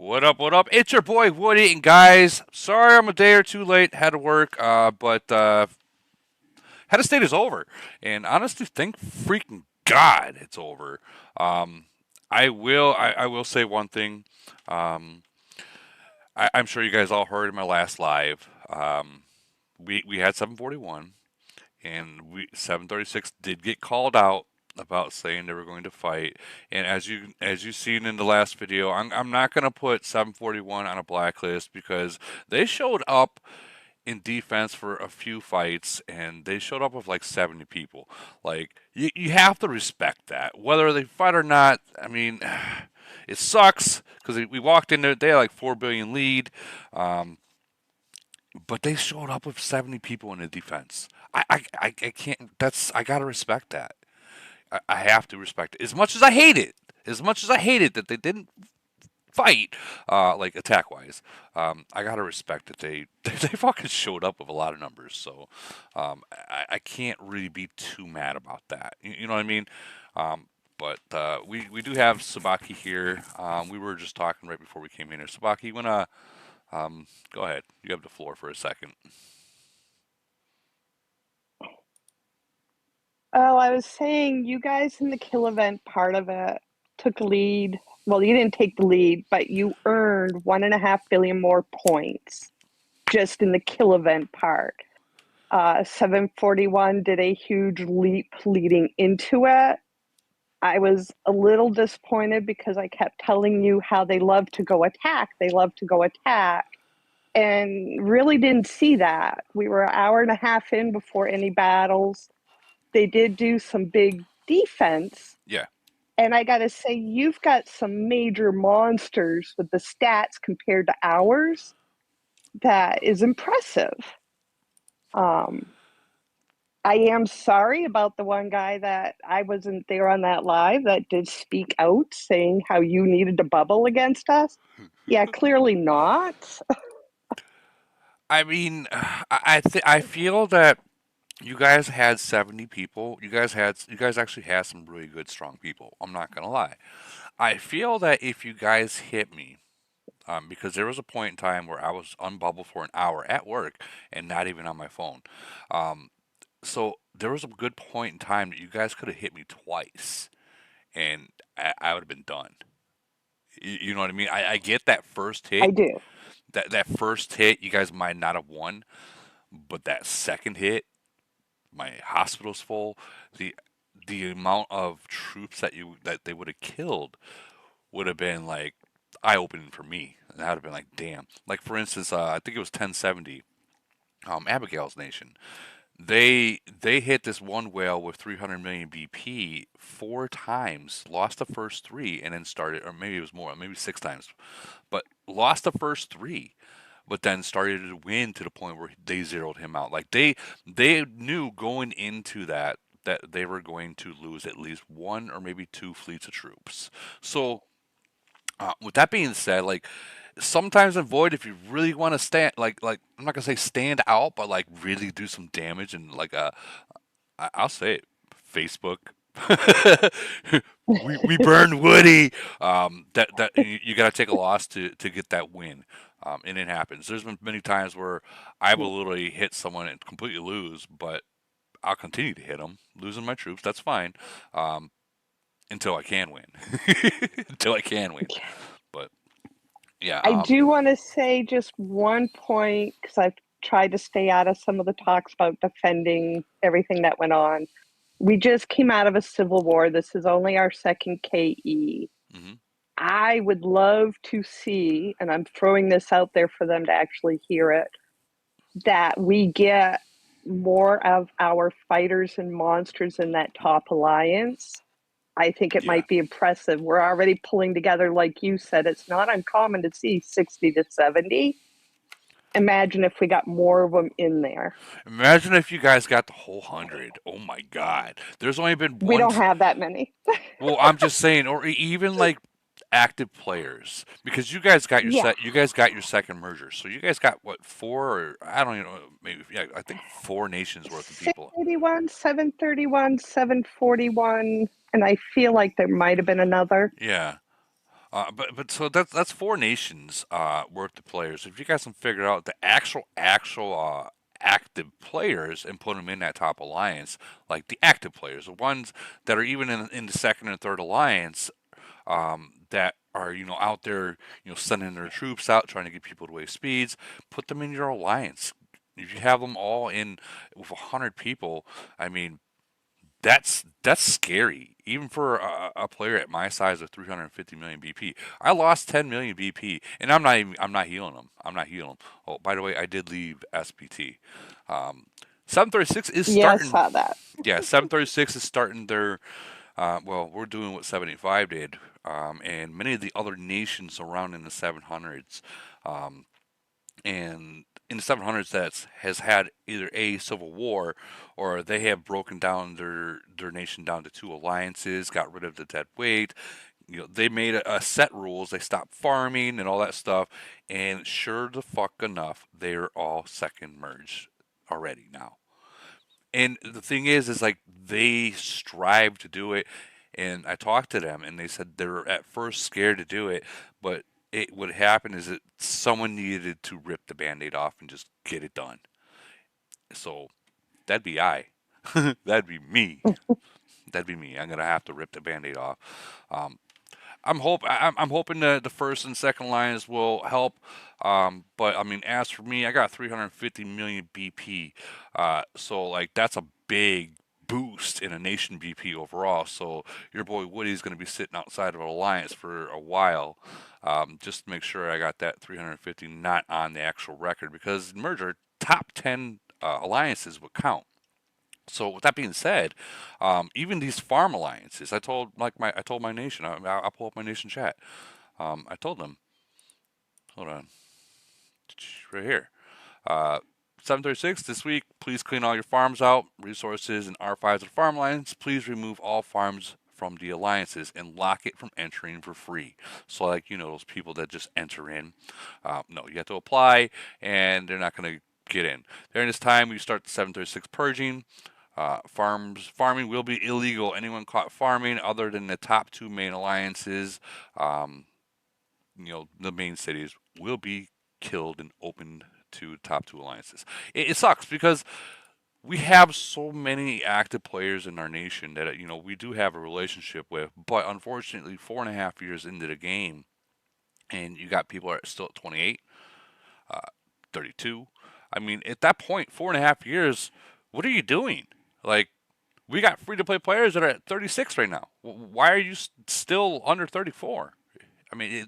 What up? What up? It's your boy Woody, and guys, sorry I'm a day or two late. Had to work, but had to state is over, and honestly, thank freaking God it's over. Um, I will say one thing. Um, I'm sure you guys all heard in my last live. We had 741, and we 736 did get called out about saying they were going to fight. And as you seen in the last video, I'm not going to put 741 on a blacklist because they showed up in defense for a few fights and they showed up with like 70 people. Like you have to respect that whether they fight or not. I mean, it sucks because we walked in there, they had like 4 billion lead. Um, but they showed up with 70 people in the defense. I can't. I gotta respect that. I have to respect it as much as I hate it. As much as I hate it that they didn't fight, like attack wise, I gotta respect that they fucking showed up with a lot of numbers. So I can't really be too mad about that. You know what I mean? Um, but we do have Sabaki here. We were just talking right before we came in here. Sabaki, you wanna go ahead? You have the floor for a second. Oh, I was saying you guys in the kill event part of it took lead. Well, you didn't take the lead, but you earned 1.5 billion more points just in the kill event part. 741 did a huge leap leading into it. I was a little disappointed because I kept telling you how they love to go attack. They love to go attack. And really didn't see that. We were an hour and a half in before any battles. They did do some big defense. Yeah. And I got to say, you've got some major monsters with the stats compared to ours. That is impressive. Um, I am sorry about the one guy that I wasn't there on that live that did speak out saying how you needed to bubble against us. Yeah, clearly not. I mean, I feel that you guys had 70 people. You guys actually had some really good strong people. I'm not gonna lie. I feel that if you guys hit me, because there was a point in time where I was unbubbled for an hour at work and not even on my phone. Um, so there was a good point in time that you guys could have hit me twice, and I would have been done. You know what I mean? I get that first I hit. do. That first hit, you guys might not have won, but that second hit, my hospital's full. The the amount of troops that they would have killed would have been like eye opening for me. And I would have been like, damn. Like for instance, I think it was 1070, Abigail's Nation. They hit this one whale with 300 million BP four times, lost the first three, and then started, or maybe it was more, maybe six times, but lost the first three, but then started to win to the point where they zeroed him out. Like they knew going into that they were going to lose at least one or maybe two fleets of troops. So with that being said, like sometimes in Void, if you really want to stand, like I'm not gonna say stand out, but like really do some damage and like I'll say it, Facebook. We burned Woody. That you got to take a loss to get that win, and it happens. There's been many times where I will literally hit someone and completely lose, but I'll continue to hit them, losing my troops. That's fine, um, until I can win. Until I can win. But yeah, I do want to say just one point because I've tried to stay out of some of the talks about defending everything that went on. We just came out of a civil war. This is only our second KE. hmm I would love to see, and I'm throwing this out there for them to actually hear it, that we get more of our fighters and monsters in that top alliance. I think it yeah. might be impressive. We're already pulling together, like you said, it's not uncommon to see 60 to 70. Imagine if we got more of them in there. Imagine if you guys got the whole 100. Oh my God. There's only been We one. don't have that many. Well, I'm just saying, or even like active players, because you guys got your Yeah. set. You guys got your second merger, so you guys got what four? Or I don't even know. Maybe yeah, I think four nations worth of people. 681, 731, 741, and I feel like there might have been another. Yeah. But so that's four nations worth of players. If you guys can figure out the actual active players and put them in that top alliance, like the active players, the ones that are even in the second and third alliance, that are out there sending their troops out trying to get people to wave speeds, put them in your alliance. If you have them all in with 100 people, I mean that's scary, even for a player at my size of 350 million BP. I lost 10 million BP, and I'm not healing them. I'm not healing them. Oh, by the way, I did leave SPT. Um, 736 is Yeah, I starting. saw that. Yeah, 736 is starting their. Well, we're doing what 75 did, and many of the other nations around in the 700s. Um, and in the 700s that has had either a civil war or they have broken down their nation down to two alliances, got rid of the dead weight. They made a set rules. They stopped farming and all that stuff, and sure the fuck enough, they're all second merged already now. And the thing is like they strive to do it. And I talked to them, and they said they were at first scared to do it, but what happened is that someone needed to rip the band-aid off and just get it done. So that'd be I. That'd be me. That'd be me. I'm gonna have to rip the band-aid off. Um, I'm hoping that the first and second lines will help. But I mean, as for me, I got 350 million BP. So like that's a big boost in a nation BP overall. So your boy Woody's going to be sitting outside of Alliance for a while. Just to make sure I got that 350 not on the actual record, because merger top 10 alliances would count. So with that being said, even these farm alliances, I told my nation. I'll pull up my nation chat. I told them, hold on, right here. Uh, 736 this week. Please clean all your farms out. Resources and R5s and farm lines. Please remove all farms from the alliances and lock it from entering for free. So like those people that just enter in. No, you have to apply, and they're not going to get in. During this time, we start the 736 purging. Farming will be illegal. Anyone caught farming other than the top two main alliances, um, the main cities, will be killed and opened to top two alliances. It sucks because we have so many active players in our nation that we do have a relationship with, but unfortunately, 4.5 years into the game, and you got people that are still at 28, uh, 32. I mean, at that point, 4.5 years, what are you doing? Like, we got free to play players that are at 36 right now. Why are you still under 34? I mean,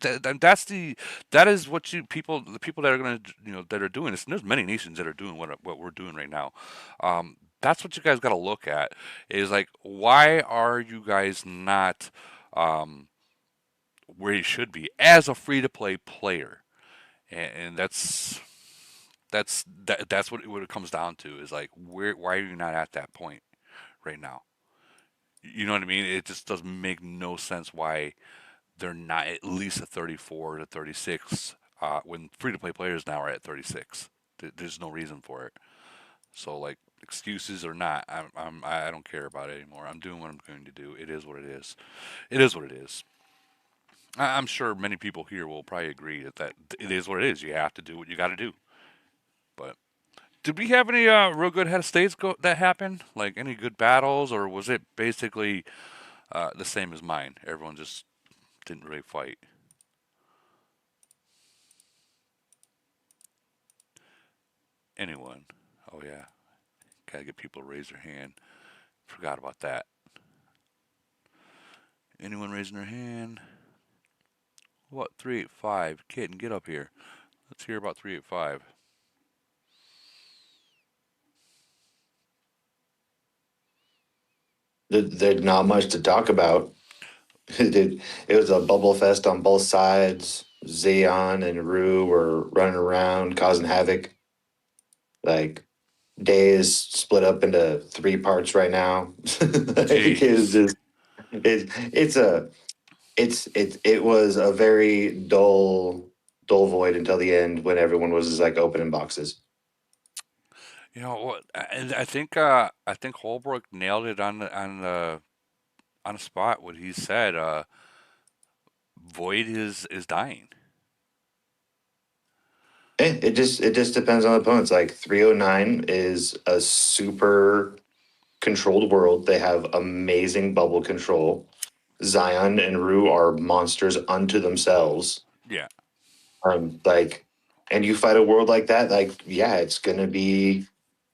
that is what the people that are going to that are doing this. And there's many nations that are doing what we're doing right now. That's what you guys got to look at. Is like, why are you guys not um, where you should be as a free to play player? And that's what it comes down to. Is like, why are you not at that point right now? You know what I mean? It just doesn't make no sense why they're not at least a 34 to 36 when free to play players now are at 36. There's no reason for it. So like excuses or not, I don't care about it anymore. I'm doing what I'm going to do. It is what it is. It is what it is. I'm sure many people here will probably agree that it is what it is. You have to do what you got to do. But did we have any real good head of states that happened? Like any good battles, or was it basically the same as mine? Everyone just didn't really fight. Anyone? Oh yeah, gotta get people to raise their hand. Forgot about that. Anyone raising their hand? What 385? Kitten, get up here. Let's hear about 385. There's not much to talk about. It was a bubble fest on both sides. Xeon and Rue were running around causing havoc. Like day is split up into three parts right now. Like it's Jeez. just it's a it was a very dull void until the end when everyone was just like opening boxes. You know what? I think Holbrook nailed it on the spot. What he said. Void is dying. It just depends on the opponents. Like 309 is a super controlled world. They have amazing bubble control. Zion and Rue are monsters unto themselves. Yeah. Like, and you fight a world like that, like, yeah, it's gonna be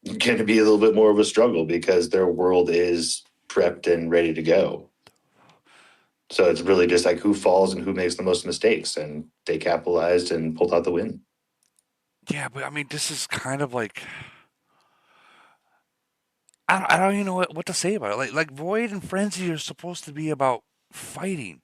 a little bit more of a struggle because their world is prepped and ready to go. So it's really just like who falls and who makes the most mistakes, and they capitalized and pulled out the win. Yeah, but I mean, this is kind of like I don't even know what to say about it. Like Void and Frenzy are supposed to be about fighting,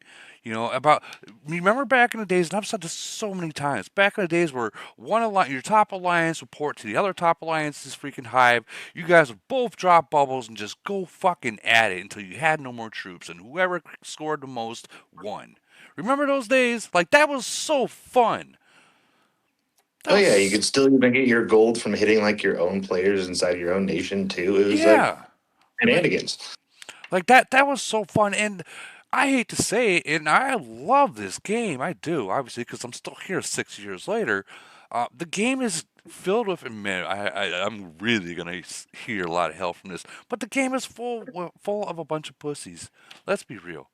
about remember back in the days, and I've said this so many times, back in the days where your top alliance would port to the other top alliance's freaking hive, you guys would both drop bubbles and just go fucking at it until you had no more troops, and whoever scored the most won. Remember those days? Like that was so fun. That Oh yeah, you was could still even get your gold from hitting like your own players inside your own nation too. It was like yeah. Like shenanigans. Like that was so fun, and I hate to say it, and I love this game. I do, obviously, because I'm still here 6 years later. The game is filled with, and man, I'm really gonna hear a lot of hell from this, but the game is full of a bunch of pussies. Let's be real.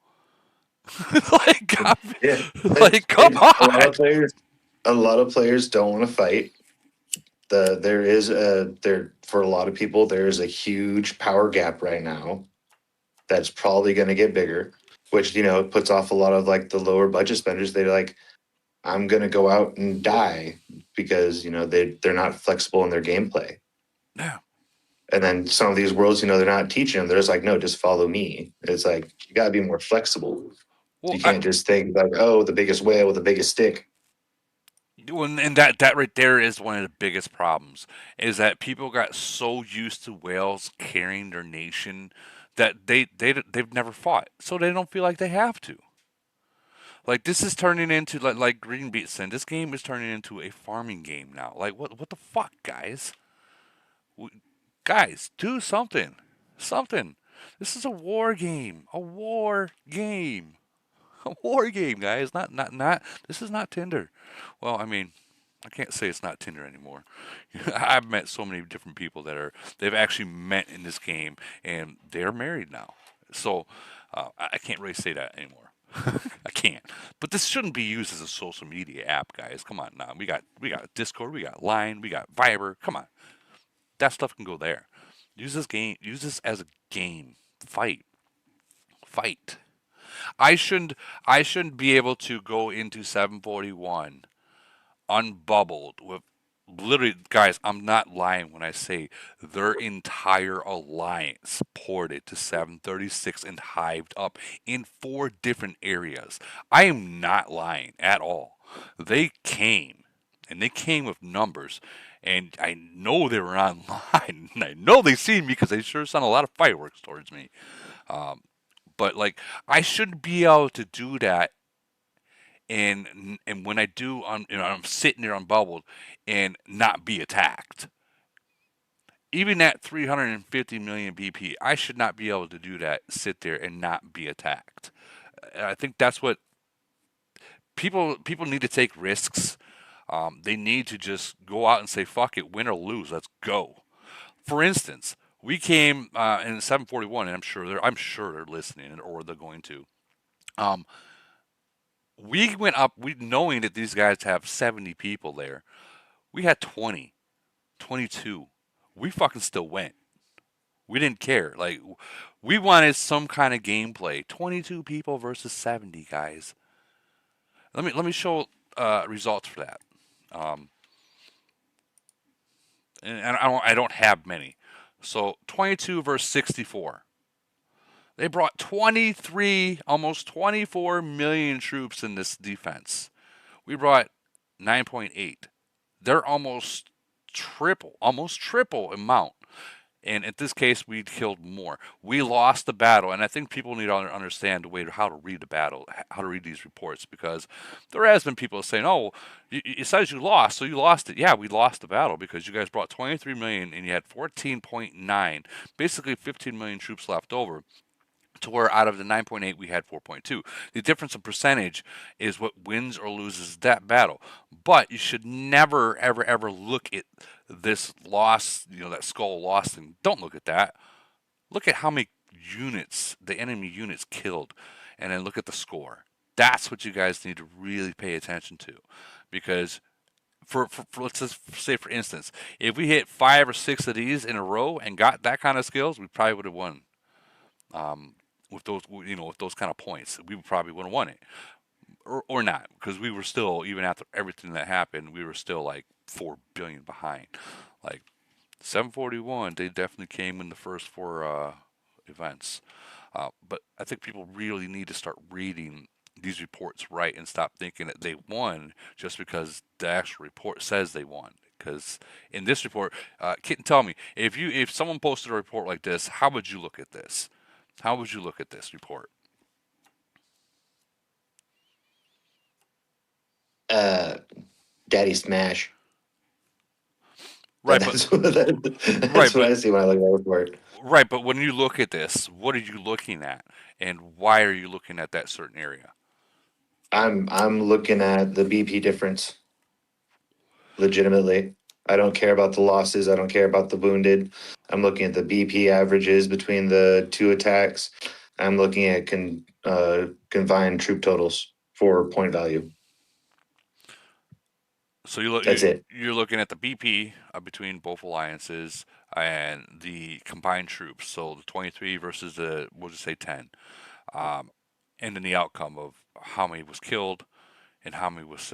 like, Yeah, like, come a lot on. of players, don't want to fight. There is a there for a lot of people there is a huge power gap right now that's probably going to get bigger, which puts off a lot of like the lower budget spenders. They're like, I'm going to go out and die because they're not flexible in their gameplay. Yeah. And then some of these worlds, they're not teaching them. They're just like, no, just follow me. It's like you got to be more flexible. Well, You can't just think like, oh, the biggest whale with the biggest stick. and that right there is one of the biggest problems is that people got so used to whales carrying their nation that they've never fought, so they don't feel like they have to. Like this is turning into like Green Beat said, this game is turning into a farming game now. Like what the fuck, guys? Guys, do something, something. This is a war game, a war game, a war game, guys. Not. This is not Tinder. Well, I mean, I can't say it's not Tinder anymore. I've met so many different people they've actually met in this game, and they're married now. So I can't really say that anymore. I can't. But this shouldn't be used as a social media app, guys. Come on now. We got Discord, we got Line, we got Viber. Come on, that stuff can go there. Use this game. Use this as a game. Fight, fight. I shouldn't. I shouldn't be able to go into 741 unbubbled with literally, guys, I'm not lying when I say their entire alliance ported to 736 and hived up in 4 different areas. I am not lying at all. They came, and they came with numbers, and I know they were online, and I know they seen me because they sure sent a lot of fireworks towards me. Um, but like, I shouldn't be able to do that and when I do, I'm sitting there unbubbled and not be attacked. Even at 350 million BP, I should not be able to do that. Sit there and not be attacked. I think that's what people need to take risks. They need to just go out and say, "Fuck it, win or lose, let's go." For instance, we came in 741, and I'm sure they're listening or they're going to. Um, we went up, we knowing that these guys have 70 people there. We had 20, 22. We fucking still went. We didn't care. Like we wanted some kind of gameplay. 22 people versus 70 guys. Let me show results for that. Um, and I don't have many. So 22 versus 64. They brought 23, almost 24 million troops in this defense. We brought 9.8. They're almost triple amount. And in this case, we killed more. We lost the battle, and I think people need to understand the way to how to read the battle, how to read these reports, because there has been people saying, "Oh, it says you lost, so you lost it." Yeah, we lost the battle because you guys brought 23 million and you had 14.9, basically 15 million troops left over. to where out of the 9.8 we had 4.2. The difference in percentage is what wins or loses that battle. But you should never ever ever look at this loss, that skull loss thing. Don't look at that. Look at how many units the enemy units killed, and then look at the score. That's what you guys need to really pay attention to, because for let's just say, for instance, if we hit 5 or 6 of these in a row and got that kind of skills, we probably would have won. With those kind of points, we probably would have won it, or not, because we were still, even after everything that happened, we were still like 4 billion behind. Like 741, they definitely came in the first 4 events. But I think people really need to start reading these reports right and stop thinking that they won just because the actual report says they won. Because in this report, Kitten, tell me, if someone posted a report like this, how would you look at this? How would you look at this report? Daddy Smash. Right, That's, but that's right, what I but see when I look at the report. right, but when you look at this, what are you looking at, and why are you looking at that certain area? I'm looking at the BP difference. Legitimately, I don't care about the losses. I don't care about the wounded. I'm looking at the BP averages between the 2 attacks. I'm looking at confined troop totals for point value. So you look, That's it. you're looking at the BP between both alliances and the combined troops. So the 23 versus the, we'll just say 10, and then the outcome of how many was killed and how many was,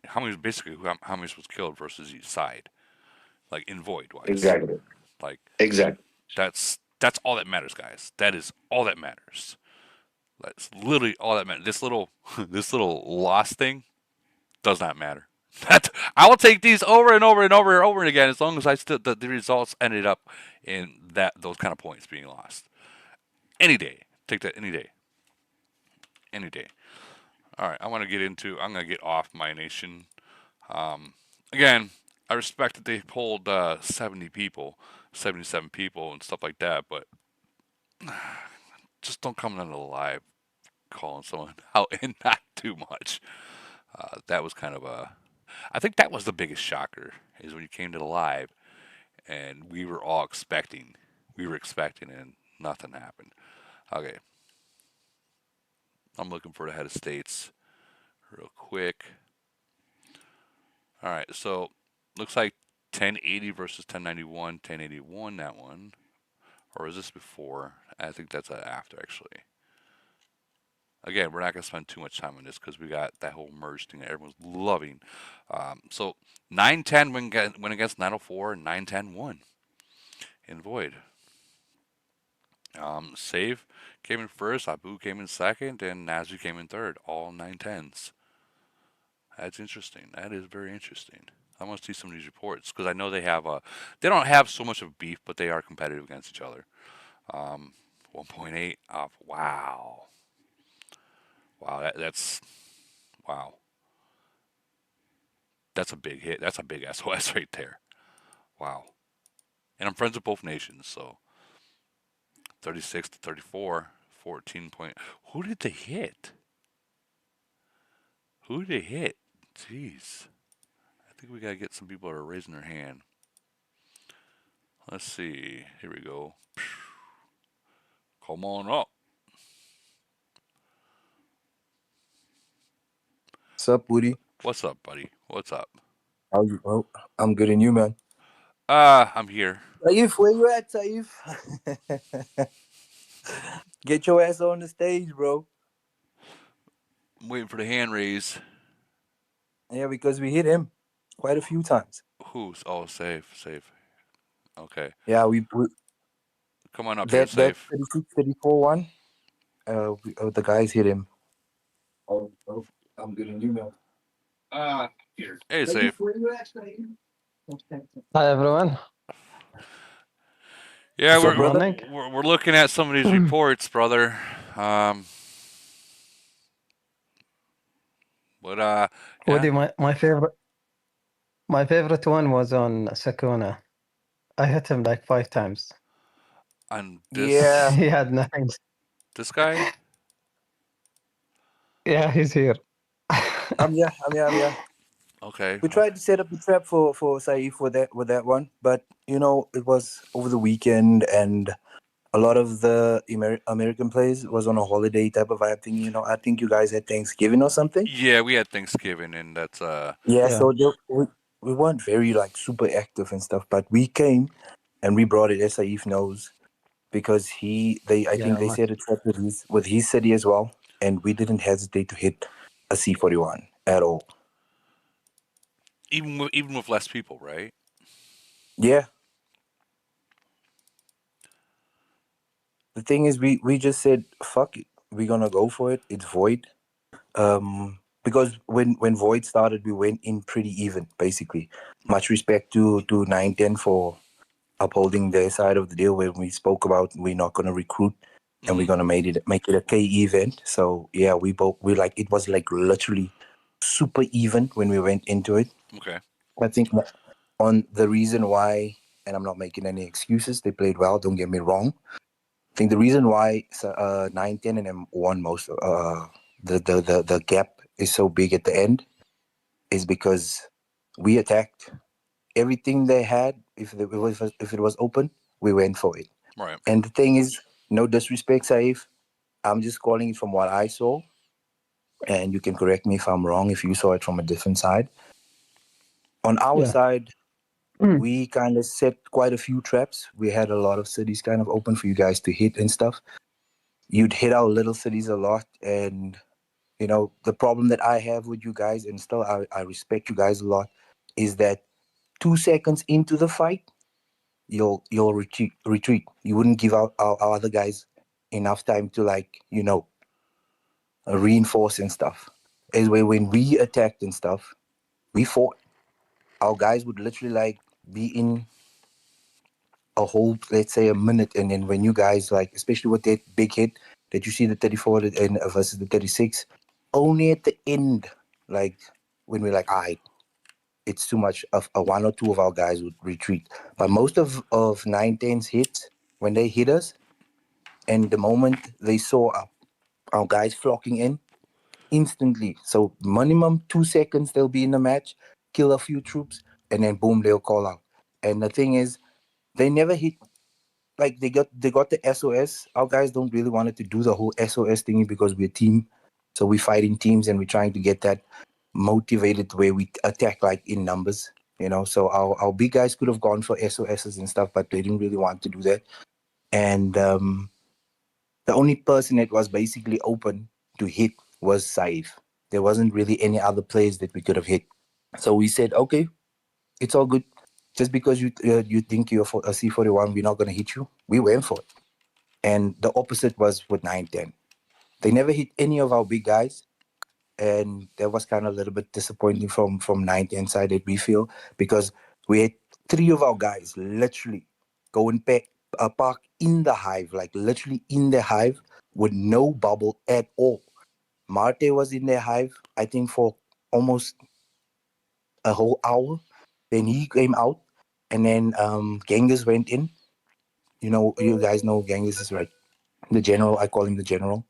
how many basically how many was killed versus each side, like in void wise. Exactly. Like Exactly. that's all that matters, guys. That is all that matters. That's literally all that matters. This little this little loss thing does not matter. That I will take these over and over and over and over again, as long as I still the results ended up in those kind of points being lost. Any day, take that any day. Any day. All right, I'm gonna get off My Nation. Again, I respect that they pulled 70 people, 77 people, and stuff like that, but just don't come into the live calling someone out and not too much. That was kind of I think that was the biggest shocker, is when you came to the live and we were all expecting. We were expecting and nothing happened. Okay. I'm looking for the head of states real quick. All right, so looks like 1080 versus 1091. 1081, that one. Or is this before? I think that's after, actually. Again, we're not going to spend too much time on this because we got that whole merge thing that everyone's loving. So 910 went against 904, and 910 won in Void. Save came in first, Abu came in second, and Nazi came in third. All 910s. That's interesting. That is very interesting. I want to see some of these reports because I know they don't have so much of beef, but they are competitive against each other. 1.8 off. Wow. Wow, that's wow. That's a big hit. That's a big SOS right there. Wow. And I'm friends with both nations, so 36 to 34, 14 point. Who did they hit? Who did they hit? Jeez. I think we gotta get some people that are raising their hand. Let's see. Here we go. Come on up. What's up, Woody? What's up, buddy? What's up? How you? Oh, I'm good, and you, man? I'm here. Taif, where you at, Taif? Get your ass on the stage, bro. I'm waiting for the hand raise. Yeah, because we hit him quite a few times. Who's? Oh, safe. Okay. Yeah, we Come on up here, safe. 36, 34 one. The guys hit him. Oh, I'm good, and you, man? Here. Hey, safe. Where you at, Taif? Hi everyone. Yeah, What's up, we're looking at some of these reports, brother. But Woody, my favorite one was on Sakuna. I hit him like 5 times. on this, Yeah. He had nothing. This guy? Yeah, he's here. I'm here. Okay. We tried to set up the trap for Saif with that one, but it was over the weekend and a lot of the American players was on a holiday type of vibe thing. I think you guys had Thanksgiving or something. Yeah, we had Thanksgiving, and that's Yeah, Yeah. so we weren't very like super active and stuff, but we came and we brought it, as Saif knows, because I think they much. set a trap with his city as well, and we didn't hesitate to hit a C41 at all. even with less people, right? Yeah. The thing is, we just said, fuck it. We're gonna go for it. It's Void. Because when Void started, we went in pretty even, basically. Much respect to 910 for upholding their side of the deal when we spoke about we're not gonna recruit and we're gonna make it a KE event. So yeah, we like it was like literally super even when we went into it. Okay. I think on the reason why, and I'm not making any excuses, they played well. Don't get me wrong. I think the reason why 910 and them won most the gap is so big at the end is because we attacked everything they had. If it was open, we went for it. Right. And the thing is, no disrespect, Saif. I'm just calling it from what I saw, and you can correct me if I'm wrong if you saw it from a different side. On our Yeah. side, we kind of set quite a few traps. We had a lot of cities kind of open for you guys to hit and stuff. You'd hit our little cities a lot, and the problem that I have with you guys, and still I respect you guys a lot, is that 2 seconds into the fight, you'll retreat. You wouldn't give out our other guys enough time to reinforce and stuff. Is where when we attacked and stuff, we fought. Our guys would literally be in a whole, let's say, a minute, and then when you guys especially with that big hit that you see the 34 and versus the 36, only at the end, when we're like, all right, it's too much, of one or two of our guys would retreat. But most of 910's hits, when they hit us, and the moment they saw our guys flocking in, instantly, so minimum 2 seconds they'll be in the match, kill a few troops, and then boom, they'll call out. And the thing is, they never hit, they got the SOS. Our guys don't really want to do the whole SOS thingy because we're a team. So we fight in teams and we're trying to get that motivated where we attack in numbers, So our big guys could have gone for SOSs and stuff, but they didn't really want to do that. And the only person that was basically open to hit was Saif. There wasn't really any other players that we could have hit. So we said, okay, it's all good. Just because you think you're a C41, we're not going to hit you. We went for it. And the opposite was with 910. They never hit any of our big guys. And that was kind of a little bit disappointing from 910 side that we feel, because we had three of our guys literally go and park in the hive, literally in the hive with no bubble at all. Marte was in the hive, I think, for almost a whole hour. Then he came out, and then Genghis went in. You guys know Genghis is right. The general, I call him the general.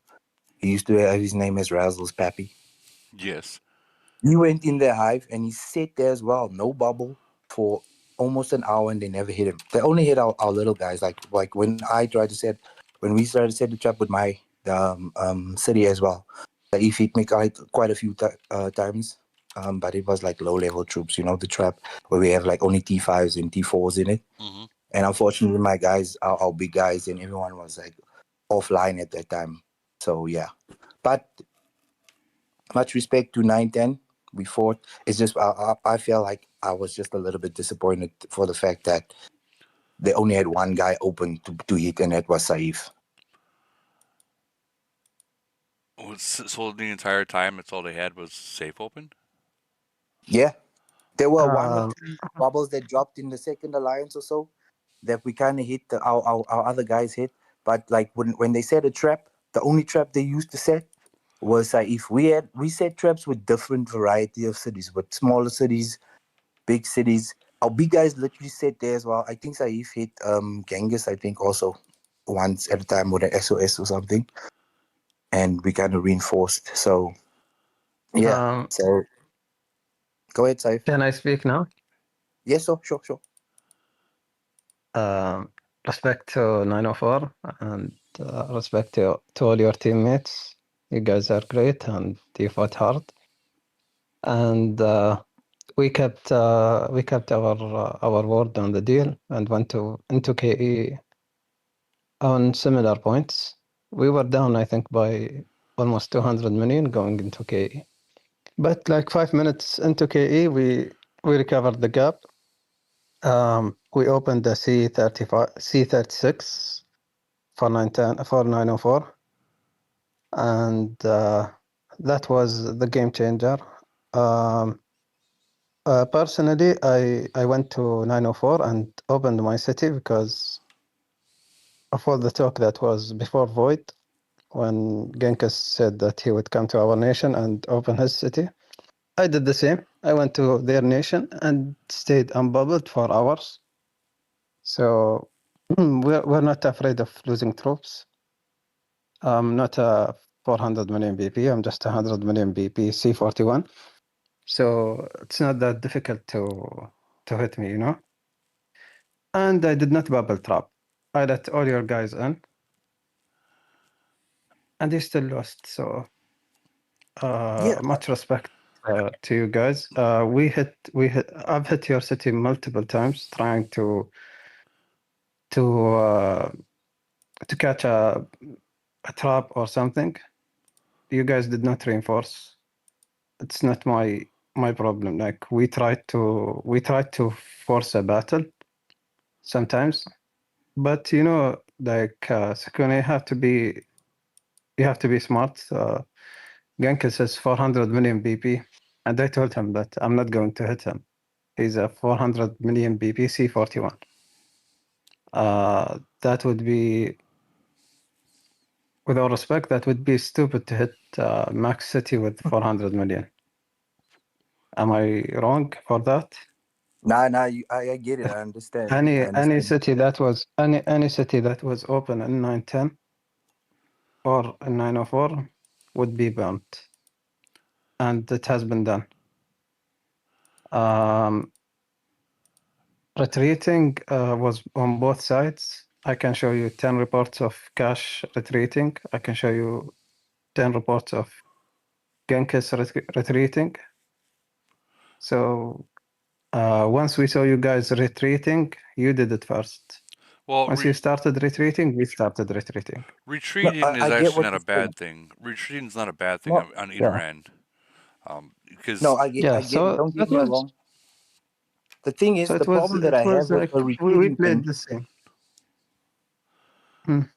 He used to have his name as Razzle's Pappy. Yes. He went in their hive and he sat there as well, no bubble, for almost an hour, and they never hit him. They only hit our little guys. Like when we started to set the trap with my city as well. He hit me quite a few times, but it was low level troops. The trap where we have only T5s and T4s in it. Mm-hmm. And unfortunately, my guys, our big guys, and everyone was offline at that time. So yeah, but much respect to 910. We fought. It's just I feel like I was just a little bit disappointed for the fact that they only had one guy open to hit, and that was Saif. So the entire time, that's all they had was safe open. Yeah, there were one or two bubbles that dropped in the second alliance or so that we kind of hit. Our other guys hit, but when they set a trap, the only trap they used to set was Saif. We set traps with different variety of cities, with smaller cities, big cities. Our big guys literally sat there as well. I think Saif hit Genghis, I think, also once at a time with an SOS or something. and we kind of reinforced. So yeah. So go ahead, Saif. Can I speak now? Yes, sure. Respect to 904 and respect to all your teammates. You guys are great and you fought hard. And we kept our word on the deal and went into KE on similar points. We were down, I think, by almost 200 million going into KE. But like 5 minutes into KE, we recovered the gap. We opened the C36 for 904, and that was the game changer. Personally, I went to 904 and opened my city because of all the talk that was before Void, when Genghis said that he would come to our nation and open his city. I did the same. I went to their nation and stayed unbubbled for hours. So we're not afraid of losing troops. I'm not a 400 million BP. I'm just 100 million BP C41. So it's not that difficult to hit me, you know. And I did not bubble trap. I let all your guys in, and you still lost. So Yeah. much respect to you guys. We hit. I've hit your city multiple times trying to catch a trap or something. You guys did not reinforce. It's not my problem. Like we tried to force a battle sometimes, but you know, like Sakuna, you have to be smart. Genghis says 400 million BP, and I told him that I'm not going to hit him. He's a 400 million BP C41. That would be, with all respect, that would be stupid to hit Max City with 400 million. Am I wrong for that? Nah, I get it. I understand. Any city that was open in 910 or in 904 would be burnt, and it has been done. Retreating was on both sides. I can show you 10 reports of Cash retreating. I can show you 10 reports of Genghis retreating. So once we saw you guys retreating, you did it first. Well, Once you started retreating, we started retreating. retreating No, is I get actually what not a you're bad saying. thing. Retreating is not a bad thing No, on either yeah. end. Because No, I get Yeah, it. so Don't get that me was wrong. The thing is, so the it was problem that it I was have with like the we retreating played thing. the same.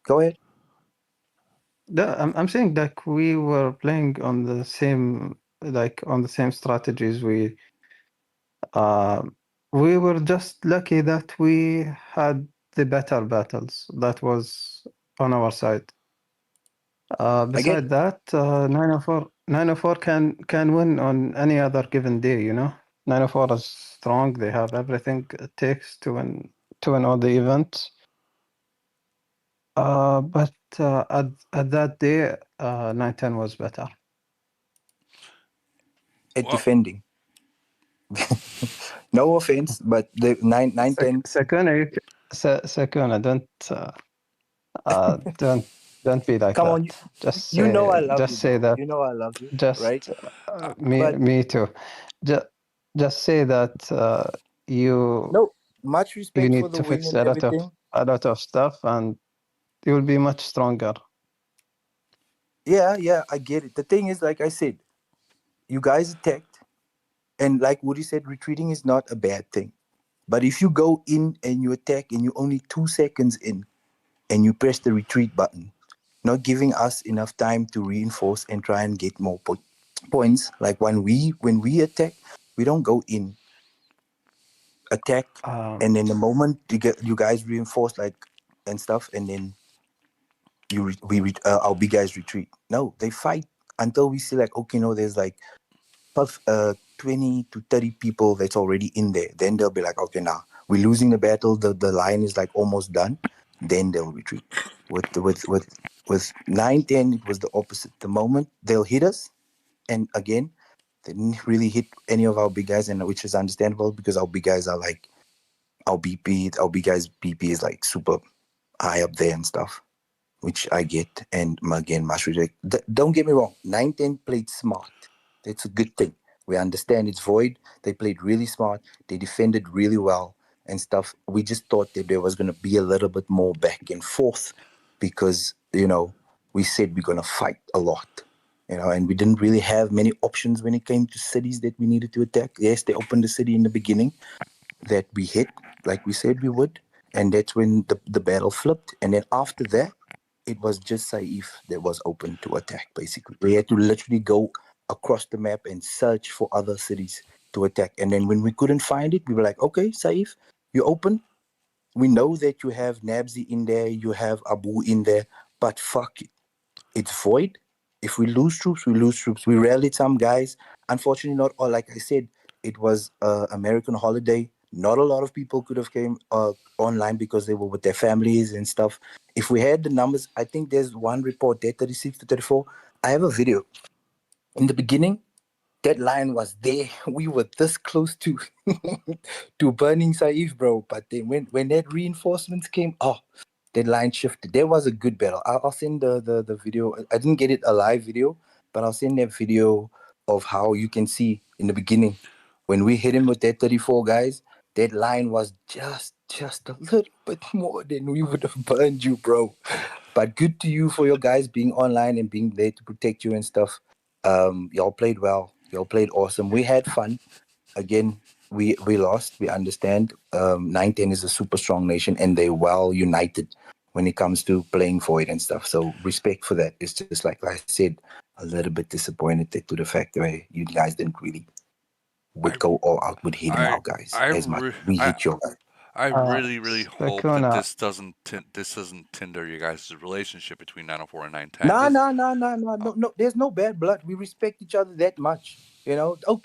Go ahead. I'm saying that we were playing on the same strategies. We were just lucky that we had the better battles. That was on our side. I get Beside it. that, 904 can win on any other given day, you know. 904 is strong. They have everything it takes to win all the events. But at that day, 910 was better. At well, defending. No offense, but the 910. Sakuna, don't be like Come that. on, Just you know I love you, say bro. that. You know I love you, right? Just But me too. Just say that you no, much respect for need the to win fix and everything. a lot of stuff, and you will be much stronger. Yeah, I get it. The thing is, like I said, you guys attacked, and like Woody said, retreating is not a bad thing. But if you go in and you attack and you're only 2 seconds in and you press the retreat button, not giving us enough time to reinforce and try and get more points. Like when we attack, we don't go in, attack, and then the moment you guys reinforce and stuff, and then our big guys retreat. No, they fight until we see like, okay, no, there's like 20 to 30 people that's already in there. Then they'll be like, okay, now we're losing the battle. The line is like almost done. Then they'll retreat with With 9-10, it was the opposite. The moment they'll hit us, and again, they didn't really hit any of our big guys, and which is understandable because our big guys are like our big guys BP is like super high up there and stuff, which I get. And again, much respect. Don't get me wrong, 9-10 played smart. That's a good thing. We understand it's void. They played really smart. They defended really well and stuff. We just thought that there was going to be a little bit more back and forth because, we said we're going to fight a lot, and we didn't really have many options when it came to cities that we needed to attack. Yes, they opened the city in the beginning that we hit, like we said we would. And that's when the battle flipped. And then after that, it was just Saif that was open to attack, basically. We had to literally go across the map and search for other cities to attack. And then when we couldn't find it, we were like, okay, Saif, you open. We know that you have Nabzi in there, you have Abu in there, but fuck it. It's void. If we lose troops, we lose troops. We rallied some guys. Unfortunately, not all. Like I said, it was American holiday. Not a lot of people could have came online because they were with their families and stuff. If we had the numbers, I think there's one report there, 36 to 34. I have a video. In the beginning, that line was there. We were this close to to burning Saif, bro. But then when that reinforcements came, that line shifted. There was a good battle. I'll send the video. I didn't get it a live video, but I'll send that video of how you can see in the beginning when we hit him with that 34 guys. That line was just a little bit more than we would have burned you, bro. But good to you for your guys being online and being there to protect you and stuff. Y'all played well. Y'all played awesome. We had fun. Again, we lost. We understand. 9-10 is a super strong nation, and they're well united when it comes to playing for it and stuff. So respect for that. It's just like I said, a little bit disappointed to the fact that you guys didn't really go all out with hitting our guys as much. We hit your guys. I really hope that Sakuna, this doesn't tinder you guys' relationship between 904 and 910. No. There's no bad blood. We respect each other that much.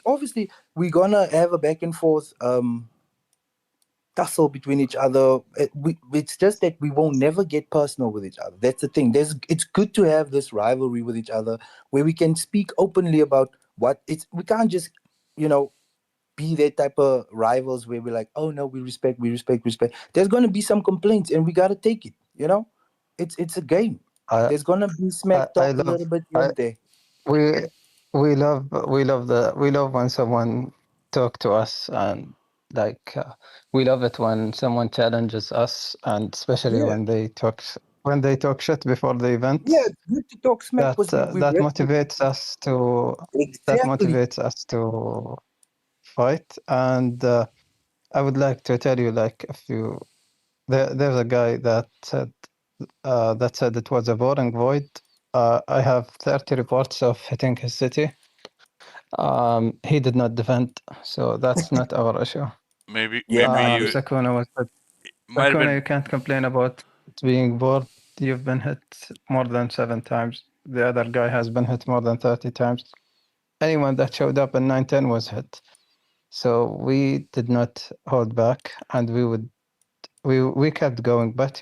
Obviously we're gonna have a back and forth tussle between each other. It's just that we won't never get personal with each other. That's the thing. It's good to have this rivalry with each other where we can speak openly about what it's. We can't just, be that type of rivals where we're like, oh no, we respect. There's gonna be some complaints, and we gotta take it. It's a game. I, There's gonna be smack I talk a little bit here and there. we love when someone talk to us, and we love it when someone challenges us, and especially Yeah. when they talk shit before the event. Yeah, it's good to talk smack because That motivates us to fight. And I would like to tell you, there's a guy that said it was a boring void. I have 30 reports of hitting his city. He did not defend, so that's not our issue. Maybe Sakuna was might have Sakuna, been you can't complain about it being bored. You've been hit more than 7 times. The other guy has been hit more than 30 times. Anyone that showed up in 910 was hit. So we did not hold back, and we kept going. But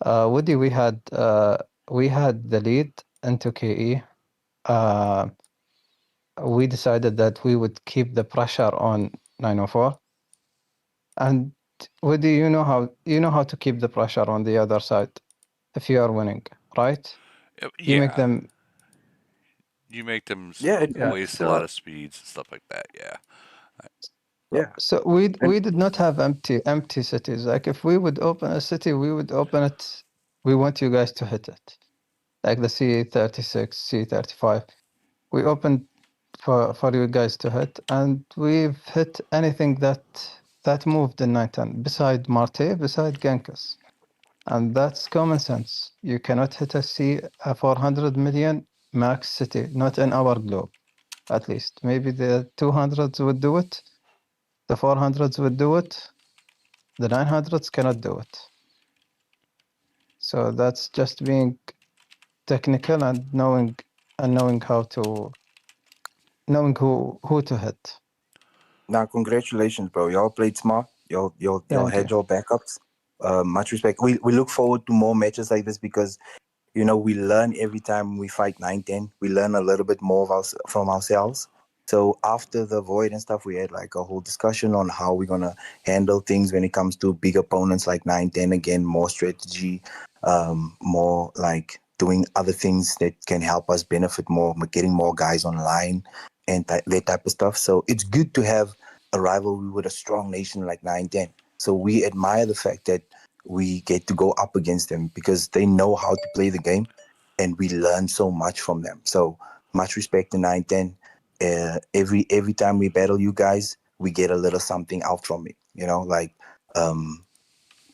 Woody, we had the lead into KE. We decided that we would keep the pressure on 904. And Woody, you know how to keep the pressure on the other side if you are winning, right? You make them waste a lot of speeds and stuff like that. Yeah. So we did not have empty cities. Like if we would open a city, we would open it. We want you guys to hit it, like the C36, C35. We opened for you guys to hit, and we've hit anything that moved in 910, beside Marte, beside Genghis. And that's common sense. You cannot hit a 400 million max city, not in our globe, at least. Maybe the 200s would do it. The 400s would do it. The 900s cannot do it. So that's just being technical and knowing how to who to hit. Now, congratulations, bro. Y'all played smart. Y'all had your backups. Much respect. We look forward to more matches like this because You know, we learn every time we fight 9-10. We learn a little bit more from ourselves. So after the void and stuff, we had like a whole discussion on how we're gonna handle things when it comes to big opponents like 9-10. Again, more strategy, more like doing other things that can help us benefit more, getting more guys online and that type of stuff. So it's good to have a rivalry with a strong nation like 9-10. So we admire the fact that we get to go up against them because they know how to play the game and we learn so much from them. So much respect to 9-10. Every time we battle you guys, we get a little something out from it, you know, like um,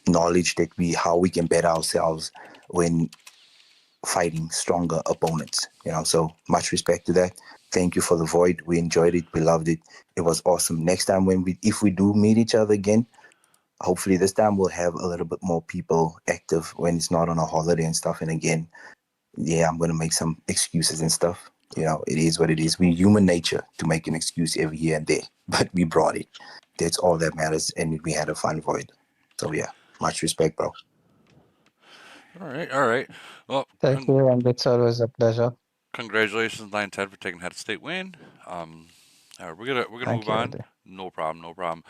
knowledge that how we can better ourselves when fighting stronger opponents, you know. So much respect to that. Thank you for the void. We enjoyed it. We loved it. It was awesome. Next time if we do meet each other again, hopefully this time we'll have a little bit more people active when it's not on a holiday and stuff. And again, yeah, I'm gonna make some excuses and stuff. You know, it is what it is. We human nature to make an excuse every here and there, but we brought it. That's all that matters, and we had a fun void. So yeah, much respect, bro. All right, all right. Well, Thank you, and it's always a pleasure. congratulations 9-10 for taking head of state win. We're gonna Thank move you, on. Eddie. No problem, no problem.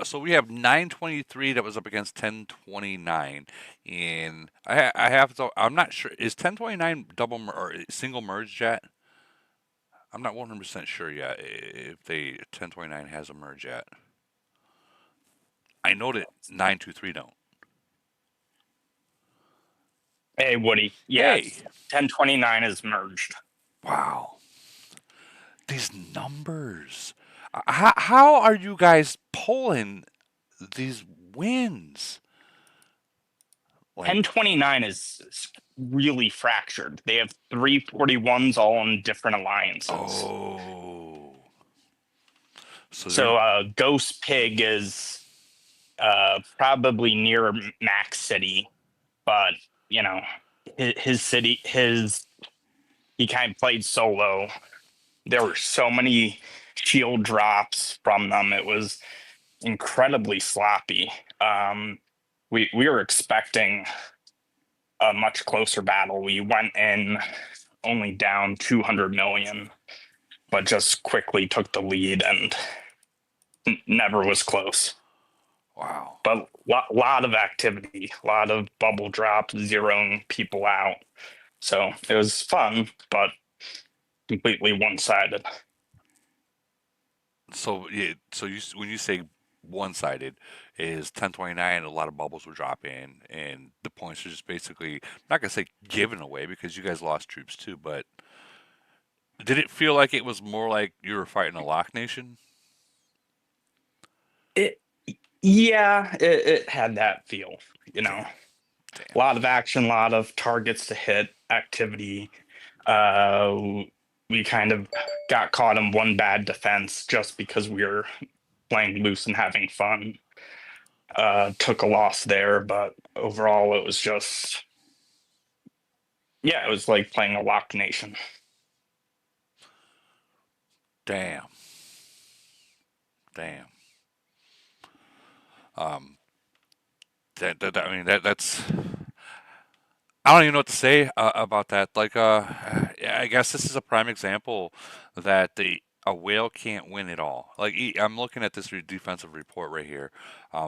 So we have 923 that was up against 1029, and I have to. I'm not sure, is 1029 or single merged yet? I'm not 100% sure yet if they 1029 has a merge yet. I know that 923 don't. Hey, Woody. Yeah, Hey, 1029 is merged. wow, these numbers. How are you guys pulling these wins? Like, 1029 is really fractured. They have 341s all in different alliances. oh, so they're So Ghost Pig is probably near Max City, but you know, his city, he kind of played solo. There were so many shield drops from them. It was incredibly sloppy. We were expecting a much closer battle. We went in only down 200 million, but just quickly took the lead and never was close. wow. But lot of activity, a lot of bubble drops, zeroing people out. So it was fun, but completely one-sided. So when you say one-sided, is 1029 a lot of bubbles were dropping and the points are just basically, I'm not gonna say given away because you guys lost troops too, but did it feel like it was more like you were fighting a lock nation? It Yeah, it had that feel, you know. Damn, A damn. lot of action, a lot of targets to hit, activity. Uh, we kind of got caught in one bad defense just because we were playing loose and having fun. Took a loss there, but overall it was just, yeah, it was like playing a locked nation. Damn, damn. Um, I mean that's I don't even know what to say about that. Like, I guess this is a prime example that a whale can't win it all. Like, I'm looking at this defensive report right here.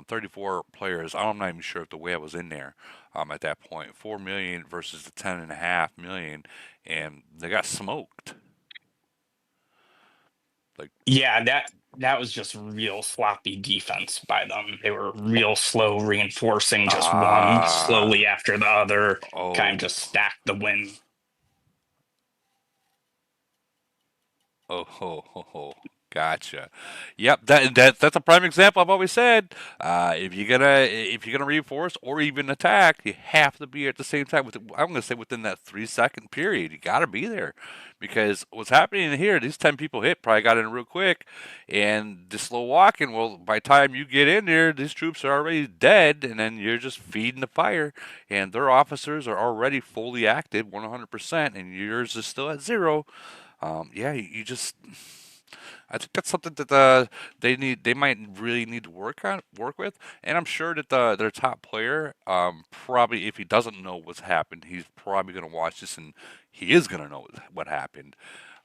34 players. I'm not even sure if the whale was in there at that point. 4 million versus the 10.5 million, and they got smoked. Like, Yeah, that was just real sloppy defense by them. They were real slow reinforcing just one ah, slowly after the other, kind of oh, just stacked the win. oh, ho, ho, ho. Gotcha. Yep, that's a prime example. I've always said, if you're gonna reinforce or even attack, you have to be at the same time. I'm gonna say within that 3 second period, you got to be there, because what's happening here, these 10 people hit probably got in real quick, and the slow walking. Well, by the time you get in there, these troops are already dead, and then you're just feeding the fire, and their officers are already fully active, 100%, and yours is still at zero. Yeah, you just I think that's something that they might really need to work with, and I'm sure that their top player, probably if he doesn't know what's happened, he's probably going to watch this and he is going to know what happened.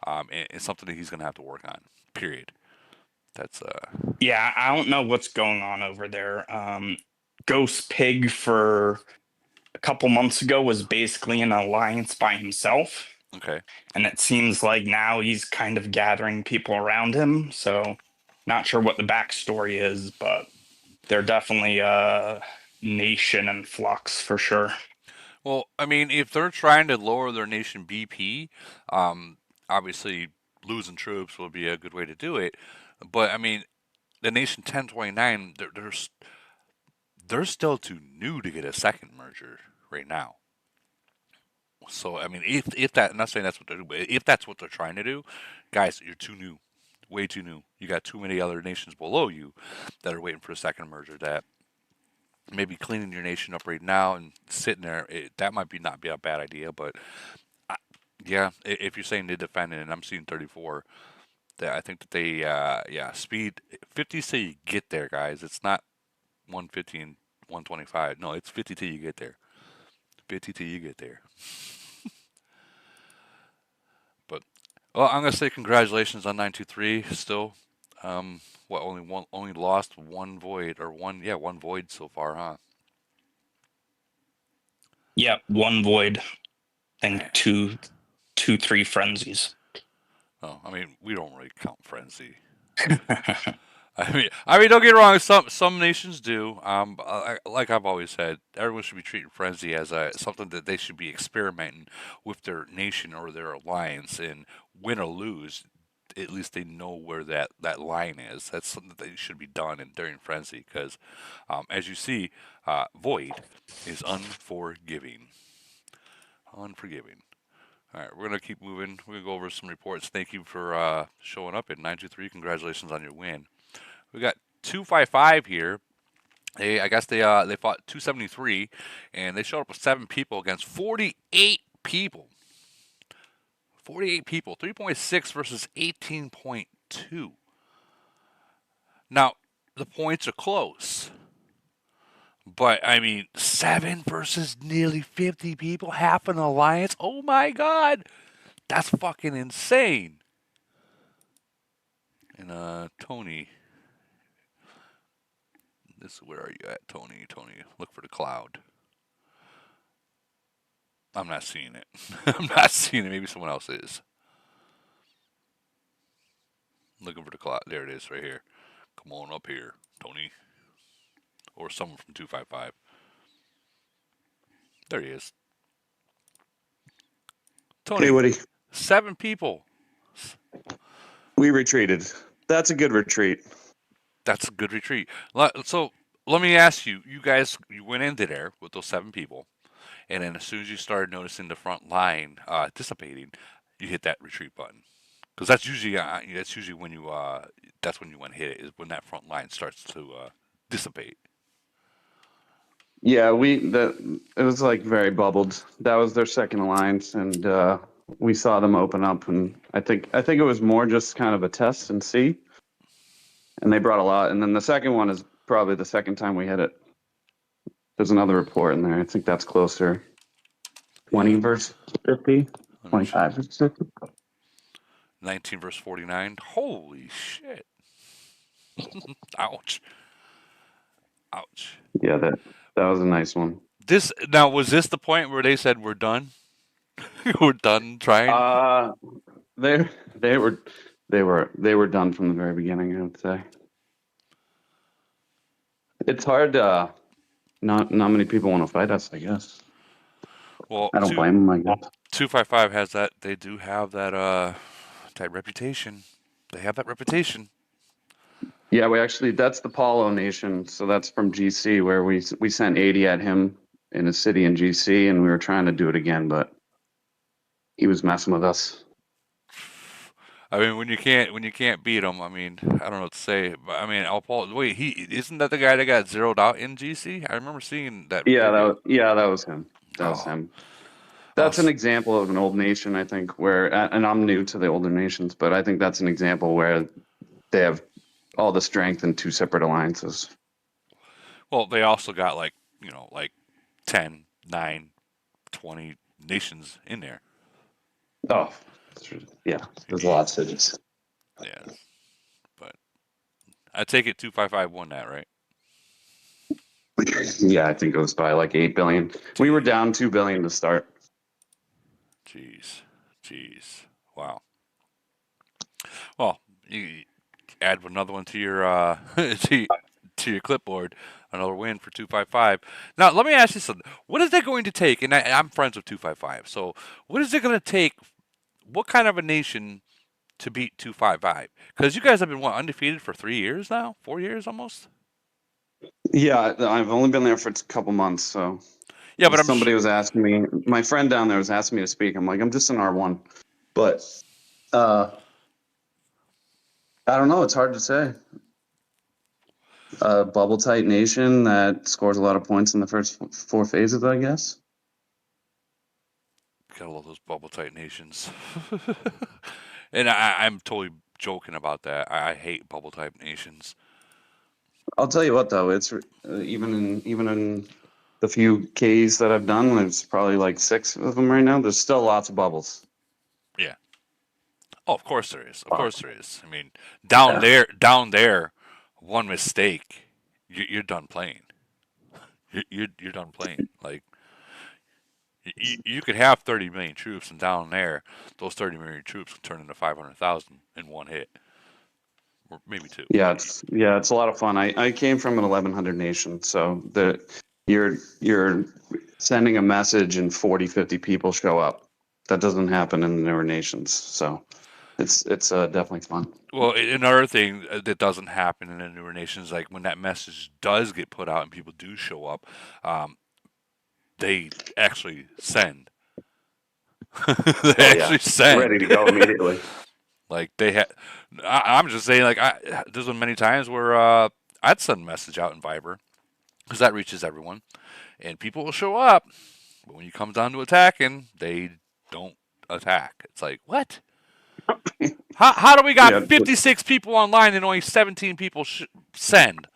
And it's something that he's going to have to work on. Period. That's Yeah, I don't know what's going on over there. Ghost Pig for a couple months ago was basically an alliance by himself, okay. and it seems like now he's kind of gathering people around him. So, not sure what the backstory is, but they're definitely a nation in flux for sure. Well, I mean, if they're trying to lower their nation BP, obviously losing troops will be a good way to do it. But I mean, the nation 1029, they're still too new to get a second merger right now. So I mean, if that, I'm not saying that's what they're doing, but if that's what they're trying to do, guys, you're too new, way too new. You got too many other nations below you that are waiting for a second merger. That maybe cleaning your nation up right now and sitting there, that might be not be a bad idea. But I, yeah, if you're saying they defend it, and I'm seeing 34, that I think that they speed 50 till you get there, guys. It's not 115, 125. No, it's 50 till you get there. 50 till you get there. But well, I'm gonna say congratulations on 923. Still, only lost one void or one void so far, huh? Yeah, one void and two, three frenzies. Oh, I mean, we don't really count frenzy. I mean, don't get me wrong. Some nations do. Like I've always said, everyone should be treating frenzy as something that they should be experimenting with their nation or their alliance, and win or lose, at least they know where that line is. That's something that should be done during frenzy, because as you see, void is unforgiving. Unforgiving. All right, we're gonna keep moving. We're gonna go over some reports. Thank you for showing up at 923. Congratulations on your win. We got 255 here. I guess they fought 273, and they showed up with 7 people against 48 people. 48 people, 3.6 versus 18.2. Now the points are close, but I mean 7 versus nearly 50 people, half an alliance. Oh my God, that's fucking insane. And Tony. Where are you at, Tony? Tony, look for the cloud. I'm not seeing it. I'm not seeing it. Maybe someone else is. Looking for the cloud. There it is, right here. Come on up here, Tony. Or someone from 255. There he is. Tony. Hey, Woody. 7 people. We retreated. That's a good retreat. That's a good retreat. So let me ask you. You guys, you went into there with those 7 people, and then as soon as you started noticing the front line dissipating, you hit that retreat button. Because that's usually when you that's when you want to hit it, is when that front line starts to dissipate. Yeah, it was like very bubbled. That was their second alliance, and we saw them open up, and I think it was more just kind of a test and see. And they brought a lot, and then the second one is probably the second time we hit it. There's another report in there. I think that's closer. 20 versus 50, 25 versus 50. 19 versus 49. Holy shit. Ouch. Ouch. Yeah, that was a nice one. Was this the point where they said we're done? We're done trying? They were done from the very beginning, I would say. It's hard not many people want to fight us, I guess. Well, I don't blame them, I guess. 255 has that. They do have that reputation. They have that reputation. Yeah, that's the Paulo Nation. So that's from GC, where we sent 80 at him in a city in GC, and we were trying to do it again, but he was messing with us. I mean, when you can't beat him, I mean, I don't know what to say. But I mean, wait, isn't that the guy that got zeroed out in GC? I remember seeing that. Yeah, that was him. That was him. That's an example of an old nation, I think, where, and I'm new to the older nations, but I think that's an example where they have all the strength in two separate alliances. Well, they also got like 10, 9, 20 nations in there. Oh, yeah. There's a lot of cities. Yeah, but I take it 255 won that, right? Yeah, I think it was by like 8 billion. We were down 2 billion to start. Jeez, wow. Well, you add another one to your to your clipboard. Another win for 255. Now, let me ask you something. What is it going to take? And I'm friends with 255. So, what is it going to take? What kind of a nation to beat 255? Because you guys have been undefeated for 3 years now, 4 years almost. Yeah, I've only been there for a couple months, so Yeah, but somebody was asking me. My friend down there was asking me to speak. I'm like, I'm just an R1, but I don't know. It's hard to say. A bubble tight nation that scores a lot of points in the first 4 phases, I guess. Gotta love those bubble tight nations. And I'm totally joking about that. I hate bubble type nations. I'll tell you what, though, it's even in the few Ks that I've done, there's probably like 6 of them right now. There's still lots of bubbles. Yeah. Oh, of course there is. Of course there is. I mean, down there, one mistake, you're done playing. You're done playing. Like you could have 30 million troops, and down there, those 30 million troops can turn into 500,000 in one hit, or maybe 2. Yeah, it's a lot of fun. I came from an 1100 nation, so you're sending a message and 40, 50 people show up. That doesn't happen in the newer nations, so it's definitely fun. Well, another thing that doesn't happen in the newer nations, like when that message does get put out and people do show up, they actually send. They actually send. Ready to go immediately. Like they had. I'm just saying, like there's been many times where I'd send a message out in Viber because that reaches everyone, and people will show up. But when you come down to attacking, they don't attack. It's like what? How do we got 56 people online and only 17 people send?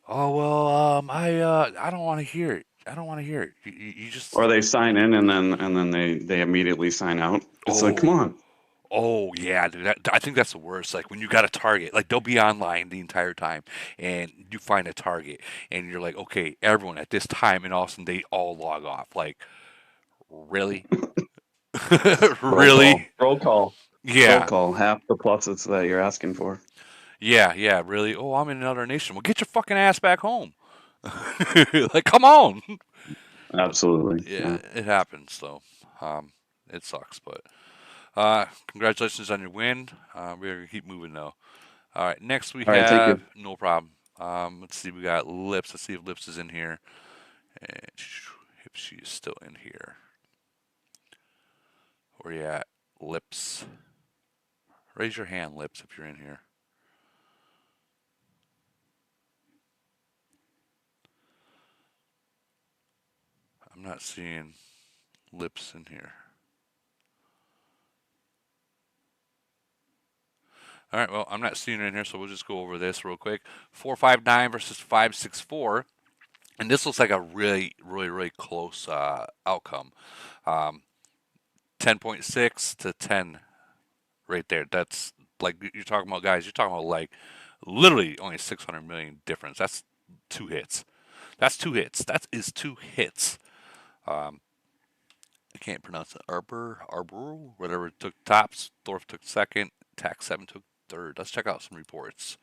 Oh well, I don't want to hear it. I don't want to hear it. You just or they sign in and then they immediately sign out. It's like, come on. Oh yeah, dude, I think that's the worst. Like when you got a target, like they'll be online the entire time, and you find a target, and you're like, okay, everyone at this time, and all of a sudden they all log off. Like, really, really? Roll call. Yeah. Roll call. Half the pluses that you're asking for. Yeah, really. Oh, I'm in another nation. Well, get your fucking ass back home. Like, come on. Absolutely. Yeah, it happens. So, it sucks, but. Congratulations on your win. We're gonna keep moving though. All right, next we have no problem. Let's see, we got Lips. Let's see if Lips is in here, and if she is still in here. Where you at, Lips? Raise your hand, Lips, if you're in here. I'm not seeing Lips in here. All right, well, I'm not seeing her in here, so we'll just go over this real quick. 459 versus 564. And this looks like a really, really, really close outcome. 10.6 to 10 right there. That's like you're talking about, guys. You're talking about like literally only 600 million difference. That's 2 hits. That's 2 hits. That is 2 hits. I can't pronounce it. Arbor, whatever took tops. Thorpe took second. Tac 7 took third. Let's check out some reports.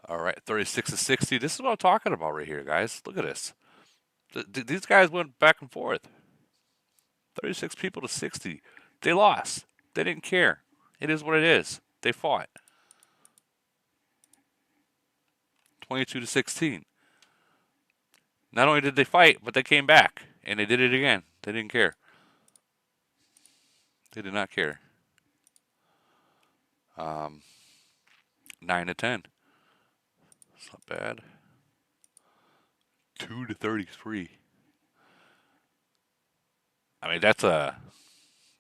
All right, 36 to 60. This is what I'm talking about right here, guys. Look at this. These guys went back and forth. 36 people to 60. They lost. They didn't care. It is what it is. They fought. 22 to 16. Not only did they fight, but they came back and they did it again. They didn't care. They did not care. 9 to 10. It's not bad. 2 to 33. I mean, that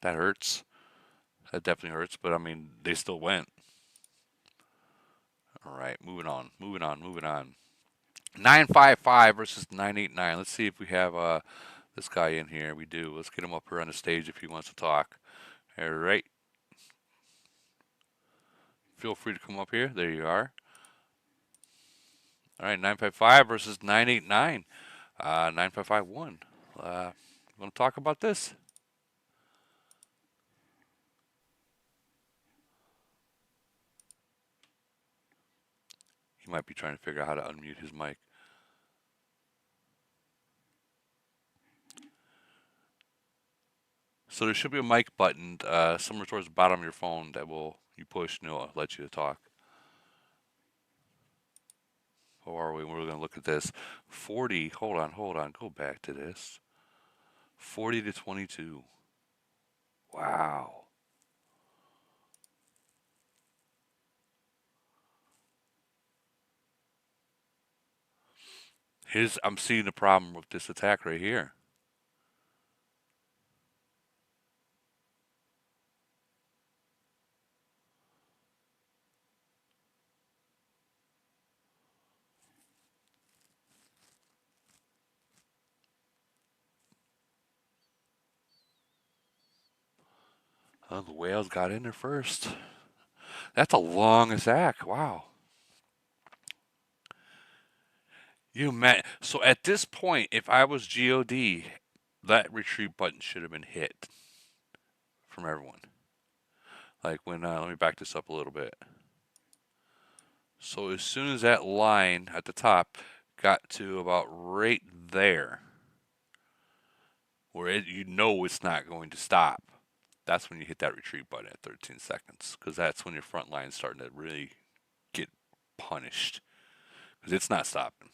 hurts. That definitely hurts. But I mean, they still went. All right, moving on, moving on, moving on. 955 versus 989. Let's see if we have this guy in here. We do. Let's get him up here on the stage if he wants to talk. All right. Feel free to come up here. There you are. All right, 955 versus 989. 955 won. Want to talk about this? He might be trying to figure out how to unmute his mic. So there should be a mic button somewhere towards the bottom of your phone that you push and it'll let you talk. How are we? We're going to look at this. 40. Hold on. Go back to this. 40 to 22. Wow. I'm seeing the problem with this attack right here. Oh, the whales got in there first. That's a long attack. Wow. So at this point, if I was GOD, that retreat button should have been hit from everyone. Like when, let me back this up a little bit. So as soon as that line at the top got to about right there, where you know it's not going to stop, that's when you hit that retreat button at 13 seconds, because that's when your front line's starting to really get punished, because it's not stopping.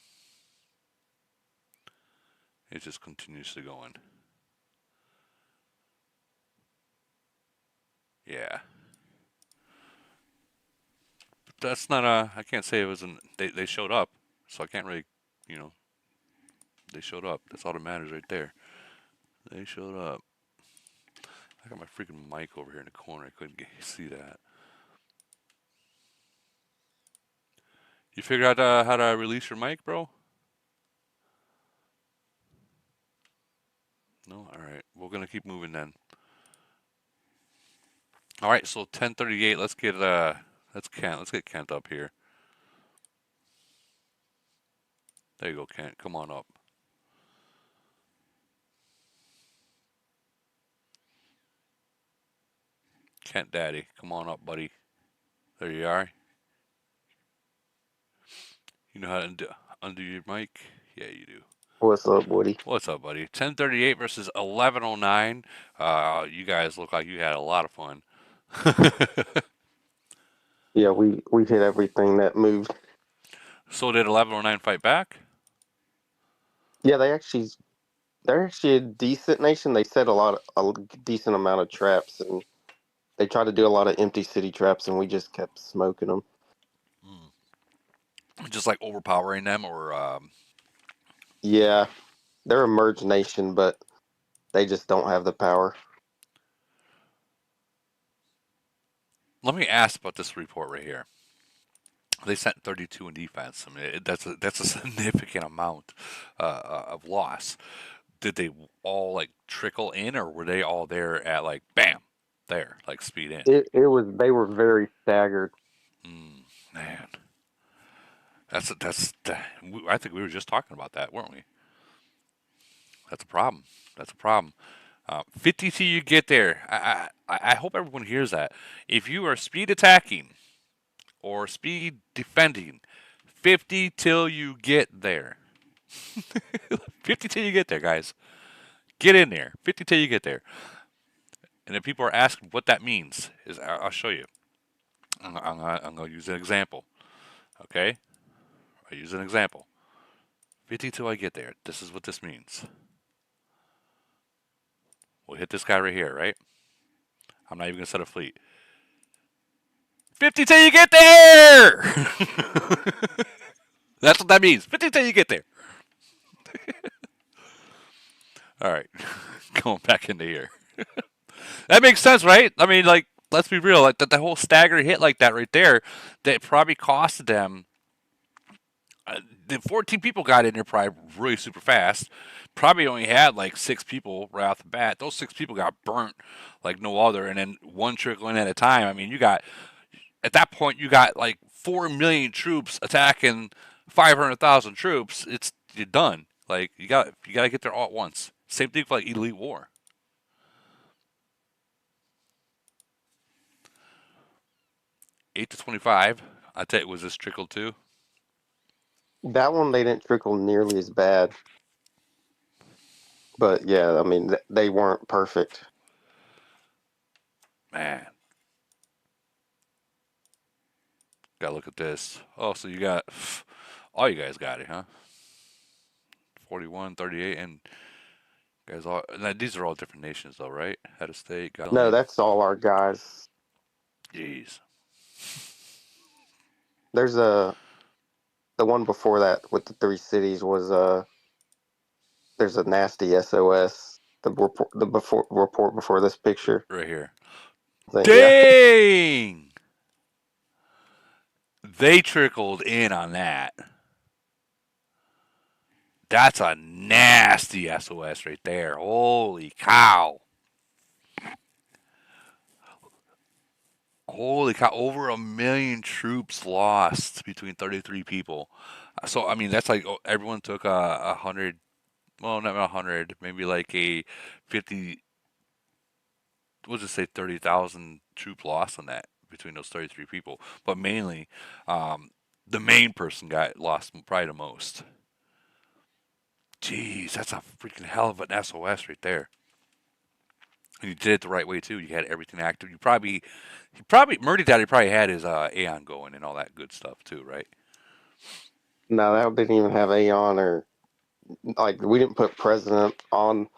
It just continues to go in. Yeah. But that's not I can't say it was they showed up, so I can't really, they showed up. That's all that matters right there. They showed up. I got my freaking mic over here in the corner. I couldn't see that. You figured out how to release your mic, bro? No? Alright. We're going to keep moving then. Alright, so 10:38. Let's get Kent up here. There you go, Kent. Come on up. Kent Daddy, come on up, buddy. There you are. You know how to undo your mic? Yeah, you do. What's up, Woody? What's up, buddy? 10:38 versus 11:09. You guys look like you had a lot of fun. Yeah, we hit everything that moved. So did 11:09 fight back? Yeah, they're actually a decent nation. They set a decent amount of traps, and they tried to do a lot of empty city traps, and we just kept smoking them. Just like overpowering them, or Yeah, they're a merged nation, but they just don't have the power. let me ask about this report right here. They sent 32 in defense. I mean, that's a significant amount of loss. Did they all like trickle in, or were they all there at like bam, there, like speed in? They were very staggered. Man, I think we were just talking about that, weren't we? That's a problem. 50 till you get there. I hope everyone hears that. If you are speed attacking or speed defending, 50 till you get there. 50 till you get there, guys. Get in there. 50 till you get there. And if people are asking what that means, I'll show you. I'm going to use an example. Okay? I use an example. 50 till I get there. This is what this means. We'll hit this guy right here, right? I'm not even going to set a fleet. 50 till you get there! That's what that means. 50 till you get there. All right, going back into here. That makes sense, right? I mean, like, let's be real. Like the whole stagger hit like that right there, that probably costed them. The 14 people got in there probably really super fast. Probably only had like 6 people right off the bat. Those 6 people got burnt like no other, and then one trickling at a time. I mean, you got at that point you got like 4 million troops attacking 500,000 troops. You're done. Like you got to get there all at once. Same thing for like Elite War. Eight to 25. I tell you, was this trickled too? That one they didn't trickle nearly as bad, but yeah, I mean they weren't perfect. Man, gotta look at this. Oh, so you got all you guys got it, huh? 41, 38, and guys all. Now, these are all different nations, though, right? Head of state. No, that's all our guys. Jeez. There's the one before that with the 3 cities was there's a nasty SOS. The report before this picture. Right here. Thing, Dang! Yeah. They trickled in on that. That's a nasty SOS right there. Holy cow. Holy cow. Over 1 million troops lost between 33 people. So, I mean, that's like everyone took 100. Well, not 100. Maybe like a 50. We'll just say 30,000 troop loss on that between those 33 people. But mainly, the main person got lost probably the most. Jeez, that's a freaking hell of an SOS right there. And you did it the right way too. You had everything active. Murdy Daddy probably had his Aeon going and all that good stuff too, right? No, that didn't even have Aeon or like we didn't put president on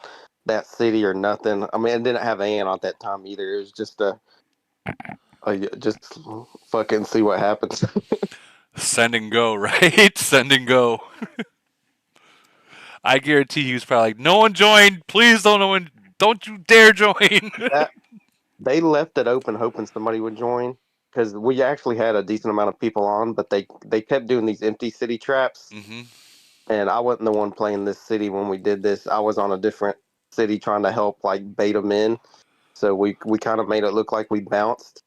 that city or nothing. I mean, it didn't have Aeon at that time either. It was just just fucking see what happens. Send and go, right? Send and go. I guarantee he was probably like, "No one joined. Please don't you dare join." They left it open, hoping somebody would join because we actually had a decent amount of people on, but they kept doing these empty city traps. Mm-hmm. And I wasn't the one playing this city when we did this. I was on a different city trying to help like bait them in. So we kind of made it look like we bounced.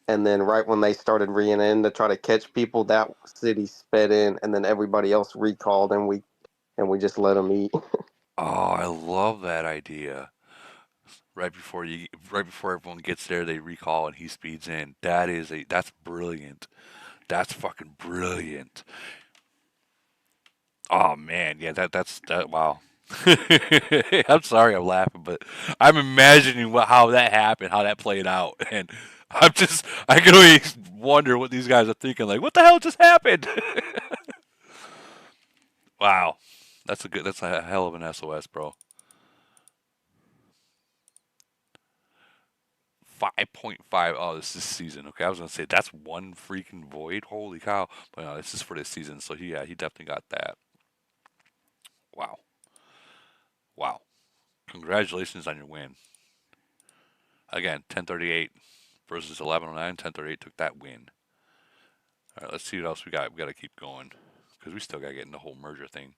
And then right when they started reeing in to try to catch people, that city sped in, and then everybody else recalled, and we just let them eat. Oh, I love that idea. Right before everyone gets there, they recall and he speeds in. That's brilliant. That's fucking brilliant. Oh man, yeah, that's wow. I'm sorry I'm laughing, but I'm imagining how that happened, how that played out, and I can only wonder what these guys are thinking. Like, what the hell just happened? Wow, that's a hell of an SOS, bro. 5.5. Oh, this is season. Okay, I was gonna say that's one freaking void. Holy cow! But no, this is for this season. So he definitely got that. Wow. Wow. Congratulations on your win. Again, 1038 versus 1109. 1038 took that win. All right, let's see what else we got. We got to keep going because we still got to get in the whole merger thing.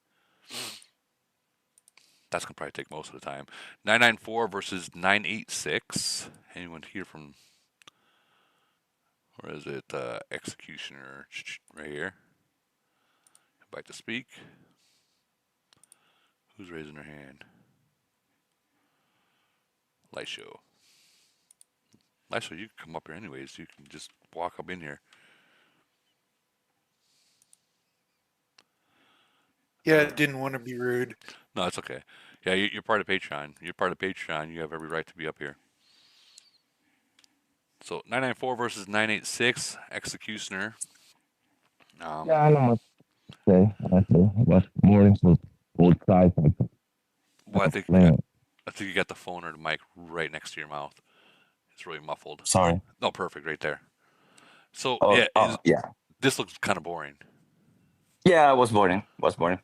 That's going to probably take most of the time. 994 versus 986. Anyone here from, where is it? Executioner right here. Invite to speak. Who's raising their hand? Light show. Light show, you can come up here anyways. You can just walk up in here. Yeah, I didn't want to be rude. No, it's okay. Yeah, you're part of Patreon. You're part of Patreon. You have every right to be up here. So 994 versus 986. Executioner. Yeah, I know what to say. What's morning for both sides. Well, I think you got the phone or the mic right next to your mouth. It's really muffled. Sorry. No, perfect, right there. So yeah. This looks kind of boring. Yeah, it was boring.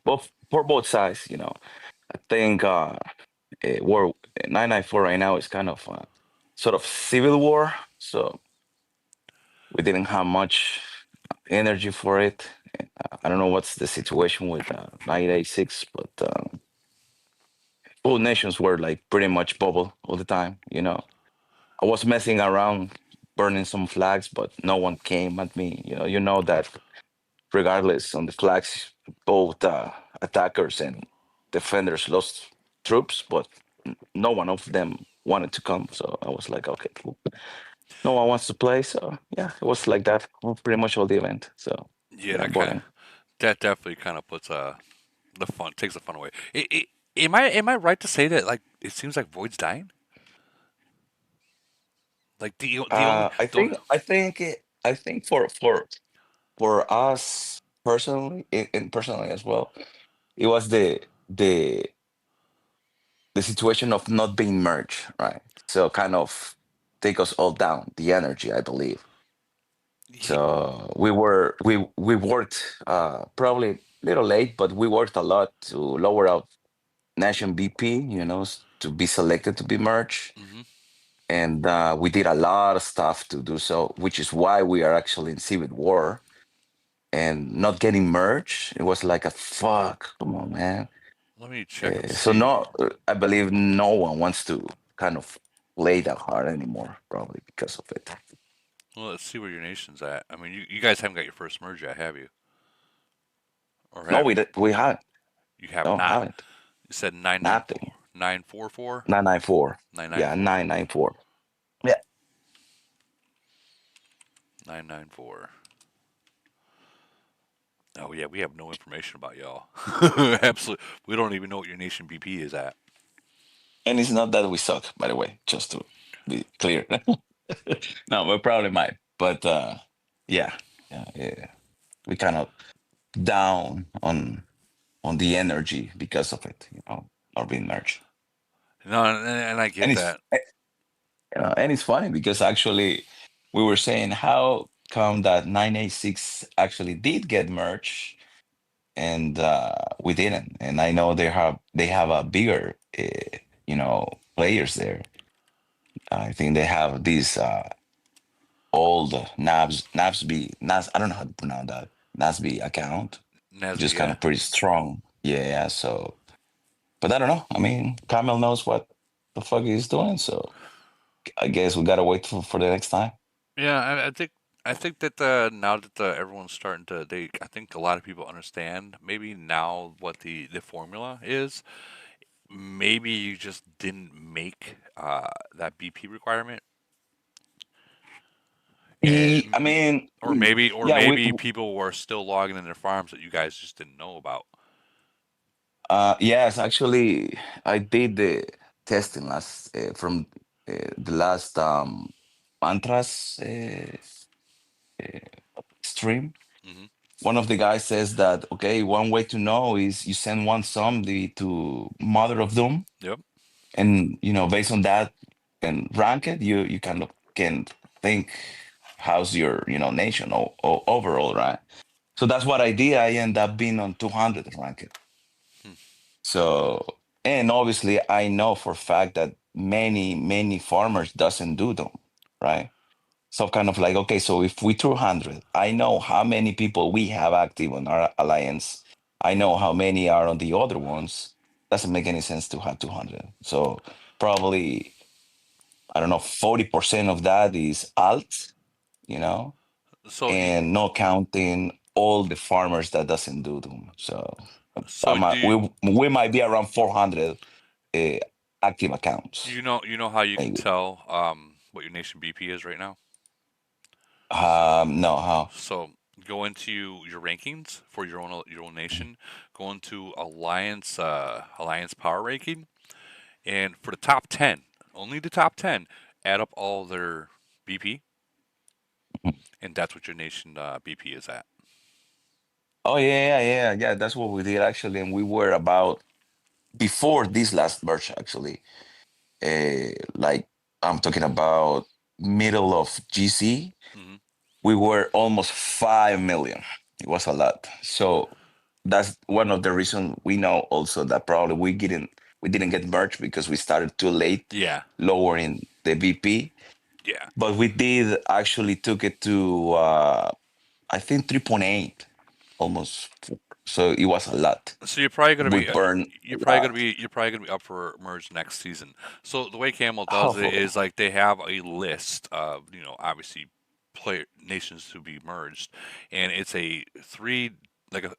Both for both sides, I think war 994 right now is kind of sort of civil war, so we didn't have much energy for it. I don't know what's the situation with 986, but all nations were like pretty much bubble all the time. I was messing around, burning some flags, but no one came at me. You know that regardless on the flags, both attackers and defenders lost troops, but no one of them wanted to come. So I was like, okay, cool. No one wants to play, so yeah, it was like that pretty much all the event. So Yeah, yeah, boring. that definitely kind of puts the fun takes the fun away. Am I right to say that like it seems like Void's dying? Like the only I the, think I think for us personally, and personally as well, it was the situation of not being merged, right? So kind of take us all down the energy, I believe. So we worked probably a little late, but we worked a lot to lower our nation BP, to be selected to be merged. Mhm. And we did a lot of stuff to do so, which is why we are actually in civil war and not getting merged. It was like a fuck, come on, man. Let me check and So see. no, I believe no one wants to kind of play that hard anymore, probably because of it. Well, let's see where your nation's at. I mean, you guys haven't got your first merge yet, have you? Or No, have you? we haven't. You have No, not. haven't. You said 994, Nothing. 944, 994. Yeah, 994, 994. Yeah. 994. Oh yeah, we have no information about y'all. Absolutely, we don't even know what your nation BP is at. And it's not that we suck, by the way, just to be clear. No, we probably might. But yeah, yeah. We kind of down on the energy because of it, or being merged. No, and I And get that. it's funny because actually we were saying how come that 986 actually did get merged and we didn't. And I know they have a bigger players there. I think they have these old Nabsby Nas I don't know how to pronounce that Nasby account, which Nasby, is kind yeah. of pretty strong. Yeah, so but I don't know. I mean, Camel knows what the fuck he's doing, so I guess we gotta wait for the next time. Yeah, I think that now that everyone's starting to I think a lot of people understand maybe now what the formula is. Maybe you just didn't make that BP requirement, and I mean, yeah, maybe people were still logging in their farms that you guys just didn't know about. yes, actually, I did the testing last from the last mantras stream. Hmm. One of the guys says that okay, one way to know is you send one zombie to Mother of Doom, Yep. and based on that and rank it, you kind of can think how's your nation overall, right? So that's what I did. I end up being on 200 ranked. Hmm. So, and obviously I know for a fact that many farmers doesn't do them, right? So kind of like, okay, so if we threw 100, I know how many people we have active on our alliance. I know how many are on the other ones. Doesn't make any sense to have 200. So probably, I don't know, 40% of that is alt, you know, So you and not counting all the farmers that doesn't do them. So so we might be around 400 uh, active accounts, you know how you can maybe. tell what your nation BP is right now? No, how? So go into your rankings for your own nation. Go into alliance power ranking, and for the top 10, only the top 10, add up all their BP, and that's what your nation BP is at. Oh yeah. That's what we did actually, and we were about before this last merge actually. Like I'm talking about middle of GC, Hmm. we were almost 5 million. It was a lot. So that's one of the reasons we know also that probably we didn't we didn't get merged because we started too late Yeah. lowering the VP. Yeah. But we did actually took it to I think 3.8, almost 4. So it was a lot. So you're probably gonna We be burned a you're probably gonna lot. be you're probably gonna be up for merge next season. So the way Camel does it Hopefully. is like they have a list of obviously player nations to be merged, and it's a three like a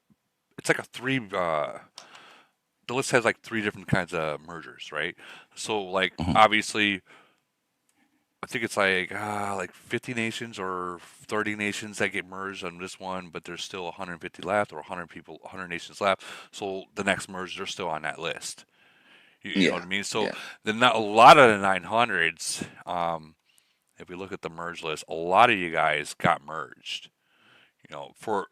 it's like a three the list has like three different kinds of mergers, right? So like Mhm. obviously I think it's like 50 nations or 30 nations that get merged on this one, but there's still 150 left or 100 nations left. So the next merge, they're still on that list. You know what Yeah, I mean? So yeah, not a lot of the 900s. If we look at the merge list, a lot of you guys got merged. For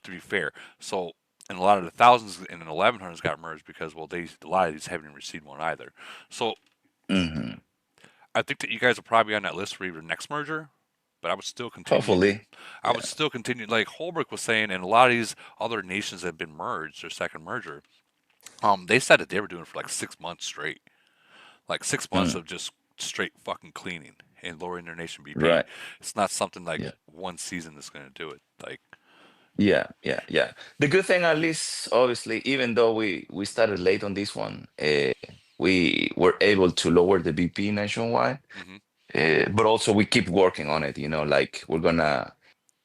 to be fair. So and a lot of the thousands and 1100s got merged because a lot of these haven't received one either. So hmm I think that you guys are probably on that list for your next merger, but I would still continue. hopefully. I would Yeah. still continue, like Holbrook was saying, and a lot of these other nations that have been merged, their second merger. They said that they were doing it for like 6 months straight, like 6 months Mm, of just straight fucking cleaning and lowering their nation BP. right. It's not something like Yeah. one season that's going to do it. Like, Yeah, yeah, yeah. The good thing, at least, obviously, even though we started late on this one, we were able to lower the BP nationwide. hmm But also we keep working on it. Like we're gonna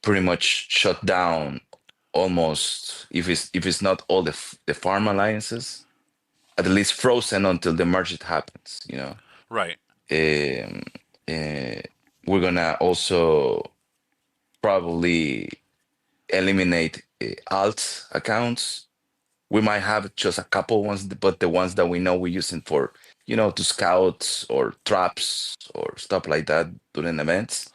pretty much shut down almost, if it's not all the farm alliances, at least frozen until the merge happens. right. Um, uh, we're gonna also probably eliminate alt accounts. We might have just a couple ones, but the ones that we know we're using for, to scouts or traps or stuff like that during events.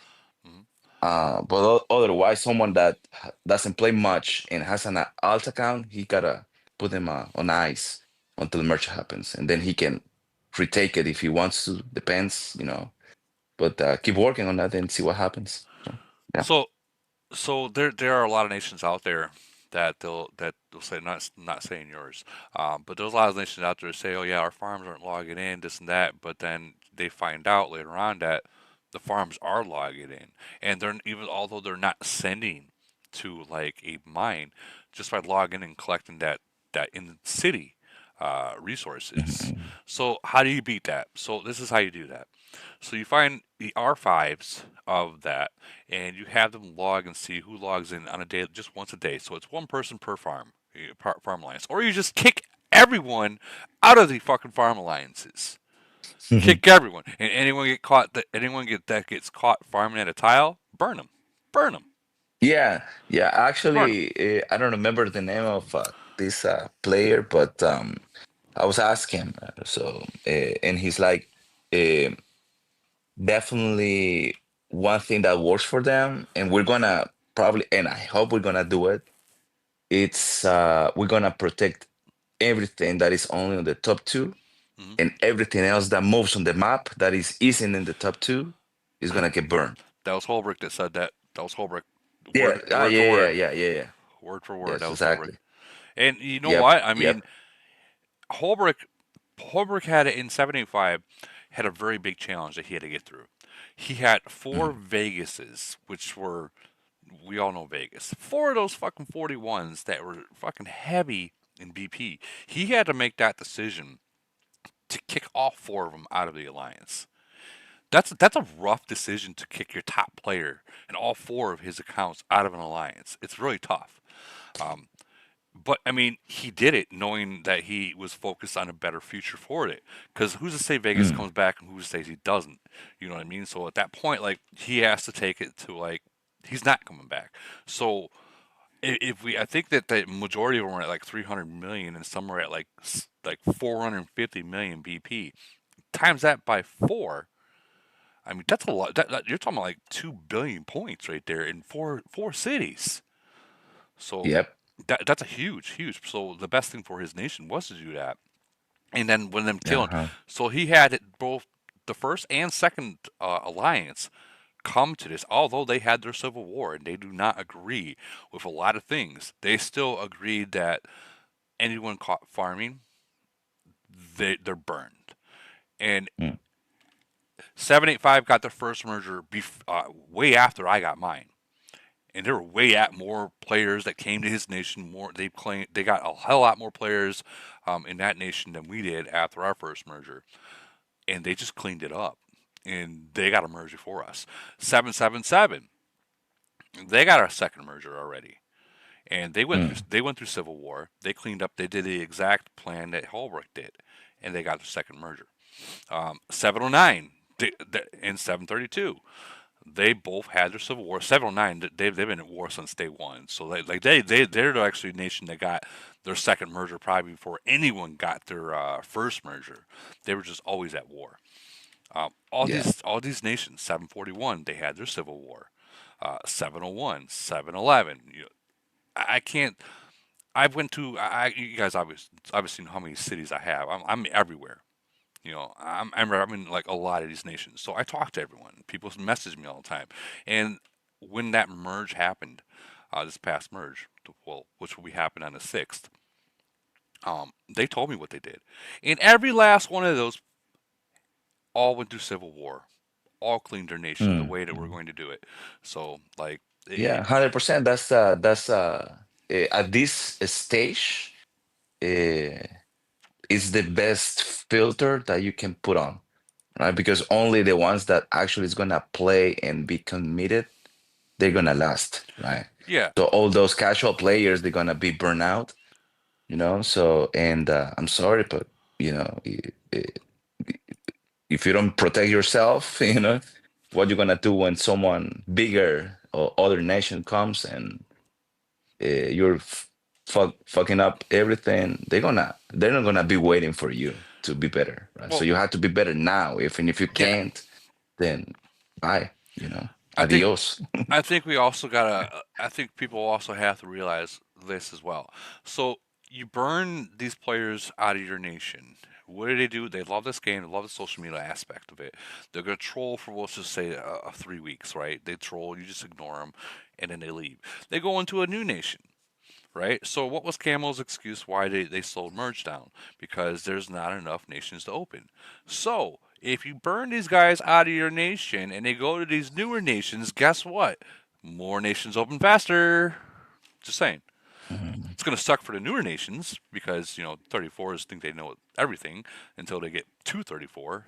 hmm But otherwise, someone that doesn't play much and has an alt account, he gotta put them on ice until the merge happens, and then he can retake it if he wants to. Depends. But keep working on that and see what happens. So, yeah. So, there are a lot of nations out there that they'll say, not saying yours, but there's a lot of nations out there that say, oh yeah, our farms aren't logging in, this and that, but then they find out later on that the farms are logging in, and they're even although they're not sending to like a mine, just by logging and collecting that in the city resources. Mhm. So how do you beat that? So this is how you do that. So you find the R5s of that, and you have them log and see who logs in on a day, just once a day. So it's one person per farm alliance, or you just kick everyone out of the fucking farm alliances. Kick everyone, and that gets caught farming at a tile, burn them, Yeah, yeah. burn them. Actually, I don't remember the name of this player, but I was asking him. And he's like, uh, definitely one thing that works for them, and we're gonna probably, and I hope we're gonna do it. It's we're gonna protect everything that is only on the top two, hmm and everything else that moves on the map that isn't in the top two is gonna get burned. That was Holbrook that said that. That was Holbrook, Yeah. word for Yeah. Yeah. word, Yeah. Yeah. Yeah. word for word. Yes. That was Holbrook. Exactly. And you know Yep. what? I mean, Yep. Holbrook Holbrook had it in 75, had a very big challenge that he had to get through. He had four Mhm. Vegases, which were, we all know Vegas. Four of those fucking 41s that were fucking heavy in BP. He had to make that decision to kick all four of them out of the alliance. That's a rough decision to kick your top player and all four of his accounts out of an alliance. It's really tough. Um, but I mean, he did it knowing that he was focused on a better future for it. Because who's to say Vegas Mm. comes back and who says he doesn't? You know what I mean? So at that point, like he has to take it to like he's not coming back. So if we, I think that the majority of them are at like 300 million, and some are at like 450 million BP. Times that by four. I mean, that's a lot. You're talking about like 2 billion points right there in four cities. So Yep. that's a huge. So the best thing for his nation was to do that, and then when them killing. Uh-huh. So he had it both the first and second alliance come to this, although they had their civil war and they do not agree with a lot of things. They still agreed that anyone caught farming, they're burned. And Mm. 785 got their first merger way after I got mine. And there were more players that came to his nation. They got a hell lot more players in that nation than we did after our first merger, and they just cleaned it up. And they got a merger for us. 777, they got our second merger already, and they went through Civil War. They cleaned up. They did the exact plan that Holbrook did, and they got their second merger. 709 and 732. They both had their civil war. 709, they've been at war since day one. So they're actually a nation that got their second merger probably before anyone got their first merger. They were just always at war. All these nations, 741, they had their civil war. 701, 711. I can't. I've went to. You guys obviously seen how many cities I have. I'm everywhere. I'm in like a lot of these nations, so I talk to everyone. People message me all the time, and when that merge happened, this past merge, which will be happening on the 6th, they told me what they did, and every last one of those all went through civil war, all cleaned their nation the way that we're going to do it. So like, Yeah, 100%. At this stage, uh, is the best filter that you can put on, right? Because only the ones that actually is gonna play and be committed, they're gonna last, right? yeah, So all those casual players, they're gonna be burnt out, So, and I'm sorry, but if you don't protect yourself, what you're gonna do when someone bigger or other nation comes and you're fucking up everything, they're not gonna be waiting for you to be better, right? So well, you have to be better now. If you yeah. can't, then bye, I think adios. I think we also gotta. I think people also have to realize this as well. So you burn these players out of your nation. What do? They love this game. They love the social media aspect of it. They're gonna troll for let's just say 3 weeks, right? They troll. You just ignore them, and then they leave. They go into a new nation, right? So what was Camel's excuse why they slowed merge down? Because there's not enough nations to open. So if you burn these guys out of your nation and they go to these newer nations, guess what? More nations open faster. Just saying. Mhm. It's going to suck for the newer nations because 34s think they know everything until they get to 34,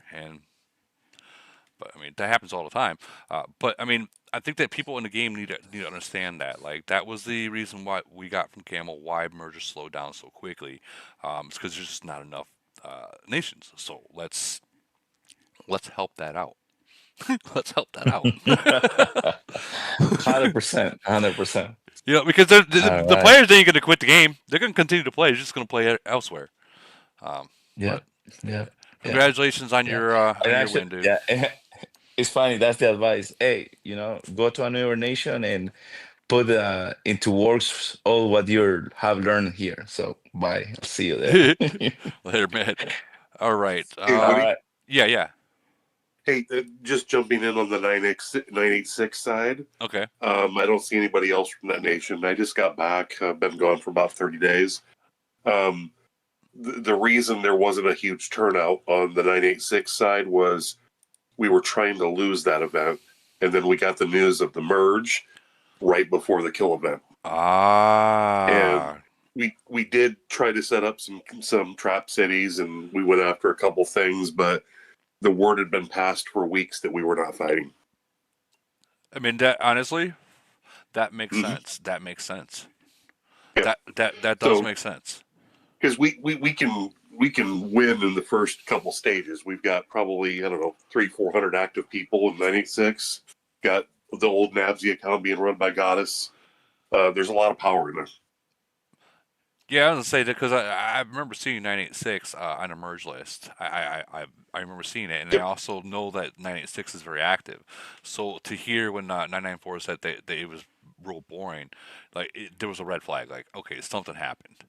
but I mean that happens all the time. But I mean, I think that people in the game need to understand that. Like that was the reason why we got from Camel why mergers slowed down so quickly. It's because there's just not enough nations. So let's help that out. Let's help that out. 100%, 100%. Because the All right. players ain't going to quit the game. They're going to continue to play. They're just going to play elsewhere. Yeah, But yeah, yeah. congratulations on Yeah. your And actually, win, dude. yeah, it's funny. That's the advice. Hey, go to a newer nation and put into works all what you have learned here. So bye. I'll see you there. Later, man. All right. Hey, All Woody. right. Yeah. Hey, just jumping in on the 986 side. Okay. I don't see anybody else from that nation. I just got back. I've been gone for about 30 days. The reason there wasn't a huge turnout on the 986 side was we were trying to lose that event, and then we got the news of the merge right before the kill event. And we did try to set up some trap cities, and we went after a couple things, but the word had been passed for weeks that we were not fighting. I mean, that honestly, that makes Mhm. sense. That makes sense. Yeah. That does So- make sense. Because we can win in the first couple stages. We've got probably 300-400 active people in 986. Got the old Nabsy account being run by Goddess. There's a lot of power in there. Yeah, I was gonna say that because I remember seeing 986 on a merge list. I remember seeing it, and I Yep. also know that 986 is very active. So to hear when 994 said that it was real boring, like there was a red flag. Like, okay, something happened.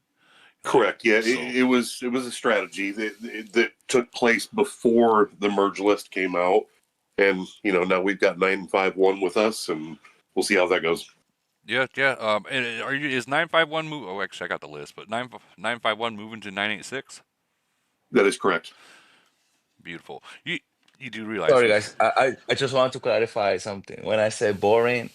Correct. Yeah, So- it was a strategy that took place before the merge list came out, and now we've got 951 with us, and we'll see how that goes. Yeah. And is 951 move? Oh, actually, I got the list, but 951 moving to 986. That is correct. Beautiful. You do realize? Sorry, guys. I just want to clarify something. When I say boring,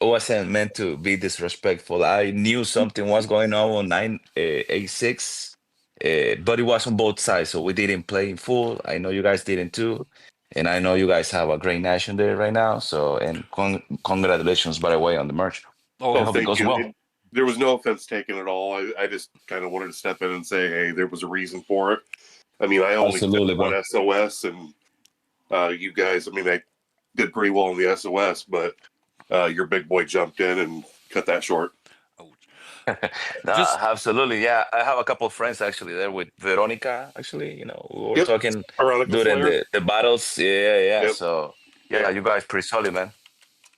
it wasn't meant to be disrespectful. I knew something was going on 986, but it was on both sides, so we didn't play in full. I know you guys didn't too, and I know you guys have a great nation there right now. So, and congratulations, by the way, on the merch. Oh, I Oh, hope it thank goes you. well. There was no offense taken at all. I just kind of wanted to step in and say, hey, there was a reason for it. I mean, I only Absolutely, did one bro. SOS, and you guys, I mean, I did pretty well in the SOS, but your big boy jumped in and cut that short. No, Just- absolutely. Yeah, I have a couple of friends actually there with Veronica. Actually, we were Yep. talking Veronica during Flair. the battles. Yeah. Yep. So yeah, Yeah. you guys pretty solid, man.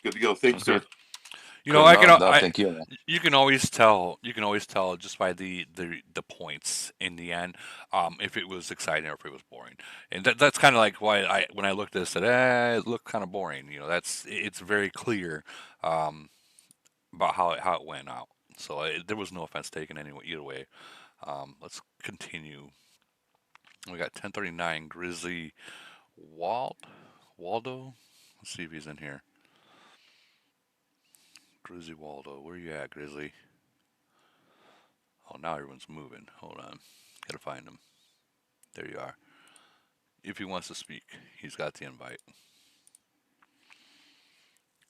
Good to go. Thanks, sir. Good. Thank you, man. You can always tell. You can always tell just by the points in the end, if it was exciting or if it was boring. And that's kind of like why when I looked at it, I said, it looked kind of boring. It's very clear about how it went out. So there was no offense taken either way. Let's continue. We got 1039 Grizzly Waldo. Let's see if he's in here. Grizzly Waldo, where you at, Grizzly? Oh, now everyone's moving. Hold on. Gotta find him. There you are. If he wants to speak, he's got the invite.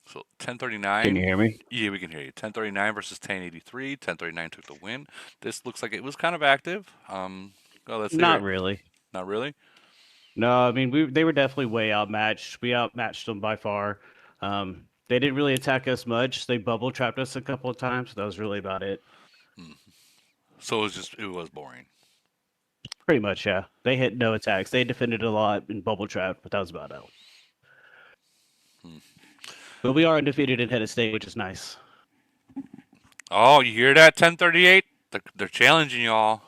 So 1039. Can you hear me? Yeah, we can hear you. 1039 versus 1083. 1039 took the win. This looks like it was kind of active. Let's hear Not it. really. Not really? No, I mean they were definitely way outmatched. We outmatched them by far. They didn't really attack us much. They bubble trapped us a couple of times. That was really about it. So it was boring. Pretty much, yeah. They hit no attacks. They defended a lot and bubble trapped, but that was about it. But we are undefeated in head of state, which is nice. Oh, you hear that, 1038? They're challenging y'all.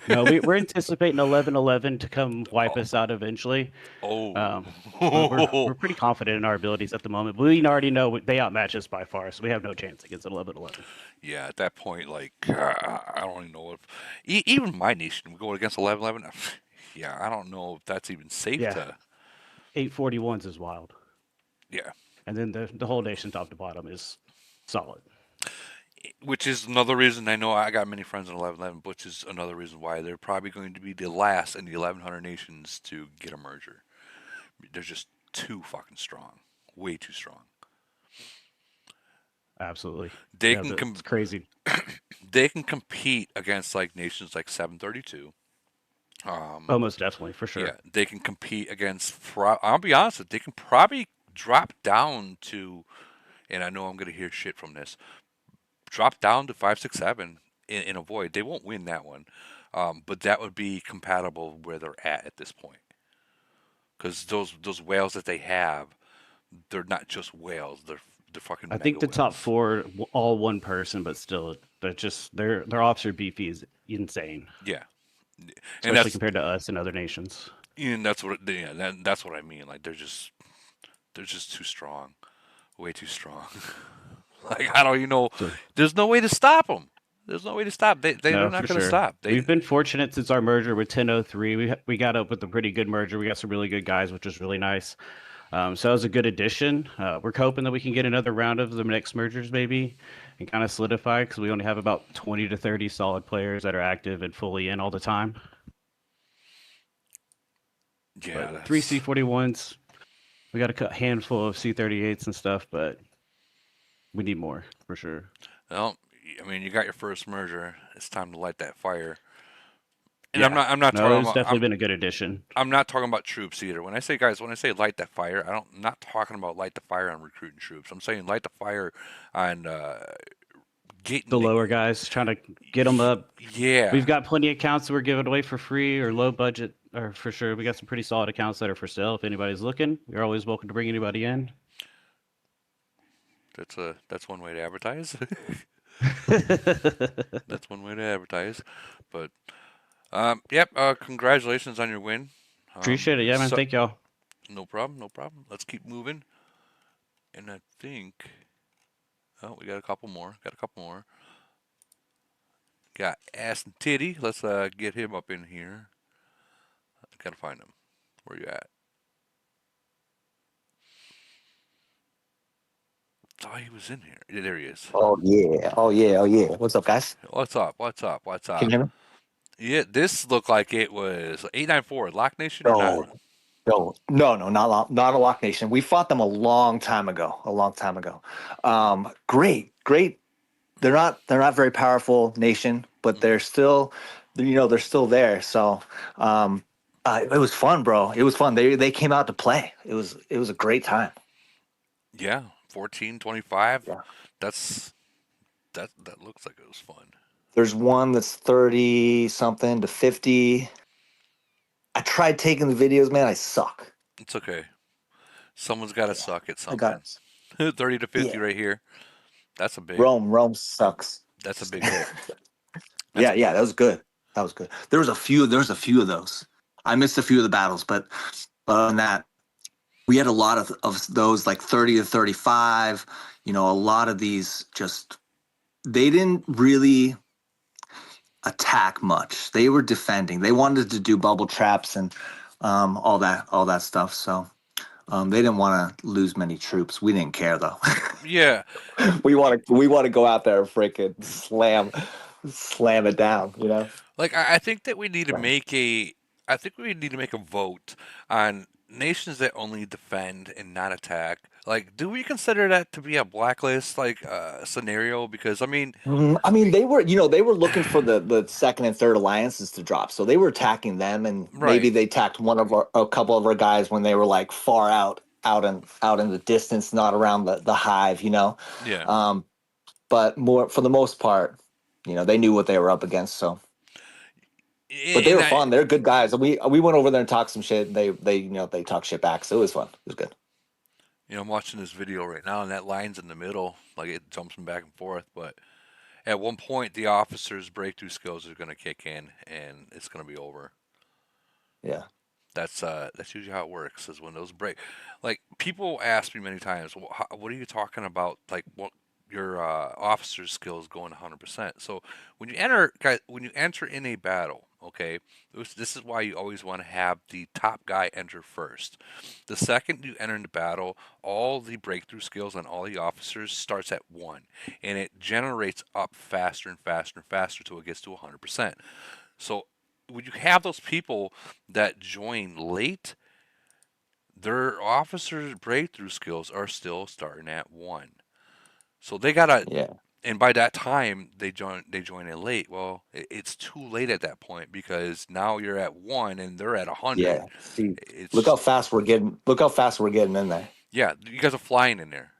No, we're anticipating 11-11 to come wipe us out eventually. Oh. We're pretty confident in our abilities at the moment. We already know they outmatch us by far, so we have no chance against 11-11. Yeah, at that point, I don't even know if even my nation would go against 11-11. Yeah, I don't know if that's even safe to. 841s is wild. Yeah. And then the whole nation top to bottom is solid. Which is another reason I know I got many friends in 11-11, which is another reason why they're probably going to be the last in the 1100 nations to get a merger. They're just too fucking strong. Way too strong. Absolutely. It's crazy. They can compete against nations like 732. Most definitely, for sure. Yeah, they can compete against. I'll be honest with you, they can probably drop down to, and I know I'm going to hear shit from this. Drop down to 567 in a void. They won't win that one, but that would be compatible where they're at this point. Because those whales that they have, they're not just whales. They're fucking. I think the top four all one person, but still, they're just their officer beefy is insane. Yeah, especially compared to us and other nations. And that's what that's what I mean. They're just too strong, way too strong. I don't even know. There's no way to stop them. There's no way to stop. They're not going to stop. We've been fortunate since our merger with 1003. We got up with a pretty good merger. We got some really good guys, which was really nice. So that was a good addition. We're hoping that we can get another round of the next mergers maybe and kind of solidify because we only have about 20 to 30 solid players that are active and fully in all the time. Yeah, 3 C41s. We got a handful of C38s and stuff, but we need more for sure. Well, I mean, you got your first merger. It's time to light that fire. And yeah. I'm not talking about. It's definitely been a good addition. I'm not talking about troops either. When I say light that fire, I'm not talking about light the fire on recruiting troops. I'm saying light the fire on getting the lower guys, trying to get them up. Yeah, we've got plenty of accounts that we're giving away for free or low budget, or for sure. We got some pretty solid accounts that are for sale. If anybody's looking, we're always welcome to bring anybody in. That's one way to advertise. That's one way to advertise. But yep. Congratulations on your win. Appreciate it. Yeah, man. Thank y'all. No problem. No problem. Let's keep moving. And I think, we got a couple more. Got Ass and Titty. Let's get him up in here. Gotta find him. Where you at? Oh, he was in here. Yeah, there he is. Oh yeah. Oh yeah. Oh yeah. What's up, guys? What's up? What's up? What's Can up? you hear me? Yeah, this looked like it was 894 Lock Nation or not? Not a Lock Nation. We fought them a long time ago. Great. They're not very powerful nation, but they're still, they're still there. So, it was fun, bro. It was fun. They came out to play. It was a great time. Yeah, 14-25. Yeah. That looks like it was fun. There's one that's 30 something to 50. I tried taking the videos, man. I suck. It's okay. Someone's got to suck at I something. got it. 30 to 50 Yeah. right here. That's a big. Rome sucks. That's a big hit. Yeah, that was good. There was a few of those. I missed a few of the battles, but other than that, we had a lot of those, like 30 to 35. A lot of these they didn't really attack much. They were defending. They wanted to do bubble traps and all that stuff. So they didn't want to lose many troops. We didn't care though. Yeah. we want to go out there and freaking slam it down. Like I think that we need to make a vote on nations that only defend and not attack. Like, do we consider that to be a blacklist scenario? Because I mean, they were looking for the second and third alliances to drop, so they were attacking them, and maybe they attacked a couple of our guys when they were like far out in the distance, not around the hive. Yeah. But for the most part, they knew what they were up against. So. But they were fun. They're good guys. We went over there and talked some shit. They talked shit back. So it was fun. It was good. I'm watching this video right now, and that line's in the middle. Like, it jumps them back and forth. But at one point, the officers' breakthrough skills are going to kick in, and it's going to be over. Yeah. That's usually how it works. Is when those break. Like, people ask me many times, well, what are you talking about? Like, what your officer's skills going 100%. So when you enter in a battle, okay, this is why you always want to have the top guy enter first. The second you enter into battle, all the breakthrough skills on all the officers starts at 1, and it generates up faster and faster and faster till it gets to 100%. So when you have those people that join late, their officers' breakthrough skills are still starting at 1. So they gotta, and by that time they join in late. Well, it's too late at that point because now you're at 1 and they're at 100. Yeah. See, look how fast we're getting. Look how fast we're getting in there. Yeah, you guys are flying in there.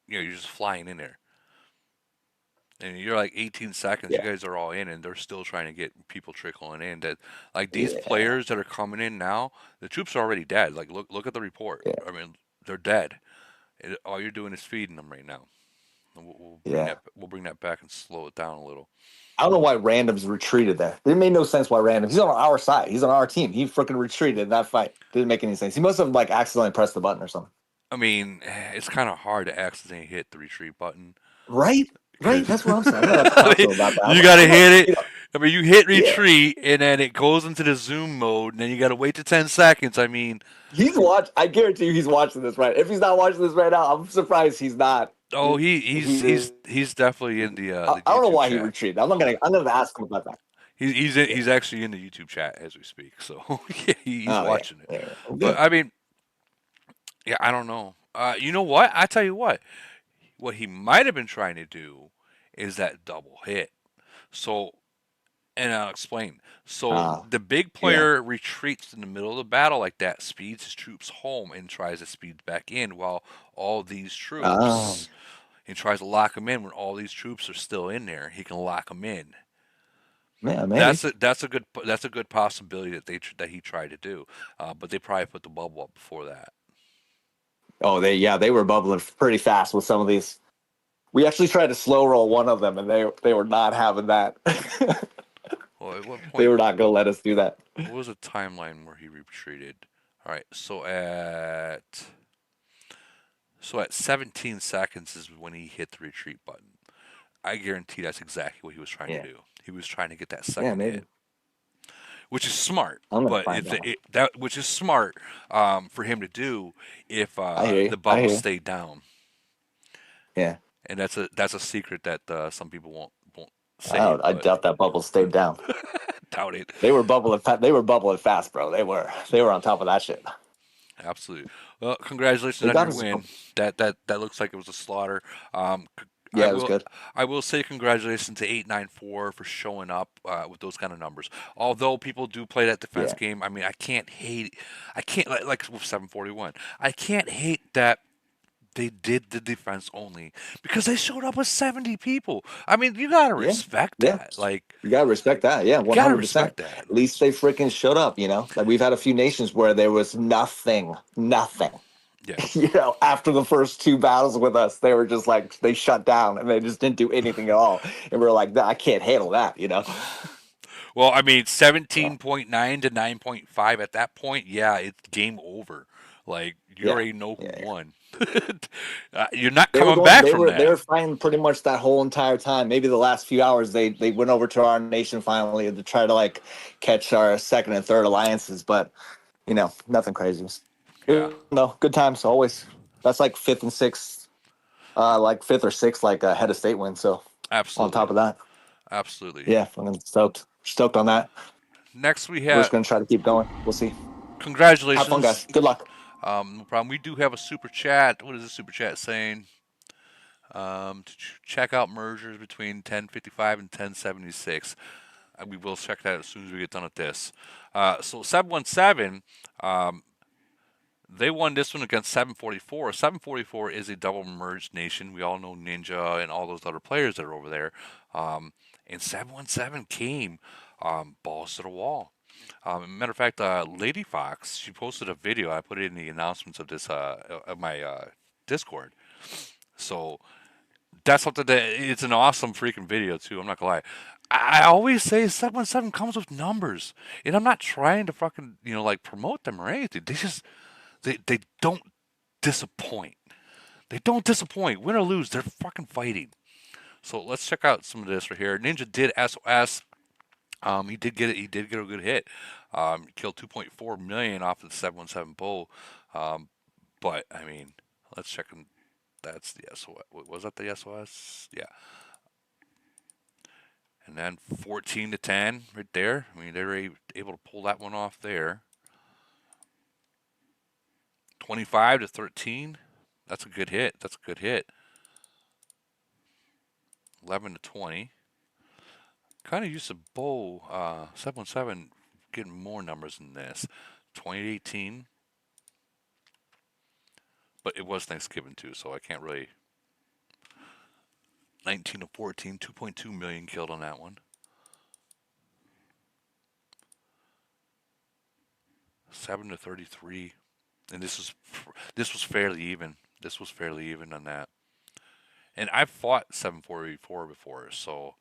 You're just flying in there, and you're like 18 seconds. You guys are all in, and they're still trying to get people trickling in. That like these players that are coming in now, the troops are already dead. Like look at the report. Yeah. I mean, they're dead. All you're doing is feeding them right now. We'll bring that back and slow it down a little. I don't know why Randoms retreated there. It made no sense why Randoms. He's on our side. He's on our team. He freaking retreated in that fight. Didn't make any sense. He must have accidentally pressed the button or something. I mean, it's kind of hard to accidentally hit the retreat button. Right. That's what I'm saying. You got to hit it. I mean, you hit retreat, and then it goes into the zoom mode, and then you got to wait to 10 seconds. I mean, I guarantee you, he's watching this right. If he's not watching this right now, I'm surprised he's not. Oh, he's definitely in the. I don't know why he retreated. I'm gonna ask him about that. He's actually in the YouTube chat as we speak, so he's watching it. Yeah. But I mean, I don't know. You know what? I tell you what he might have been trying to do is that double hit. So. And I'll explain. So the big player retreats in the middle of the battle like that, speeds his troops home, and tries to speed back in while all these troops, and tries to lock them in when all these troops are still in there. He can lock them in. Yeah, maybe. That's a good possibility that he tried to do, but they probably put the bubble up before that. Oh, they were bubbling pretty fast with some of these. We actually tried to slow roll one of them, and they were not having that. Well, at what point, they were not going to let us do that. What was the timeline where he retreated? All right, so at 17 seconds is when he hit the retreat button. I guarantee that's exactly what he was trying to do. He was trying to get that second hit. which is smart. I'm gonna But find if out. that which is smart for him to do if I hear you. the I bubble hear you. stayed down. Yeah. And that's a secret that some people won't say. I But doubt that bubble stayed down. doubt it. They were bubbling. They were bubbling fast, bro. They were on top of that shit. Absolutely. Well, congratulations They on got your us. win. That looks like it was a slaughter. Yeah, it was good. I will say congratulations to 894 for showing up with those kind of numbers. Although people do play that defense Yeah. game, I mean, I can't like with 741. I can't hate that they did the defense only because they showed up with 70 people. I mean, you gotta Yeah. respect Yeah. that. Like, You gotta respect that. Yeah, you gotta 100%. respect that. At least they freaking showed up. You know, like we've had a few nations where there was nothing. Yeah. You know, after the first two battles with us, they were just like they shut down and they just didn't do anything at all. And we are like, I can't handle that. You know. Well, I mean, 17.9 to 9.5 at that point, yeah, it's game over. Like, you Yeah. already know who Yeah. won. You're not They were coming going. back They from were. that. They were fighting pretty much that whole entire time. Maybe the last few hours, they went over to our nation finally to try to like catch our second and third alliances, but you know, nothing crazy. Yeah. No, good times always. That's like fifth and sixth, like fifth or sixth, like head of state win. So Absolutely. on top of that, Absolutely. yeah, I'm stoked on that. Next, we We're have just gonna try to keep going. We'll see. congratulations. Have fun, guys. Good luck. No problem. We do have a super chat. What is the super chat saying? To check out mergers between 1055 and 1076. We will check that as soon as we get done with this. So 717, they won this one against 744. 744 is a double merged nation. We all know Ninja and all those other players that are over there. And 717 came balls to the wall. Matter of fact, Lady Fox, she posted a video. I put it in the announcements of this of my Discord. So that's something that it's an awesome freaking video too. I'm not gonna lie. I always say 717 comes with numbers, and I'm not trying to fucking like promote them or anything. They don't disappoint. They don't disappoint. Win or lose, they're fucking fighting. So let's check out some of this right here. Ninja did SOS. He did get it. He did get a good hit. Killed 2.4 million off of the 717 bow. But I mean, let's check. That's the SOS. Was that the SOS? Yeah. And then 14 to 10 right there. I mean, they were able to pull that one off there. 25 to 13. That's a good hit. 11 to 20. Kind of used to bow 717 getting more numbers than this. 20 to 18. But it was Thanksgiving too, so I can't really. 19 to 14, 2.2 million killed on that one. 7 to 33, and this was fairly even. This was fairly even on that. And I've fought 744 before, so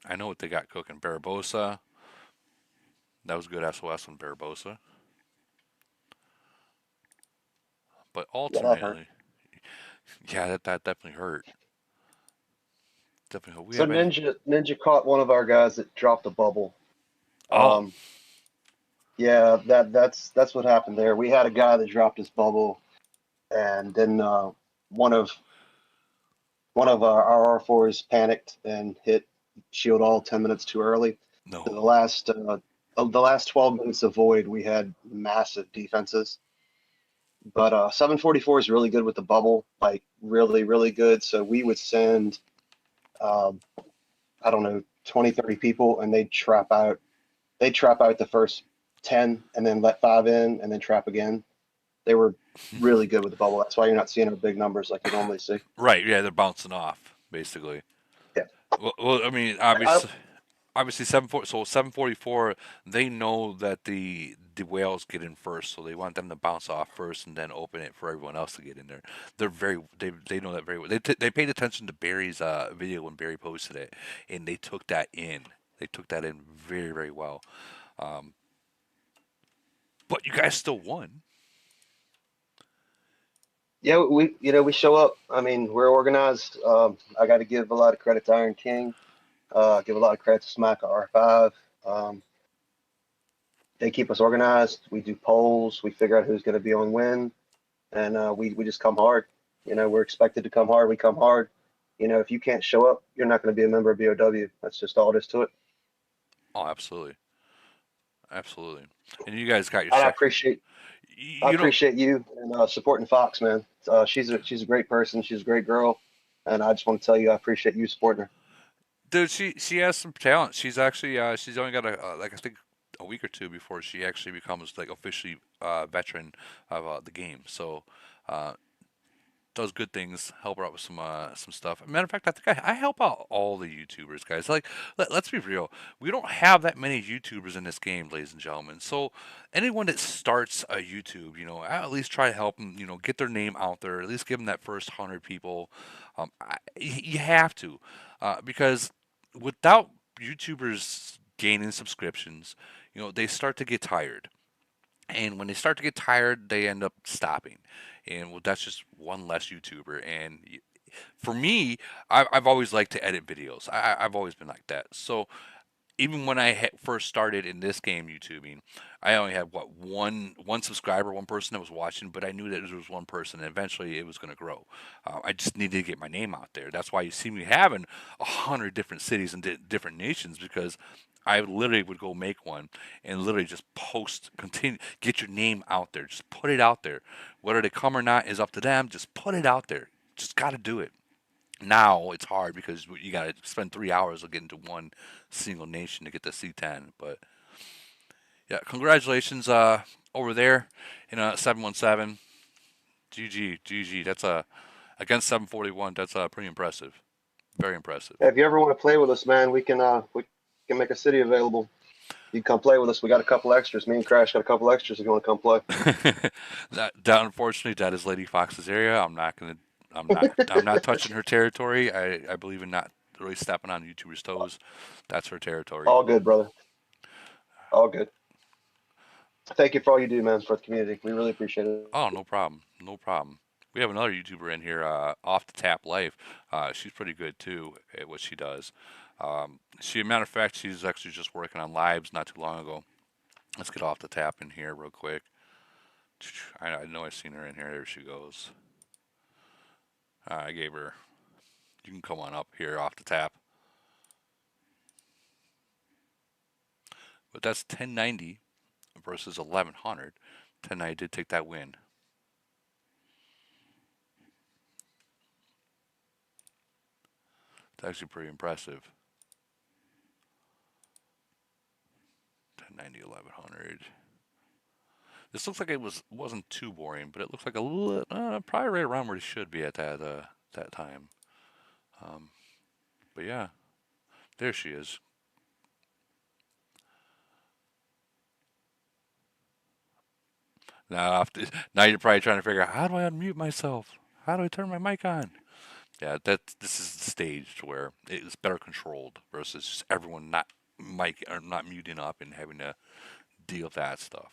I know what they got cooking. Barbosa, that was good SOS on Barbosa. But ultimately, yeah, that definitely hurt. Definitely. So Ninja caught one of our guys that dropped a bubble. Oh. Yeah, that's what happened there. We had a guy that dropped his bubble, and then one of our R4s panicked and hit shield all 10 minutes too early. No. So the last 12 minutes of void, we had massive defenses. But 744 is really good with the bubble, like really, really good. So we would send, I don't know, 20, 30 people, and they'd trap out the first 10 and then let 5 in and then trap again. They were really good with the bubble. That's why you're not seeing our big numbers like you normally see. Right. Yeah, they're bouncing off basically. Yeah. Well, I mean, obviously 744. They know that the whales get in first, so they want them to bounce off first and then open it for everyone else to get in there. They know that very well. They paid attention to Barry's video when Barry posted it, and they took that in. They took that in very, very well. But you guys still won. Yeah, we show up. I mean, we're organized. I got to give a lot of credit to Iron King. Give a lot of credit to Smack R5. They keep us organized. We do polls. We figure out who's going to be on when, and we just come hard. We're expected to come hard. We come hard. If you can't show up, you're not going to be a member of BOW. That's just all it is to it. Oh, absolutely, absolutely. And you guys got your. I appreciate you and supporting Fox, man. She's a great person. She's a great girl, and I just want to tell you I appreciate you supporting her. Dude, she has some talent. She's actually she's only got I think a week or two before she actually becomes like officially veteran of the game. So does good things, help her out with some stuff. Matter of fact, I think I help out all the YouTubers, guys. Like let's be real, we don't have that many YouTubers in this game, ladies and gentlemen. So anyone that starts a YouTube, I at least try to help them, get their name out there. At least give them that first 100 people. You have to, because without YouTubers gaining subscriptions, they start to get tired. And when they start to get tired, they end up stopping. And well, that's just one less YouTuber. And for me, I've always liked to edit videos. I've always been like that. So even when I first started in this game YouTubing, I only had one subscriber, one person that was watching, but I knew that there was one person, and eventually it was going to grow. I just needed to get my name out there. That's why you see me having 100 different cities and different nations, because I literally would go make one and literally just post, continue, get your name out there. Just put it out there. Whether they come or not is up to them. Just put it out there. Just got to do it. Now it's hard because you got to spend 3 hours to get into one single nation to get the C10. But yeah, congratulations over there in 717. GG. That's against 741. That's pretty impressive. Very impressive. If you ever want to play with us, man, we can make a city available. You can come play with us. We got a couple extras. Me and Crash got a couple extras if you want to come play. that unfortunately, that is Lady Fox's area. I'm not touching her territory. I believe in not really stepping on YouTubers' toes. That's her territory. All good, brother. All good. Thank you for all you do, man, for the community. We really appreciate it. Oh, no problem. No problem. We have another YouTuber in here, Off the Tap Life. She's pretty good too at what she does. Matter of fact, she's actually just working on lives not too long ago. Let's get Off the Tap in here real quick. I know I've seen her in here. There she goes. I gave her. You can come on up here, Off the Tap. But that's 1090 versus 1100. 1090 did take that win. It's actually pretty impressive. 1090, 1100. This looks like it wasn't too boring, but it looks like a little, probably right around where it should be at that time. But yeah, there she is. Now you're probably trying to figure out, how do I unmute myself? How do I turn my mic on? Yeah, this is the stage where it's better controlled versus just everyone not muting up and having to deal with that stuff.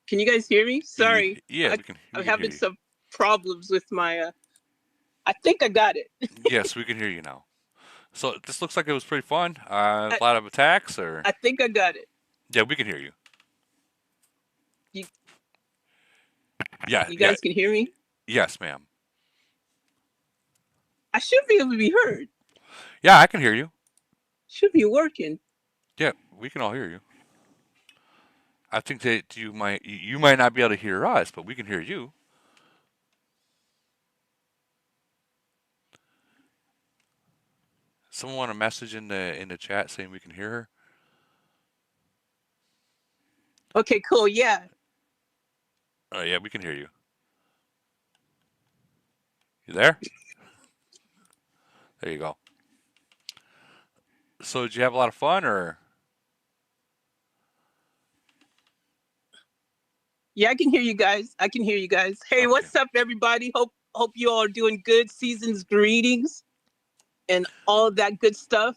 Can you guys hear me? Sorry. Yeah, I'm having some problems with my. I think I got it. Yes, we can hear you now. So this looks like it was pretty fun. A lot of attacks, or I think I got it. Yeah, we can hear you. You guys can hear me? Yes, ma'am. I should be able to be heard. Yeah, I can hear you. Should be working. Yeah, we can all hear you. I think that you might not be able to hear us, but we can hear you. Someone want a message in the chat saying we can hear her? Okay, cool. Yeah. Oh yeah, we can hear you. You there? There you go. So did you have a lot of fun, or? Yeah, I can hear you guys. Hey, okay. What's up, everybody? Hope you all are doing good. Season's greetings and all of that good stuff.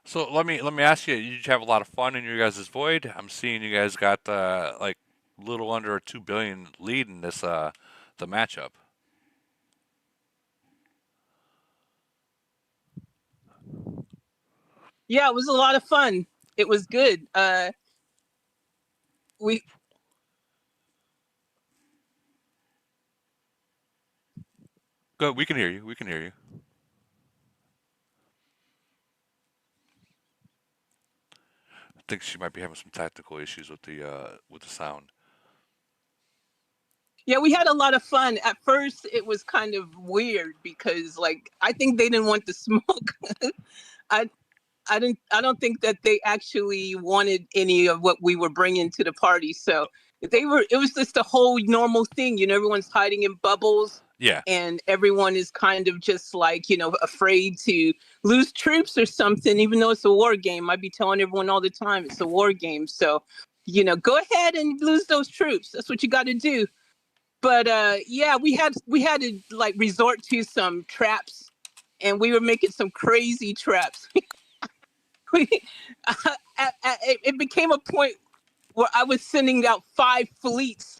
So let me ask you. You have a lot of fun in your guys' void. I'm seeing you guys got like little under a 2 billion lead in this the matchup. Yeah, it was a lot of fun. It was good. We Good. We can hear you. We can hear you. I think she might be having some technical issues with the sound. Yeah, we had a lot of fun. At first, it was kind of weird because, like, I think they didn't want the smoke. I I don't think that they actually wanted any of what we were bringing to the party. So it was just a whole normal thing. You know, everyone's hiding in bubbles. Yeah. And everyone is kind of just like, you know, afraid to lose troops or something, even though it's a war game. I'd be telling everyone all the time, it's a war game. So, you know, go ahead and lose those troops. That's what you got to do. But yeah, we had to like resort to some traps, and we were making some crazy traps. It became a point where I was sending out 5 fleets.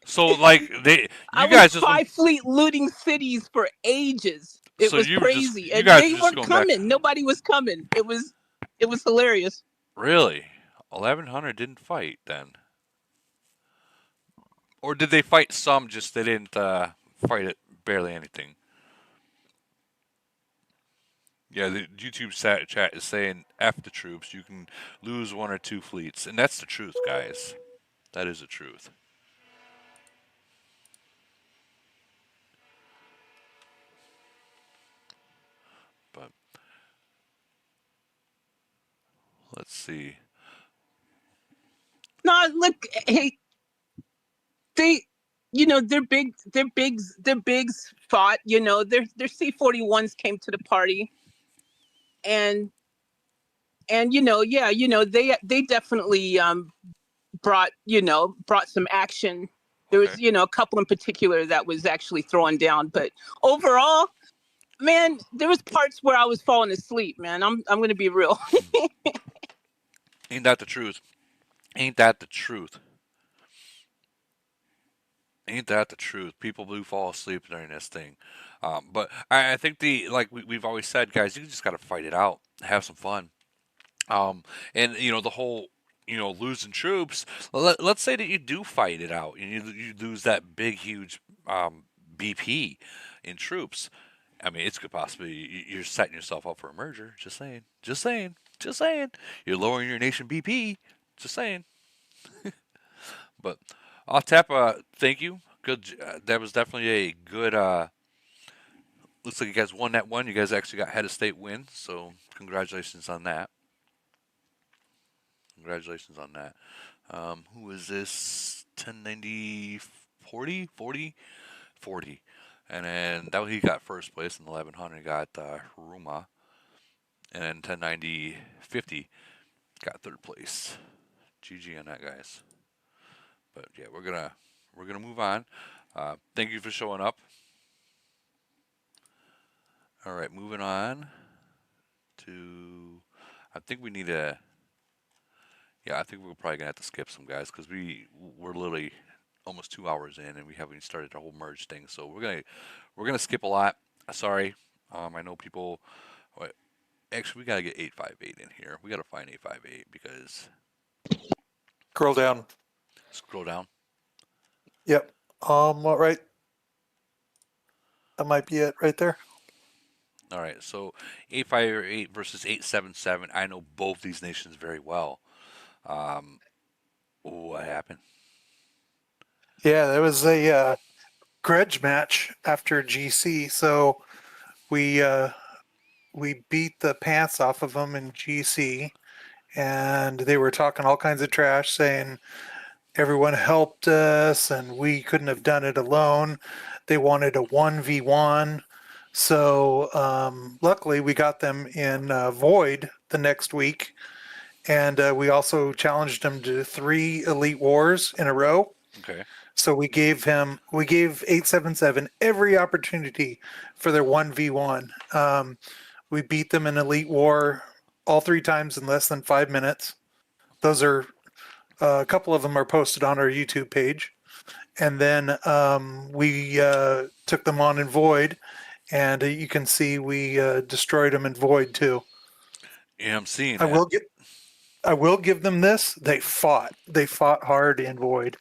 So like you I guys was just 5 fleet looting cities for ages. It So was you were just- crazy, you and guys they were just weren't going back- coming. Nobody was coming. It was hilarious. Really? 1100 didn't fight then, or did they fight some? Just they didn't fight it barely anything. Yeah, the YouTube chat is saying F the troops. You can lose 1 or 2 fleets, and that's the truth, guys. That is the truth. But let's see. No, look, hey, you know, their bigs fought. You know, their C-41s came to the party, and you know, yeah, you know, they definitely brought some action. There was, you know, a couple in particular that was actually throwing down, but overall, man, there was parts where I was falling asleep, man. I'm gonna be real. Ain't that the truth? Ain't that the truth? Ain't that the truth? People do fall asleep during this thing. But I think we've always said, guys, you just got to fight it out, have some fun. And you know the whole, you know, losing troops. Let's say that you do fight it out, and you lose that big, huge BP in troops. I mean, it's could possibly you're setting yourself up for a merger. Just saying. Just saying. Just saying. You're lowering your nation BP. Just saying. But I'll tap. Thank you. Good. That was definitely a good. Looks like you guys won that one. You guys actually got head of state win. So congratulations on that. Congratulations on that. Who is this? 1090 40 40 40. And then that he got first place in 1100. Got Ruma. And then 1090 50 got third place. GG on that, guys. But yeah, we're gonna move on. Thank you for showing up. All right, moving on to. I think we need a. Yeah, I think we're probably gonna have to skip some guys because we're literally almost 2 hours in and we haven't even started the whole merge thing. So we're gonna skip a lot. Sorry, I know people. Actually, we gotta get 858 in here. We gotta find 858 because. Scroll down. Scroll down. Yep. Right. That might be it right there. All right. So 858 versus 877. I know both these nations very well. What happened? Yeah, there was a grudge match after GC. So we beat the pants off of them in GC, and they were talking all kinds of trash, saying everyone helped us and we couldn't have done it alone. They wanted a 1v1. So luckily we got them in Void the next week. And we also challenged them to 3 Elite Wars in a row. Okay. So we gave 877 every opportunity for their 1v1. We beat them in Elite War all 3 times in less than 5 minutes. Those are a couple of them are posted on our YouTube page. And then we took them on in Void, and you can see we destroyed them in Void too. Yeah, I'm seeing I that. will give them this. They fought hard in Void.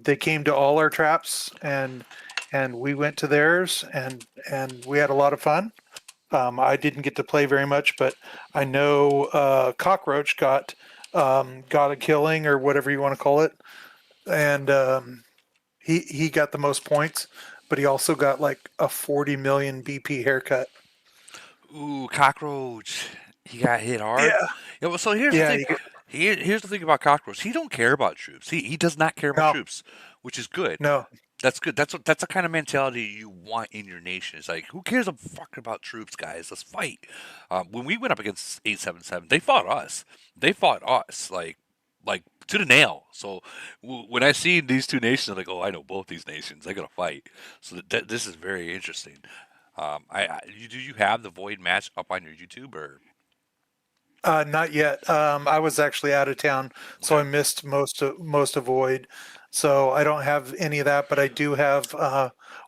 They came to all our traps, and we went to theirs, and we had a lot of fun. I didn't get to play very much, but I know Cockroach got a killing or whatever you want to call it, and he got the most points, but he also got like a 40 million BP haircut. Ooh, Cockroach. He got hit hard. Yeah. Well, so here's the thing. Here's the thing about Cockroach. He don't care about troops. He does not care about troops, which is good. No. That's good. That's the kind of mentality you want in your nation. It's like, who cares a fuck about troops, guys? Let's fight. When we went up against 877, they fought us. Like to the nail. So when I see these two nations, I'm like, oh, I know both these nations. They're gonna fight. So this is very interesting. Do you have the Void match up on your YouTube or? Not yet. I was actually out of town, so I missed most of Void. So I don't have any of that, but I do have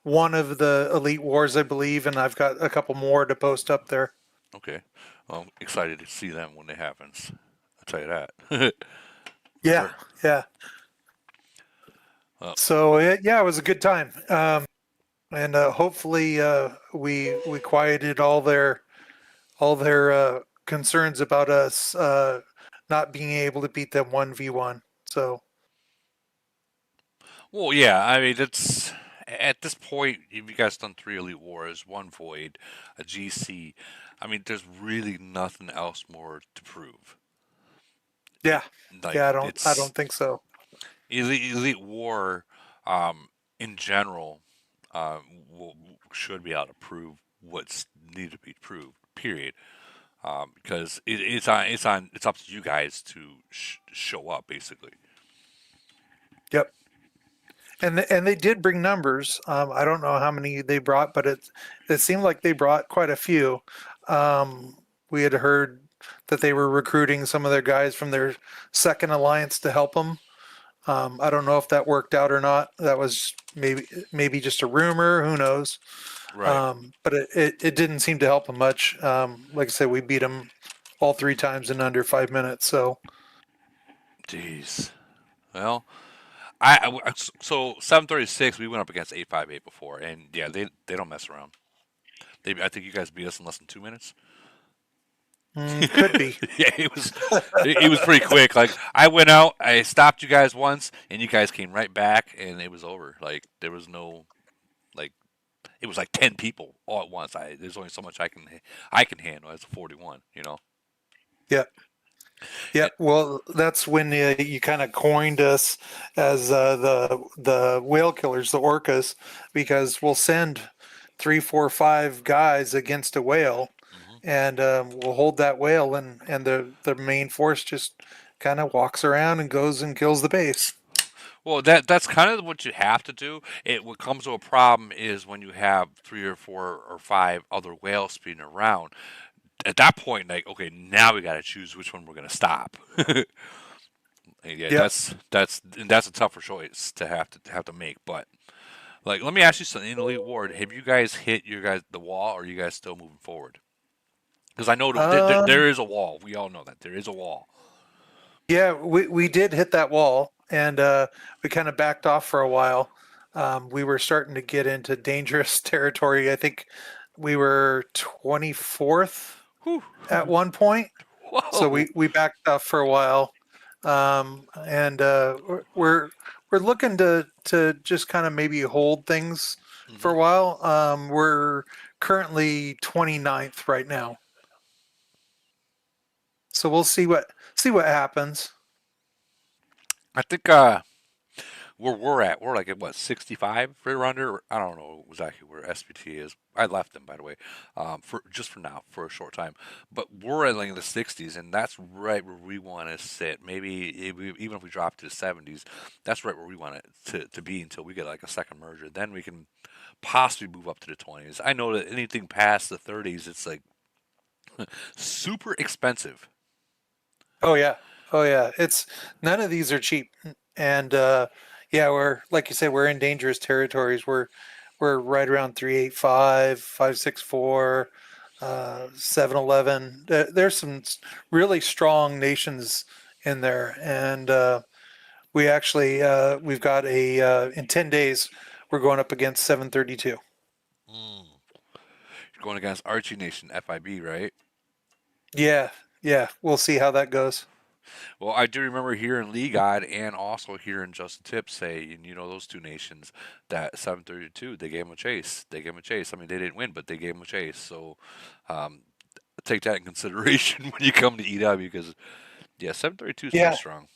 one of the Elite Wars, I believe, and I've got a couple more to post up there. Okay. Well, I'm excited to see them when it happens. I'll tell you that. Yeah, yeah. So it was a good time, and hopefully we quieted all their concerns about us not being able to beat them 1v1. So. Well, yeah. I mean, it's at this point, you guys done 3 Elite Wars, 1 Void, a GC. I mean, there's really nothing else more to prove. Yeah. Like, I don't think so. Elite War, in general, should be able to prove what's needed to be proved. Period. Because it's up to you guys to show up, basically. Yep. And they did bring numbers. I don't know how many they brought, but it seemed like they brought quite a few. We had heard that they were recruiting some of their guys from their second alliance to help them. I don't know if that worked out or not. That was maybe just a rumor. Who knows? Right. But it didn't seem to help them much. Like I said, we beat them all 3 times in under 5 minutes. So. Jeez. Well. So 736 we went up against 858 before, and yeah, they don't mess around. I think you guys beat us in less than 2 minutes. Could be. Yeah, it was pretty quick. Like, I went out, I stopped you guys once, and you guys came right back, and it was over. Like, there was no, like, it was like 10 people all at once. There's only so much I can handle as a 41. Yeah. Yeah, well, that's when you kind of coined us as the whale killers, the orcas, because we'll send 3, 4, 5 guys against a whale, and we'll hold that whale, and the main force just kind of walks around and goes and kills the base. Well, that's kind of what you have to do. What comes to a problem is when you have 3 or 4 or 5 other whales speeding around. At that point, like, okay, now we got to choose which one we're going to stop. That's a tougher choice to have to make. But like, let me ask you something. In Elite War, have you guys hit the wall, or are you guys still moving forward? Because I know there is a wall. We all know that there is a wall. Yeah, we did hit that wall, and we kind of backed off for a while. We were starting to get into dangerous territory. I think we were 24th. At one point. Whoa. So we backed off for a while, and we're looking to just kind of maybe hold things for a while. We're currently 29th right now, so we'll see what happens. I think where we're at, we're like at what, 65 for rounder? I don't know exactly where SPT is. I left them, by the way, for now for a short time. But we're at like in the 60s, and that's right where we want to sit. Maybe even if we drop to the 70s, that's right where we want it to be until we get like a second merger. Then we can possibly move up to the 20s. I know that anything past the 30s, it's like Super expensive. Oh yeah. It's none of these are cheap, and yeah, we're like you said, we're in dangerous territories. We're right around 385, 564, 711. There's some really strong nations in there, and we actually we've got a in 10 days we're going up against 732. You're going against Archie Nation, FIB, right? Yeah, we'll see how that goes. Well, I do remember hearing Lee God and also hearing Justin Tips say, and those two nations, that 732, they gave him a chase. I mean, they didn't win, but they gave him a chase. So take that in consideration when you come to EW because, 732 is pretty strong.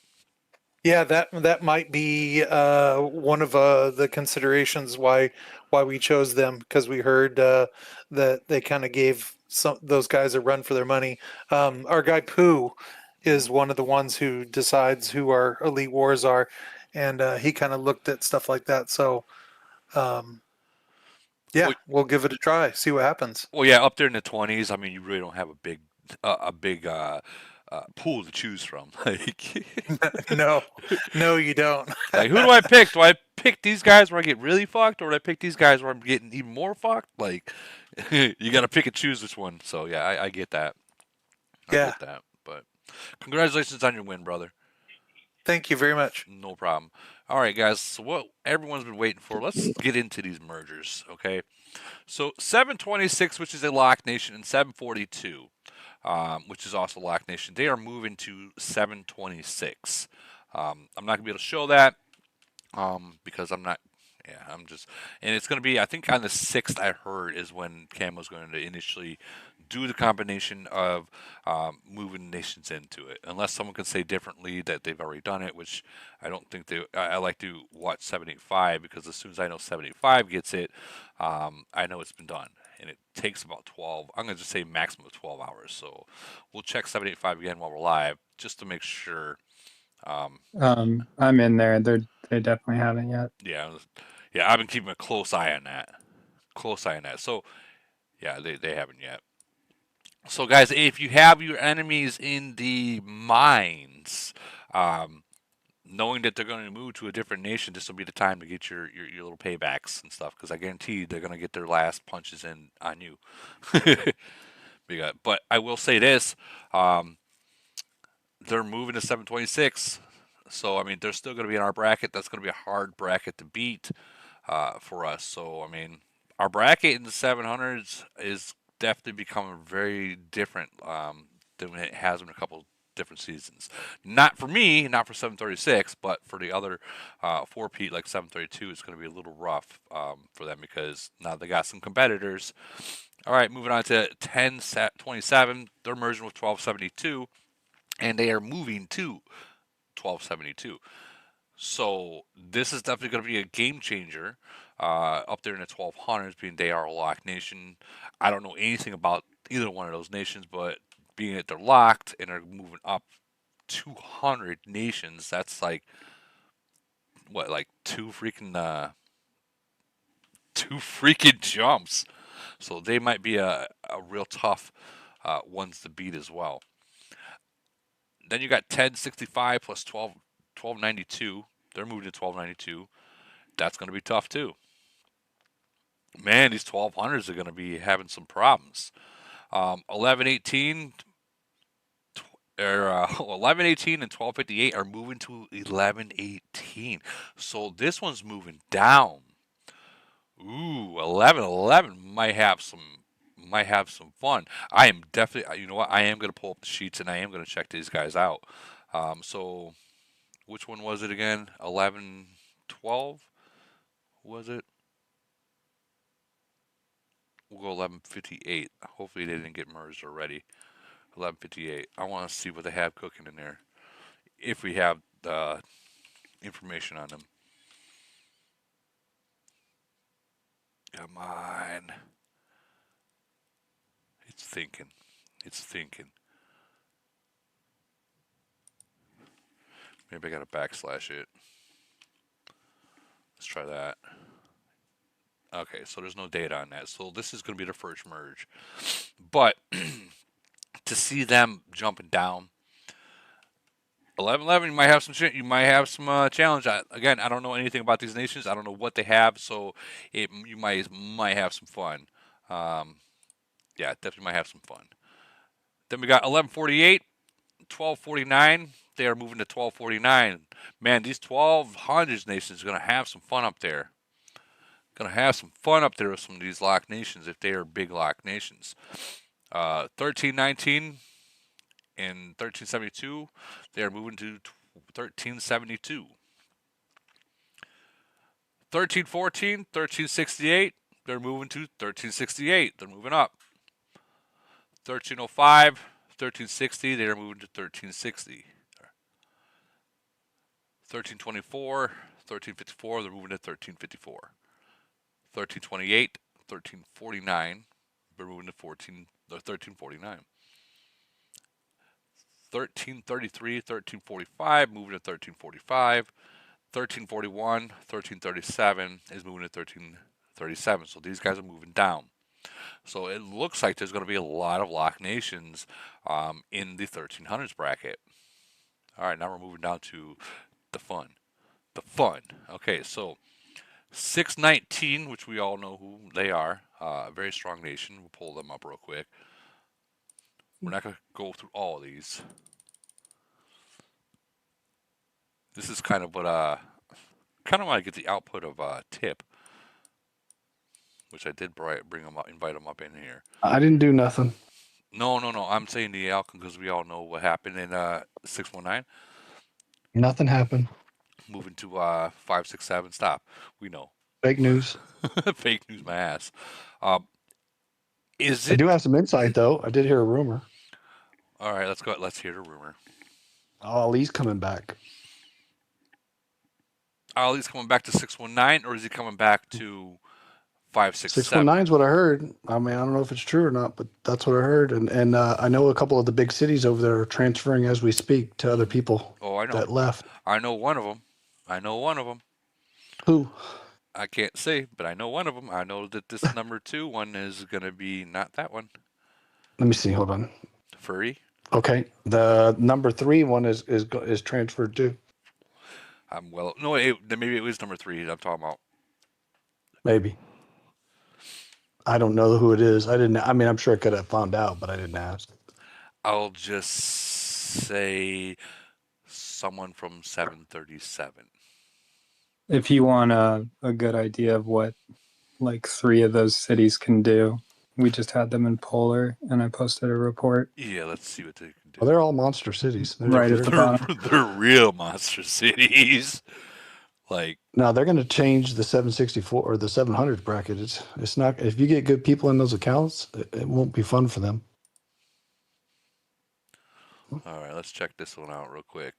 Yeah, that might be one of the considerations why we chose them, because we heard that they kind of gave those guys a run for their money. Our guy Pooh is one of the ones who decides who our elite wars are, and he kind of looked at stuff like that. So, we'll give it a try, see what happens. Well, yeah, up there in the 20s, I mean, you really don't have a big pool to choose from. No, you don't. Like, who do I pick? Do I pick these guys where I get really fucked, or do I pick these guys where I'm getting even more fucked? Like, you got to pick and choose which one. So, yeah, I get that. I get that. But congratulations on your win, brother. Thank you very much. No problem. All right, guys. So what everyone's been waiting for, let's get into these mergers, okay? So 726, which is a Lock Nation, and 742, which is also Lock Nation, they are moving to 726. I'm not going to be able to show that because I'm not, I'm just, and it's going to be, I think on the 6th I heard is when Camo's going to initially do the combination of moving nations into it, unless someone can say differently that they've already done it, which I don't think they. I like to watch 785 because as soon as I know 785 gets it, I know it's been done, and it takes about 12. I'm gonna just say maximum of 12 hours. So we'll check 785 again while we're live just to make sure. I'm in there. They definitely haven't yet. Yeah, I've been keeping a close eye on that. So yeah, they haven't yet. So, guys, if you have your enemies in the mines, knowing that they're going to move to a different nation, this will be the time to get your little paybacks and stuff, because I guarantee they're going to get their last punches in on you. But I will say this, they're moving to 726, so, I mean, they're still going to be in our bracket. That's going to be a hard bracket to beat for us. So, I mean, our bracket in the 700s is definitely becoming very different than it has in a couple different seasons. Not for me, not for 736, but for the other 4-peat like 732, it's going to be a little rough for them because now they got some competitors. All right, moving on to 1027. They're merging with 1272, and they are moving to 1272. So this is definitely going to be a game changer up there in the 1200s, being they are a locked nation. I don't know anything about either one of those nations, but being that they're locked and are moving up 200 nations, that's like what, like two freaking jumps. So they might be a real tough ones to beat as well. Then you got 1065 plus 1292. They're moving to 1292. That's going to be tough too. Man, these 1200s are going to be having some problems. 1118 1118 and 1258 are moving to 1118. So this one's moving down. Ooh, 1111 might have some fun. I am definitely, you know what? I am going to pull up the sheets and I am going to check these guys out. So which one was it again? 1112 was it? We'll go 1158. Hopefully they didn't get merged already. 1158. I want to see what they have cooking in there. If we have the information on them. Come on. It's thinking. Maybe I got to backslash it. Let's try that. Okay, so there's no data on that. So this is going to be the first merge. But to see them jumping down. 11-11, you might have some challenge. Again, I don't know anything about these nations. I don't know what they have, so you might have some fun. Yeah, definitely might have some fun. Then we got 1148, 1249. They are moving to 1249. Man, these 1200s nations are gonna have some fun up there. Gonna have some fun up there with some of these lock nations if they are big lock nations. 1319 and 1372, they are moving to 1372. 1314, 1368, they're moving to 1368. They're moving up. 1305, 1360, they are moving to 1360. 1324, 1354, they're moving to 1354. 1328, 1349, they're moving to 1349. 1333, 1345, moving to 1345. 1341, 1337 is moving to 1337. So these guys are moving down. So it looks like there's going to be a lot of lock nations in the 1300s bracket. All right, now we're moving down to the fun. The fun. Okay, so 619, which we all know who they are, a very strong nation. We'll pull them up real quick. We're not going to go through all of these. This is kind of what kind of want to get the output of Tip, which I did bring him up, invite him up in here. I didn't do nothing. No. I'm saying the outcome because we all know what happened in 619. Nothing happened. Moving to 567. Stop. We know. Fake news. Fake news, my ass. I do have some insight though. I did hear a rumor. All right, let's go. Let's hear the rumor. Ali's coming back. Ali's coming back to 619, or is he coming back to 567? 619 is what I heard. I mean, I don't know if it's true or not, but that's what I heard. And I know a couple of the big cities over there are transferring as we speak to other people. Oh, I know. That left. I know one of them. Who? I can't say, but I know one of them. I know that this number 2 one is going to be not that one. Let me see. Hold on. Furry. Okay. The number 3 one is transferred too. Well, no, maybe it was number 3 I'm talking about. Maybe. I don't know who it is. I'm sure I could have found out, but I didn't ask. I'll just say someone from 737. If you want a good idea of what like 3 of those cities can do, we just had them in Polar, and I posted a report. Yeah, let's see what they can do. Well, they're all monster cities. Right at the bottom. They're real monster cities. Like, no, they're going to change the 764 or the 700 bracket. It's not. If you get good people in those accounts, it won't be fun for them. All right, let's check this one out real quick.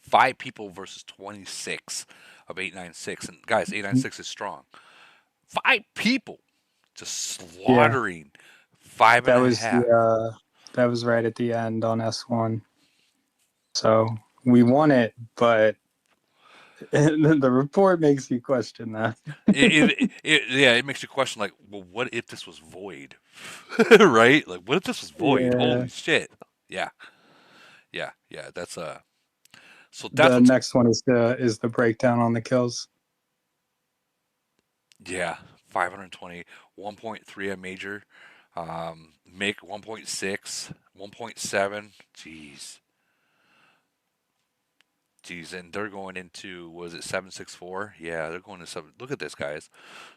5 people versus 26 of 896, and guys, 896 is strong. 5 people just slaughtering 5.5. That was right at the end on S1. So we won it, but the report makes you question that. It makes you question, like, well, what if this was void? Right? Like, what if this was void? Yeah. Holy shit. Yeah. That's so that's the next one is the breakdown on the kills. Yeah, 520, 1.3 a major, make 1.6, 1.7. Jeez, and they're going into, was it 764? Yeah, they're going to 7. Look at this, guys.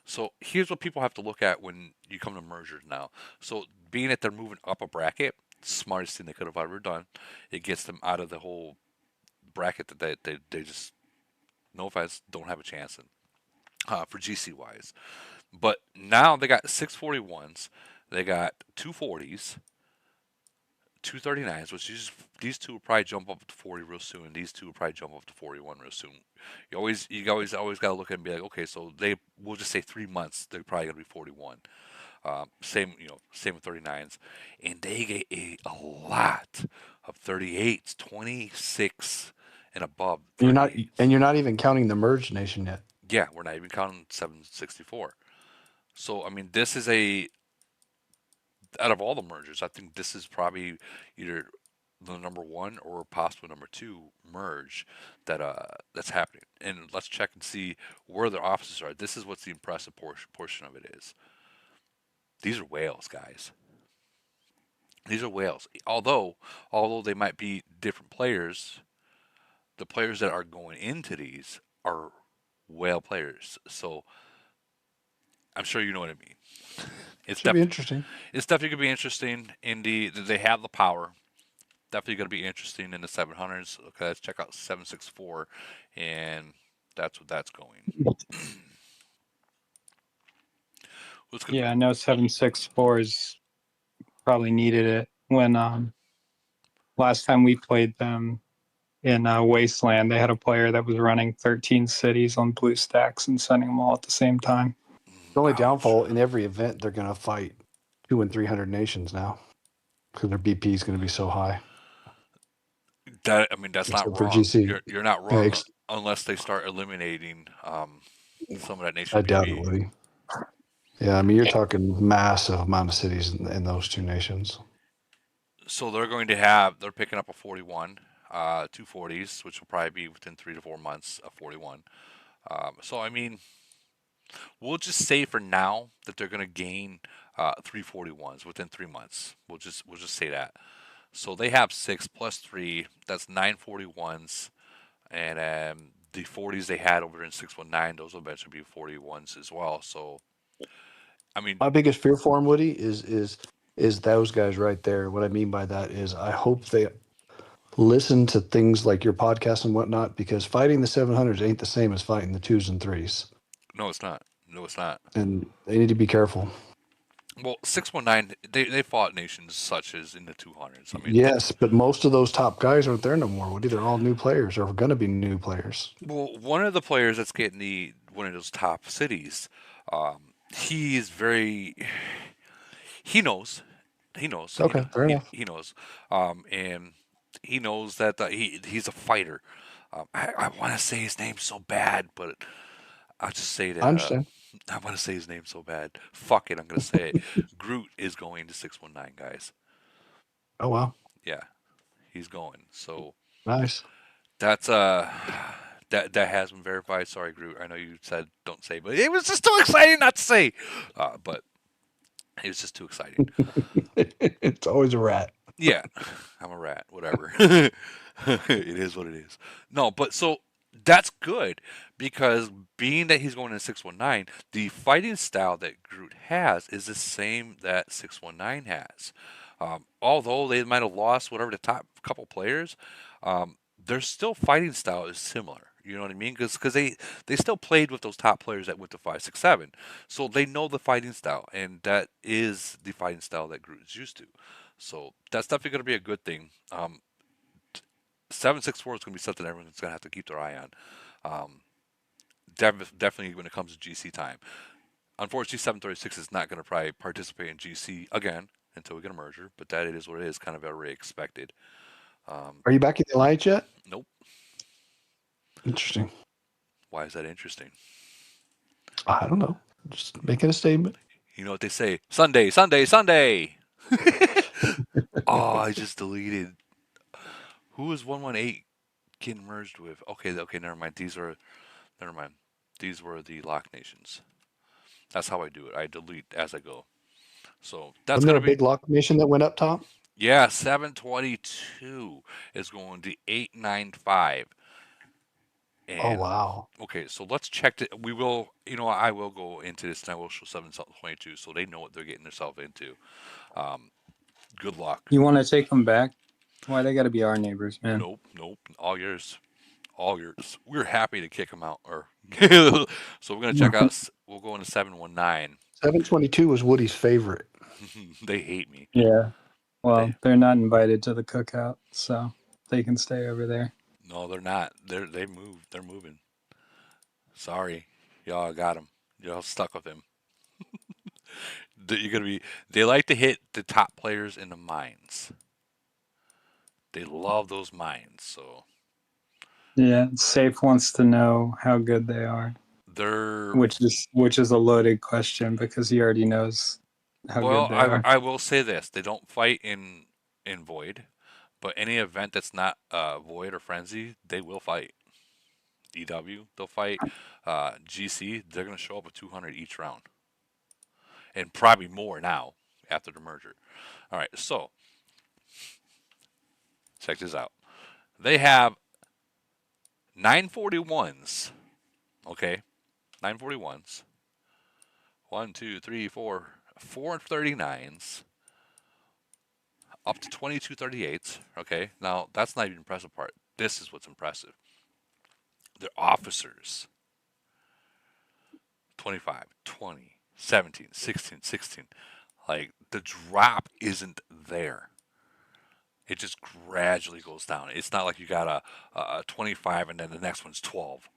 So here's what people have to look at when you come to mergers now. So being that they're moving up a bracket, smartest thing they could have ever done. It gets them out of the whole bracket that they just, no offense, don't have a chance in for GC wise. But now they got 641s, they got 240s, 239s, which these two will probably jump up to 40 real soon. These two will probably jump up to 41 real soon. You always got to look at it and be like, okay, so we'll just say 3 months, they're probably gonna be 41. Same with 39s, and they get a lot of 38s, 26 and above. You're not even counting the merged nation yet. Yeah, we're not even counting 764. So I mean, this is a out of all the mergers, I think this is probably either the number one or possibly number two merge that's happening. And let's check and see where their offices are. This is what's the impressive portion of it is. These are whales, guys. These are whales. Although they might be different players, the players that are going into these are whale players. So I'm sure you know what I mean. Should be interesting. It's definitely going to be interesting. They have the power. Definitely going to be interesting in the 700s. Okay, let's check out 764, and that's what that's going. Yeah, I know 764s probably needed it when last time we played them in Wasteland, they had a player that was running 13 cities on BlueStacks and sending them all at the same time. The only downfall in every event, they're going to fight 200 and 300 nations now because their BP is going to be so high. That's Except not for wrong. GC. You're not Yeah, wrong unless they start eliminating some of that nation. I doubt it, Woody. Yeah, I mean, you're talking massive amount of cities in those two nations. So they're picking up a 41, 240s, which will probably be within 3 to 4 months of 41. So I mean, we'll just say for now that they're going to gain 341s within 3 months. We'll just say that. So they have 6 plus 3. That's 941s, and the 40s they had over in 619. Those will eventually be 41s as well. So, I mean, my biggest fear for them, Woody, is those guys right there. What I mean by that is I hope they listen to things like your podcast and whatnot, because fighting the 700s ain't the same as fighting the 2s and 3s. No, it's not. No, it's not. And they need to be careful. Well, 619, they fought nations such as in the 200s. I mean, yes, but most of those top guys aren't there no more, Woody. They're all new players or going to be new players. Well, one of the players that's getting one of those top cities, he is very. He knows. Okay, fair enough. He knows, and he knows that he's a fighter. I want to say his name so bad, but I'll just say that. I understand. I want to say his name so bad. Fuck it, I'm gonna say it. Groot is going to 619, guys. Oh wow. Yeah, he's going. So nice. That's that has been verified. Sorry, Groot. I know you said don't say, but it was just too exciting not to say. But it was just too exciting. It's always a rat. Yeah, I'm a rat. Whatever. It is what it is. No, but so that's good because being that he's going to 619, the fighting style that Groot has is the same that 619 has. Although they might have lost whatever the top couple players, their still fighting style is similar. You know what I mean? Because they still played with those top players that went to 5-6-7, so they know the fighting style, and that is the fighting style that Groot is used to. So that's definitely going to be a good thing. 764 is going to be something everyone's going to have to keep their eye on. Definitely when it comes to GC time. Unfortunately, 736 is not going to probably participate in GC again until we get a merger, but that it is what it is, kind of already expected. Are you back in the alliance yet? Nope. Interesting. Why is that interesting? I don't know. Just making a statement. You know what they say? Sunday, Sunday, Sunday. Oh, I just deleted. Who was 118 getting merged with? Okay, never mind. Never mind. These were the Lock Nations. That's how I do it. I delete as I go. So that's Wasn't there gonna a big Lock Nation that went up top? Yeah, 722 is going to 895. Oh wow. Okay, so let's check it. We will, I will go into this and I will show 722 so they know what they're getting themselves into. Good luck. You want to take them back? Why they got to be our neighbors, man? Nope. All yours. We're happy to kick them out. So we're gonna check out. We'll go into 719. 722 was Woody's favorite. They hate me. Yeah. Well, they're not invited to the cookout, so they can stay over there. No, they're not. They moved. They're moving. Sorry, y'all got him. Y'all stuck with him. They like to hit the top players in the mines. They love those mines. So yeah, Safe wants to know how good they are. They're which is a loaded question because he already knows how Well, good they are. I will say this: they don't fight in Void, but any event that's not Void or Frenzy, they will fight. EW, they'll fight. GC, they're going to show up with 200 each round, and probably more now after the merger. All right, so check this out. They have 941s. Okay, 941s. 1, 2, 3, 4, 439s. Up to 2238s. Okay, now that's not even the impressive part. This is what's impressive. Their officers 25, 20, 17, 16, 16. Like, the drop isn't there. It just gradually goes down. It's not like you got a 25 and then the next one's 12.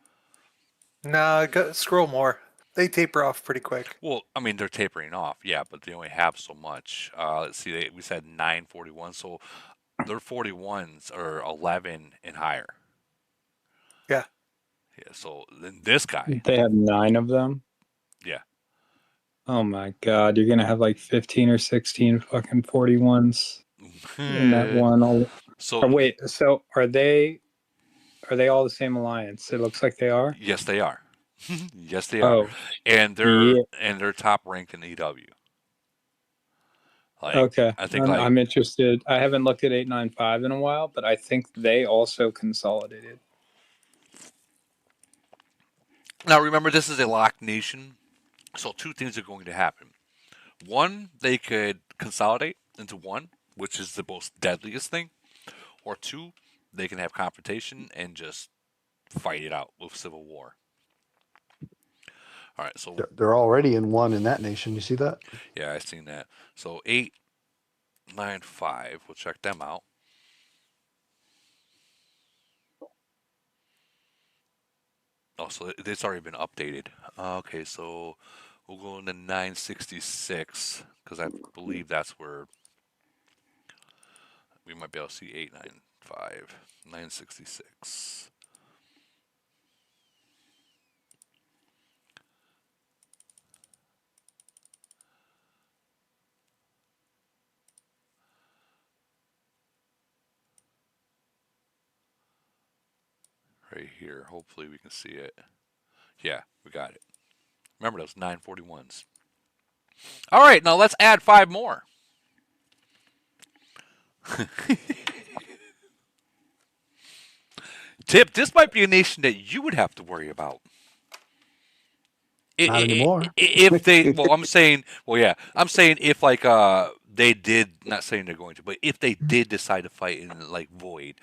No, scroll more. They taper off pretty quick. Well, I mean, they're tapering off, yeah, but they only have so much. Let's see, we said 941, so their 41s are 11 and higher. Yeah. Yeah, so then this guy. They have 9 of them. Yeah. Oh my god, you're gonna have like 15 or 16 fucking 41s in that one. So wait, so are they all the same alliance? It looks like they are. Yes, they are. Yes, they are. And they're top ranked in EW. Like, okay, I think I'm interested. I haven't looked at 895 in a while, but I think they also consolidated. Now remember, this is a locked nation, so 2 things are going to happen. One, they could consolidate into one, which is the most deadliest thing, or 2, they can have confrontation and just fight it out with civil war. All right, so they're already in one in that nation. You see that? Yeah, I've seen that. So 895, we'll check them out. Oh, so it's already been updated. Okay, so we'll go into 966 because I believe that's where we might be able to see 895, 966. Right here. Hopefully we can see it. Yeah, we got it. Remember those 941s. All right, now let's add 5 more. Tip, this might be a nation that you would have to worry about. Not anymore. If they, well, I'm saying if like they did, not saying they're going to, but if they did decide to fight in like Void,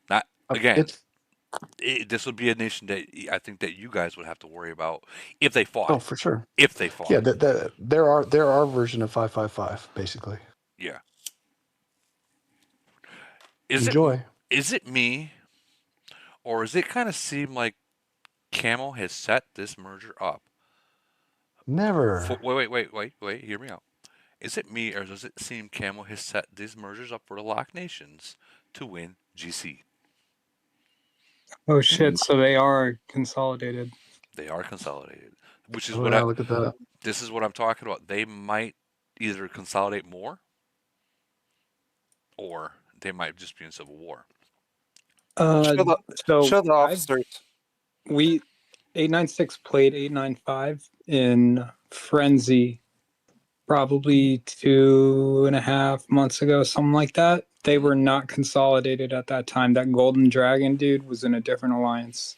not again. This would be a nation that I think that you guys would have to worry about if they fought. Oh, for sure. If they fought. Yeah, there are version of 555 basically. Yeah. Enjoy. Is it me, or does it kind of seem like Camo has set this merger up? Never. Wait. Hear me out. Is it me, or does it seem Camo has set these mergers up for the Lock Nations to win GC? Oh shit! So they are consolidated. They are consolidated, which is look at that. This is what I'm talking about. They might either consolidate more, or they might just be in civil war. Show the officers. We 896 played 895 in Frenzy, probably 2.5 months ago, something like that. They were not consolidated at that time. That Golden Dragon dude was in a different alliance,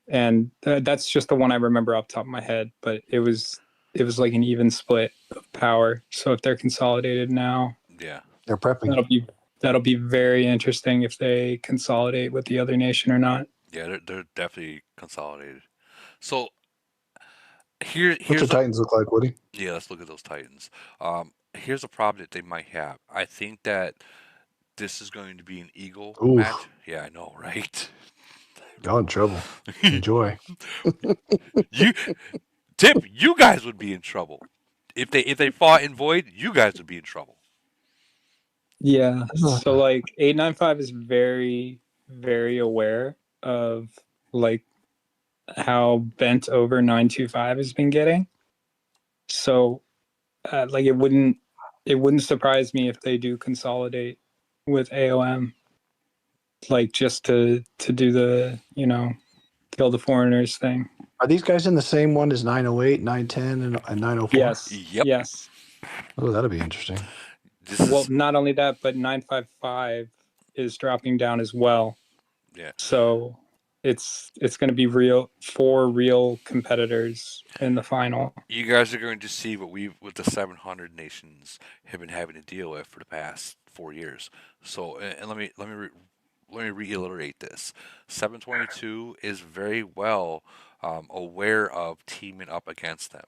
and that's just the one I remember off the top of my head. But it was like an even split of power. So if they're consolidated now, yeah, they're prepping. That'll be very interesting if they consolidate with the other nation or not. Yeah, they're definitely consolidated. So here's What's the Titans look like, Woody? Yeah, let's look at those Titans. Here's a problem that they might have. I think that this is going to be an Eagle match. Yeah, I know, right? Y'all in trouble. Enjoy. You guys would be in trouble if they fought in Void. You guys would be in trouble. Yeah. So like 895 is very, very aware of like how bent over 925 has been getting. So like it wouldn't surprise me if they do consolidate with AOM, like just to do the kill the foreigners thing. Are these guys in the same one as 908, 910, and 904? Yes. Yep. Yes. Oh, that'll be interesting. Well, not only that, but 955 is dropping down as well. Yeah. So it's going to be four real competitors in the final. You guys are going to see what the 700 nations have been having to deal with for the past 4 years. So, and let me reiterate this: 722 is very well aware of teaming up against them.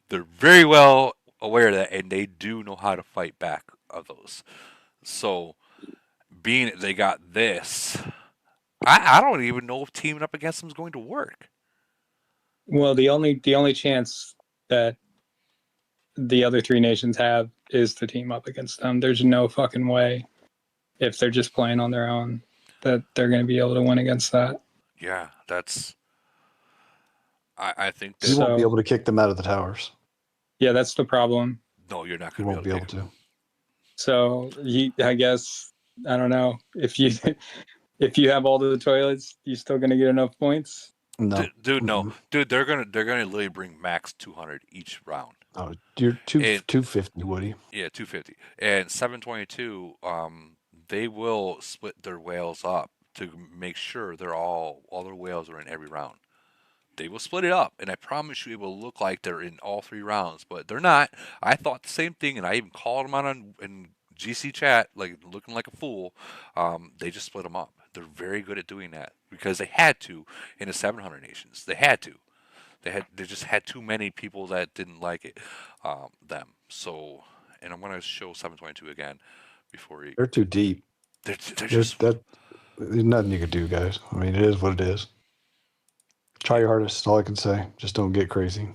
They're very well aware of that, and they do know how to fight back of those. So, being they got this, I don't even know if teaming up against them is going to work. Well, the only chance that the other three nations have is to team up against them. There's no fucking way, if they're just playing on their own, that they're going to be able to win against that. Yeah, that's. I think that you won't be able to kick them out of the towers. Yeah, that's the problem. No, you're not You going won't be able to. So I guess I don't know if you have all the toilets, you still going to get enough points. No, dude, no, dude. They're gonna literally bring max 200 each round. Oh, you're 250, Woody. Yeah, 250 and 722. They will split their whales up to make sure all their whales are in every round. They will split it up, and I promise you, it will look like they're in all 3 rounds, but they're not. I thought the same thing, and I even called them out in GC chat, like looking like a fool. They just split them up. They're very good at doing that because they had to in the 700 nations. They had to. They just had too many people that didn't like it. Them. So, and I'm gonna show 722 again before They're too deep. They're just there's nothing you can do, guys. I mean, it is what it is. Try your hardest. That's all I can say. Just don't get crazy.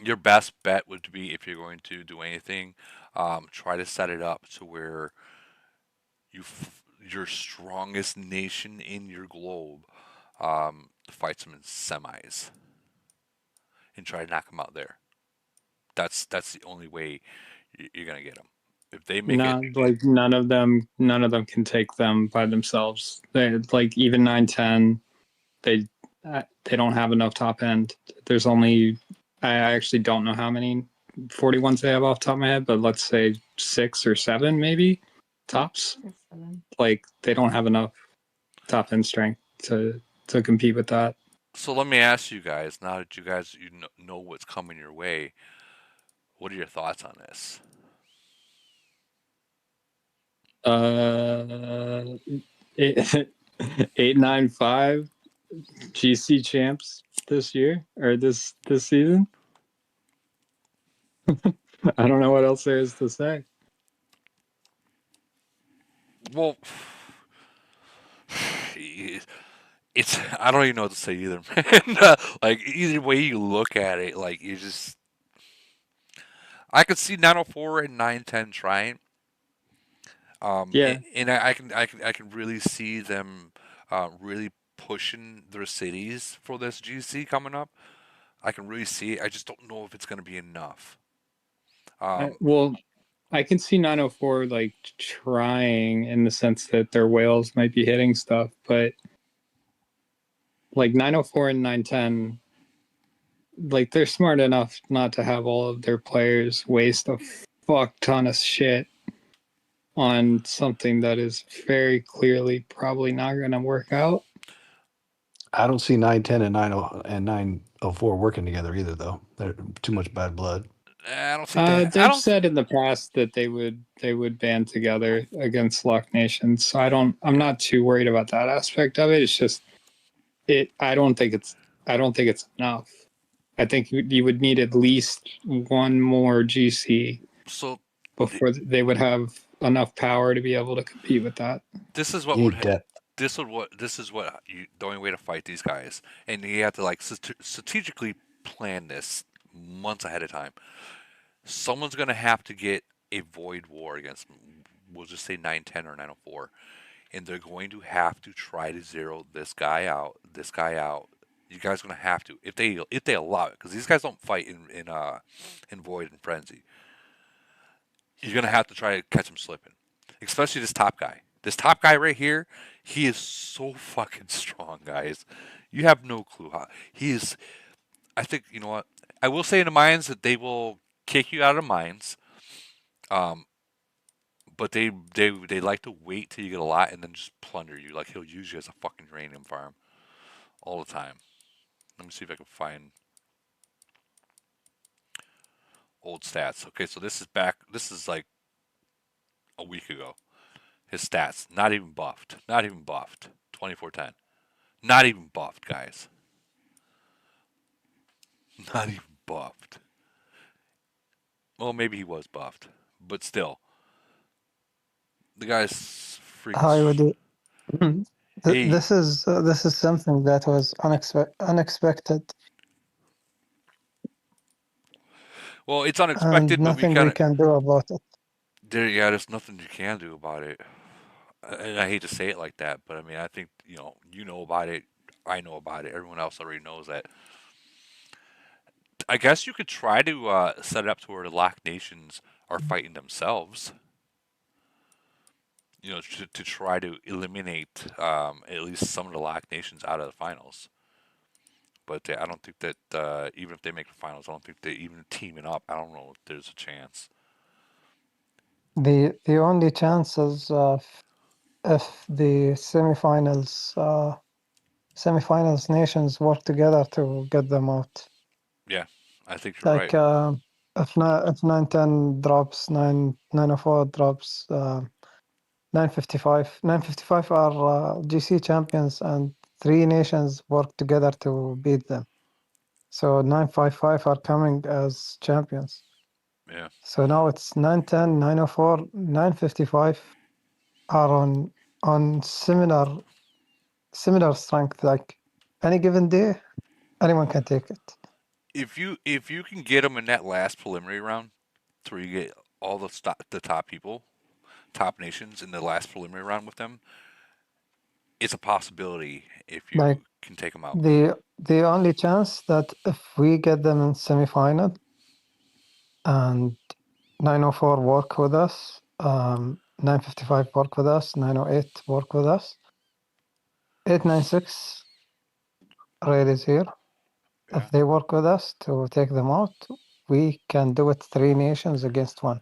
Your best bet would be, if you're going to do anything, try to set it up to where your strongest nation in your globe fights them in semis and try to knock them out there. That's the only way you're gonna get them. If they make it, like none of them can take them by themselves. They like even 910, they don't have enough top end. There's only I actually don't know how many 41s they have off the top of my head, but let's say 6 or 7 maybe tops. Like they don't have enough top end strength to compete with that. So let me ask you guys, now that you guys know what's coming your way, what are your thoughts on this? 895 GC champs this year or this season. I don't know what else there is to say. Well, it's I don't even know what to say either, man. Like either way you look at it, like you just I could see 904 and 910 trying. Yeah, and I can really see them really pushing their cities for this GC coming up. I can really see it. I just don't know if it's going to be enough. Well, I can see 904 like trying in the sense that their whales might be hitting stuff, but like 904 and 910, like they're smart enough not to have all of their players waste a fuck ton of shit on something that is very clearly probably not going to work out. I don't see 910 and 904 working together either, though. They're too much bad blood. I don't think that. They've said in the past that they would band together against Lock Nation, so I'm not too worried about that aspect of it. It's just I don't think it's enough. I think you would need at least one more GC before they would have enough power to be able to compete with that. This is what the only way to fight these guys, and you have to like strategically plan this months ahead of time. Someone's going to have to get a void war against, we'll just say 910 or 904, and they're going to have to try to zero this guy out, You guys are gonna have to if they allow it, because these guys don't fight in Void and Frenzy. You're gonna have to try to catch them slipping, especially this top guy. This top guy right here, he is so fucking strong, guys. You have no clue how he is. I think you know what I will say in the mines that they will kick you out of the mines. But they like to wait till you get a lot and then just plunder you. Like he'll use you as a fucking uranium farm all the time. Let me see if I can find old stats. Okay, so this is back. This is like a week ago. His stats, not even buffed. Not even buffed. 2410. Not even buffed, guys. Not even buffed. Well, maybe he was buffed, but still. The guy's freaking. Hi, Woody. Hey. This is something that was unexpected. Well, it's unexpected, and but nothing we we can do about it. There's nothing you can do about it. And I hate to say it like that, but I mean, I think you know about it. I know about it. Everyone else already knows that. I guess you could try to set it up to where the Lock Nations are fighting themselves. You know, to try to eliminate at least some of the Lock Nations out of the finals. But I don't think that even if they make the finals, I don't think they even teaming up. I don't know if there's a chance. The only chance is if the semifinals nations work together to get them out. Yeah, I think you're Like right. if 910 drops, 904 drops, 955. 955 are GC champions, and 3 nations work together to beat them. So 955 are coming as champions. Yeah. So now it's 910, 904, 955 are on similar strength. Like any given day, anyone can take it. If you can get them in that last preliminary round, to where you get all the top people, top nations in the last preliminary round with them, it's a possibility if you can take them out. The only chance that if we get them in semifinal and 904 work with us, 955 work with us, 908 work with us, 896 Raid is here. Yeah. If they work with us to take them out, we can do it 3 nations against 1.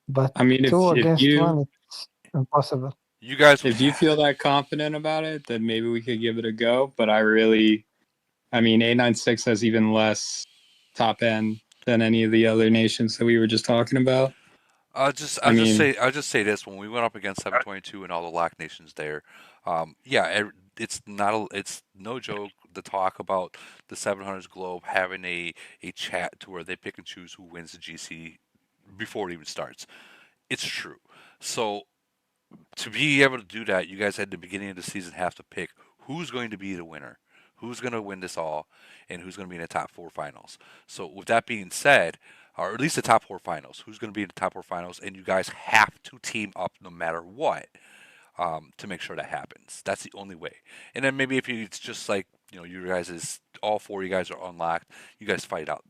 But I mean, 2 if against you 1, it's impossible. You guys, if you feel that confident about it, then maybe we could give it a go. But I mean, 896 has even less top end than any of the other nations that we were just talking about. I'll just say this: when we went up against 722 and all the Lock Nations there, it's no joke to talk about the 700s Globe having a chat to where they pick and choose who wins the GC before it even starts. It's true. So to be able to do that, you guys at the beginning of the season have to pick who's going to be the winner, who's going to win this all, and who's going to be in the top 4 finals. So with that being said, or at least the top 4 finals, who's going to be in the top 4 finals, and you guys have to team up no matter what to make sure that happens. That's the only way. And then maybe if it's just like, you guys all 4 of you guys are unlocked, you guys fight out,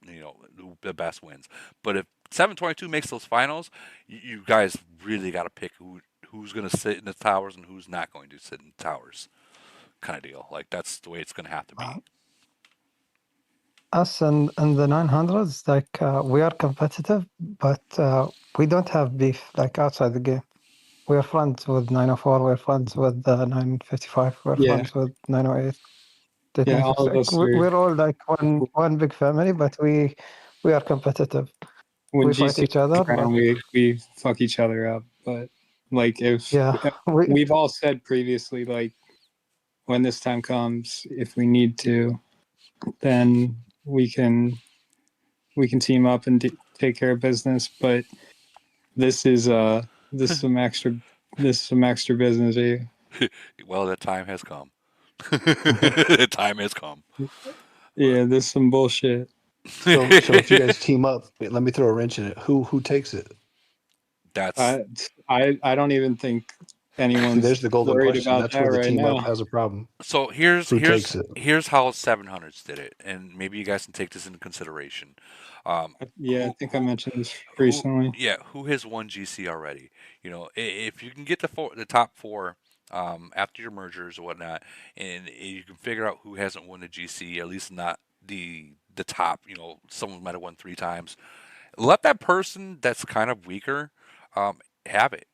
the best wins. But if 722 makes those finals, you guys really got to pick who's going to sit in the towers and who's not going to sit in the towers, kind of deal. Like that's the way it's going to have to be. Us and the 900s, like we are competitive, but we don't have beef like outside the game. We're friends with 904, we're friends with 955, we're friends with 908. Yeah, all of us we're all like one big family, but we are competitive. When we fight each other. We fuck each other up. But like we've all said previously, like when this time comes, if we need to, then we can team up and take care of business. But this is some extra business here. Well, that time has come. The time has come. Yeah, there's some bullshit. So if you guys team up, let me throw a wrench in it. Who takes it? That's I don't even think anyone's There's the golden worried question. about That's that where the right team now. up has a problem. So here's Who takes it? here's how 700s did it, and maybe you guys can take this into consideration. Yeah, I think I mentioned this recently. Who has won GC already? You know, if you can get the top four after your mergers or whatnot, and you can figure out who hasn't won the GC, at least not the top. You know, someone might have won 3 times. Let that person that's kind of weaker have it.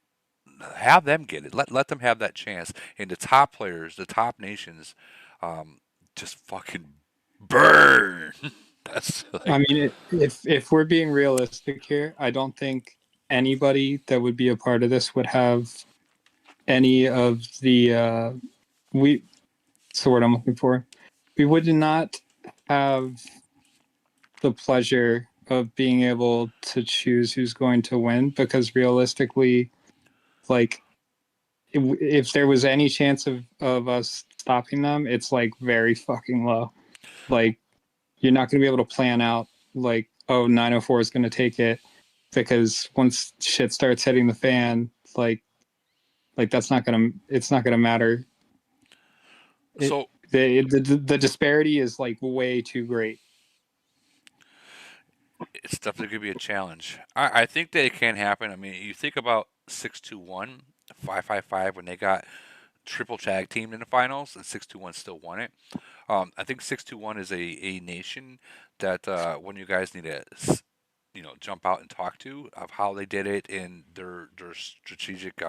Have them get it. Let them have that chance. And the top players, the top nations, just fucking burn. That's like, I mean, if we're being realistic here, I don't think anybody that would be a part of this would have any of the what's the word I'm looking for? We would not have the pleasure of being able to choose who's going to win, because realistically, like, if there was any chance of us stopping them, it's like very fucking low. Like, you're not going to be able to plan out like, oh, 904 is going to take it, because once shit starts hitting the fan, like it's not going to matter. So the disparity is like way too great. it's definitely going to be a challenge. I think that it can happen. I mean, you think about 621, 555 when they got triple tag teamed in the finals, and 621 still won it. I think 621 is a nation that when you guys need to, jump out and talk to of how they did it and their strategic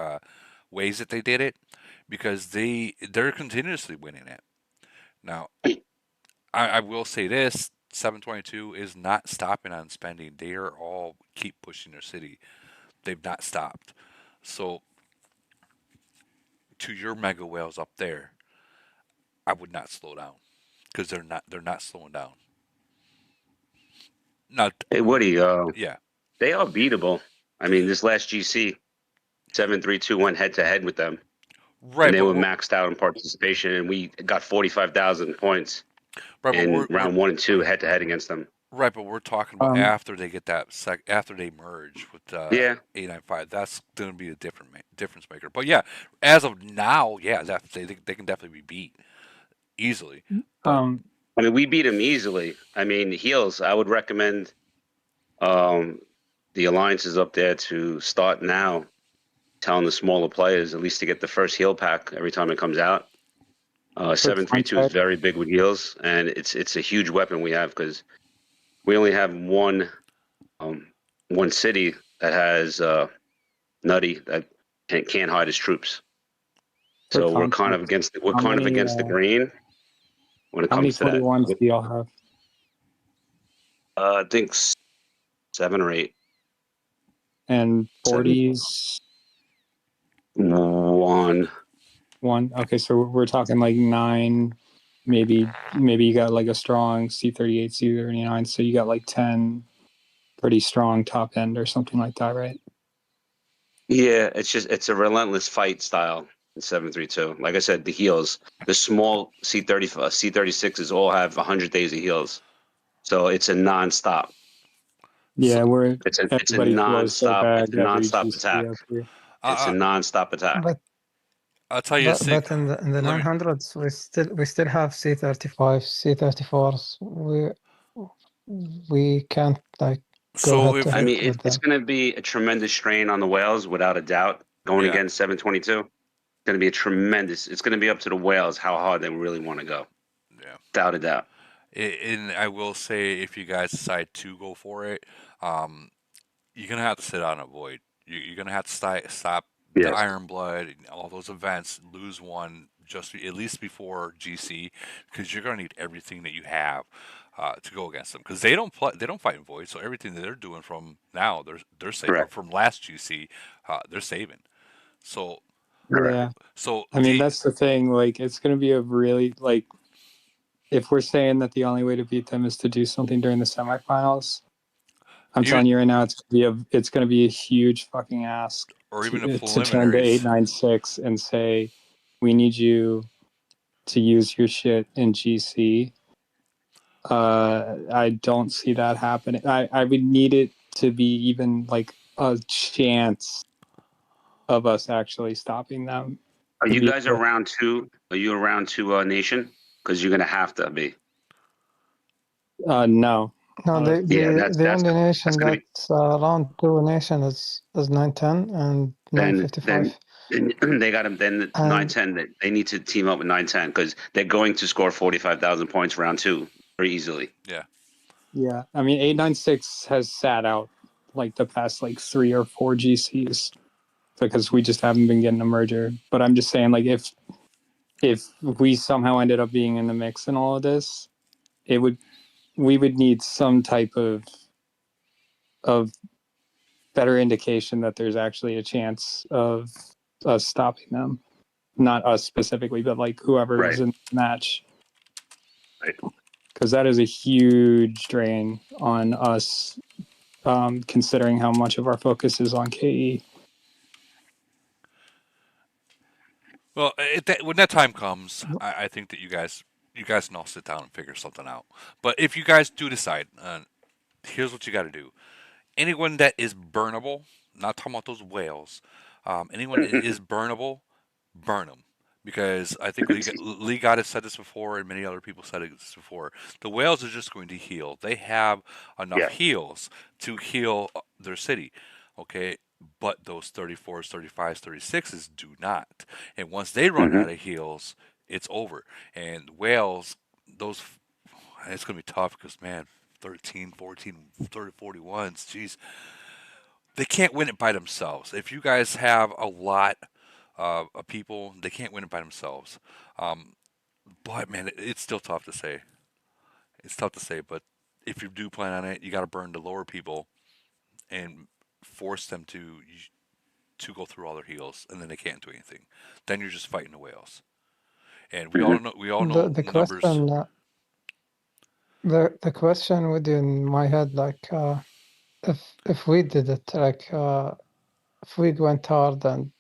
ways that they did it, because they're continuously winning it. Now, I will say this: 722 is not stopping on spending. They are all keep pushing their city. They've not stopped. So, to your mega whales up there, I would not slow down, because they're not slowing down. Not Hey Woody, yeah, they are beatable. I mean, this last GC, 732 went head to head with them. Right, and they but were we're- maxed out in participation, and we got 45,000 points Right, but in we're- round 1 and 2 head to head against them. right. But we're talking about after they get that after they merge with Yeah. 895. That's going to be a difference maker. But yeah, as of now, yeah, they can definitely be beat easily. I mean, we beat them easily. I mean, heels, I would recommend the alliances up there to start now, telling the smaller players at least to get the first heel pack every time it comes out. 732 is very big with heels, and it's a huge weapon we have, because we only have one city that has Nutty that can't hide his troops. So we're kind of against the green when it How many comes to that. 41s do y'all have? I think 7 or 8. And 40s? 1. Okay, so we're talking like 9. Maybe you got like a strong C38, C39, so you got like 10 pretty strong top end or something like that, right? Yeah, it's a relentless fight style in 732. Like I said, the heals, the small C36s all have 100 days of heals, so it's a non-stop. Yeah, it's a everybody blows their non-stop bag it's a every non-stop GC attack. up here. It's a non-stop attack. But I'll tell you, but in the 900s, we still have C35, C34s. We can't like go head to I head mean, with it's them. going to be a tremendous strain on the whales, without a doubt. Going Yeah. against 722, it's going to be it's going to be up to the whales how hard they really want to go. Yeah, without a doubt. And I will say, if you guys decide to go for it, you're gonna have to sit on a void. You're gonna have to stop the Yes. Iron Blood and all those events. Lose one just at least before GC, because you're gonna need everything that you have to go against them. Because they don't fight in void, so everything that they're doing from now, they're saving. Correct. From last GC, they're saving. So Yeah. So I mean, that's the thing. Like, it's going to be a really, like, if we're saying that the only way to beat them is to do something during the semifinals, I'm telling you right now, it's going to be a huge fucking ask. Or even the to turn to preliminaries. 896 and say, we need you to use your shit in GC. I don't see that happening. I would need it to be even like a chance of us actually stopping them. Are to you be guys fair. around two? Are you around two nation? Because you're gonna have to be. No. No, Yeah, the only nation gonna be. that's around 2 nation is 910 and Then 955. they got them. Then And 910. They need to team up with 910 because they're going to score 45,000 points round two very easily. Yeah. Yeah, I mean 896 has sat out like the past like 3 or 4 GCs because we just haven't been getting a merger. But I'm just saying, like, if we somehow ended up being in the mix in all of this, we would need some type of better indication that there's actually a chance of us stopping them. Not us specifically, but like whoever is in the match. Right. Because that is a huge drain on us, considering how much of our focus is on KE. Well, when that time comes, I think that you guys can all sit down and figure something out. But if you guys do decide, here's what you got to do. Anyone that is burnable, not talking about those whales, anyone that is burnable, burn them. Because I think Lee God has said this before, and many other people said this before. The whales are just going to heal. They have enough heals to heal their city. Okay, but those 34s, 35s, 36s do not. And once they run out of heals, it's over. And whales, it's going to be tough because, man, 13, 14, 30, 41s, geez. They can't win it by themselves. If you guys have a lot of people, they can't win it by themselves. But, man, it's still tough to say. It's tough to say, but if you do plan on it, you got to burn the lower people and force them to go through all their heals, and then they can't do anything. Then you're just fighting the whales. And we all know the numbers. question, the question within my head, like, if we did it, like, if we went hard and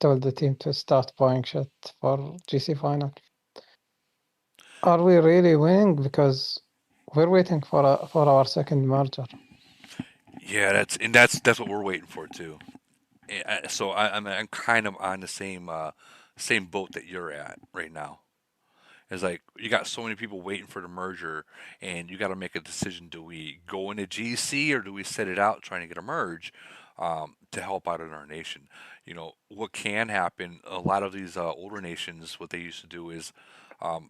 told the team to start buying shit for GC final, are we really winning? Because we're waiting for our second merger. Yeah, that's what we're waiting for too. So I'm kind of on the same boat that you're at right now. It's like you got so many people waiting for the merger, and you got to make a decision: do we go into GC or do we set it out trying to get a merge to help out in our nation? You know what can happen. A lot of these older nations, what they used to do is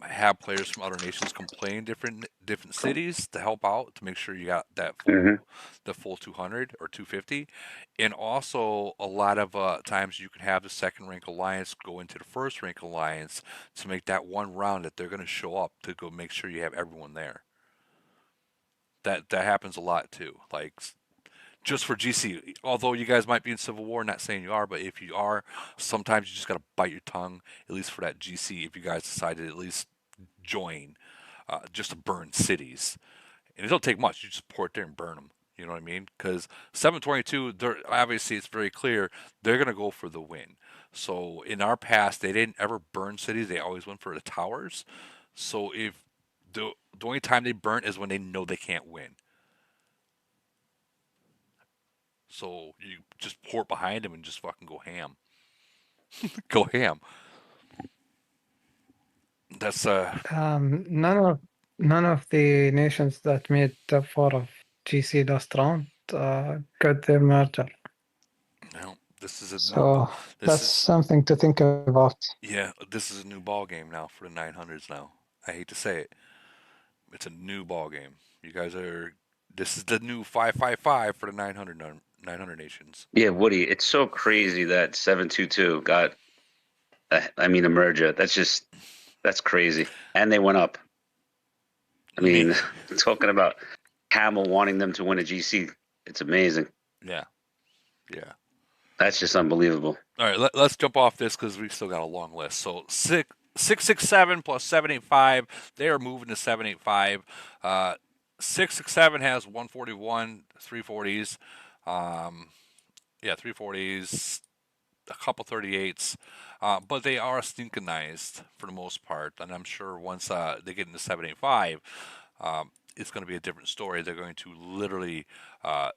have players from other nations come play in different cities to help out to make sure you got that full 200 or 250, and also a lot of times you can have the second rank alliance go into the first rank alliance to make that one round that they're going to show up to go make sure you have everyone there. That happens a lot too. Like just for GC, although you guys might be in Civil War, not saying you are, but if you are, sometimes you just got to bite your tongue, at least for that GC, if you guys decide to at least join, just to burn cities. And it don't take much. You just pour it there and burn them. You know what I mean? Because 722, obviously it's very clear, they're going to go for the win. So in our past, they didn't ever burn cities. They always went for the towers. So if the only time they burn is when they know they can't win. So you just pour it behind him and just fucking go ham. Go ham. That's none of the nations that made top 4 of GC last round got their merger. No, this is that's something to think about. Yeah, this is a new ball game now for the 900s now. I hate to say it. It's a new ball game. You guys this is the new 555 for the 900 nations. Yeah, Woody, it's so crazy that 722 got, a merger. That's crazy. And they went up. I mean, talking about Hamill wanting them to win a GC, it's amazing. Yeah. That's just unbelievable. All right, let's jump off this because we still got a long list. So 667 plus 785, they are moving to 785. 667 has 141, 340s. 340s, a couple 38s, but they are synchronized for the most part. And I'm sure once they get into 785, it's going to be a different story. They're going to literally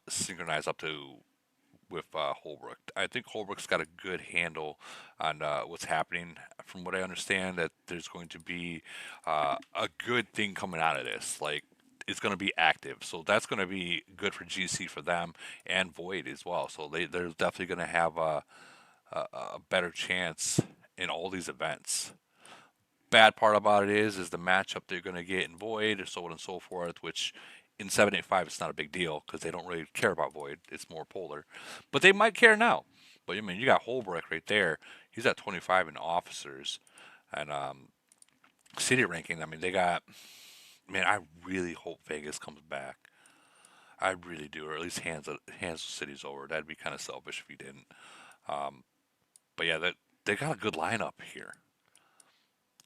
synchronize up to with Holbrook. I think Holbrook's got a good handle on what's happening. From what I understand, that there's going to be a good thing coming out of this. Like, it's going to be active, so that's going to be good for GC for them and Void as well. So they're definitely going to have a better chance in all these events. Bad part about it is the matchup they're going to get in Void, or so on and so forth, which in 785 it's not a big deal because they don't really care about Void. It's more Polar, but they might care now. But I mean, you got Holbrook right there. He's at 25 in officers, and city ranking. I mean, they got. Man, I really hope Vegas comes back. I really do, or at least hands the cities over. That'd be kind of selfish if he didn't. But yeah, they got a good lineup here,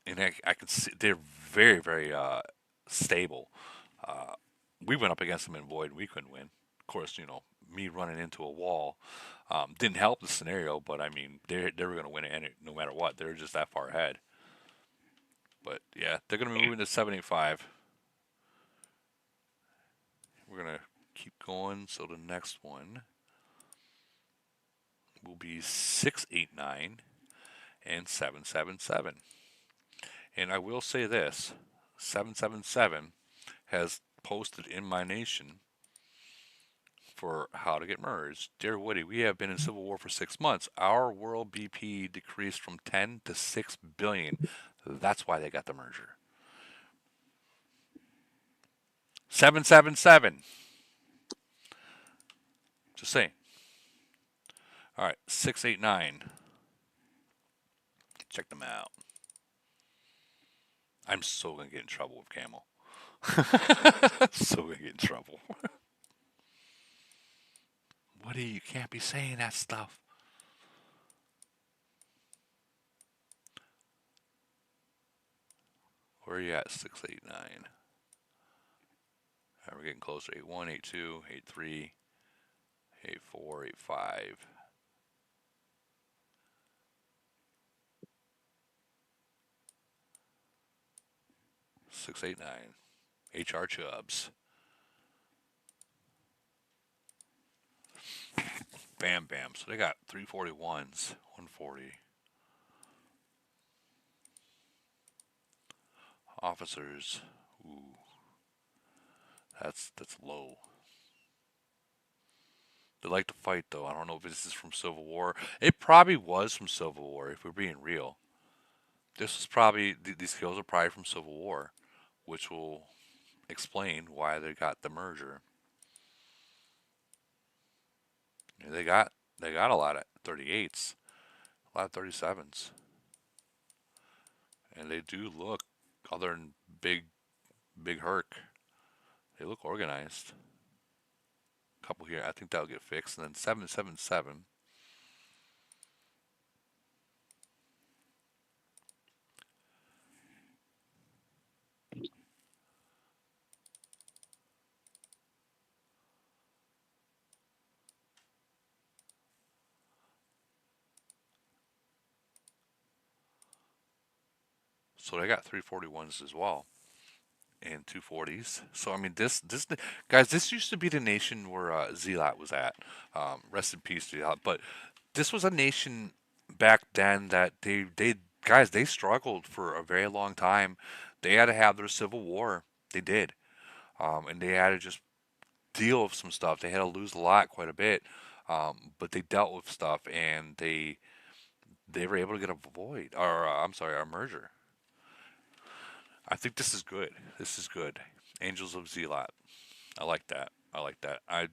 and I can see they're very, very stable. We went up against them in Void, and we couldn't win. Of course, me running into a wall didn't help the scenario, but I mean, they were going to win it no matter what. They're just that far ahead. But yeah, they're going to be moving to 785. We're going to keep going. So the next one will be 689 and 777. And I will say this, 777 has posted in my nation for how to get merged. Dear Woody, we have been in Civil War for 6 months. Our world BP decreased from 10 to 6 billion. That's why they got the merger. 777. Just saying. All right, 689. Check them out. I'm so going to get in trouble with Camel. So going to get in trouble. Woody, you can't be saying that stuff. Where are you at? 689. All right, we're getting closer. 81, 82, 83, 84, 85. Six, 8, 9. HR Chubbs. Bam, bam. So they got 341s, 140. Officers. Ooh. That's low. They like to fight, though. I don't know if this is from Civil War. It probably was from Civil War, if we're being real. This was probably, these kills are probably from Civil War, which will explain why they got the merger. They got a lot of 38s, a lot of 37s. And they do look, other than Big Herc, they look organized. A couple here, I think that'll get fixed. And then 777. So they got 341s as well, and 240s. So I mean, this guys, this used to be the nation where Zealot was at. Rest in peace, Zealot. But this was a nation back then that they struggled for a very long time. They had to have their civil war. They did, and they had to just deal with some stuff. They had to lose a lot, quite a bit, but they dealt with stuff, and they were able to get a void, or a merger. I think this is good. This is good. Angels of Zealot. I like that.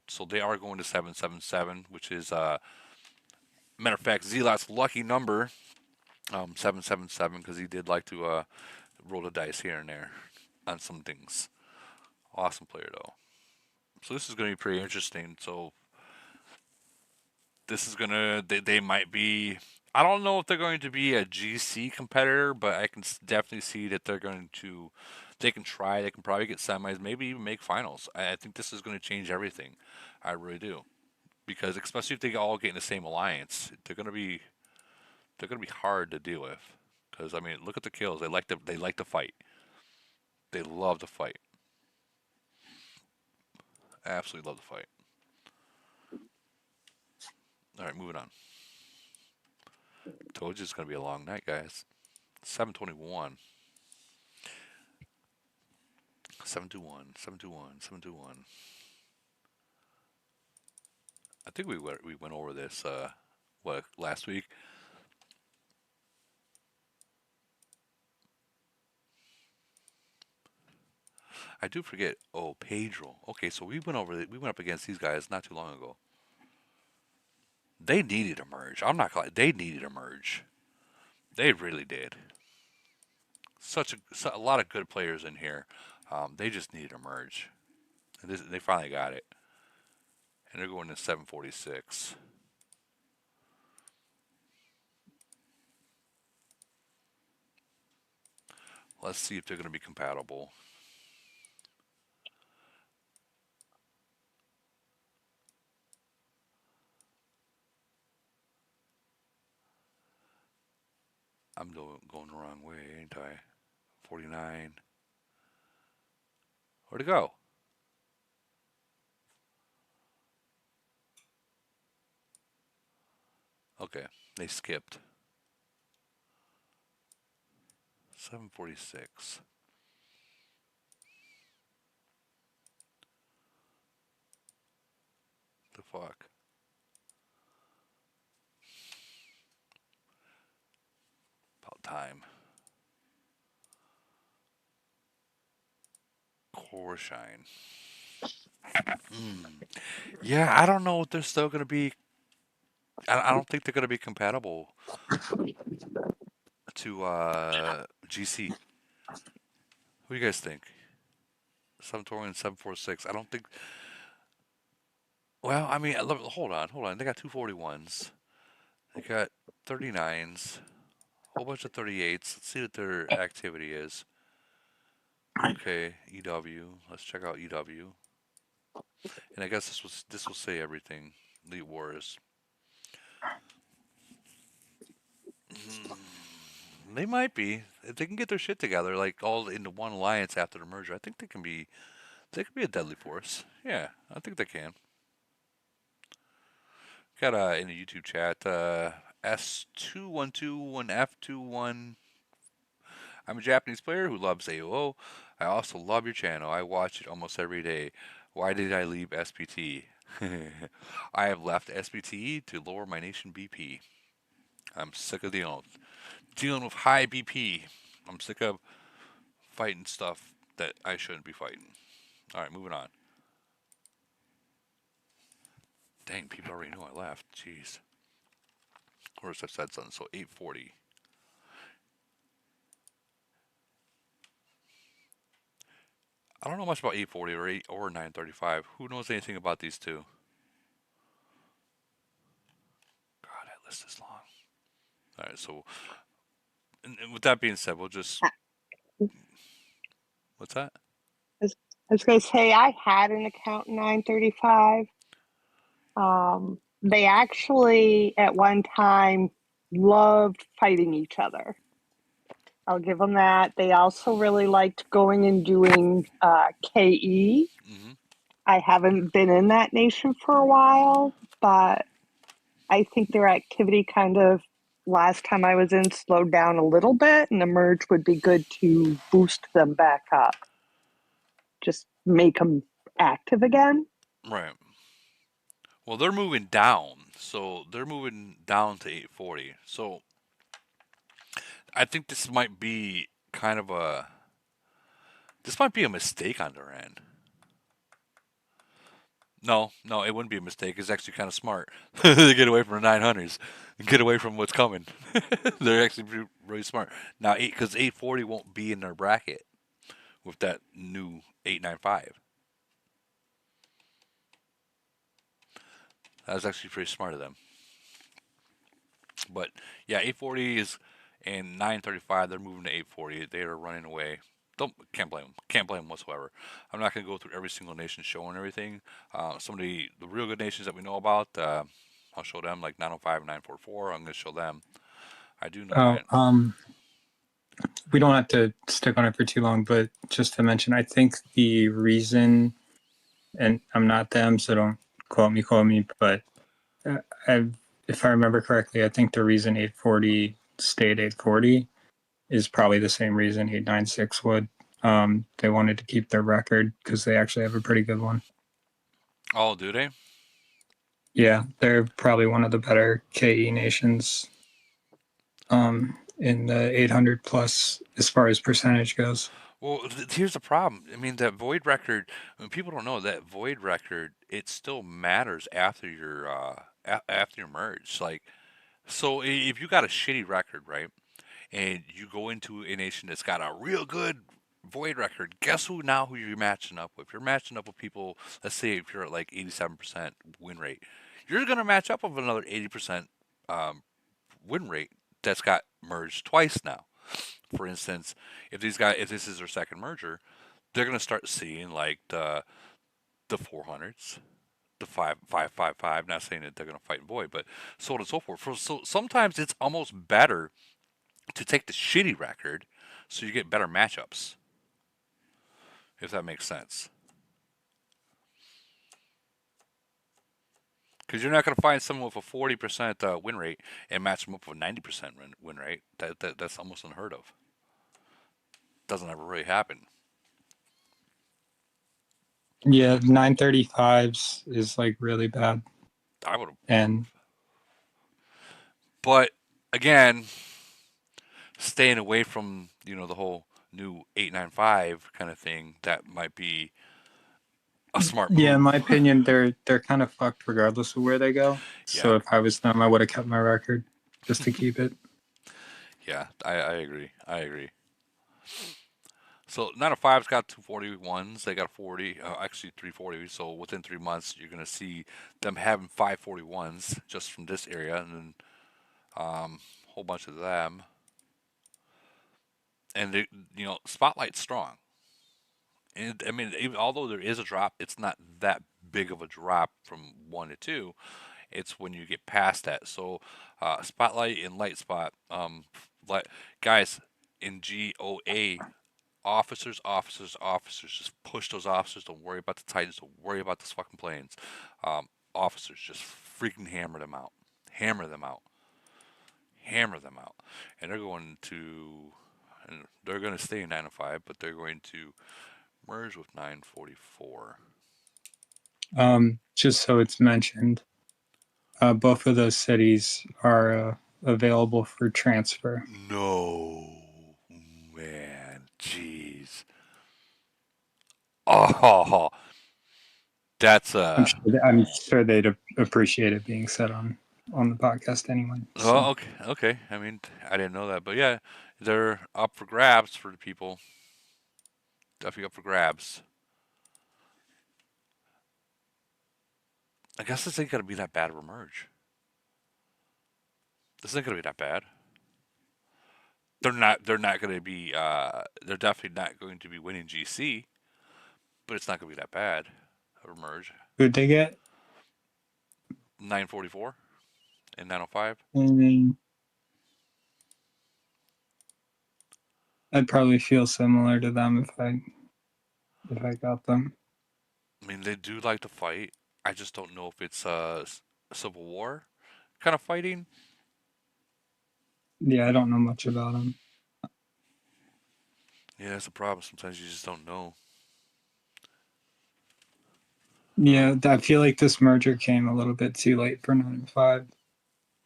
So they are going to 777, which is matter of fact, Zealot's lucky number, 777, because he did like to roll the dice here and there on some things. Awesome player though. So this is going to be pretty interesting. So this is gonna they might be. I don't know if they're going to be a GC competitor, but I can definitely see that they're going to. They can try. They can probably get semis, maybe even make finals. I think this is going to change everything. I really do, because especially if they all get in the same alliance, they're going to be hard to deal with. Because I mean, look at the kills. They like to fight. They love to fight. Absolutely love to fight. All right, moving on. Told you it's going to be a long night, guys. 7:21. 721, 721, 721. I think we went over this last week. I do forget. Oh, Pedro. Okay, so we went up against these guys not too long ago. They needed a merge. I'm not gonna lie. They needed a merge. They really did. A lot of good players in here. They just needed a merge. And they finally got it. And they're going to 746. Let's see if they're going to be compatible. I'm going the wrong way, ain't I? 49. Where'd it go? Okay, they skipped. 746. The fuck? About time. Core shine. Yeah, I don't know if they're still going to be. I don't think they're going to be compatible to GC. What do you guys think? 720 and 746. I don't think. Well, I mean, hold on. They got 241s. They got 39s. A whole bunch of 38s. Let's see what their activity is. Okay, EW. Let's check out EW. And I guess this will say everything. Elite Wars. They might be. If they can get their shit together, like all into one alliance after the merger, I think they can be a deadly force. Yeah, I think they can. Got in the YouTube chat, S2121F21. I'm a Japanese player who loves AOO. I also love your channel. I watch it almost every day. Why did I leave SPT? I have left SPT to lower my nation BP. I'm sick of dealing with high BP. I'm sick of fighting stuff that I shouldn't be fighting. All right, moving on. Dang, people already know I left. Jeez. Of course, I've said something. So 840. I don't know much about 840 or 935. Who knows anything about these two? God, that list is long. All right, so and with that being said, we'll just. What's that? I was going to say I had an account in 935. They actually at one time loved fighting each other. I'll give them that. They also really liked going and doing KE. Mm-hmm. I haven't been in that nation for a while, but I think their activity kind of last time I was in slowed down a little bit, and the merge would be good to boost them back up. Just make them active again. Right. Well, they're moving down. So they're moving down to 840. So I think this might be kind of a mistake on their end. No, it wouldn't be a mistake. It's actually kind of smart. They get away from the 900s and get away from what's coming. They're actually really smart. Now, because 840 won't be in their bracket with that new 895. That was actually pretty smart of them. But yeah, 840 is and 935. They're moving to 840. They are running away. Can't blame them. Can't blame them whatsoever. I'm not going to go through every single nation showing everything. Some of the real good nations that we know about, I'll show them, like 905 and 944. I'm going to show them. I do know that. We don't have to stick on it for too long, but just to mention, I think the reason, and I'm not them, so don't quote me, but if I remember correctly, I think the reason 840 stayed 840 is probably the same reason 896 would. They wanted to keep their record because they actually have a pretty good one. Oh, do they? Yeah, they're probably one of the better KE nations in the 800 plus as far as percentage goes. Well, here's the problem. I mean, that void record. I mean, people don't know that void record. It still matters after your after your merge. Like, so if you got a shitty record, right, and you go into a nation that's got a real good void record, guess who you're matching up with? You're matching up with people. Let's say if you're at like 87% win rate, you're gonna match up with another 80% win rate that's got merged twice now. For instance, if this is their second merger, they're gonna start seeing like the 400s, the 555. Not saying that they're gonna fight void, but so on and so forth. So sometimes it's almost better to take the shitty record, so you get better matchups. If that makes sense. Because you're not going to find someone with a 40% win rate and match them up with a 90% win rate. That's almost unheard of. Doesn't ever really happen. Yeah, 935s is like really bad. I would. And but again, staying away from the whole new 895 kind of thing, that might be a smart move. Yeah, in my opinion, they're kind of fucked regardless of where they go. So Yeah. if I was them, I would have kept my record just to keep it. Yeah, I agree. I agree. So 905's got 241s. They got 40, actually 340. So within 3 months, you're going to see them having 541s just from this area, and then a whole bunch of them. And they, Spotlight's strong. And I mean, although there is a drop, it's not that big of a drop from 1 to 2. It's when you get past that. So Spotlight and Light Spot, guys in GOA. Officers, just push those officers. Don't worry about the Titans. Don't worry about those fucking planes. Officers, just freaking hammer them out. Hammer them out. Hammer them out. And they're going to stay in 905, but they're going to merge with 944. Just so it's mentioned, both of those cities are available for transfer. No, man, jeez. Oh, that's I'm sure they'd appreciate it being said on the podcast anyway. So. Oh, okay. I mean, I didn't know that, but yeah, they're up for grabs for the people. Definitely up for grabs. I guess this ain't gonna be that bad of a merge. This isn't gonna be that bad. They're not gonna be. They're definitely not going to be winning GC, but it's not gonna be that bad of a merge. Who'd they get? 944 and 905. I'd probably feel similar to them if I got them. I mean, they do like to fight. I just don't know if it's a Civil War kind of fighting. Yeah, I don't know much about them. Yeah, that's the problem. Sometimes you just don't know. Yeah, I feel like this merger came a little bit too late for 905.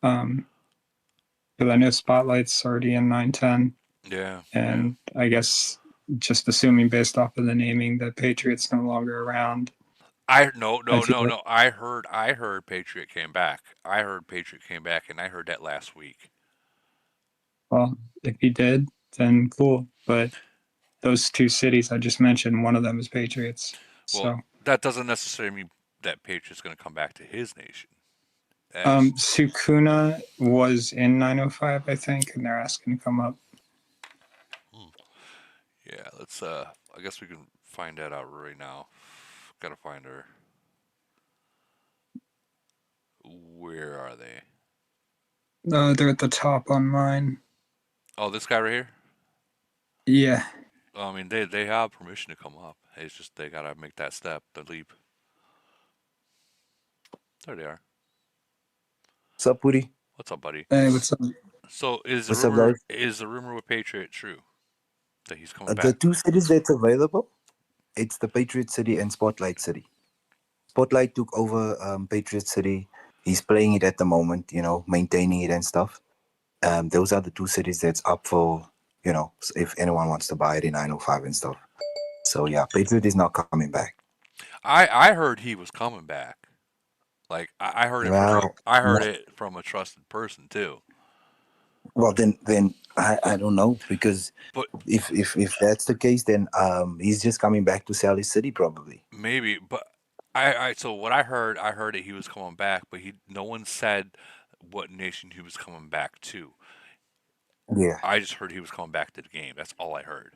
Because I know Spotlight's already in 910. Yeah. And I guess just assuming based off of the naming that Patriot's no longer around. No. I heard Patriot came back. I heard Patriot came back, and I heard that last week. Well, if he did, then cool. But those two cities I just mentioned, one of them is Patriots. Well, so that doesn't necessarily mean that Patriot's going to come back to his nation. Sukuna was in 905, I think, and they're asking to come up. Yeah, let's. I guess we can find that out right now. Gotta find her. Where are they? They're at the top on mine. Oh, this guy right here? Yeah. I mean, they have permission to come up. It's just they gotta make that step, the leap. There they are. What's up, Woody? What's up, buddy? Hey, what's up? So is What's up, guys? the rumor with Patriot true that he's coming The back? two cities that's available, it's the Patriot City and Spotlight City. Spotlight took over Patriot City. He's playing it at the moment, maintaining it and stuff. Those are the two cities that's up for, if anyone wants to buy it in 905 and stuff. So yeah, Patriot is not coming back. I heard he was coming back. Like I heard it. I heard it from a trusted person too. Well, then I don't know, because if that's the case, then he's just coming back to sell his city probably. Maybe, but so what I heard that he was coming back, but no one said what nation he was coming back to. Yeah, I just heard he was coming back to the game. That's all I heard.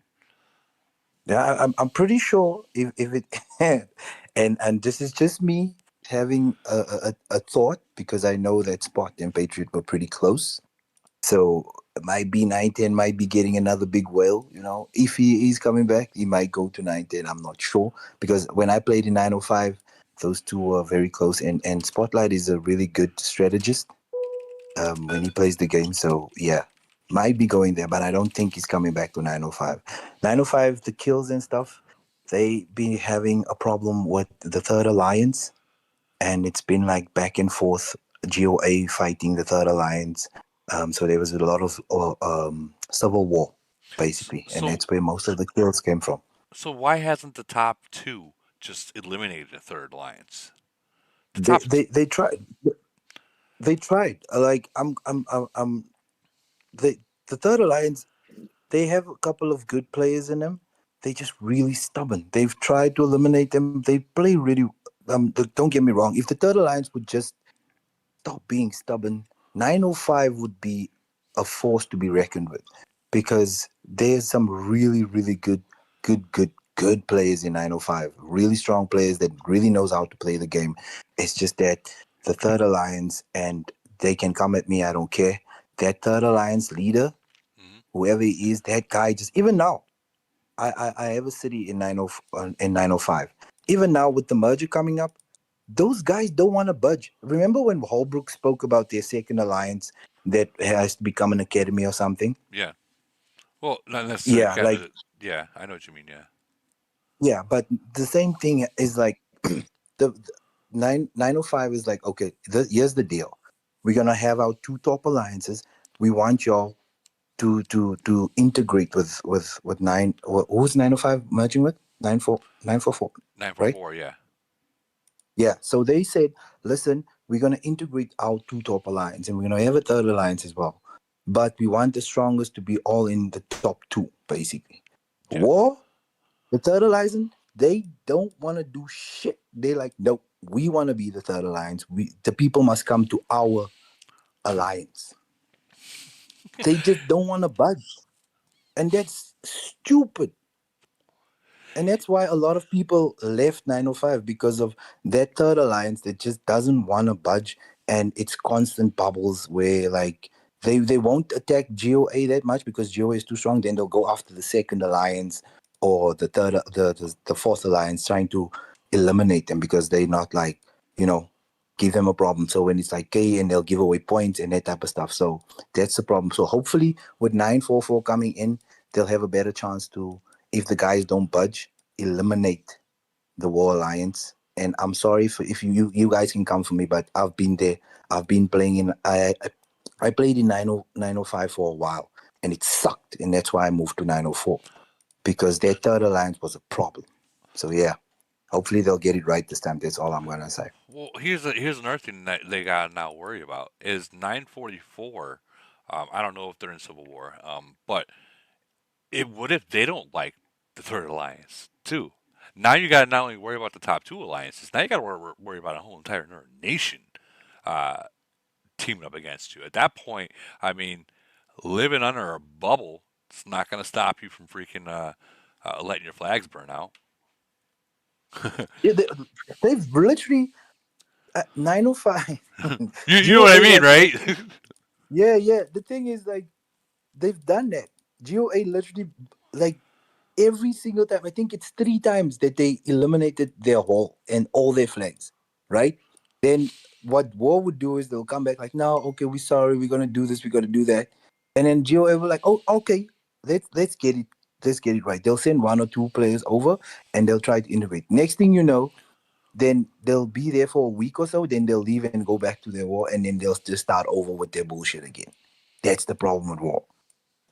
Yeah, I'm pretty sure if it and this is just me having a thought, because I know that Spot and Patriot were pretty close. So it might be 9-10 might be getting another big whale, If he is coming back, he might go to 9-10. I'm not sure, because when I played in 905, those two were very close, and Spotlight is a really good strategist when he plays the game. So yeah, might be going there, but I don't think he's coming back to 905. 905, the kills and stuff, they been having a problem with the Third Alliance, and it's been like back and forth, GOA fighting the Third Alliance. So there was a lot of civil war, basically, and that's where most of the kills came from. So why hasn't the top two just eliminated the Third Alliance? They tried. They tried. Like the Third Alliance, they have a couple of good players in them. They're just really stubborn. They've tried to eliminate them. They play really. Don't get me wrong. If the Third Alliance would just stop being stubborn, 905 would be a force to be reckoned with, because there's some really, really good players in 905. Really strong players that really knows how to play the game. It's just that the Third Alliance, and they can come at me, I don't care. That Third Alliance leader, whoever he is, that guy, just even now, I have a city in 905. Even now with the merger coming up, those guys don't want to budge. Remember when Holbrook spoke about their second alliance that has to become an academy or something? Yeah. Well, not necessarily. Yeah, I know what you mean. Yeah. Yeah, but the same thing is like the 905 is like, okay, here's the deal. We're gonna have our two top alliances. We want y'all to integrate with 9. Who's 905 merging with? 944. 944, right? Yeah. Yeah, so they said, listen, we're going to integrate our two top alliance, and we're going to have a third alliance as well. But we want the strongest to be all in the top two, basically. Yeah. War, the third alliance, they don't want to do shit. They're like, no, we want to be the third alliance. The people must come to our alliance. They just don't want to budge. And that's stupid. And that's why a lot of people left 905, because of that third alliance that just doesn't want to budge, and it's constant bubbles where like they won't attack GOA that much because GOA is too strong. Then they'll go after the second alliance or the third, the fourth alliance, trying to eliminate them because they're not like, give them a problem. So when it's like K, and they'll give away points and that type of stuff. So that's the problem. So hopefully with 944 coming in, they'll have a better chance to, if the guys don't budge, eliminate the War Alliance. And I'm sorry if you guys can come for me, but I've been there. I've been playing in. I played in 905 for a while, and it sucked, and that's why I moved to 904, because their third alliance was a problem. So yeah, hopefully they'll get it right this time. That's all I'm gonna say. Well, here's another thing that they gotta now worry about is 944. I don't know if they're in civil war, but what if they don't like the third alliance too? Now you got to not only worry about the top two alliances, now you got to worry about a whole entire nation teaming up against you. At that point, I mean, living under a bubble, it's not going to stop you from freaking letting your flags burn out. Yeah, they've literally 905. you know what I mean, right? Yeah. The thing is, like, they've done that. GOA literally, like, every single time, I think it's 3 times that they eliminated their whole and all their flags, right? Then what War would do is they'll come back like, no, okay, we're sorry, we're gonna do this, we're gonna do that. And then GOA will like, oh, okay, let's get it right. They'll send 1 or 2 players over and they'll try to innovate. Next thing you know, then they'll be there for a week or so, then they'll leave and go back to their war, and then they'll just start over with their bullshit again. That's the problem with War.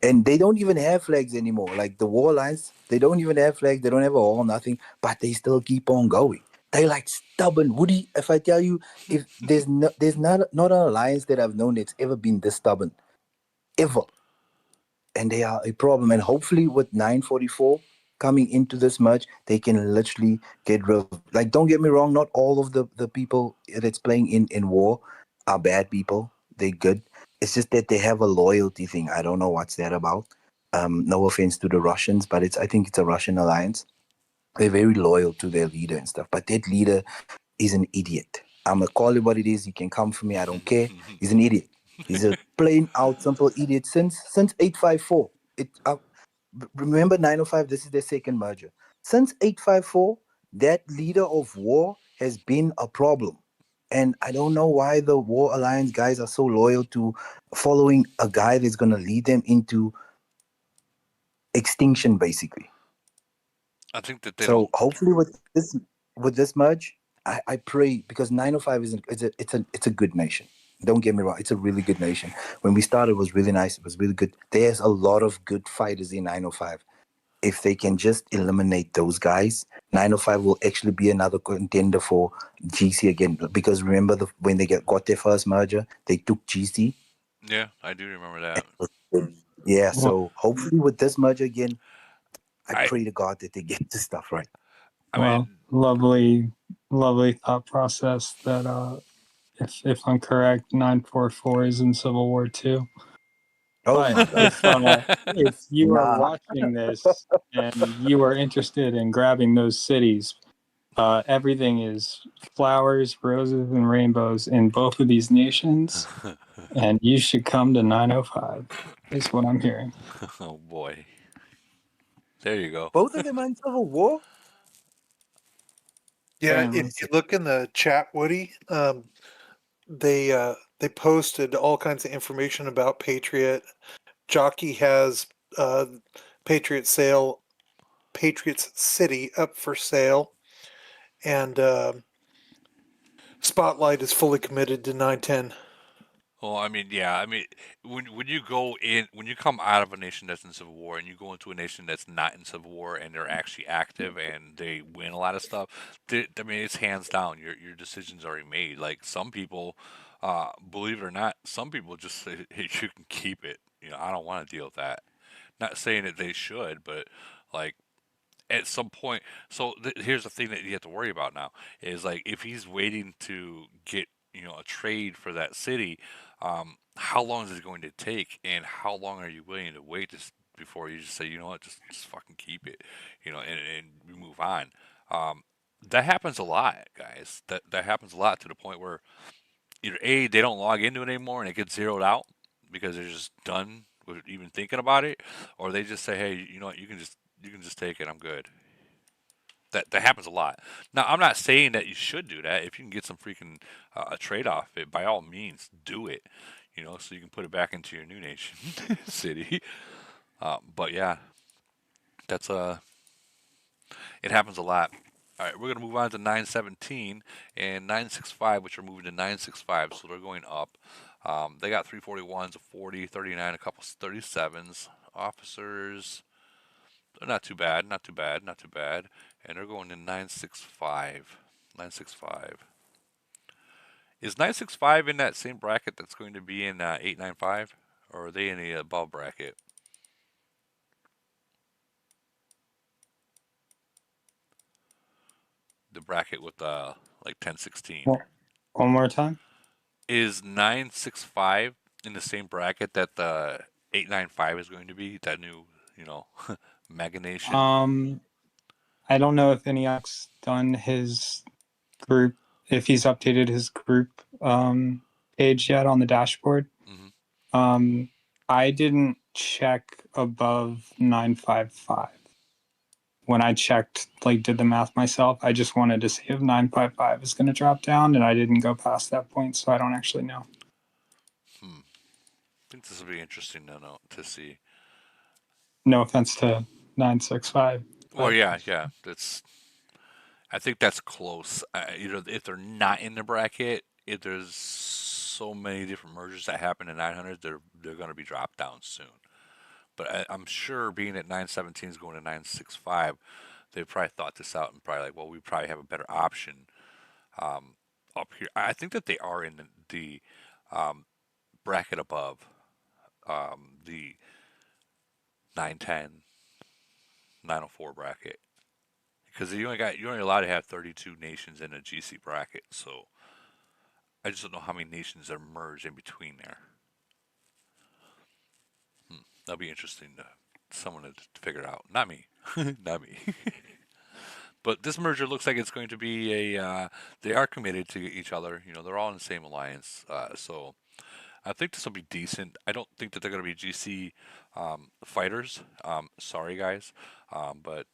And they don't even have flags anymore. Like the War Alliance, they don't even have flags. They don't have a hall, nothing, but they still keep on going. They like stubborn. Woody, if I tell you, if there's not an alliance that I've known that's ever been this stubborn, ever. And they are a problem. And hopefully with 944 coming into this merge, they can literally get rid of, like, don't get me wrong, not all of the people that's playing in War are bad people. They're good. It's just that they have a loyalty thing. I don't know what's that about. No offense to the Russians, but I think it's a Russian alliance. They're very loyal to their leader and stuff. But that leader is an idiot. I'm going to call it what it is. He can come for me. I don't care. He's an idiot. He's a plain out simple idiot since 854. Remember 905, this is their second merger. Since 854, that leader of War has been a problem. And I don't know why the War Alliance guys are so loyal to following a guy that's going to lead them into extinction, basically. I think that they so don't. Hopefully with this merge, I pray, because 905 it's a good nation. Don't get me wrong, it's a really good nation. When we started, it was really nice. It was really good. There's a lot of good fighters in 905. If they can just eliminate those guys, 905 will actually be another contender for GC again. Because remember when they got their first merger, they took GC. Yeah, I do remember that. Yeah, so hopefully with this merger again, I pray to God that they get this stuff right. Well, lovely thought process that if I'm correct, 944 is in Civil War too. Oh but if you are watching this and you are interested in grabbing those cities, everything is flowers, roses, and rainbows in both of these nations, and you should come to 905. Is what I'm hearing. Oh boy. There you go. Both of them are in Civil War? Yeah, if you look in the chat, Woody, they posted all kinds of information about Patriot. Jockey has Patriot City up for sale, and Spotlight is fully committed to 910. Well, I mean, yeah, I mean, when you come out of a nation that's in civil war and you go into a nation that's not in civil war and they're actually active and they win a lot of stuff, I mean, it's hands down. Your decision's already made. Like some people, believe it or not, some people just say, hey, you can keep it. I don't want to deal with that. Not saying that they should, but like at some point. So here's the thing that you have to worry about now is like if he's waiting to get a trade for that city, how long is it going to take, and how long are you willing to wait before you just say, you know what, just fucking keep it, and we move on. That happens a lot, guys. That happens a lot to the point where either A, they don't log into it anymore and it gets zeroed out because they're just done with even thinking about it, or they just say, hey, you know what, you can just take it, I'm good. That happens a lot. Now, I'm not saying that you should do that. If you can get some freaking a trade off it, by all means, do it. So you can put it back into your new nation city. But yeah, that's it happens a lot. All right, we're gonna move on to 917 and 965, which are moving to 965, so they're going up. They got 341s, a 40, 39, a couple 37s. Officers, they're not too bad, not too bad, not too bad. And they're going to 965. 965. Is 965 in that same bracket that's going to be in 895? Or are they in the above bracket? The bracket with like 1016. One more time. Is 965 in the same bracket that the 895 is going to be? That new, mega nation? I don't know if ENIAC's done his group, if he's updated his group page yet on the dashboard. I didn't check above 955. when I checked, like did the math myself, I just wanted to see if 955 is going to drop down, and I didn't go past that point, so I don't actually know. I think this will be interesting to see. No offense to 965. Well, yeah. I think that's close. If they're not in the bracket, if there's so many different mergers that happen in 900, they're going to be dropped down soon. But I'm sure being at 917 is going to 965, they probably thought this out and probably like, well, we probably have a better option up here. I think that they are in the bracket above the 910, 904 bracket. Because you're only allowed to have 32 nations in a GC bracket, so I just don't know how many nations are merged in between there. That'll be interesting to someone to figure out. Not me, not me. But this merger looks like it's going to be they are committed to each other. They're all in the same alliance, so I think this will be decent. I don't think that they're going to be GC fighters. Sorry, guys, but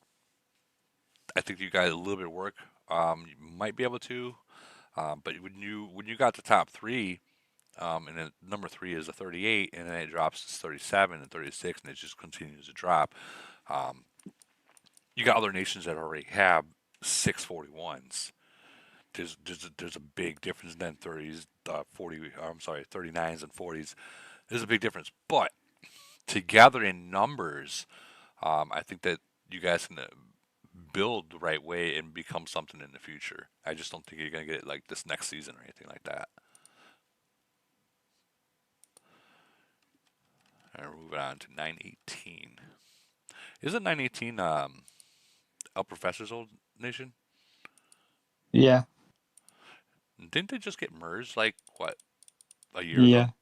I think you guys a little bit of work. You might be able to, but when you got the top three, and then number 3 is a 38, and then it drops to 37 and 36, and it just continues to drop. You got other nations that already have 641s. There's a big difference then 39s and 40s. There's a big difference, but together in numbers, I think that you guys can build the right way and become something in the future. I just don't think you're going to get it like this next season or anything like that. And we're moving on to 918. Isn't 918 El Professor's old nation? Yeah. Didn't they just get merged like what, a year ago?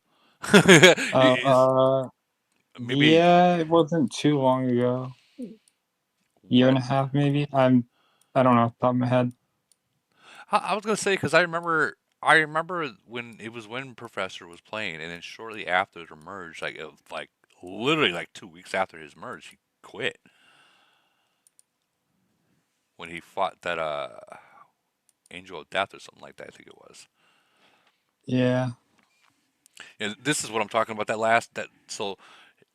Maybe. Yeah, it wasn't too long ago. Year and a half, maybe. I don't know off the top of my head. I was gonna say because I remember when Professor was playing, and then shortly after the merge, literally like 2 weeks after his merge, he quit when he fought that Angel of Death or something like that. I think it was. Yeah. And this is what I'm talking about. So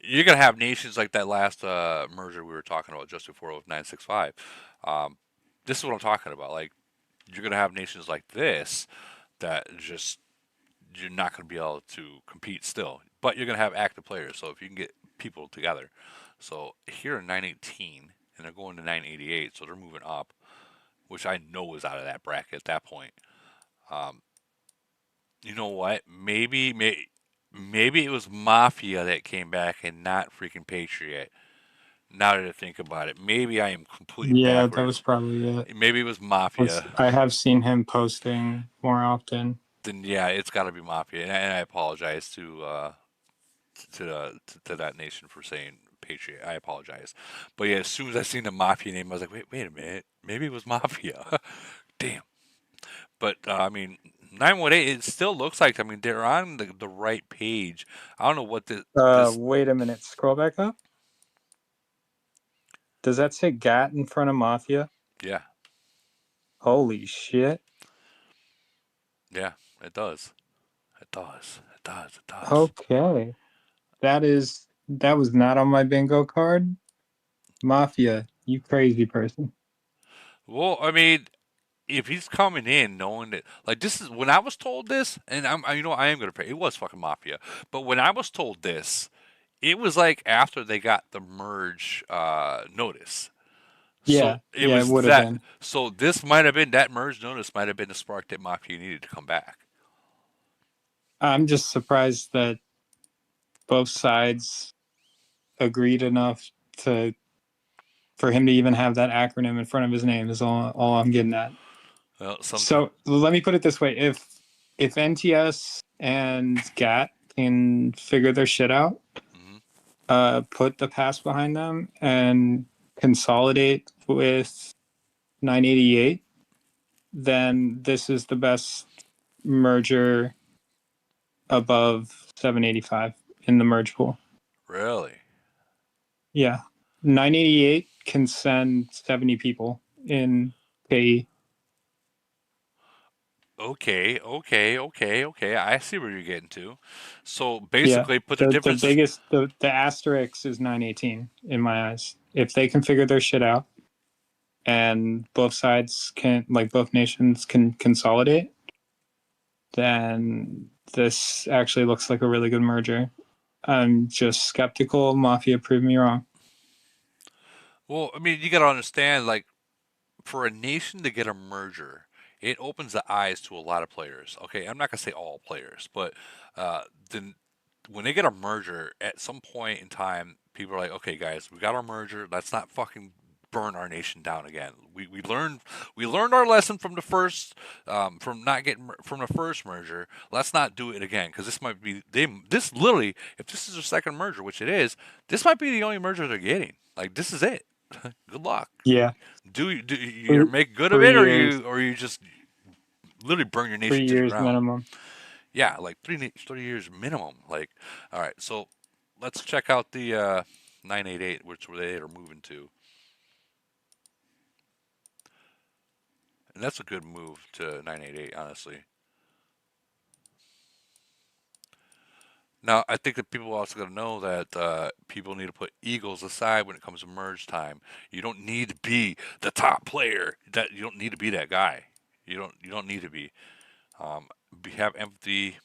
you're gonna have nations like that last merger we were talking about just before with 965. This is what I'm talking about. Like, you're gonna have nations like this that just you're not gonna be able to compete still, but you're gonna have active players. So if you can get people together, so here in 918, and they're going to 988, so they're moving up, which I know is out of that bracket at that point. You know what? Maybe it was Mafia that came back and not freaking Patriot. Now that I think about it, maybe I am completely backwards. That was probably it. Maybe it was Mafia. I have seen him posting more often. Then yeah, it's got to be Mafia, and I apologize to that nation for saying Patriot. I apologize, but yeah, as soon as I seen the Mafia name, I was like, wait a minute, maybe it was Mafia. Damn. But I mean, 918. It still looks like they're on the right page. I don't know what this. Wait a minute. Scroll back up. Does that say GAT in front of Mafia? Yeah. Holy shit. Yeah, it does. It does. Okay. That was not on my bingo card. Mafia, you crazy person. Well, I mean, if he's coming in knowing that, like, this is when I was told this, and I am gonna pay. It was fucking Mafia, but when I was told this, it was like after they got the merge notice. Yeah, so it would have been. So this might have been that merge notice. Might have been the spark that Mafia needed to come back. I'm just surprised that both sides agreed enough for him to even have that acronym in front of his name. Is all I'm getting at. Well, so let me put it this way: if NTS and GAT can figure their shit out, put the pass behind them, and consolidate with 988, then this is the best merger above 785 in the merge pool. Really? Yeah. 988 can send 70 people in KE. Okay. I see where you're getting to. So basically, put the the difference. biggest the asterisk is 918 in my eyes. If they can figure their shit out, and both sides can, like both nations can consolidate, then this actually looks like a really good merger. I'm just skeptical. Mafia, prove me wrong. Well, I mean, you got to understand, like, for a nation to get a merger, it opens the eyes to a lot of players. Okay, I'm not gonna say all players, but then when they get a merger, at some point in time, people are like, okay, guys, we got our merger. Let's not fucking burn our nation down again. We learned our lesson from the first from not getting from the first merger. Let's not do it again, because this might be this literally, if this is their second merger, which it is, this might be the only merger they're getting. Like, this is it. Good luck. Yeah. Do you either make good of it, or you just literally burn your nation 3 to the years ground? minimum. Yeah, like 3 years minimum. Like, all right, so let's check out the 988, which they are moving to, and that's a good move to 988, honestly. Now, I think that people also got to know that people need to put egos aside when it comes to merge time. You don't need to be the top player. That you don't need to be that guy. You don't need to be. Have empathy.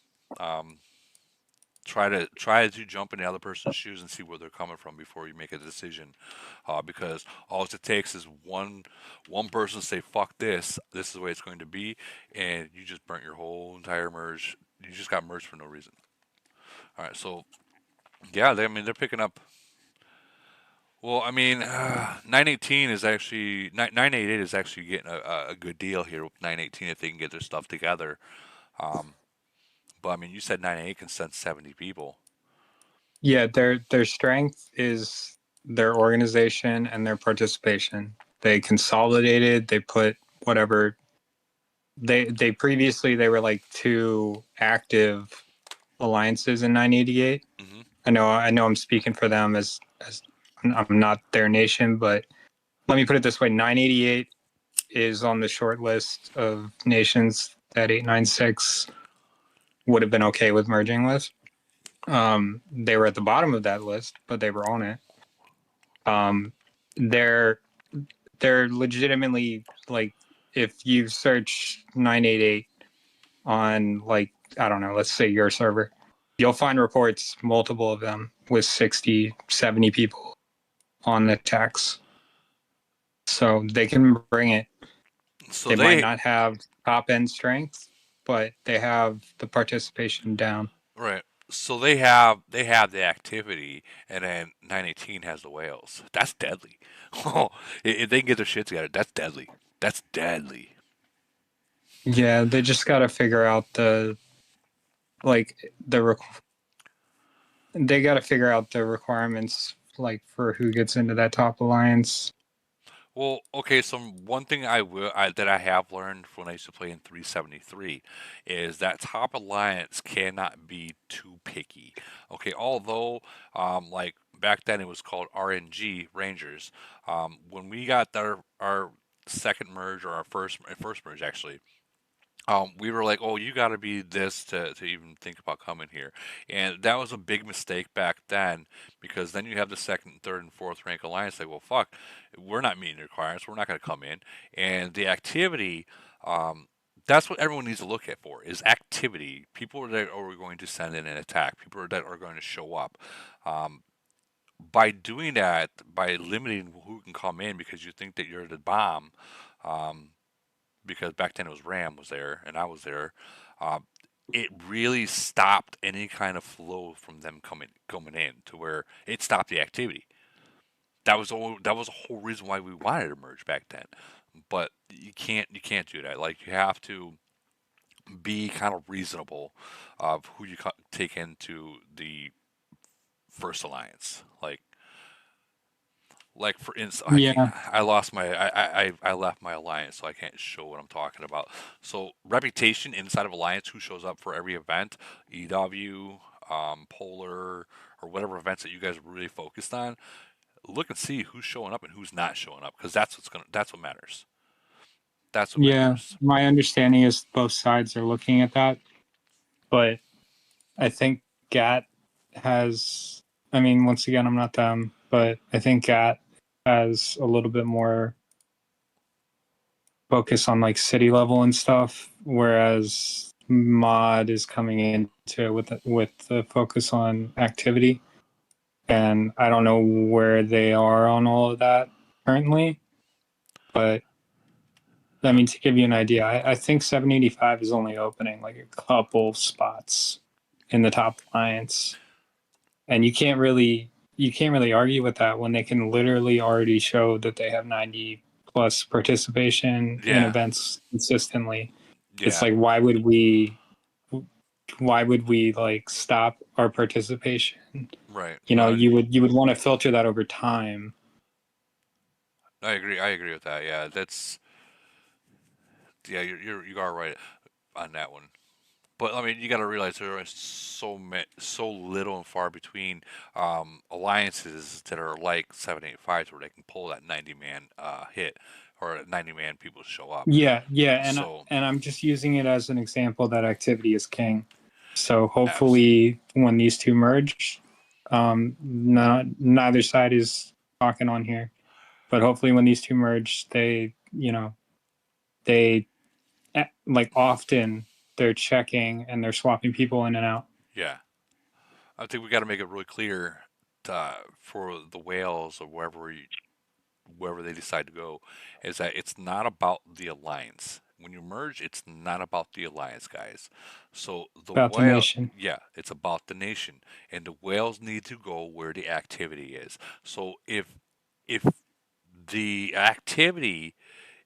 Try to jump in the other person's shoes and see where they're coming from before you make a decision. Because all it takes is one person say, "Fuck this. This is the way it's going to be," and you just burnt your whole entire merge. You just got merged for no reason. All right, so yeah, they're picking up. Well, I mean, 918 is actually 988 is actually getting a good deal here with 918 if they can get their stuff together. But I mean, you said 988 can send 70 people. Yeah, their strength is their organization and their participation. They consolidated. They put whatever they previously they were like 2 active alliances in 988. Mm-hmm. I know I'm speaking for them as I'm not their nation, but let me put it this way: 988 is on the short list of nations that 896 would have been okay with merging with. They were at the bottom of that list, but they were on it. They're legitimately, like, if you search 988 on, like, I don't know, let's say your server, you'll find reports, multiple of them, with 60, 70 people on the attacks. So they can bring it. So they might not have top end strength, but they have the participation down. Right. So they have the activity, and then 918 has the whales. That's deadly. If they can get their shit together, that's deadly. That's deadly. Yeah, they just got to figure out they got to figure out the requirements, like, for who gets into that top alliance. Well, okay, so one thing that I have learned when I used to play in 373 is that top alliance cannot be too picky. Okay, although like back then it was called RNG Rangers. When we got our second merge, or our first merge actually, we were like, oh, you got to be this to even think about coming here. And that was a big mistake back then, because then you have the second, third, and fourth rank alliance like, well, fuck, we're not meeting the requirements. We're not going to come in. And the activity, that's what everyone needs to look at for, is activity. People that are going to send in an attack. People that are going to show up. By doing that, by limiting who can come in because you think that you're the bomb, because back then it was Ram was there and I was there, it really stopped any kind of flow from them coming in, to where it stopped the activity. That was a whole reason why we wanted to merge back then. But you can't do that. Like, you have to be kind of reasonable of who you take into the first alliance. Like for instance, I lost my I left my alliance, so I can't show what I'm talking about. So reputation inside of alliance, who shows up for every event, EW, Polar, or whatever events that you guys are really focused on. look and see who's showing up and who's not showing up, because that's what matters. That's what matters. My understanding is both sides are looking at that, but I think GAT has. I mean, once again, I'm not them, but I think GAT has a little bit more focus on like city level and stuff, whereas Mod is coming into it with the focus on activity. And I don't know where they are on all of that currently, but I mean, to give you an idea, I think 785 is only opening like a couple spots in the top alliance, and you can't really argue with that when they can literally already show that they have 90 plus participation in events consistently. It's like, why would we like stop our participation? Right. You know, you would want to filter that over time. I agree with that. Yeah, you are right on that one. But I mean, you got to realize there is so little and far between alliances that are like 785s where they can pull that 90-man hit or 90-man people show up. Yeah, and I'm just using it as an example that activity is king. So hopefully, when these two merge, neither side is talking on here, but hopefully when these two merge, they like often they're checking and they're swapping people in and out. Yeah, I think we got to make it really clear for the whales or wherever they decide to go, is that it's not about the alliance. When you merge, it's not about the alliance, guys. So the nation. Yeah, it's about the nation, and the whales need to go where the activity is. So if the activity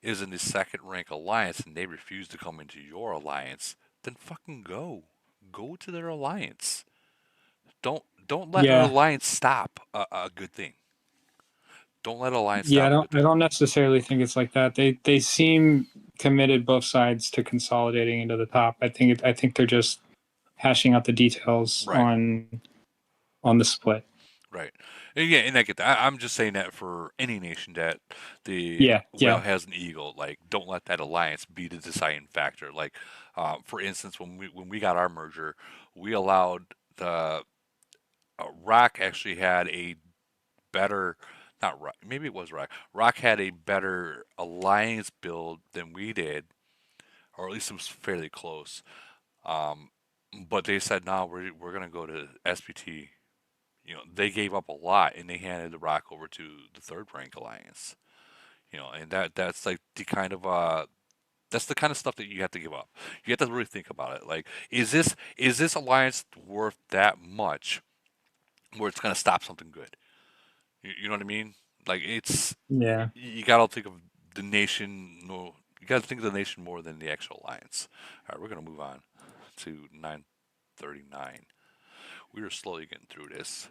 is in the second rank alliance and they refuse to come into your alliance, then fucking go to their alliance. Don't let an alliance stop a good thing. Don't let alliance stop. I don't necessarily think it's like that. They seem committed, both sides, to consolidating into the top. I think they're just hashing out the details on the split. Right. And I get that. I'm just saying that for any nation that the whale has an eagle, like, don't let that alliance be the deciding factor. Like, for instance, when we got our merger, we allowed the Rock actually had a better, not Rock, maybe it was Rock. Rock had a better alliance build than we did, or at least it was fairly close. But they said, no, we're going to go to SPT. You know, they gave up a lot and they handed the Rock over to the third rank alliance. You know, and that's like the kind of that's the kind of stuff that you have to give up. You have to really think about it. Like, is this alliance worth that much where it's going to stop something good? You know what I mean? Like, it's you got to think of the nation. No, you got to think of the nation more than the actual alliance. All right, we're going to move on to 9:39. We were slowly getting through this.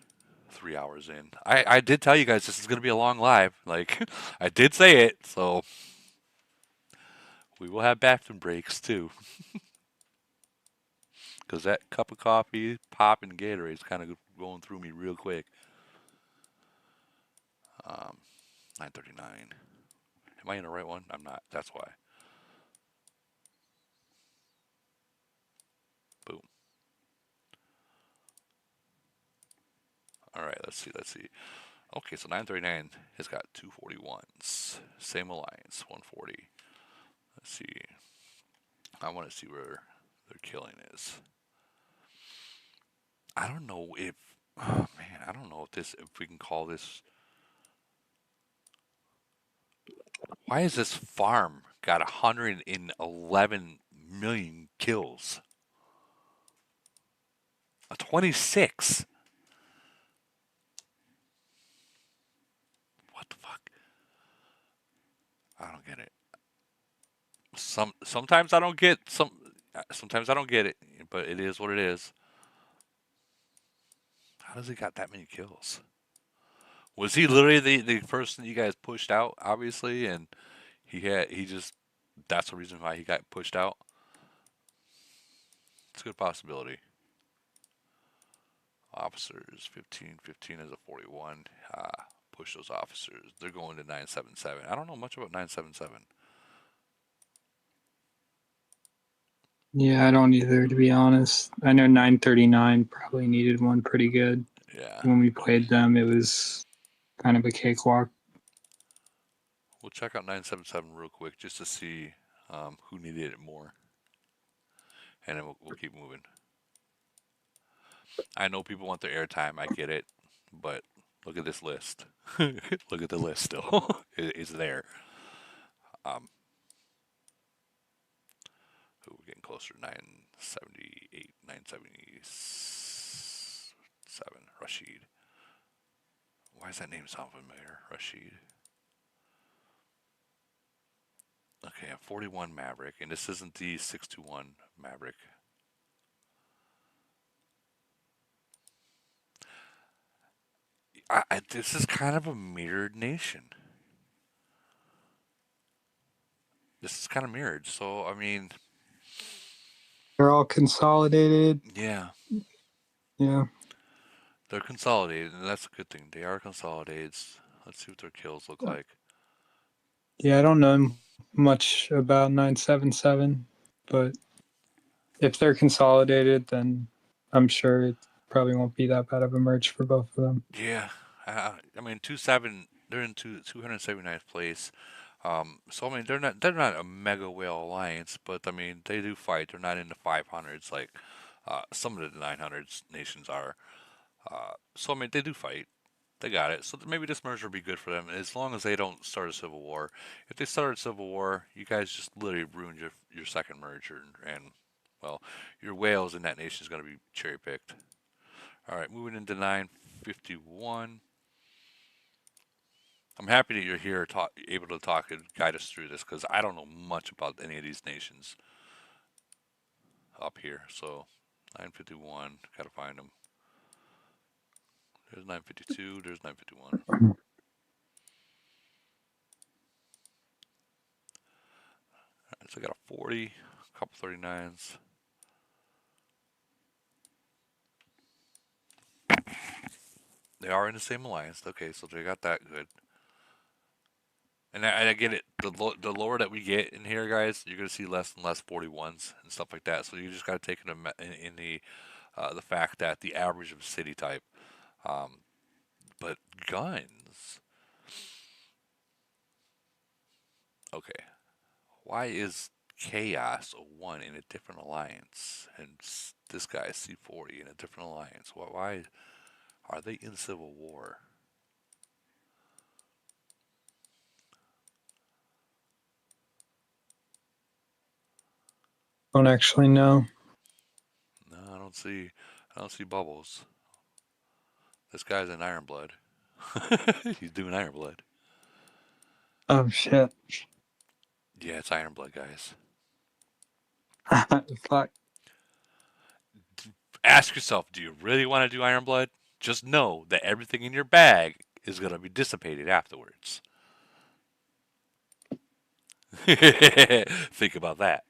3 hours in. I did tell you guys this is going to be a long live. Like, I did say it, so we will have bathroom breaks too. Because that cup of coffee, pop, and Gatorade is kind of going through me real quick. 9:39. Am I in the right one? I'm not. That's why. Boom. All right, let's see. Okay, so 939 has got 241s. Same alliance, 140. Let's see. I want to see where their killing is. I don't know if, oh man, I don't know if we can call this. Why is this farm got 111 million kills? A 26. What the fuck? I don't get it. Sometimes I don't get sometimes I don't get it, but it is what it is. How does he got that many kills? Was he literally the person you guys pushed out, obviously, and that's the reason why he got pushed out? It's a good possibility. Officers, 15 is a 41. push those officers. They're going to 977. I don't know much about 977. Yeah, I don't either, to be honest. I know 939 probably needed one pretty good. Yeah. When we played them, it was kind of a cakewalk. We'll check out 977 real quick just to see who needed it more. And then we'll keep moving. I know people want their airtime. I get it. But look at this list. Look at the list still. It's there. We're getting closer to 978, 977. Rashid. Why does that name sound familiar? Rashid. Okay, 41 Maverick, and this isn't the 621 Maverick. This is kind of a mirrored nation. This is kind of mirrored, so I mean, they're all consolidated. Yeah. Yeah. They're consolidated, and that's a good thing. They are consolidated. Let's see what their kills look like. Yeah, I don't know much about 977, but if they're consolidated, then I'm sure it probably won't be that bad of a merge for both of them. Yeah, I mean 2-7. They're in 279th place. So I mean they're not a mega whale alliance, but I mean they do fight. They're not in the 500s like some of the 900s nations are. So I mean they do fight. They got it. So maybe this merger will be good for them as long as they don't start a civil war. If they start a civil war, you guys just literally ruined your second merger, and well, your whales in that nation is going to be cherry picked. All right, moving into 951. I'm happy that you're here, able to talk and guide us through this because I don't know much about any of these nations up here. So 951, gotta find them. There's 952. There's 951. All right, so I got a 40, a couple 39s. They are in the same alliance. Okay, so they got that good. And I get it. The lower that we get in here, guys, you're gonna see less and less 41s and stuff like that. So you just gotta take it in the fact that the average of city type. But guns. Okay. Why is Chaos a 1 in a different alliance, and this guy is C40 in a different alliance? Why are they in civil war? Don't actually know. No, I don't see bubbles. This guy's in Ironblood. He's doing Ironblood. Oh shit. Yeah, it's Ironblood, guys. Fuck. Ask yourself, do you really want to do Ironblood? Just know that everything in your bag is going to be dissipated afterwards. Think about that.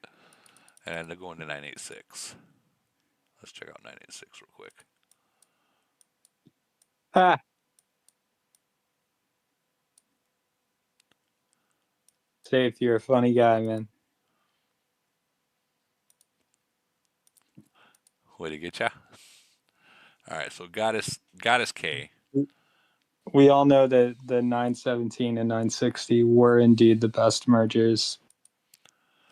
And they're going to 986. Let's check out 986 real quick. Ah. Safe, you're a funny guy, man. Way to get ya. All right, so Goddess K. We all know that the 917 and 960 were indeed the best mergers,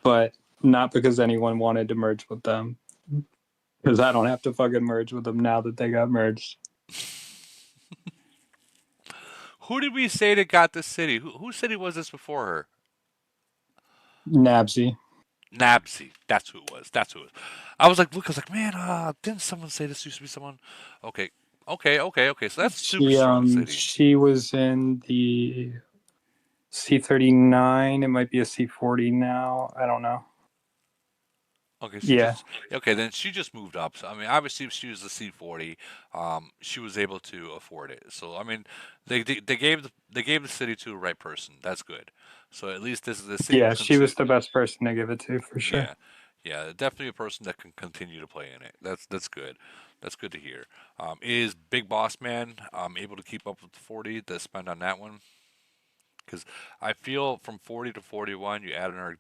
but not because anyone wanted to merge with them. Because I don't have to fucking merge with them now that they got merged. Who did we say that got this city? Whose city was this before her? Nabsy. Nabsy. That's who it was. I was like, look, I was like, man, didn't someone say this used to be someone? Okay. So that's super strong city. She was in the C39. It might be a C40 now. I don't know. Okay. Yeah. Then she just moved up. So I mean, obviously, if she was a C40, she was able to afford it. So I mean, they gave the city to the right person. That's good. So at least this is the city. Yeah, she was the best person to give it to for sure. Yeah, definitely a person that can continue to play in it. That's good. That's good to hear. Is Big Boss Man able to keep up with the 40 to spend on that one? Because I feel from 40 to 41, you add another,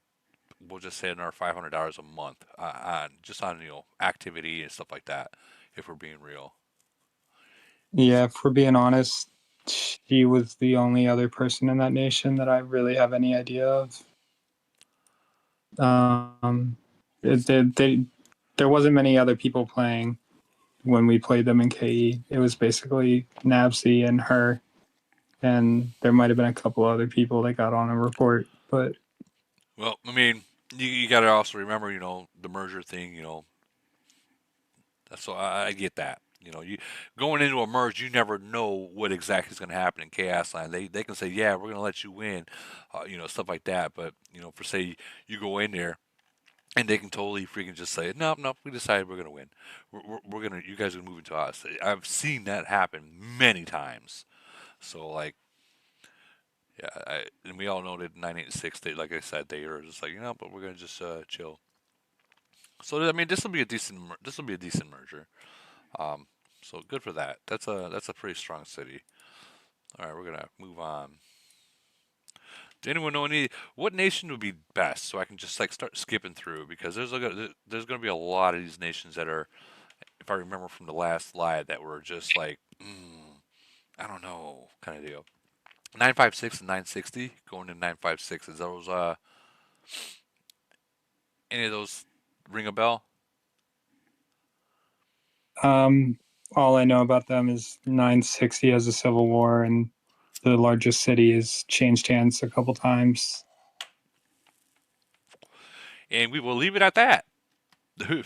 we'll just say another $500 a month on just on activity and stuff like that. If we're being real. Yeah, if we're being honest, she was the only other person in that nation that I really have any idea of. There wasn't many other people playing when we played them in KE. It was basically Nabsy and her, and there might have been a couple other people that got on a report, but Well, I mean, you got to also remember, the merger thing. So I get that. You going into a merge, you never know what exactly is going to happen in Chaos Line. They can say, yeah, we're going to let you win, stuff like that. But for say you go in there, and they can totally freaking just say, no, we decided we're going to win. We're going to, you guys are moving to us. I've seen that happen many times. So like, yeah, and we all know that 986, like I said, they are just like, but we're going to just chill. So I mean, this will be a decent merger. So good for that. That's a pretty strong city. All right, we're gonna move on. Does anyone know what nation would be best? So I can just like start skipping through because there's gonna be a lot of these nations that are, if I remember from the last slide, that were just like, I don't know, kind of deal. 956 and 960 going to 956. Is those any of those ring a bell? all I know about them is 960 has a civil war, and the largest city has changed hands a couple times. And we will leave it at that. All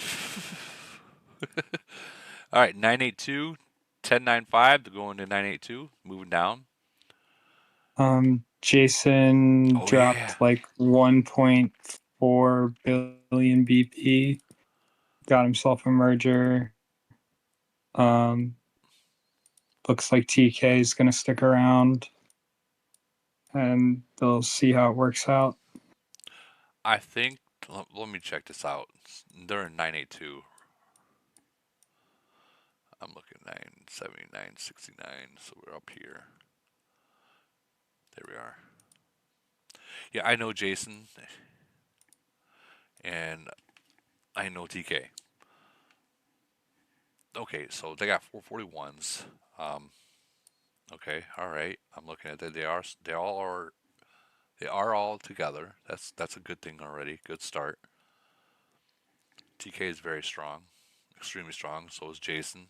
right, 982, 1095 to go into 982, moving down. Jason dropped like 1.4 billion BP, got himself a merger. Looks like TK is going to stick around, and they'll see how it works out. I think, let me check this out. They're in 982. I'm looking 979, 69, so we're up here. There we are. Yeah, I know Jason, and I know TK. Okay, so they got 441s. Okay, all right. I'm looking at that. They are all together. That's a good thing already. Good start. TK is very strong, extremely strong. So is Jason.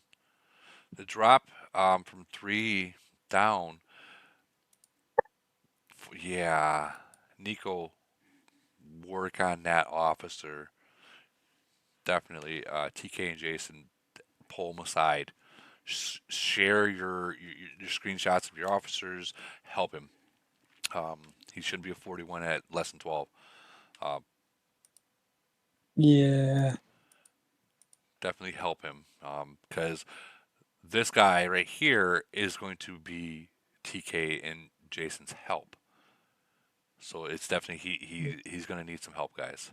The drop from 3 down. Yeah, Nico, work on that officer. Definitely, TK and Jason, pull them aside. Share your screenshots of your officers. Help him. He shouldn't be a 41 at less than 12. Yeah. Definitely help him because this guy right here is going to be TK and Jason's help. So it's definitely he's going to need some help, guys.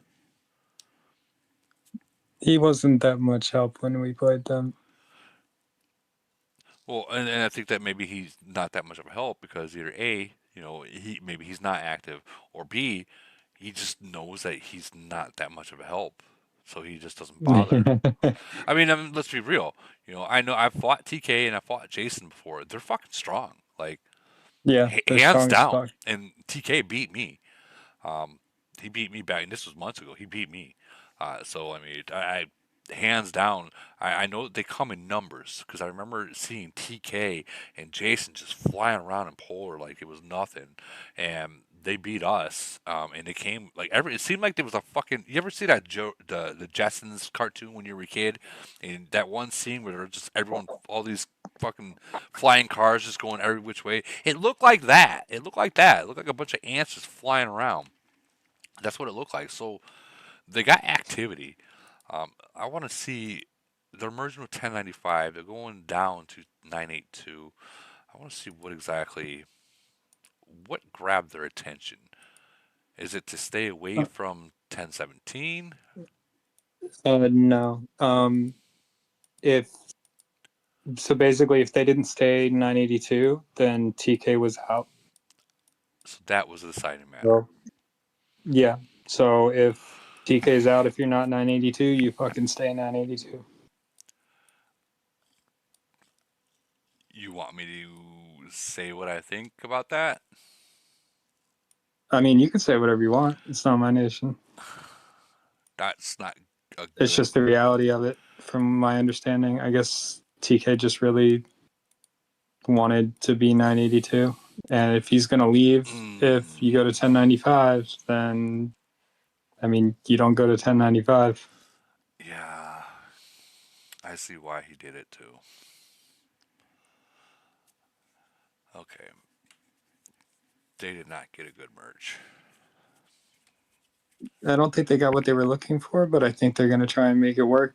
He wasn't that much help when we played them. Well, and I think that maybe he's not that much of a help because either A, maybe he's not active, or B, he just knows that he's not that much of a help, so he just doesn't bother. I mean, let's be real. I know I've fought TK and I fought Jason before. They're fucking strong, like Yeah, hands down. And TK beat me. He beat me back, and this was months ago. He beat me. So I mean, I hands down, I know they come in numbers because I remember seeing TK and Jason just flying around in Polar like it was nothing, and they beat us. And they came like it seemed like there was a fucking. You ever see that the Jetsons cartoon when you were a kid, and that one scene where they're just all these fucking flying cars just going every which way. It looked like that. It looked like a bunch of ants just flying around. That's what it looked like. So they got activity. I want to see. They're merging with 1095. They're going down to 982. I want to see what grabbed their attention. Is it to stay away from 1017? No. If so, basically, if they didn't stay 982, then TK was out. So that was the deciding matter. So, yeah. So if TK's out, if you're not 982, you fucking stay 982. You want me to say what I think about that? I mean, you can say whatever you want. It's not my nation. That's not a good... It's just the reality of it, from my understanding. I guess TK just really wanted to be 982. And if he's going to leave, if you go to 1095, then, I mean, you don't go to 1095. Yeah. I see why he did it, too. Okay. They did not get a good merge. I don't think they got what they were looking for, but I think they're going to try and make it work.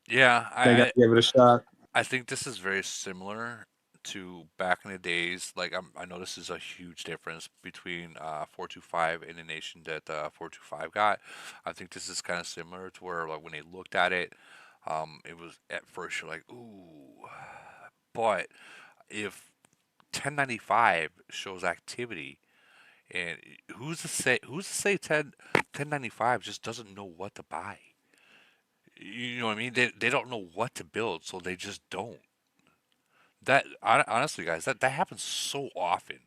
Yeah. They got to give it a shot. I think this is very similar to back in the days. Like, I know this is a huge difference between 425 and the nation that 425 got. I think this is kind of similar to where, like, when they looked at it, it was at first you're like, ooh. But if 1095 shows activity, and who's to say 1095 just doesn't know what to buy? You know what I mean? They don't know what to build, so they just don't. That honestly, guys, that happens so often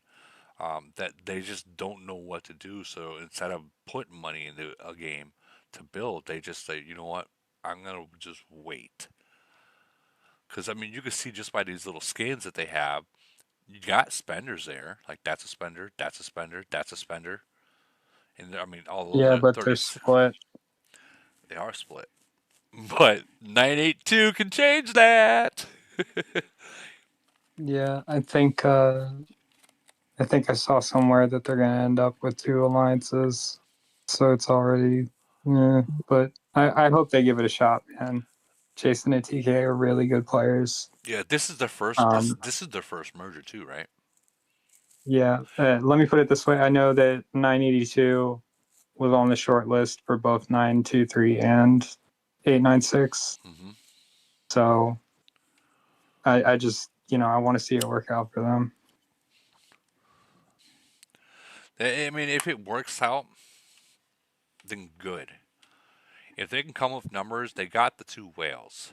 that they just don't know what to do. So instead of putting money into a game to build, they just say, you know what, I'm gonna just wait. Because I mean, you can see just by these little skins that they have, you got spenders there. Like that's a spender, that's a spender, that's a spender, and I mean all those. Yeah, Are but 30s. they're split. They are split. But 982 can change that. Yeah, I think I saw somewhere that they're gonna end up with 2 alliances, so it's already but I hope they give it a shot, man. Jason and TK are really good players. Yeah, this is their first. This is their first merger too, right? Yeah, let me put it this way: I know that 982 was on the short list for both 923 and 896. Mm-hmm. So I just I want to see it work out for them. I mean, if it works out, then good. If they can come with numbers, they got the 2 whales.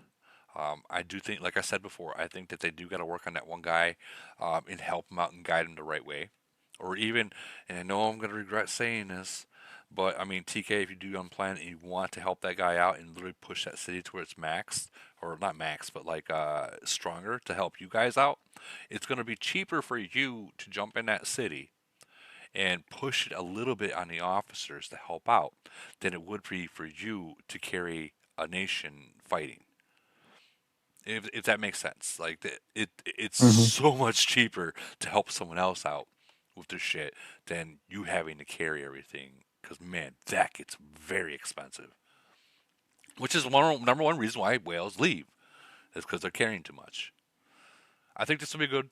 I do think, like I said before, I think that they do got to work on that one guy and help him out and guide him the right way. Or even, and I know I'm going to regret saying this, but I mean, TK, if you do unplanned and you want to help that guy out and literally push that city to where it's maxed, or not max, but like stronger to help you guys out, it's going to be cheaper for you to jump in that city and push it a little bit on the officers to help out than it would be for you to carry a nation fighting. If that makes sense, like it's so much cheaper to help someone else out with their shit than you having to carry everything. Because man, that gets very expensive. Which is number one reason why whales leave, is because they're carrying too much. I think this will be good.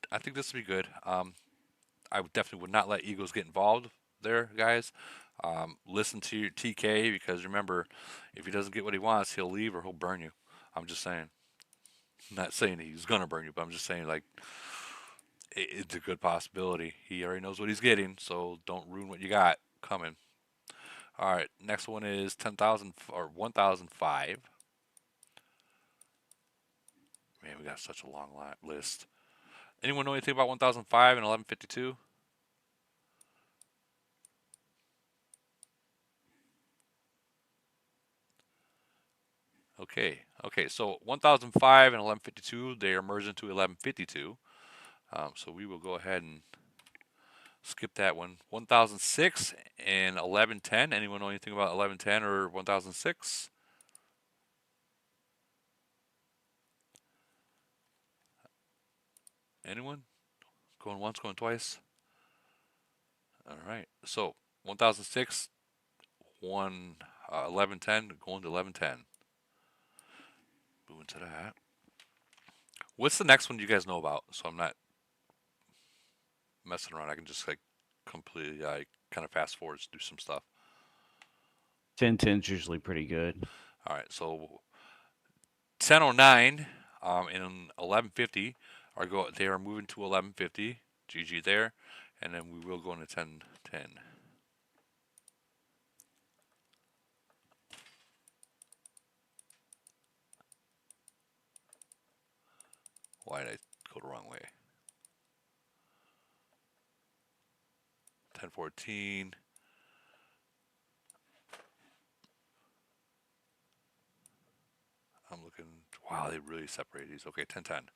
I definitely would not let egos get involved there, guys. Listen to your TK, because remember, if he doesn't get what he wants, he'll leave or he'll burn you. I'm just saying. I'm not saying he's gonna burn you, but I'm just saying, like, it's a good possibility. He already knows what he's getting, so don't ruin what you got coming. All right, next one is 10,000 or 1,005. Man, we got such a long list. Anyone know anything about 1,005 and 1152? Okay, so 1005 and 1152, they are merged into 1152. So we will go ahead and skip that one. 1006 and 1110. Anyone know anything about 1110 or 1006? Anyone? Going once, going twice? All right, so 1006, 1110, going to 1110. Moving to that. What's the next one you guys know about? So I'm not messing around. I can just like completely kind of fast forward, do some stuff. 1010's usually pretty good. All right, so 10:09 and 11:50 they are moving to 11:50. GG there, and then we will go into 10:10. Why did I go the wrong way? 10:14. I'm looking. Wow, they really separate these. Okay, 10:10.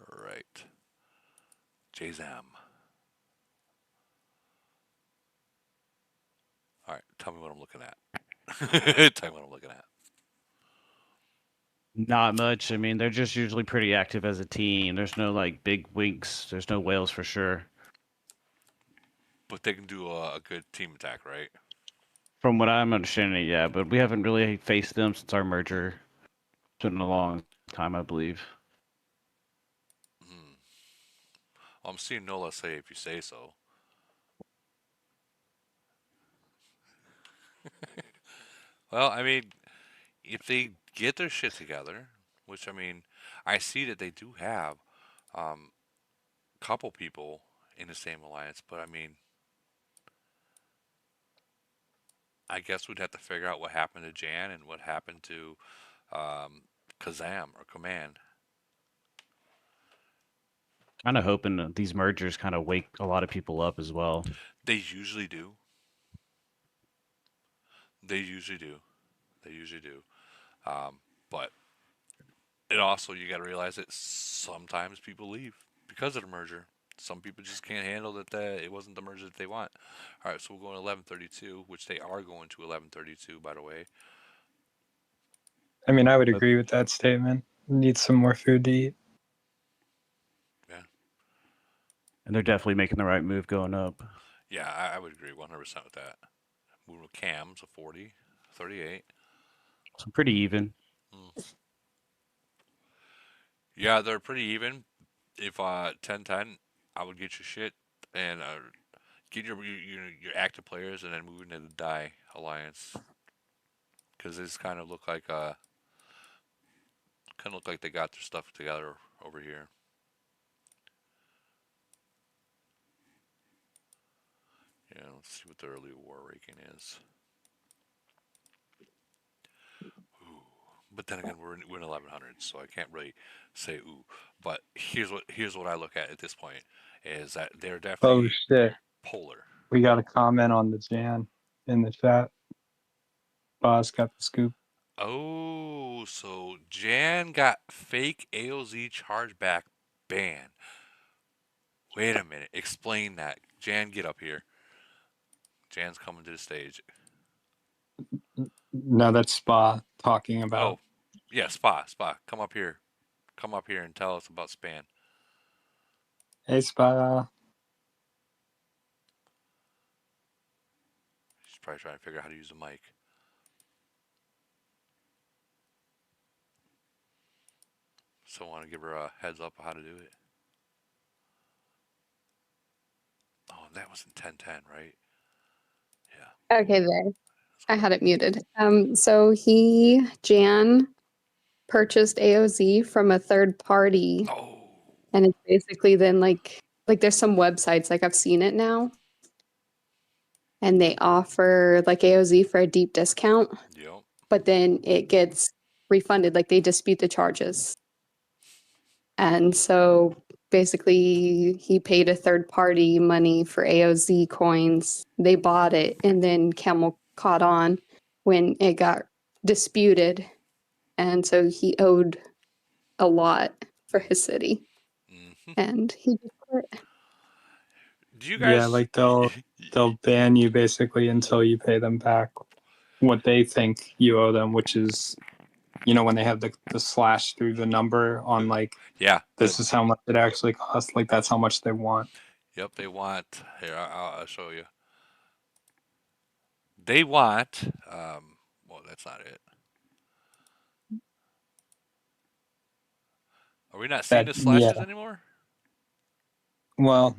All right. JZAM. All right, tell me what I'm looking at. Tell me what I'm looking at. Not much. I mean, they're just usually pretty active as a team. There's no like big winks. There's no whales for sure. But they can do a good team attack, right? From what I'm understanding, yeah. But we haven't really faced them since our merger. It's been a long time, I believe. I'm seeing Nola say if you say so. Well, I mean, if they get their shit together, which I mean, I see that they do have a couple people in the same alliance, but I mean, I guess we'd have to figure out what happened to Jan and what happened to Kazam or Command. Kind of hoping that these mergers kind of wake a lot of people up as well. They usually do. They usually do. They usually do. But it also, you got to realize that sometimes people leave because of the merger. Some people just can't handle that it wasn't the merger that they want. All right, so we're going to 11:32, which they are going to 11:32, by the way. I mean, I would agree with that statement. Need some more food to eat. Yeah. And they're definitely making the right move going up. Yeah, I would agree 100% with that. Moving with Cams, a 40, 38. So pretty even. Yeah, they're pretty even. If 10-10, I would get your shit and get your active players and then move into the Die Alliance. Because this kind of look like they got their stuff together over here. Yeah, let's see what the early war ranking is. Ooh. But then again, we're in 1100, so I can't really say ooh. But here's what I look at this point is that they're definitely polar. We got a comment on the Jan in the chat. Boz got the scoop. Oh, so Jan got fake AOZ chargeback ban. Wait a minute. Explain that. Jan, get up here. Jan's coming to the stage. No, that's Spa talking about. Oh, yeah, Spa. Come up here. Come up here and tell us about Span. Hey, Spa. She's probably trying to figure out how to use the mic. So I want to give her a heads up of how to do it. Oh, that was in 10:10, right? Yeah. Okay, there. I had it muted. So Jan purchased AOZ from a third party. Oh. And it's basically then like there's some websites, like I've seen it now. And they offer like AOZ for a deep discount. Yep. But then it gets refunded, like they dispute the charges. And so basically he paid a third party money for AOZ coins. They bought it, and then Camel caught on when it got disputed. And so he owed a lot for his city. And he just quit. Do you guys? Yeah, like they'll ban you basically until you pay them back what they think you owe them, which is, when they have the slash through the number on like, this is how much it actually costs. Like that's how much they want. Yep, they want. Here, I'll show you. They want. Well, that's not it. Are we not seeing the slashes anymore? Well,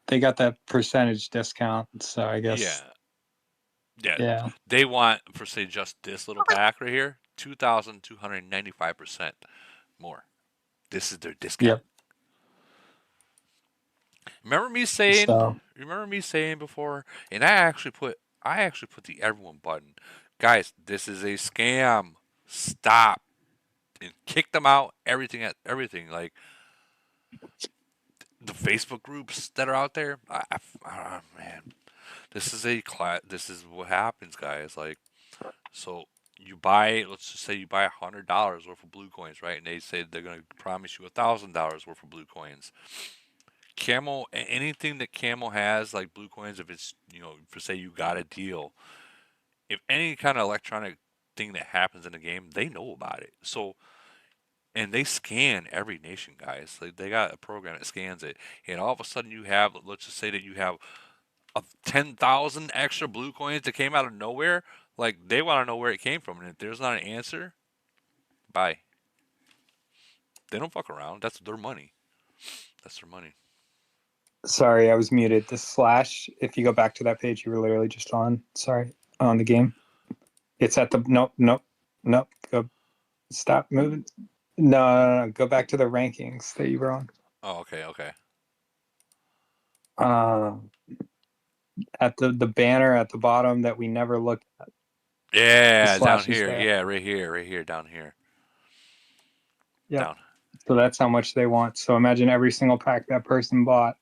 they got that percentage discount, so I guess. Yeah. Yeah. They want, for say, just this little pack right here, 2,295% more. This is their discount. Yep. Remember me saying? So- Remember me saying before? And I actually put the everyone button. Guys, this is a scam. Stop. And kick them out. Everything like the Facebook groups that are out there. Man, this is This is what happens, guys. Like, so you buy. Let's just say you buy $100 worth of blue coins, right? And they say they're going to promise you $1,000 worth of blue coins. Camel, anything that Camel has, like blue coins, if it's, for say you got a deal, if any kind of electronic thing that happens in the game, they know about it. So, and they scan every nation, guys. Like, they got a program that scans it, and all of a sudden you have, let's just say that you have 10,000 extra blue coins that came out of nowhere. Like, they want to know where it came from, and if there's not an answer, bye. They don't fuck around. That's their money. That's their money. Sorry, I was muted. The slash, if you go back to that page you were literally just on, on the game. It's at the, nope. Go, stop moving. No. Go back to the rankings that you were on. Oh, okay. At the banner at the bottom that we never looked at. Yeah, down here. There. Yeah, right here, down here. Yeah. Down. So that's how much they want. So imagine every single pack that person bought,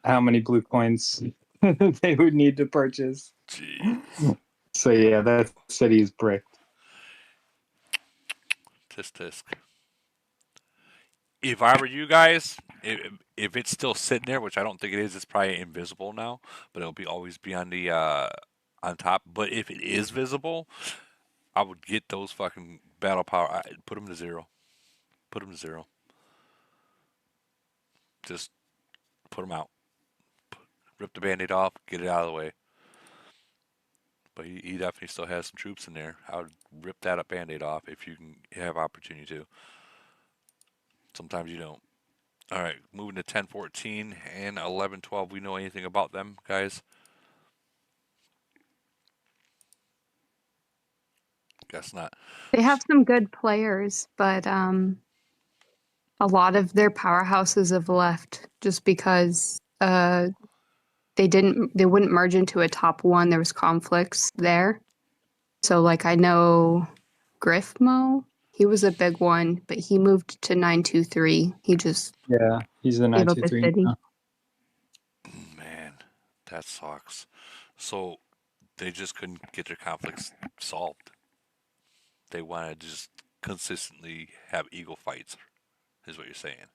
how many blue coins they would need to purchase. Jeez. So yeah, that city is bricked. Tisk. If I were you guys, if it's still sitting there, which I don't think it is, it's probably invisible now, but it'll always be on the on top. But if it is visible, I would get those fucking battle power. Put them to 0. Put them to 0. Just put them out. Rip the Band-Aid off. Get it out of the way. But he definitely still has some troops in there. I would rip that Band-Aid off if you can have opportunity to. Sometimes you don't. All right, moving to 10-14 and 11-12. We know anything about them, guys? Guess not. They have some good players, but a lot of their powerhouses have left just because they wouldn't merge into a top one. There was conflicts there. So like I know Griffmo, he was a big one, but he moved to 923. He just he's the 923. Man, that sucks. So they just couldn't get their conflicts solved. They wanted to just consistently have eagle fights, is what you're saying.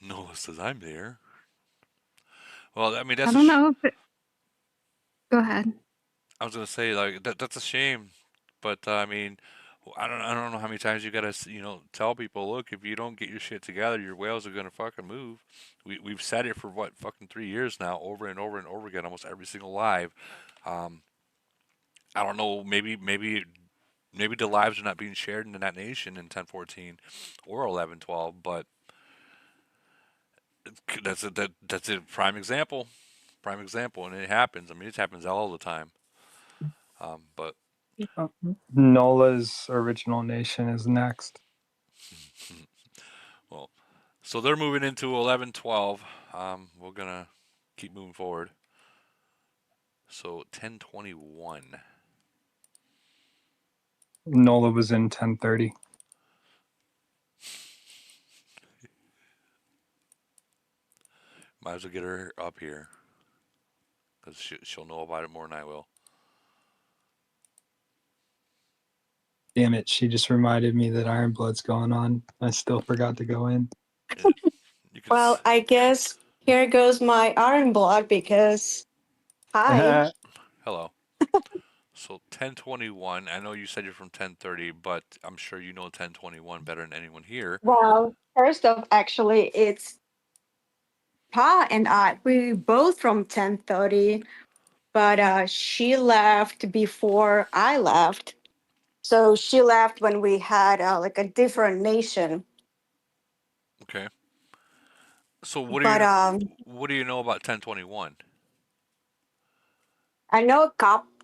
Nola says, I'm there. Well, I mean, that's I don't know if Go ahead. I was gonna say, like, that's a shame, but I mean, I don't know how many times you gotta tell people, look, if you don't get your shit together, your whales are gonna fucking move. We've said it for what, fucking 3 years now, over and over and over again, almost every single live. I don't know, maybe the lives are not being shared in that nation in 10-14 or 11-12, but that's a prime example, and it happens. I mean, it happens all the time. But Nola's original nation is next. Well, so they're moving into 11-12. We're gonna keep moving forward. So 10-21. Nola was in 1030. Might as well get her up here, because she'll know about it more than I will. Damn it, she just reminded me that Ironblood's going on. I still forgot to go in. Well, I guess here goes my Ironblood because hi. Hello. So 10-21. I know you said you're from 1030, but I'm sure you know 10-21 better than anyone here. Well, first off, actually, it's Pa and I. We both from 1030, but she left before I left. So she left when we had like a different nation. Okay. So what But do you know about 1021? I know a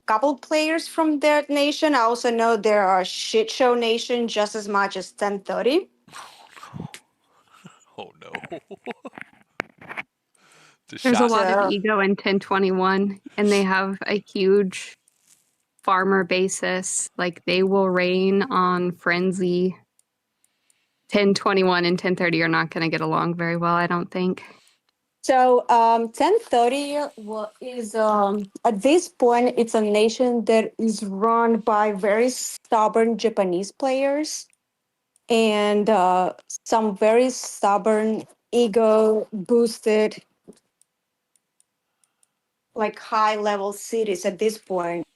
couple players from that nation. I also know there are shit show nation just as much as 1030. Oh no. There's a lot of So ego in 1021, and they have a huge farmer basis. Like they will rain on Frenzy. 1021 and 1030 are not going to get along very well, I don't think. So 1030 is at this point it's a nation that is run by very stubborn Japanese players and some very stubborn ego boosted like high level cities at this point.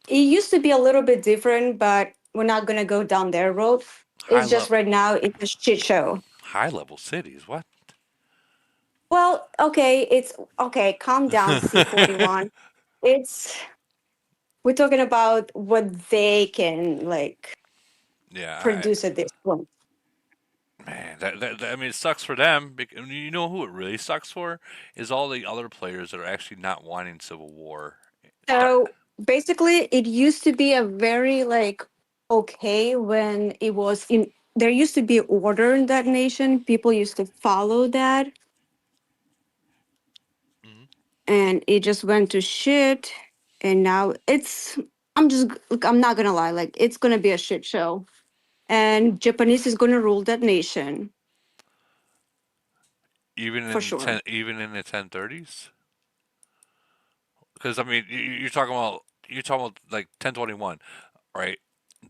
It used to be a little bit different, but we're not gonna go down their road. It's just right now it's a shit show. High level cities, what? Well, okay, it's okay, calm down, C41. We're talking about what they can like produce at this point. Man, I mean, it sucks for them. You know who it really sucks for is all the other players that are actually not wanting civil war. So basically, it used to be a very like okay when it was in. There used to be order in that nation. People used to follow that, and it just went to shit. And now it's. I'm not gonna lie. Like it's gonna be a shit show, and Japanese is gonna rule that nation. Even For in sure. even in the 1030s, because I mean, you're talking about like 1021, right?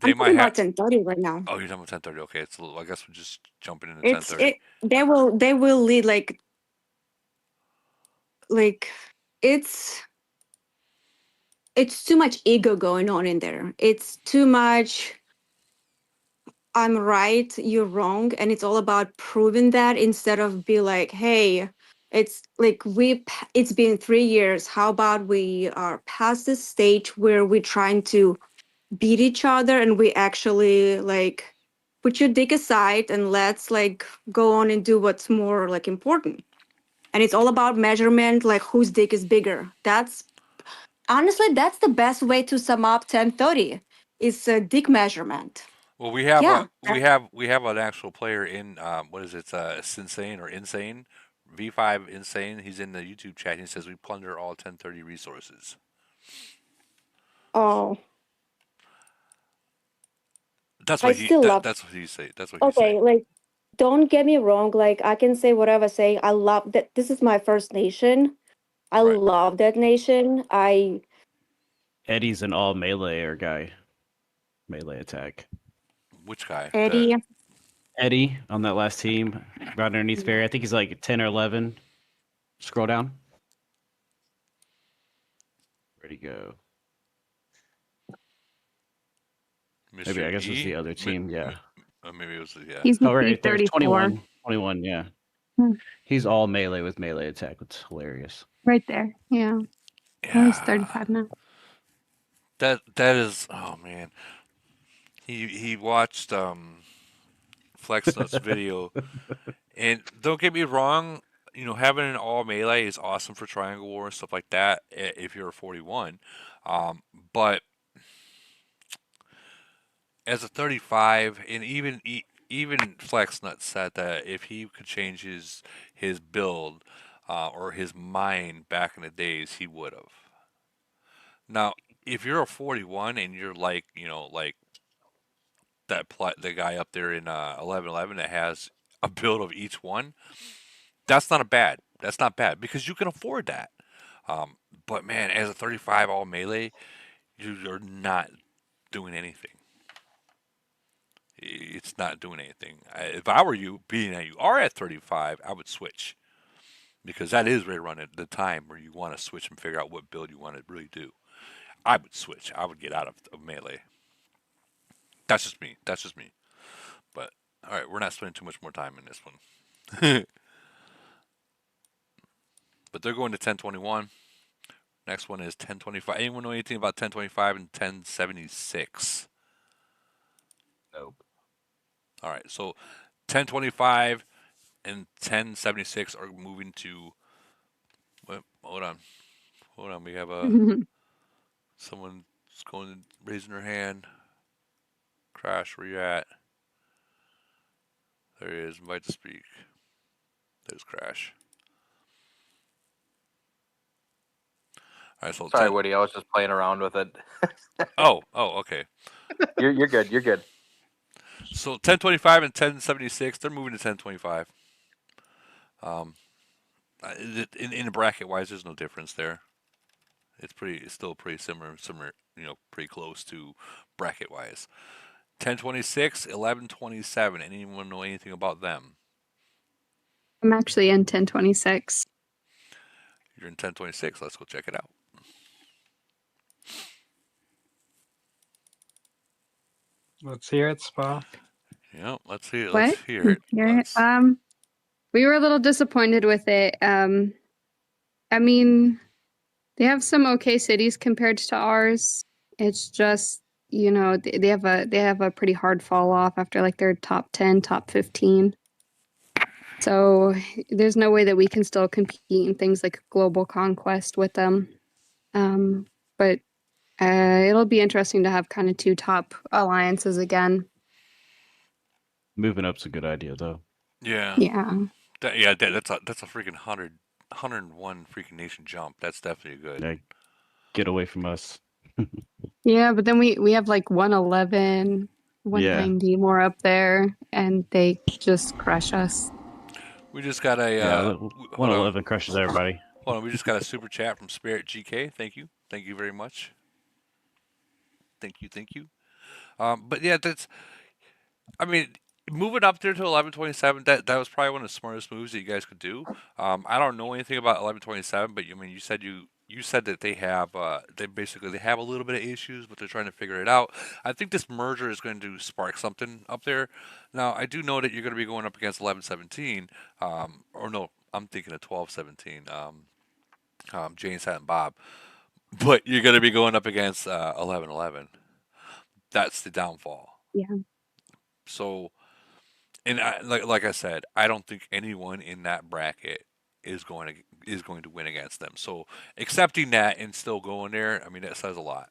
They I'm talking about 1030 right now. Oh, you're talking about 1030. Okay, it's a little. I guess we're just jumping into It's 1030. they will lead like it's too much ego going on in there. It's too much I'm right, you're wrong, and it's all about proving that instead of be like, hey, it's like it's been 3 years. How about we are past this stage where we're trying to beat each other and we actually like put your dick aside and let's like go on and do what's more like important. And it's all about measurement, like whose dick is bigger. That's honestly that's the best way to sum up 1030. It's a dick measurement. Well, we have Yeah. we have an actual player in what is it? Insane or Insane V5 Insane. He's in the YouTube chat. He says we plunder all 1030 resources. Oh. That's I what still love. That's what he say. That's what he Okay, say. like don't get me wrong. Like I can say whatever I say. I love that. This is my first nation. I love that nation. Eddie's an all melee or guy. Melee attack. Which guy? Eddie. Eddie on that last team, right underneath Barry. I think he's like 10 or 11. Scroll down. Where'd he go? Maybe I guess it was the other team. Yeah. Maybe it was yeah. He's right there. 34. 21. 21. Yeah. Hmm. He's all melee with melee attack. It's hilarious. Right there. Yeah. Oh, he's 35 now. That is oh man. He watched FlexNut's video, and don't get me wrong, you know, having an all melee is awesome for Triangle War and stuff like that if you're a 41, but as a 35, and even FlexNut said that if he could change his build or his mind back in the days, he would have. Now, if you're a 41 and you're like, you know, like the guy up there in 1111 that has a build of each one, that's not bad. That's not bad because you can afford that. But man, as a 35 all melee, you're not doing anything. It's not doing anything. If I were you, being that you are at 35, I would switch because that is right around the time where you want to switch and figure out what build you want to really do. I would switch. I would get out of melee. That's just me. That's just me. But all right, we're not spending too much more time in this one. But they're going to 1021. Next one is 1025. Anyone know anything about 1025 and 1076? Nope. All right, so 1025 and 1076 are moving to. Wait, hold on. We have someone's going raising their hand. Crash, where you at? There he is. Invite to speak. There's Crash. All right, so Sorry, Woody. I was just playing around with it. oh, okay. You're good. You're good. So 1025 and 1076, they're moving to 1025. In the bracket wise, there's no difference there. It's still pretty similar, pretty close to bracket wise. 1026, 1127. Anyone know anything about them? I'm actually in 1026. You're in 1026. Let's go check it out. Let's hear it, Spock. Yeah, let's hear it. What? Let's hear it. We were a little disappointed with it. I mean, they have some okay cities compared to ours. It's just, they have a pretty hard fall off after like their top 10, top 15. So there's no way that we can still compete in things like global conquest with them. But it'll be interesting to have kind of two top alliances again. Moving up's a good idea, though. Yeah. Yeah. That's a freaking 101 freaking nation jump. That's definitely good. Yeah, get away from us. Yeah, but then we have like 111, 190 more up there, and they just crush us. We just got a 111 crushes everybody. Hold on, we just got a super chat from Spirit GK. Thank you very much. Thank you. But yeah, moving up there to 1127, that was probably one of the smartest moves that you guys could do. I don't know anything about 1127, but you said that they have they have a little bit of issues, but they're trying to figure it out. I think this merger is going to spark something up there. Now, I do know that you're going to be going up against 1117, or no, I'm thinking of 1217. Jane, Silent Bob, but you're going to be going up against 1111. That's the downfall. Yeah. So, and like I said, I don't think anyone in that bracket is going to win against them. So accepting that and still going there, that says a lot.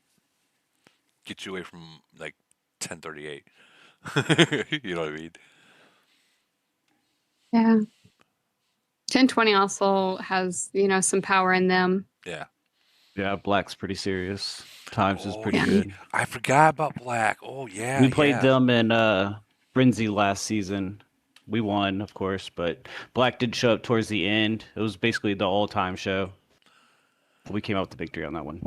Get you away from like 1038. You know what I mean? Yeah. 1020 also has, some power in them. Yeah. Yeah, Black's pretty serious. Times is pretty good. I forgot about Black. Oh yeah. We played them in Frenzy last season. We won, of course, but Black did show up towards the end. It was basically the all-time show. We came out with the victory on that one.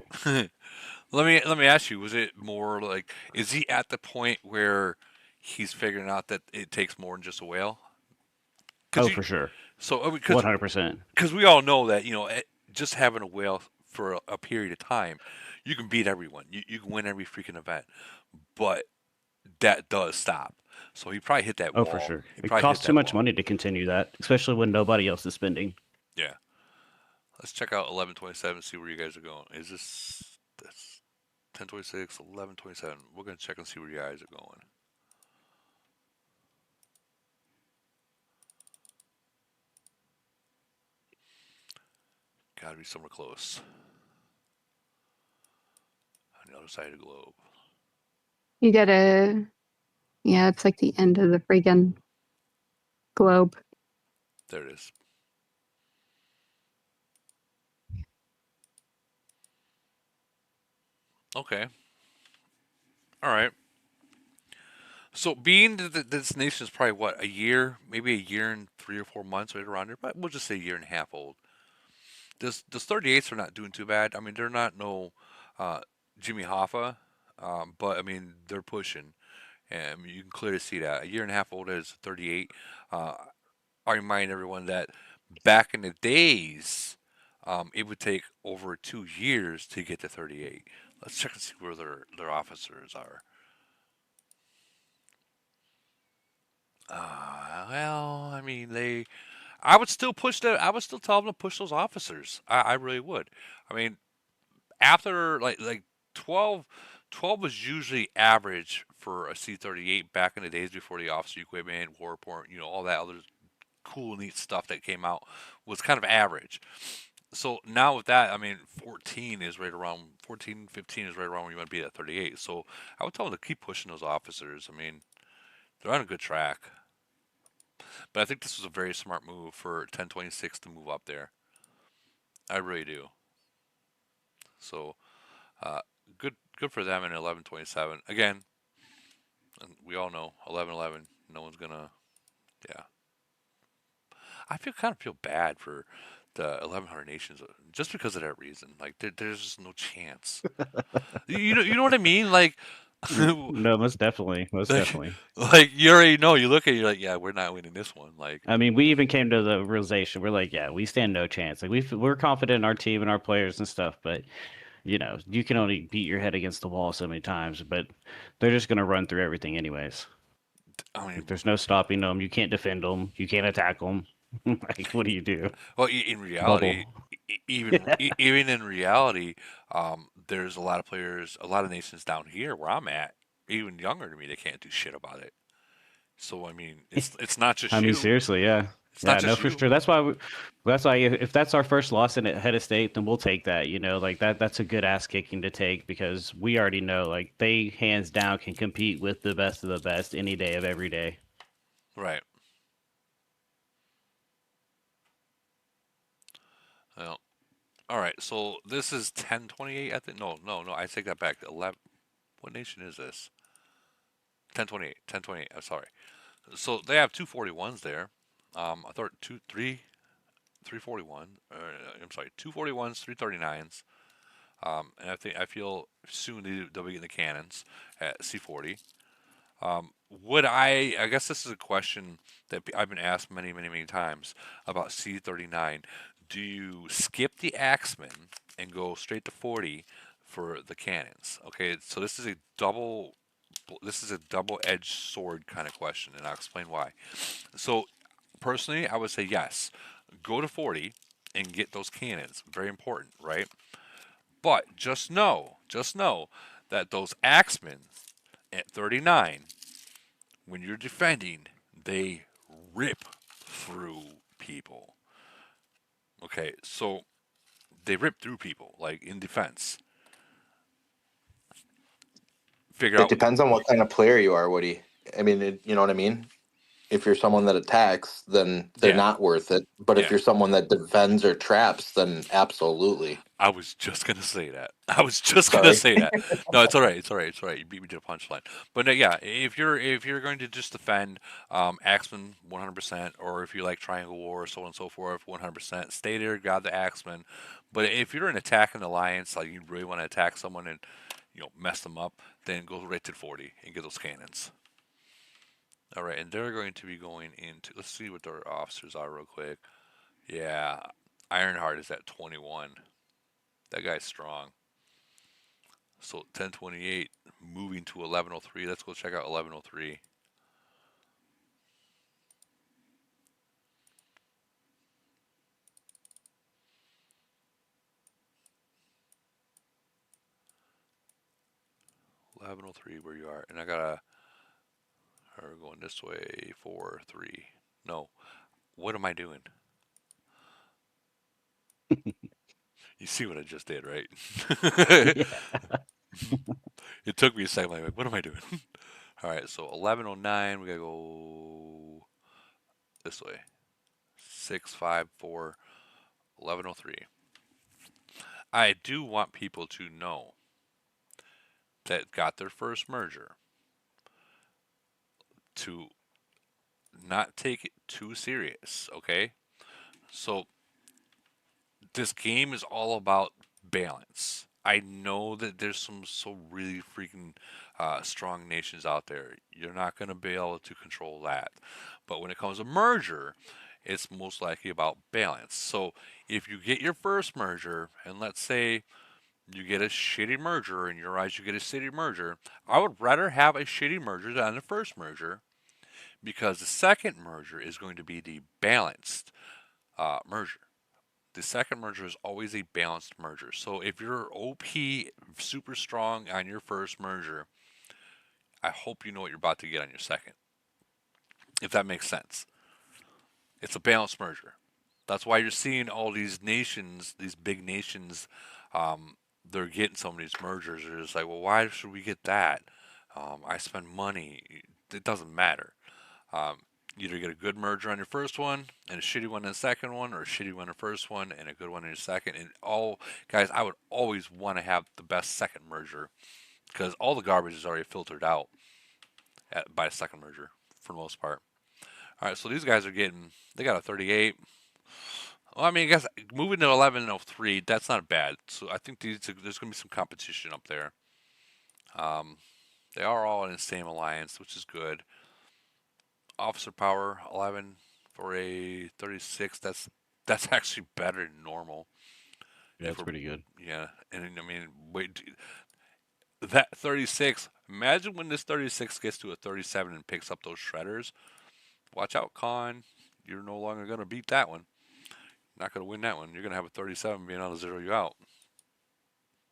Let me ask you: was it more like, is he at the point where he's figuring out that it takes more than just a whale? For sure. So 100%. Because we all know that just having a whale for a period of time, you can beat everyone. You can win every freaking event, but that does stop. So he probably hit that wall. Oh, for sure. It costs too much money to continue that, especially when nobody else is spending. Yeah. Let's check out 1127, see where you guys are going. Is that's 1026, 1127. We're going to check and see where you guys are going. Got to be somewhere close. On the other side of the globe. You gotta... Yeah, it's like the end of the friggin' globe. There it is. Okay. All right. So being that this nation is probably a year, maybe a year and 3 or 4 months right around there, but we'll just say a year and a half old. Those 38s are not doing too bad. They're not no Jimmy Hoffa, but they're pushing. And you can clearly see that. A year and a half old is 38. I remind everyone that back in the days, it would take over 2 years to get to 38. Let's check and see where their officers are. I would still I would still tell them to push those officers. I really would. After like 12 was usually average for a C-38 back in the days before the officer equipment, warport, all that other cool, neat stuff that came out was kind of average. So now with that, I mean, 14, 15 is right around where you want to be at 38. So I would tell them to keep pushing those officers. I mean, they're on a good track. But I think this was a very smart move for 1026 to move up there. I really do. So, good for them in 1127. Again, we all know 1111. No one's gonna. Yeah. I kind of feel bad for the 1100 nations just because of that reason. Like there's just no chance. you know what I mean? Like. No, most definitely. Like you already know. You look at it, you're like, yeah, we're not winning this one. Like, I mean, we even came to the realization we're like, yeah, we stand no chance. Like we're confident in our team and our players and stuff, but you know, you can only beat your head against the wall so many times. But they're just gonna run through everything anyways. I mean, there's no stopping them. You can't defend them. You can't attack them. Like, what do you do? Well, in reality, even in reality, there's a lot of players, a lot of nations down here where I'm at, even younger than me, they can't do shit about it. So I mean, it's not just I mean, seriously, yeah. It's not just for you. sure. That's why if that's our first loss in head of state, then we'll take that. You know, like that's a good ass kicking to take because we already know like they hands down can compete with the best of the best any day of every day. Right. Well, all right. So this is 1028. I think no. I take that back. 11. What nation is this? 1028. I'm sorry. So they have 241s there. I thought 341. I'm sorry, 241s, 339s. And I feel soon they'll be getting the cannons at C40. I guess this is a question that I've been asked many times about C39. Do you skip the Axeman and go straight to 40 for the cannons? Okay, so this is a double-edged sword kind of question, and I'll explain why. So, personally, I would say yes. Go to 40 and get those cannons. Very important, right? But just know that those Axemen at 39, when you're defending, they rip through people. Okay, so they rip through people, like in defense. It depends on what kind of player you are, Woody. I mean, you know what I mean? If you're someone that attacks, then they're not worth it. But if you're someone that defends or traps, then absolutely. I was just gonna say that. No, it's all right. You beat me to the punchline. But yeah, if you're going to just defend Axeman 100%, or if you like Triangle War, so on and so forth, 100%, stay there, grab the Axeman. But if you're an attacking alliance, like you really want to attack someone and mess them up, then go right to 40 and get those cannons. All right, and they're going to be going into. Let's see what their officers are real quick. Yeah, Ironheart is at 21. That guy's strong. So 1028 moving to 1103. Let's go check out 1103. Where you are, and I gotta. We're going this way. 4-3. No, what am I doing? You see what I just did, right? It took me a second. Like, what am I doing? All right, so 1109. We gotta go this way. 654. 1103. I do want people to know that got their first merger to not take it too serious, okay? So this game is all about balance. I know that there's some really freaking strong nations out there. You're not going to be able to control that. But when it comes to merger, it's most likely about balance. So if you get your first merger, and let's say you get a shitty merger, in your eyes you get a shitty merger, I would rather have a shitty merger than the first merger, because the second merger is going to be the balanced merger. The second merger is always a balanced merger. So if you're OP, super strong on your first merger, I hope you know what you're about to get on your second. If that makes sense. It's a balanced merger. That's why you're seeing all these nations, these big nations, they're getting some of these mergers. They're just like, well, why should we get that? I spend money. It doesn't matter. You either get a good merger on your first one and a shitty one in the second one, or a shitty one in the first one and a good one in the second. And guys, I would always want to have the best second merger because all the garbage is already filtered out by a second merger for the most part. All right, so these guys they got a 38. Well, I mean, I guess moving to 11.03, that's not bad. So I think there's going to be some competition up there. They are all in the same alliance, which is good. Officer power 11 for a 36. That's actually better than normal. Yeah, that's pretty good. Yeah, and I mean, wait, that 36. Imagine when this 36 gets to a 37 and picks up those shredders. Watch out, Khan. You're no longer going to beat that one. Not going to win that one. You're going to have a 37 being able to zero you out.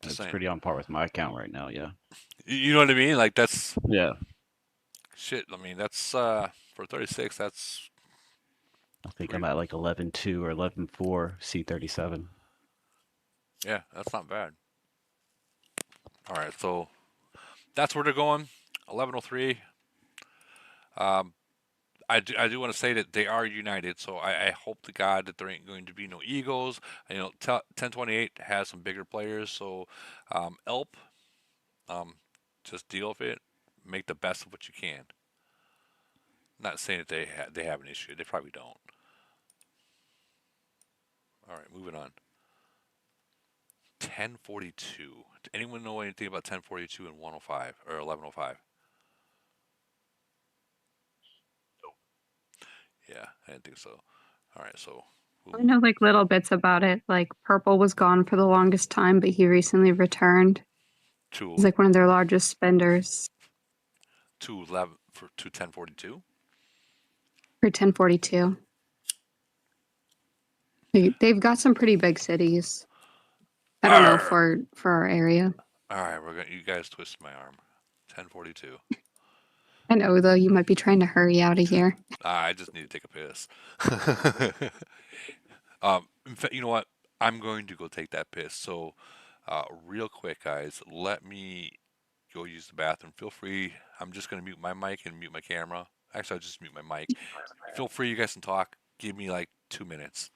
It's pretty on par with my account right now, yeah. You know what I mean? Like, that's... Yeah. Shit, I mean, that's... for 36, that's... I think I'm at like 11.2 or 11.4 C37. Yeah, that's not bad. All right, so that's where they're going. 11.03. I do want to say that they are united, so I hope to God that there ain't going to be no egos. 1028 has some bigger players, so ELP, just deal with it. Make the best of what you can. Not saying that they have an issue. They probably don't. All right, moving on. 1042. Does anyone know anything about 1042 and 105 or 1105? Yeah, I didn't think so. All right, so I know like little bits about it. Like Purple was gone for the longest time, but he recently returned. He's like one of their largest spenders. To 1042. For 1042. They've got some pretty big cities. I don't know for our area. All right, you guys twisted my arm. 1042. I know though, you might be trying to hurry out of here. I just need to take a piss. In fact, you know what? I'm going to go take that piss. So, real quick, guys, let me go use the bathroom. Feel free. I'm just going to mute my mic and mute my camera. Actually, I'll just mute my mic. Feel free. You guys can talk. Give me like 2 minutes.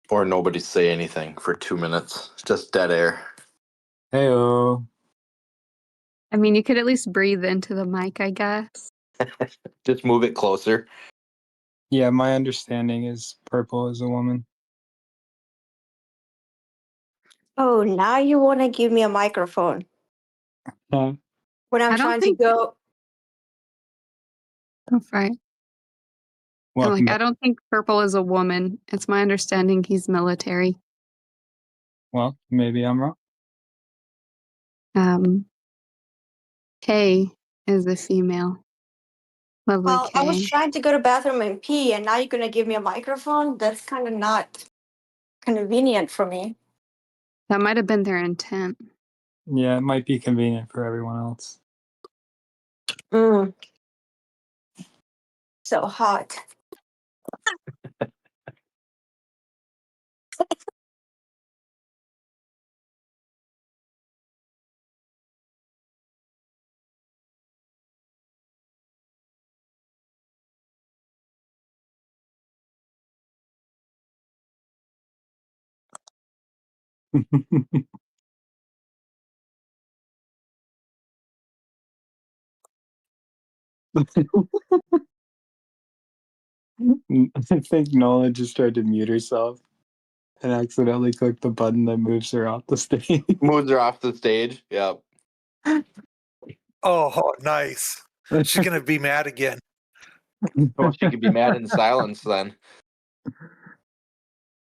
Or nobody say anything for 2 minutes. Just dead air. Heyo. I mean, you could at least breathe into the mic, I guess. Just move it closer. Yeah, my understanding is Purple is a woman. Oh, now you want to give me a microphone. Yeah. When I'm trying to go. That's right. I don't think Purple is a woman. It's my understanding he's military. Well, maybe I'm wrong. Kay is the female. Lovely Well, Kay. I was trying to go to the bathroom and pee, and now you're going to give me a microphone? That's kind of not convenient for me. That might have been their intent. Yeah, it might be convenient for everyone else. So hot. I think Nola just tried to mute herself and accidentally clicked the button that moves her off the stage. Moves her off the stage. Yep. Oh, nice. She's going to be mad again. Oh, she could be mad in silence then.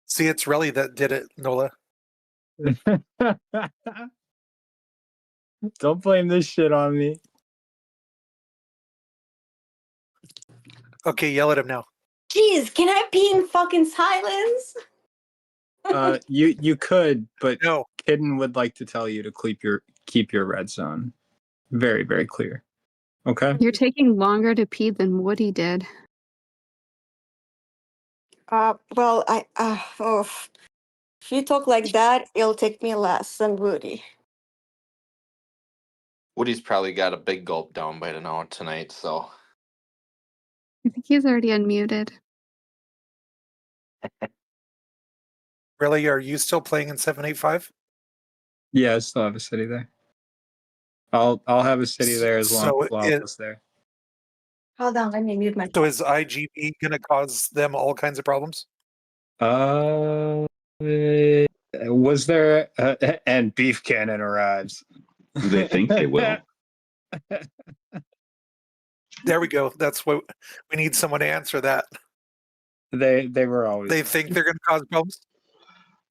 See, it's Relly that did it, Nola. Don't blame this shit on me. Okay, yell at him now. Jeez, can I pee in fucking silence? You could, but no. Kidden would like to tell you to keep your red zone very, very clear. Okay. You're taking longer to pee than Woody did. Well, if you talk like that, it'll take me less than Woody. Woody's probably got a big gulp down by now tonight, so. I think he's already unmuted. Really? Are you still playing in 785? Yeah, I still have a city there. I'll have a city there as long as Lawless there. Hold on, let me mute my. So is IGB going to cause them all kinds of problems? Was there and Beef Cannon arrives? They think they will. There we go. That's what we need, someone to answer that. They were always. They think they're going to cause problems.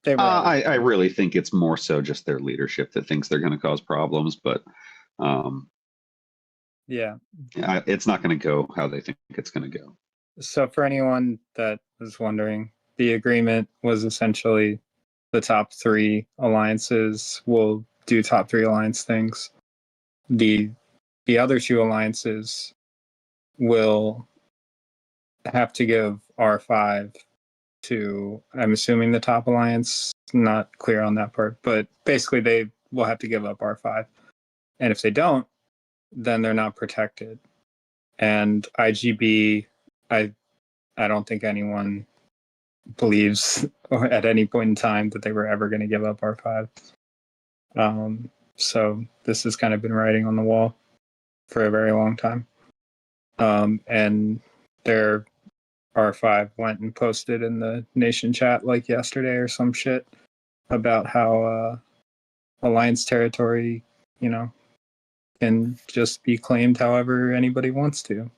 I really think it's more so just their leadership that thinks they're going to cause problems, but yeah, it's not going to go how they think it's going to go. So for anyone that was wondering, the agreement was essentially the top 3 alliances will do top 3 alliance things. The other 2 alliances will have to give R5 to, I'm assuming, the top alliance. Not clear on that part, but basically they will have to give up R5. And if they don't, then they're not protected. And IGB, I don't think anyone believes at any point in time that they were ever going to give up R5. So this has kind of been writing on the wall for a very long time. And their R5 went and posted in the nation chat like yesterday or some shit about how Alliance territory, can just be claimed however anybody wants to.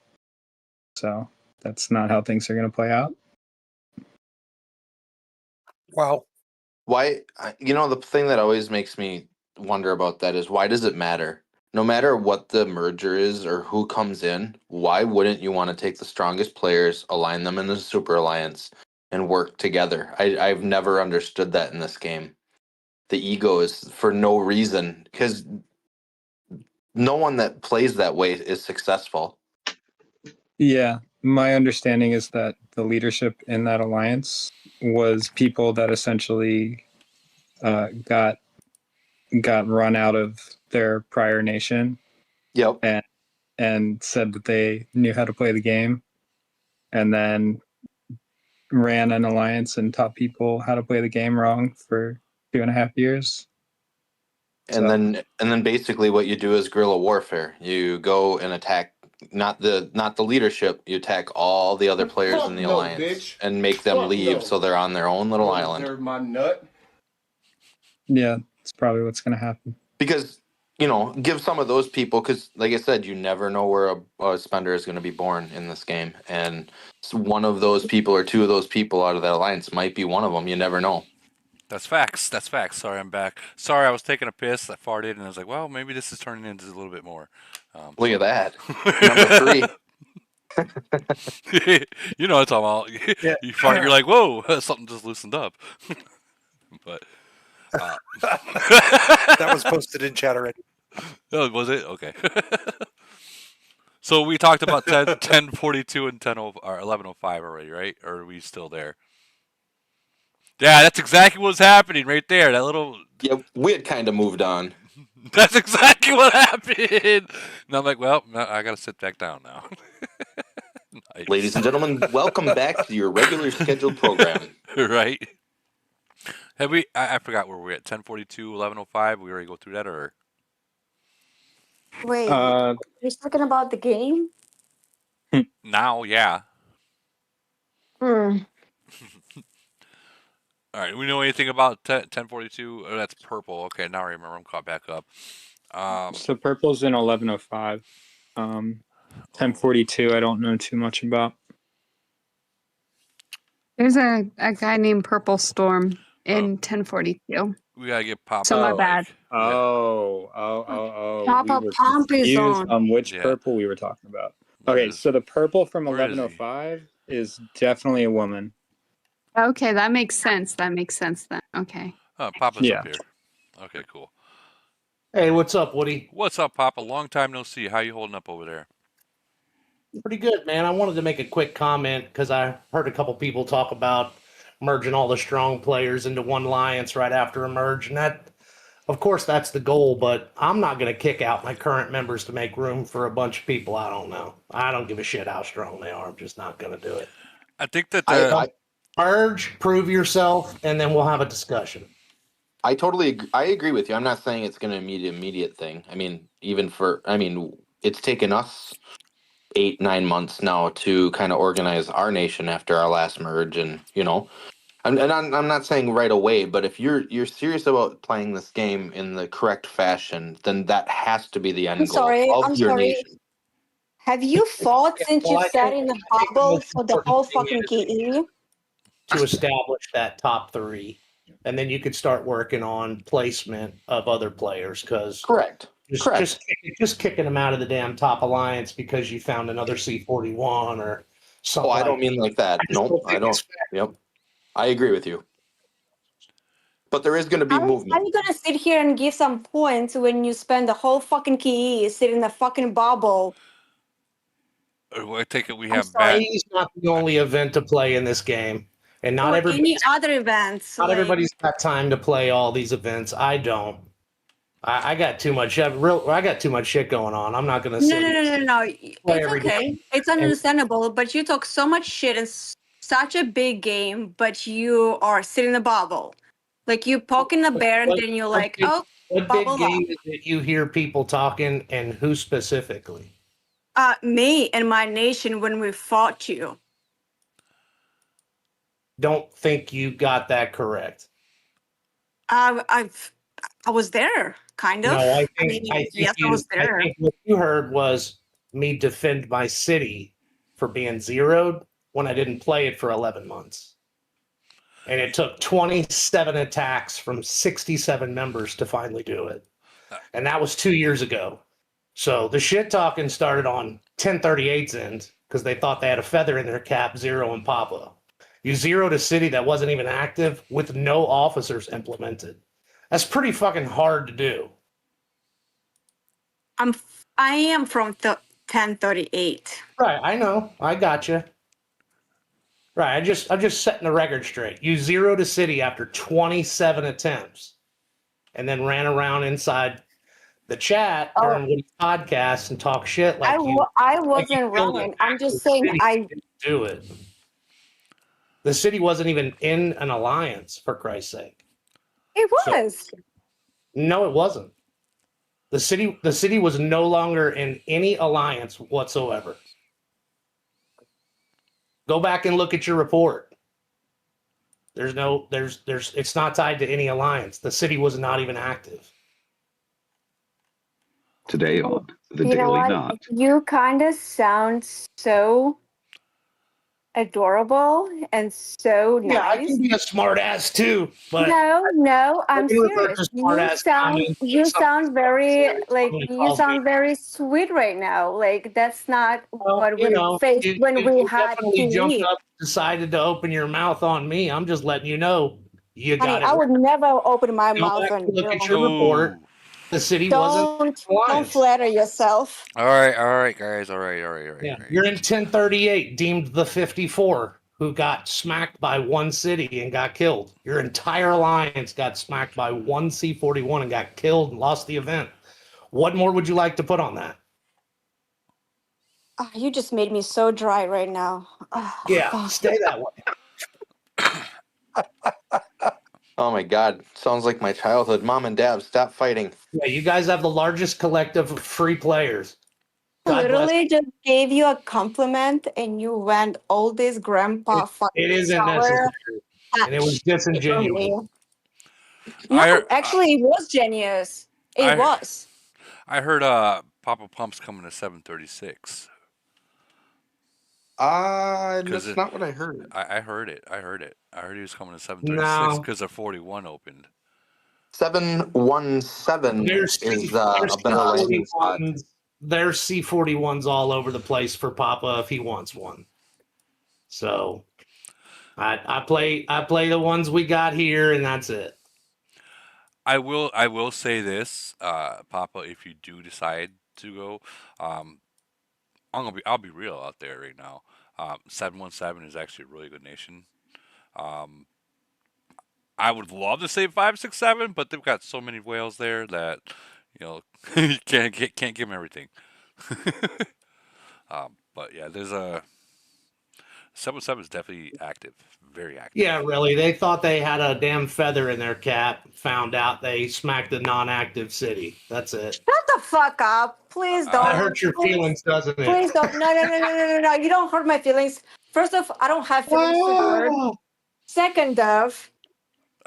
So that's not how things are going to play out. Wow. Why? The thing that always makes me wonder about that is, why does it matter? No matter what the merger is or who comes in, why wouldn't you want to take the strongest players, align them in the Super Alliance, and work together? I've never understood that in this game. The ego is for no reason, because no one that plays that way is successful. Yeah, my understanding is that the leadership in that alliance was people that essentially got run out of their prior nation. Yep. And said that they knew how to play the game, and then ran an alliance and taught people how to play the game wrong for 2.5 years. And then basically what you do is guerrilla warfare. You go and attack not the leadership, you attack all the other players in the alliance and make them leave so they're on their own little island. My nut. Yeah, it's probably what's going to happen. Because, give some of those people, because like I said, you never know where a spender is going to be born in this game. And one of those people or 2 of those people out of that alliance might be one of them. You never know. That's facts. Sorry, I'm back. Sorry, I was taking a piss. I farted, and I was like, well, maybe this is turning into a little bit more. Look at that. Number 3. You know what I'm talking about. Yeah. You fart, you're like, whoa, something just loosened up. But that was posted in chat already. Oh, was it? Okay. So we talked about 1042 and 1105 already, right? Or are we still there? Yeah, that's exactly what's happening right there. That little. Yeah, we had kind of moved on. That's exactly what happened. And I'm like, well, I got to sit back down now. Nice. Ladies and gentlemen, welcome back to your regular scheduled program. Right. Have we? I forgot where we're at. 1042, 1105. We already go through that, or? Wait, you're talking about the game? Now, yeah. Hmm. All right. We know anything about 1042? Oh, that's purple. Okay, now I remember. I'm caught back up. So purple's in 1105. 1042, I don't know too much about. There's a guy named Purple Storm in 1042. We gotta get Papa. So my bad. Papa We were Pomp is confused on. which purple we were talking about. Okay, so the purple from 1105 is definitely a woman. Okay, that makes sense. That makes sense then. Okay. Oh, Papa's up here. Okay, cool. Hey, what's up, Woody? What's up, Papa? Long time no see. How you holding up over there? Pretty good, man. I wanted to make a quick comment because I heard a couple people talk about merging all the strong players into one alliance right after a merge, and that, of course, that's the goal. But I'm not going to kick out my current members to make room for a bunch of people I don't know. I don't give a shit how strong they are. I'm just not going to do it. I think that merge, prove yourself, and then we'll have a discussion. I agree with you. I'm not saying it's going to be an immediate thing. I mean, it's taken us 8-9 months now to kind of organize our nation after our last merge, and I'm not saying right away, but if you're serious about playing this game in the correct fashion, then that has to be the end goal of your nation. Have you fought since you sat in the bubble for the whole fucking KE? To establish that top 3, and then you could start working on placement of other players. Because correct. Just kicking them out of the damn top alliance because you found another C41 or something. Oh, I don't mean like that. No, I don't. Yep, I agree with you. But there is going to be movement. How are you going to sit here and give some points when you spend the whole fucking KE sitting in the fucking bubble? I take it we have He's not the only event to play in this game. And not any other events. Not everybody's got time to play all these events. I don't. I got too much. I got too much shit going on. I'm not gonna say. No. It's okay. It's understandable. But you talk so much shit in such a big game, but you are sitting in the bubble, like you poking the bear, and then you're like, oh, what big game is it you hear people talking, and who specifically? Me and my nation when we fought you. Don't think you got that correct. I was there, kind of. No, I think yes, I was there. I think what you heard was me defend my city for being zeroed when I didn't play it for 11 months. And it took 27 attacks from 67 members to finally do it. And that was 2 years ago. So the shit talking started on 1038's end because they thought they had a feather in their cap, Zero and Papa. You zeroed a city that wasn't even active with no officers implemented. That's pretty fucking hard to do. I am from 1038. Right, I know. I got you. Right, I'm just setting the record straight. You zeroed a city after 27 attempts, and then ran around inside the chat during the podcast and talk shit like I wasn't running. I'm just saying I didn't do it. The city wasn't even in an alliance, for Christ's sake. It was. No, it wasn't. The city was no longer in any alliance whatsoever. Go back and look at your report. It's not tied to any alliance. The city was not even active. Today on the Daily Knot. You kind of sound so adorable and so nice. Yeah, I can be a smart ass too. But no, I'm serious. You sound very very sweet right now. Like that's not what we faced when we had jumped up, decided to open your mouth on me. I'm just letting you know you got it. I would never open my mouth on you. Look at your report. The city wasn't. Don't flatter yourself. All right, guys. All right. Yeah, you're in 1038, deemed the 54, who got smacked by one city and got killed. Your entire alliance got smacked by one C41 and got killed and lost the event. What more would you like to put on that? Oh, you just made me so dry right now. Yeah, stay that way. Oh my God. Sounds like my childhood. Mom and Dad, stop fighting. Yeah, you guys have the largest collective of free players. Literally just gave you a compliment and you went all this grandpa fucking It isn't necessary. And it was disingenuous. No, actually it was genius. It was. I heard Papa Pump's coming to 736. That's not what I heard. I heard it. I heard he was coming to 736 because the 41 opened. 717 is a better landing spot. There's C41s all over the place for Papa if he wants one. So I play the ones we got here, and that's it. I will say this, Papa. If you do decide to go, I'll be real out there right now. 717 is actually a really good nation. Um, I would love to say 567, but they've got so many whales there that you can't give them everything. But yeah, there's a 717 is definitely active, very active. Yeah, really. They thought they had a damn feather in their cap. Found out they smacked a non-active city. That's it. Shut the fuck up. Please don't. That hurts your feelings, doesn't it? Please don't. No. You don't hurt my feelings. First off, I don't have feelings to hurt. Second off,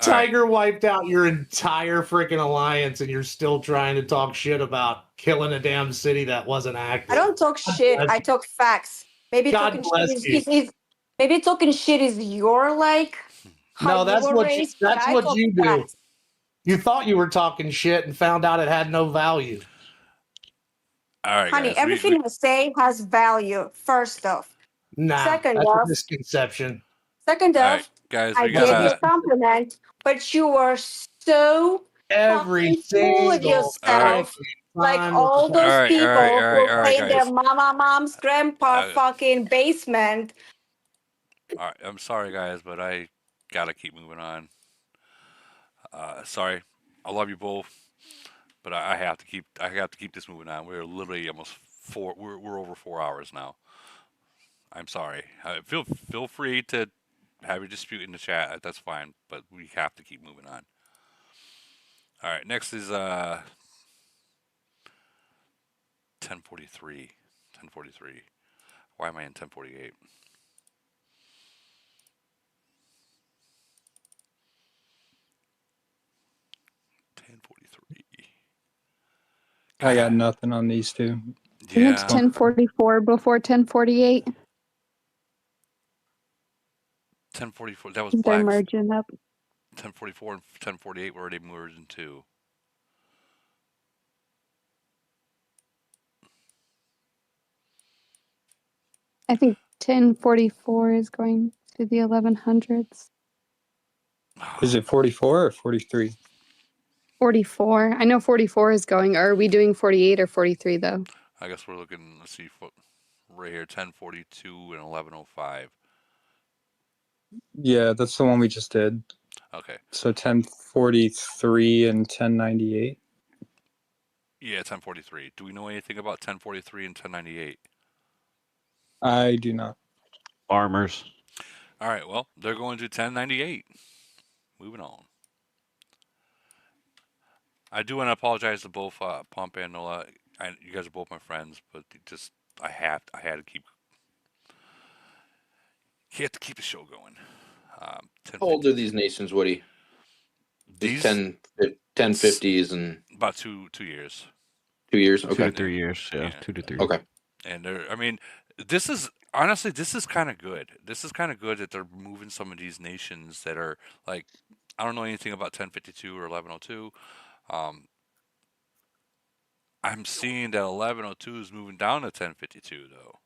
Tiger wiped out your entire freaking alliance, and you're still trying to talk shit about killing a damn city that wasn't active. I don't talk shit. I talk facts. Maybe God talking bless shit you. is maybe talking shit is your like. No, that's what you, race, but that's I what talk you do. facts. You thought you were talking shit and found out it had no value. All right, Honey, guys, everything I say has value. First off. Nah, Second that's off. a misconception. Second All off. right, guys, I we gave you gotta. a compliment, but you were so Every fucking full of single yourself. Like time. all those All right, people all right, who play in their guys. mom's grandpa fucking basement. All right, I'm sorry, guys, but I gotta keep moving on. Sorry, I love you both, but I have to keep this moving on. We're literally almost we're over 4 hours now. I'm sorry. Feel free to have your dispute in the chat. That's fine, but we have to keep moving on. All right, next is 1043. 1043. Why am I in 1048? I got nothing on these two. And it's 1044 before 1048. 1044. That was They're black. merging up. 1044 and 1048 were already merged in two. I think 1044 is going to the 1100s. Is it 44 or 43? 44. I know 44 is going. Are we doing 48 or 43 though? I guess we're looking. Let's see, right here, 1042 and 1105. Yeah, that's the one we just did. Okay. So 1043 and 1098. Yeah, 1043. Do we know anything about 1043 and 1098? I do not. Farmers. All right, well, they're going to 1098. Moving on. I do want to apologize to both Pump and Nola. You guys are both my friends, but I had to keep the show going. How old are these nations, Woody? These 1050s and about two years. 2 years, Okay. 2 to 3 years, yeah. 2 to 3. Okay. And I mean, this is honestly, this is kind of good. This is kind of good that they're moving some of these nations that are like, I don't know anything about 1052 or 1102. I'm seeing that 1102 is moving down to 1052 though.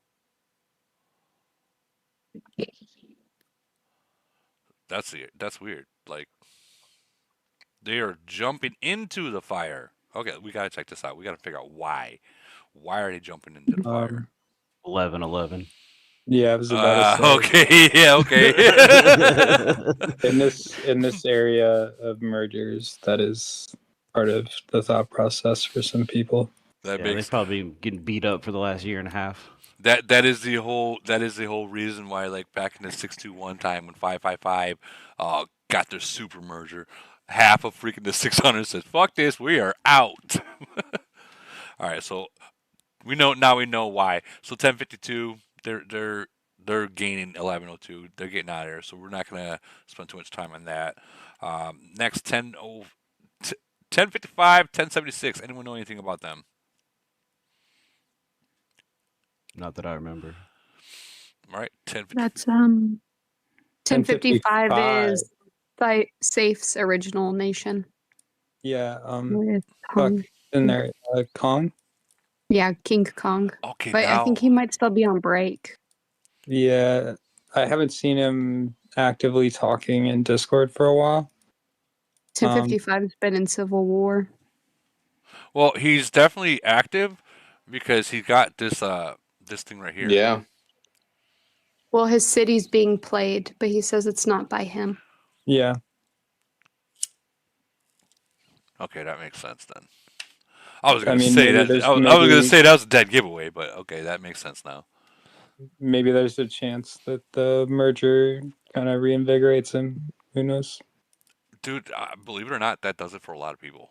That's weird. Like they are jumping into the fire. Okay, we gotta check this out. We gotta figure out why. Why are they jumping into the fire? 1111. Yeah, I was about to say. Okay, yeah, okay. in this area of mergers, that is part of the thought process for some people. They've probably been getting beat up for the last year and a half. That is the whole reason why, like back in the 621 time when 555 got their super merger, half of freaking the 600 said, "Fuck this, we are out." All right, so we know why. So 1052, they're gaining 1102. They're getting out of there, so we're not gonna spend too much time on that. Next 1055, 1076. Anyone know anything about them? Not that I remember. All right, 1055. That's 1055 is Safe's original nation. Yeah, With Buck Kong. in there, Kong. Yeah, King Kong. Okay, but I think he might still be on break. Yeah, I haven't seen him actively talking in Discord for a while. 1055 has been in Civil War. Well, he's definitely active because he got this this thing right here. Yeah. Well, his city's being played, but he says it's not by him. Yeah. Okay, that makes sense then. I was gonna say that. I was gonna say that was a dead giveaway, but okay, that makes sense now. Maybe there's a chance that the merger kind of reinvigorates him. Who knows? Dude, believe it or not, that does it for a lot of people.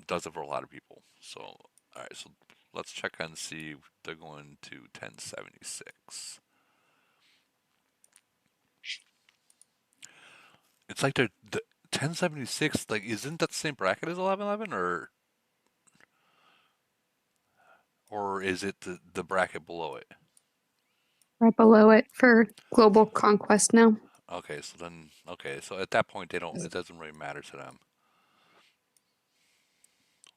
Does it for a lot of people. So, all right, so let's check and see. They're going to 1076. It's like the 1076. Like, isn't that the same bracket as 1111, or is it the bracket below it? Right below it for Global Conquest now. Okay, so at that point, it doesn't really matter to them.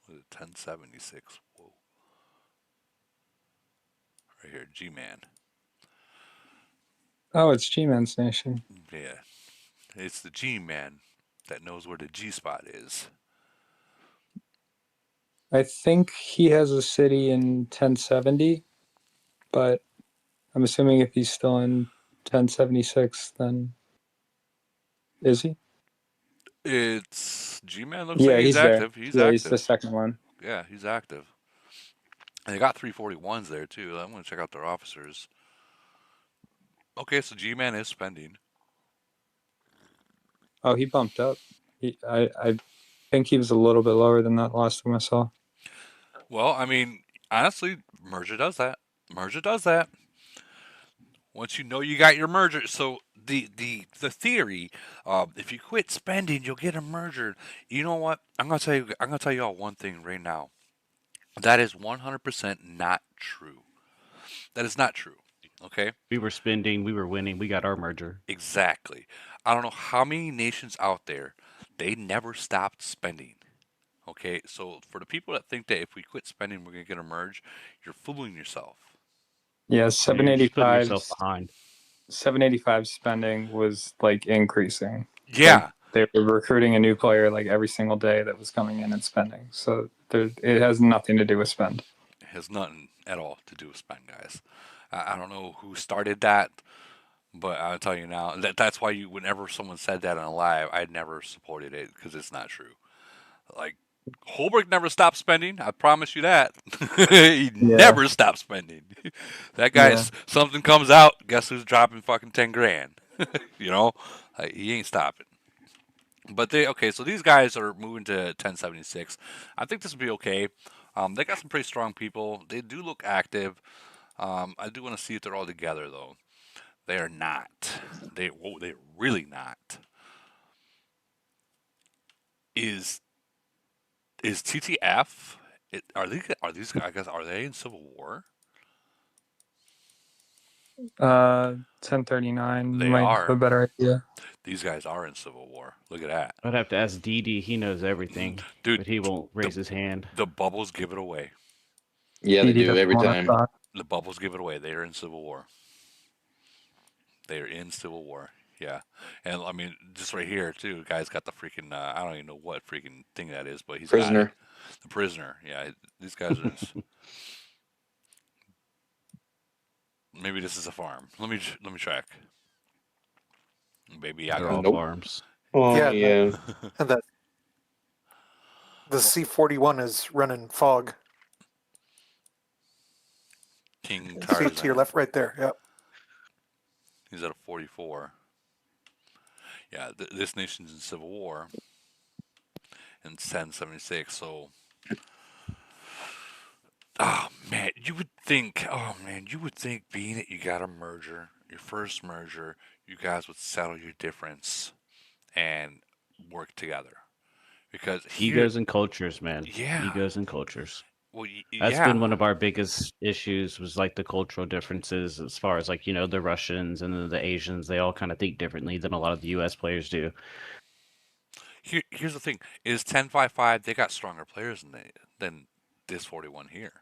1076. Whoa. Right here, G-Man. Oh, it's G-Man's nation. Yeah. It's the G-Man that knows where the G-spot is. I think he has a city in 1070, but I'm assuming if he's still in 1076, then is he? It's G-Man looks like he's active. There. He's yeah, active. He's the second one. Yeah, he's active. And they got 341s there too. I'm going to check out their officers. Okay, so G-Man is spending. Oh, he bumped up. I think he was a little bit lower than that last time I saw. Well, I mean, honestly, merger does that. Merger does that. Once you know you got your merger, so the theory, if you quit spending, you'll get a merger. You know what? I'm gonna tell you all one thing right now. That is 100% not true. That is not true. Okay? We were spending, we were winning, we got our merger. Exactly. I don't know how many nations out there, they never stopped spending. Okay? So for the people that think that if we quit spending, we're going to get a merge, you're fooling yourself. Yeah, 785. Yourself behind. 785 spending was like increasing. Yeah. Like, they were recruiting a new player like every single day that was coming in and spending. So it has nothing to do with spend. It has nothing at all to do with spend, guys. I don't know who started that, but I'll tell you now, that's why whenever someone said that on live, I never supported it because it's not true. Like, Holbrook never stopped spending. I promise you that. He never stopped spending. That guy, something comes out, guess who's dropping fucking 10 grand? You know, like, he ain't stopping. But so these guys are moving to 1076. I think this will be okay. They got some pretty strong people. They do look active. I do want to see if they're all together though. They are not. They're really not. Is TTF? Are these guys? Are they in Civil War? 1039 They might are. have a better idea. These guys are in Civil War. Look at that. I'd have to ask DD. He knows everything, dude. But he won't raise his hand. The bubbles give it away. Yeah, they do every time. The bubbles give it away. They are in Civil War. They are in Civil War. Yeah, and I mean, just right here too. The guy's got the freaking. I don't even know what freaking thing that is, but he's prisoner. Got the prisoner. Yeah, these guys are. Maybe this is a farm. Let me check. Maybe I got farms. Oh yeah. And the C41 is running fog. King See Tarzan. it to your left, right there. Yep. He's at a 44. Yeah, this nation's in Civil War in 1076. So, oh man, you would think being that you got a merger, your first merger, you guys would settle your difference and work together. Because egos and cultures, man. Yeah. Egos and cultures. Well, that's been one of our biggest issues, was like the cultural differences as far as like, the Russians and the Asians, they all kind of think differently than a lot of the US players do. Here's the thing, is 1055, they got stronger players than this 41 here.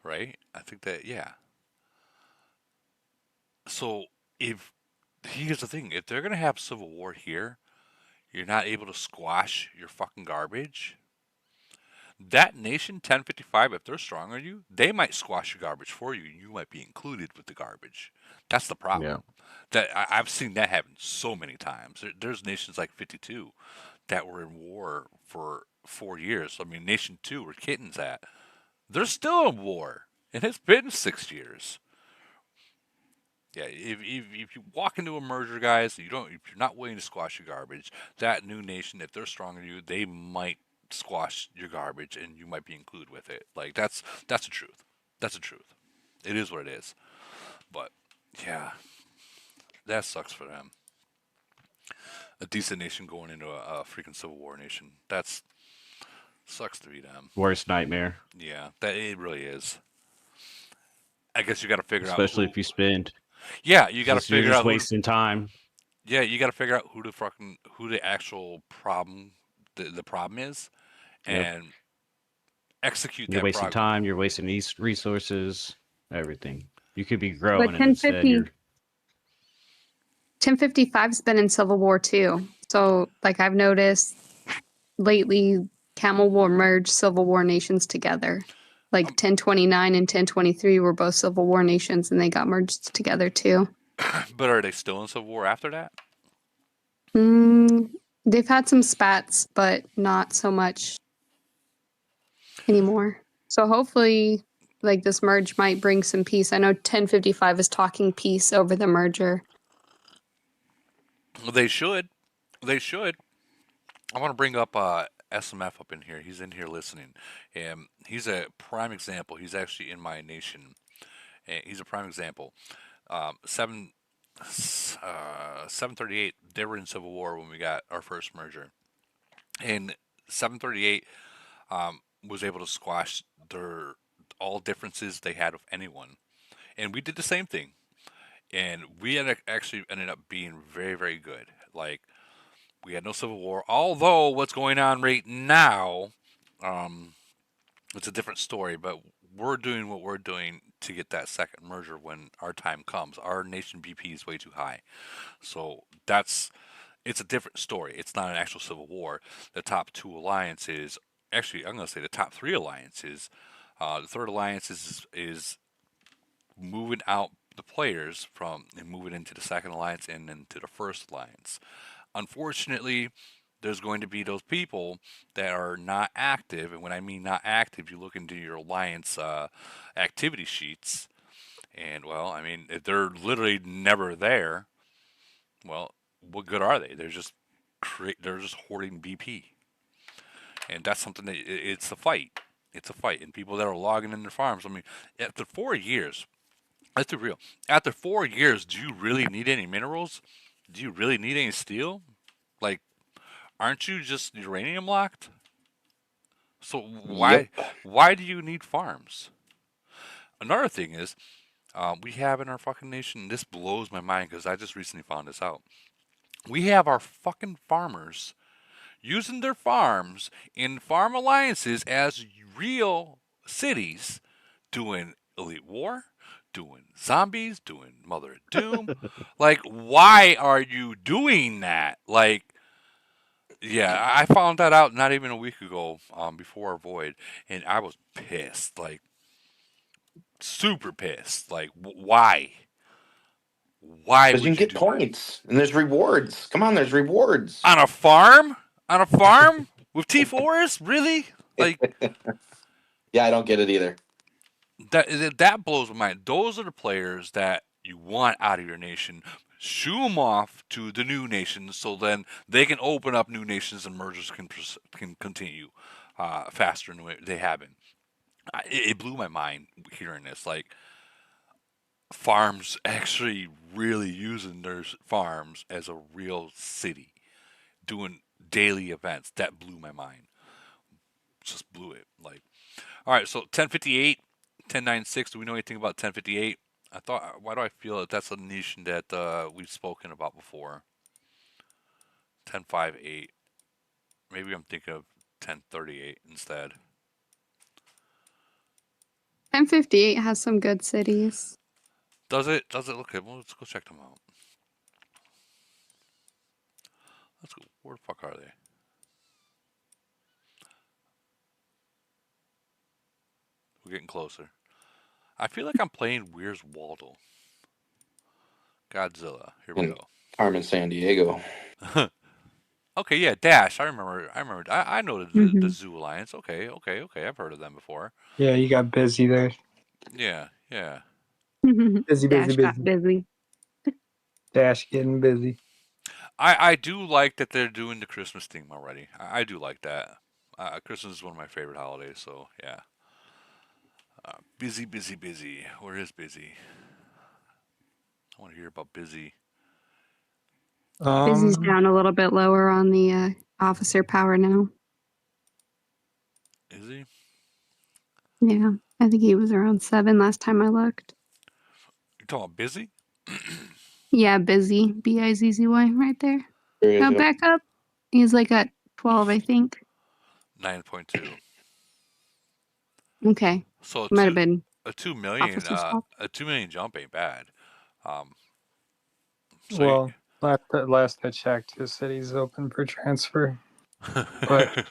Right? I think that, yeah. So if here's the thing: if they're gonna have civil war here, you're not able to squash your fucking garbage. That nation 1055, if they're stronger than you, they might squash your garbage for you. You might be included with the garbage. That's the problem. I've seen that happen so many times. There's nations like 52 that were in war for 4 years. I mean, Nation 2, where Kitten's at, they're still in war, and it's been 6 years. Yeah, if you walk into a merger, guys, if you're not willing to squash your garbage, that new nation, if they're stronger than you, they might squash your garbage, and you might be included with it. Like that's the truth. That's the truth. It is what it is. But yeah, that sucks for them. A decent nation going into a freaking civil war nation. That's sucks to be them. Worst nightmare. Yeah, that it really is. I guess you got to figure out. Especially if you spend. Yeah, you got to figure out. Wasting time. Yeah, you got to figure out who the actual problem, the problem is, and execute you're that. You're wasting time. You're wasting these resources. Everything. You could be growing. But 1055's been in Civil War too. So, like I've noticed lately, Camel War merged Civil War nations together. Like 1029 and 1023 were both Civil War nations, and they got merged together too. But are they still in Civil War after that? They've had some spats, but not so much anymore. So hopefully, like this merge might bring some peace. I know 1055 is talking peace over the merger. Well, they should. They should. I want to bring up SMF up in here. He's in here listening. And he's a prime example. He's actually in my nation. And he's a prime example. 738, they were in Civil War when we got our first merger. And 738 was able to squash all differences they had with anyone. And we did the same thing. And we actually ended up being very, very good. Like, we had no Civil War. Although what's going on right now, it's a different story. But we're doing what we're doing to get that second merger when our time comes. Our nation BP is way too high. So it's a different story. It's not an actual Civil War. The top two alliances, actually, I'm going to say the top three alliances. The third alliance is moving out the players and moving into the second alliance and into the first alliance. Unfortunately, there's going to be those people that are not active, and when I mean not active, you look into your alliance activity sheets, and well, I mean, if they're literally never there, well, what good are they? They're just hoarding BP, and that's something that it's a fight. It's a fight, and people that are logging in their farms. I mean, after 4 years. Let's be real. After 4 years, do you really need any minerals? Do you really need any steel? Like, aren't you just uranium locked? So why do you need farms? Another thing is, we have in our fucking nation, this blows my mind because I just recently found this out. We have our fucking farmers using their farms in farm alliances as real cities doing Elite War, doing zombies, doing Mother of Doom. Like, why are you doing that? Like, yeah, I found that out not even a week ago, before our void, and I was pissed, like, super pissed. Like, why? Why? Because you can get points, and there's rewards. Come on, there's rewards on a farm. On a farm with T4s, really? Like, yeah, I don't get it either. That blows my mind. Those are the players that you want out of your nation. Shoo them off to the new nations, so then they can open up new nations and mergers can continue faster than they have been. It blew my mind hearing this. Like, farms actually really using their farms as a real city, doing daily events. That blew my mind. Just blew it. Like, all right, so 1058. 1096. Do we know anything about 1058? Why do I feel that that's a nation that we've spoken about before? 1058. Maybe I'm thinking of 1038 instead. 1058 has some good cities. Does it? Does it? Okay, well, let's go check them out. Let's go. Where the fuck are they? We're getting closer. I feel like I'm playing Where's Waldo. Godzilla. Here we go. Carmen Sandiego. Okay, yeah, Dash. I remember. I know the Zoo Alliance. Okay. I've heard of them before. Yeah, you got busy there. Yeah. Busy. Got busy. Dash getting busy. I do like that they're doing the Christmas theme already. I do like that. Christmas is one of my favorite holidays, so yeah. Busy. Where is Busy? I want to hear about Busy. Busy's down a little bit lower on the officer power now. Is he? Yeah, I think he was around 7 last time I looked. You're talking about Busy? Yeah, Busy. Bizzy right there. There he is, Now yeah. back up. He's like at 12, I think. 9.2. Okay. So might have been a 2 million. officer swap. A 2 million jump ain't bad. Well, last I checked, his city's open for transfer. But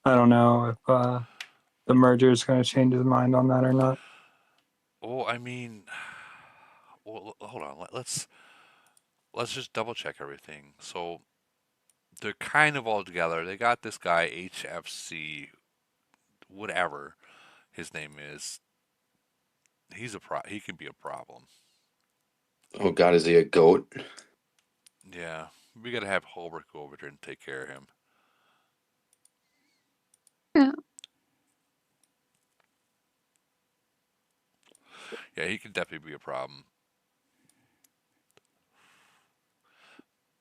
I don't know if the merger is going to change his mind on that or not. Oh, I mean, well, hold on. Let's just double check everything. So they're kind of all together. They got this guy HFC, whatever his name is. He can be a problem. Oh God, is he a goat? Yeah, we gotta have Holbrook go over there and take care of him. Yeah. Yeah, he can definitely be a problem.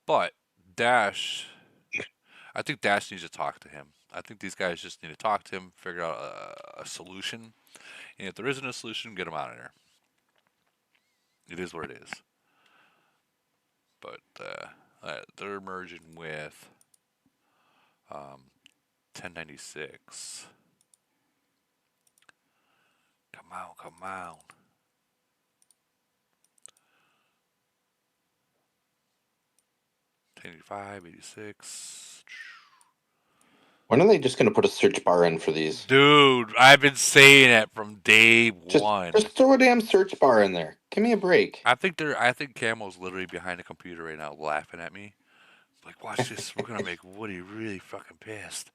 But Dash, I think Dash needs to talk to him. I think these guys just need to talk to him, figure out a solution. And if there isn't a solution, get him out of there. It is what it is. But they're merging with 1096. Come on. $1085, 86. When are they just going to put a search bar in for these? Dude, I've been saying it from day one. Just throw a damn search bar in there. Give me a break. I think Camo's literally behind the computer right now laughing at me. Like, watch this. We're going to make Woody really fucking pissed.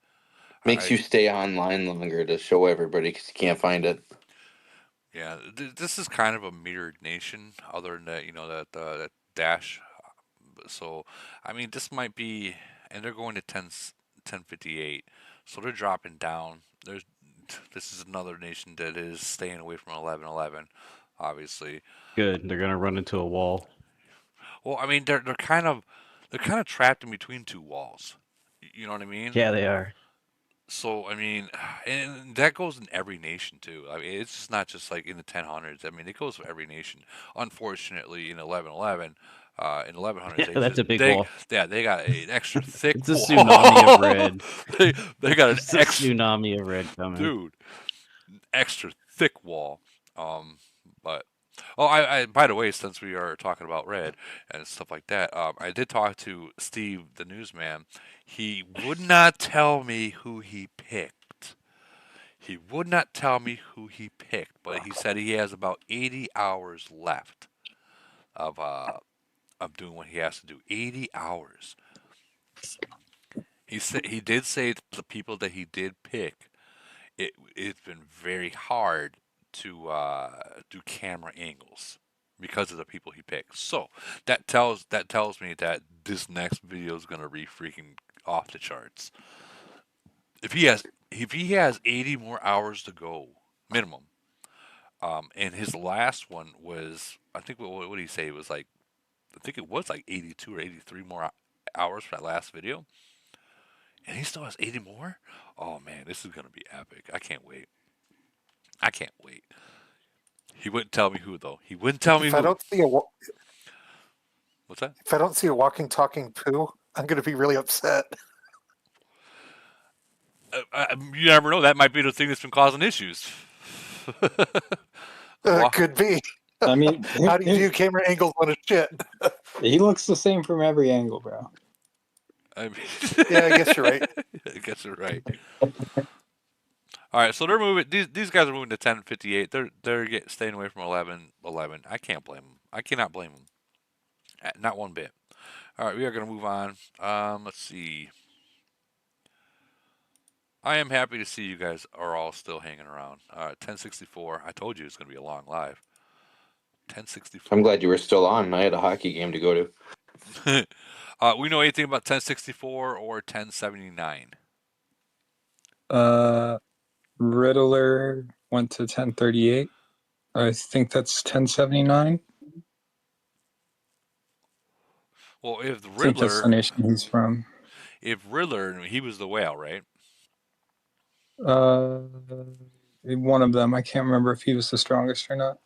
Makes you stay online longer to show everybody because you can't find it. Yeah, this is kind of a mirrored nation, other than that, that Dash. So, I mean, this might be, and they're going to 1058, so they're dropping down. This is another nation that is staying away from 1111, obviously. Good. They're gonna run into a wall. Well, I mean, they're kind of trapped in between two walls. You know what I mean? Yeah, they are. So, I mean, and that goes in every nation, too. I mean, it's just not just like in the 1000s. I mean, it goes for every nation. Unfortunately, in 1111, in 1100s, Yeah, that's a big wall. Yeah, they got an extra thick It's a wall. tsunami of red. they got an It's extra tsunami of red coming. Dude, extra thick wall. But I by the way, since we are talking about red and stuff like that, I did talk to Steve, the newsman. He would not tell me who he picked. He would not tell me who he picked, but he said he has about 80 hours left of doing what he has to do. 80 hours. He did say the people that he did pick, it's been very hard to do camera angles because of the people he picked. So that tells me that this next video is gonna be freaking off the charts. If he has 80 more hours to go minimum, and his last one was, I think, what did he say? It was like, I think it was like 82 or 83 more hours for that last video. And he still has 80 more? Oh man, this is going to be epic. I can't wait. He wouldn't tell me who, though. He wouldn't tell me who. I don't see What's that? If I don't see a walking, talking poo, I'm going to be really upset. You never know. That might be the thing that's been causing issues. Could be. I mean, how do you view camera angles on a shit? He looks the same from every angle, bro. I mean, yeah, I guess you're right. I guess you're right. All right, so they're moving. These guys are moving to 1058. They're staying away from 11. I can't blame them. I cannot blame them. Not one bit. All right, we are going to move on. Let's see. I am happy to see you guys are all still hanging around. 1064. I told you it's going to be a long live. 1064. I'm glad you were still on. I had a hockey game to go to. We know anything about 1064 or 1079? Riddler went to 1038. I think that's 1079. Well, if the I think that's the Riddler, nation he's from. if Riddler, he was the whale, right? One of them. I can't remember if he was the strongest or not.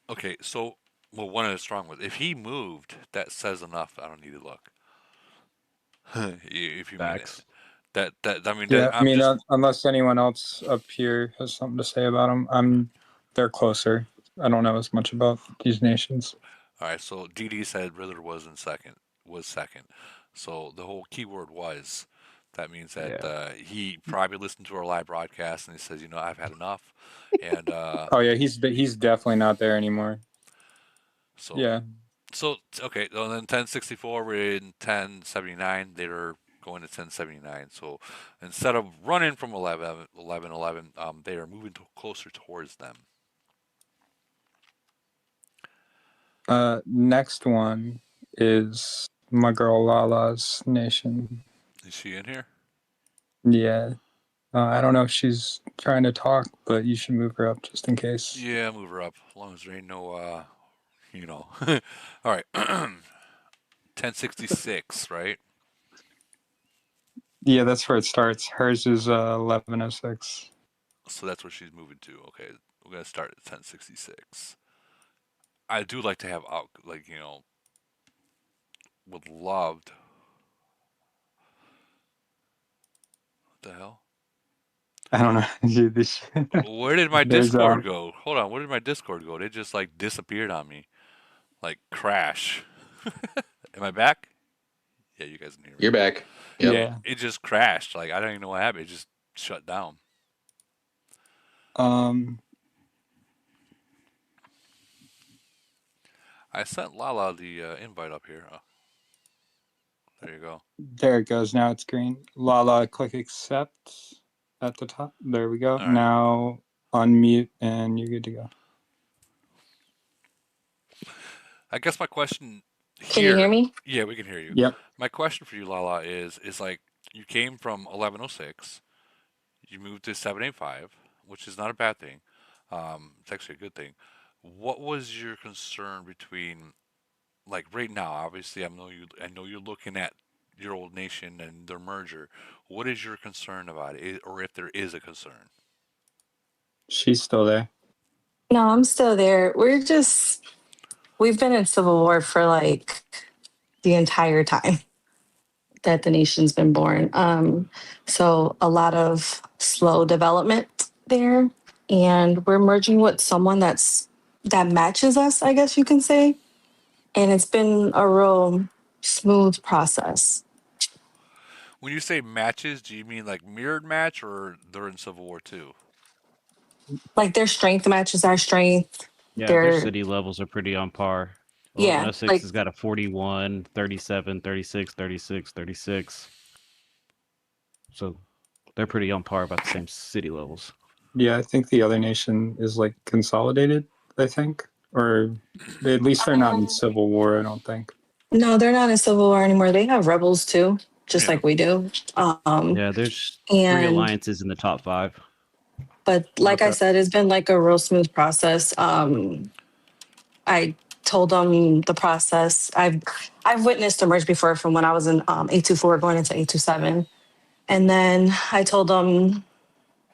Okay, so one of the strong ones. If he moved, that says enough. I don't need to look. If you mean it. That I mean, Yeah, I'm just, unless anyone else up here has something to say about them, they're closer. I don't know as much about these nations. All right, so DD said Riddler was second. So the whole keyword was. That means that he probably listened to our live broadcast and he says, I've had enough. And oh yeah, he's definitely not there anymore. So yeah. So okay, well, then 1064 we're in 1079. They're going to 1079. So instead of running from 11, they are moving closer towards them. Next one is my girl Lala's nation. Is she in here? Yeah. I don't know if she's trying to talk, but you should move her up just in case. Yeah, move her up. As long as there ain't no, All right. 1066, right? Yeah, that's where it starts. Hers is 1106. So that's where she's moving to. Okay, we're going to start at 1066. I do like to have, would loved. What the hell? I don't know. Where did my Discord go? Hold on, where did my Discord go? They just disappeared on me. Crash. Am I back? Yeah, you guys can hear me. You're back. Yep. Yeah. It just crashed. I don't even know what happened. It just shut down. I sent Lala the invite up here. Oh. There you go. There it goes. Now it's green. Lala, click accept at the top. There we go. Right. Now unmute and you're good to go. I guess my question here... Can you hear me? Yeah, we can hear you. Yep. My question for you, Lala, is you came from 1106, you moved to 785, which is not a bad thing. It's actually a good thing. What was your concern between, right now? Obviously, I know you're looking at your old nation and their merger. What is your concern about it, or if there is a concern? She's still there. No, I'm still there. We've been in civil war for the entire time that the nation's been born. So a lot of slow development there, and we're merging with someone that matches us, I guess you can say. And it's been a real smooth process. When you say matches, do you mean mirrored match, or they're in civil war too? Their strength matches our strength. Yeah, their city levels are pretty on par. 1106 has got a 41, 37, 36, 36, 36. So they're pretty on par about the same city levels. Yeah, I think the other nation is consolidated, I think. Or at least they're not in civil war, I don't think. No, they're not in civil war anymore. They have rebels too, just like we do. Yeah, there's 3 alliances in the top 5. But I said, it's been a real smooth process. I told them the process. I've witnessed a merge before from when I was in 824 going into 827. And then I told them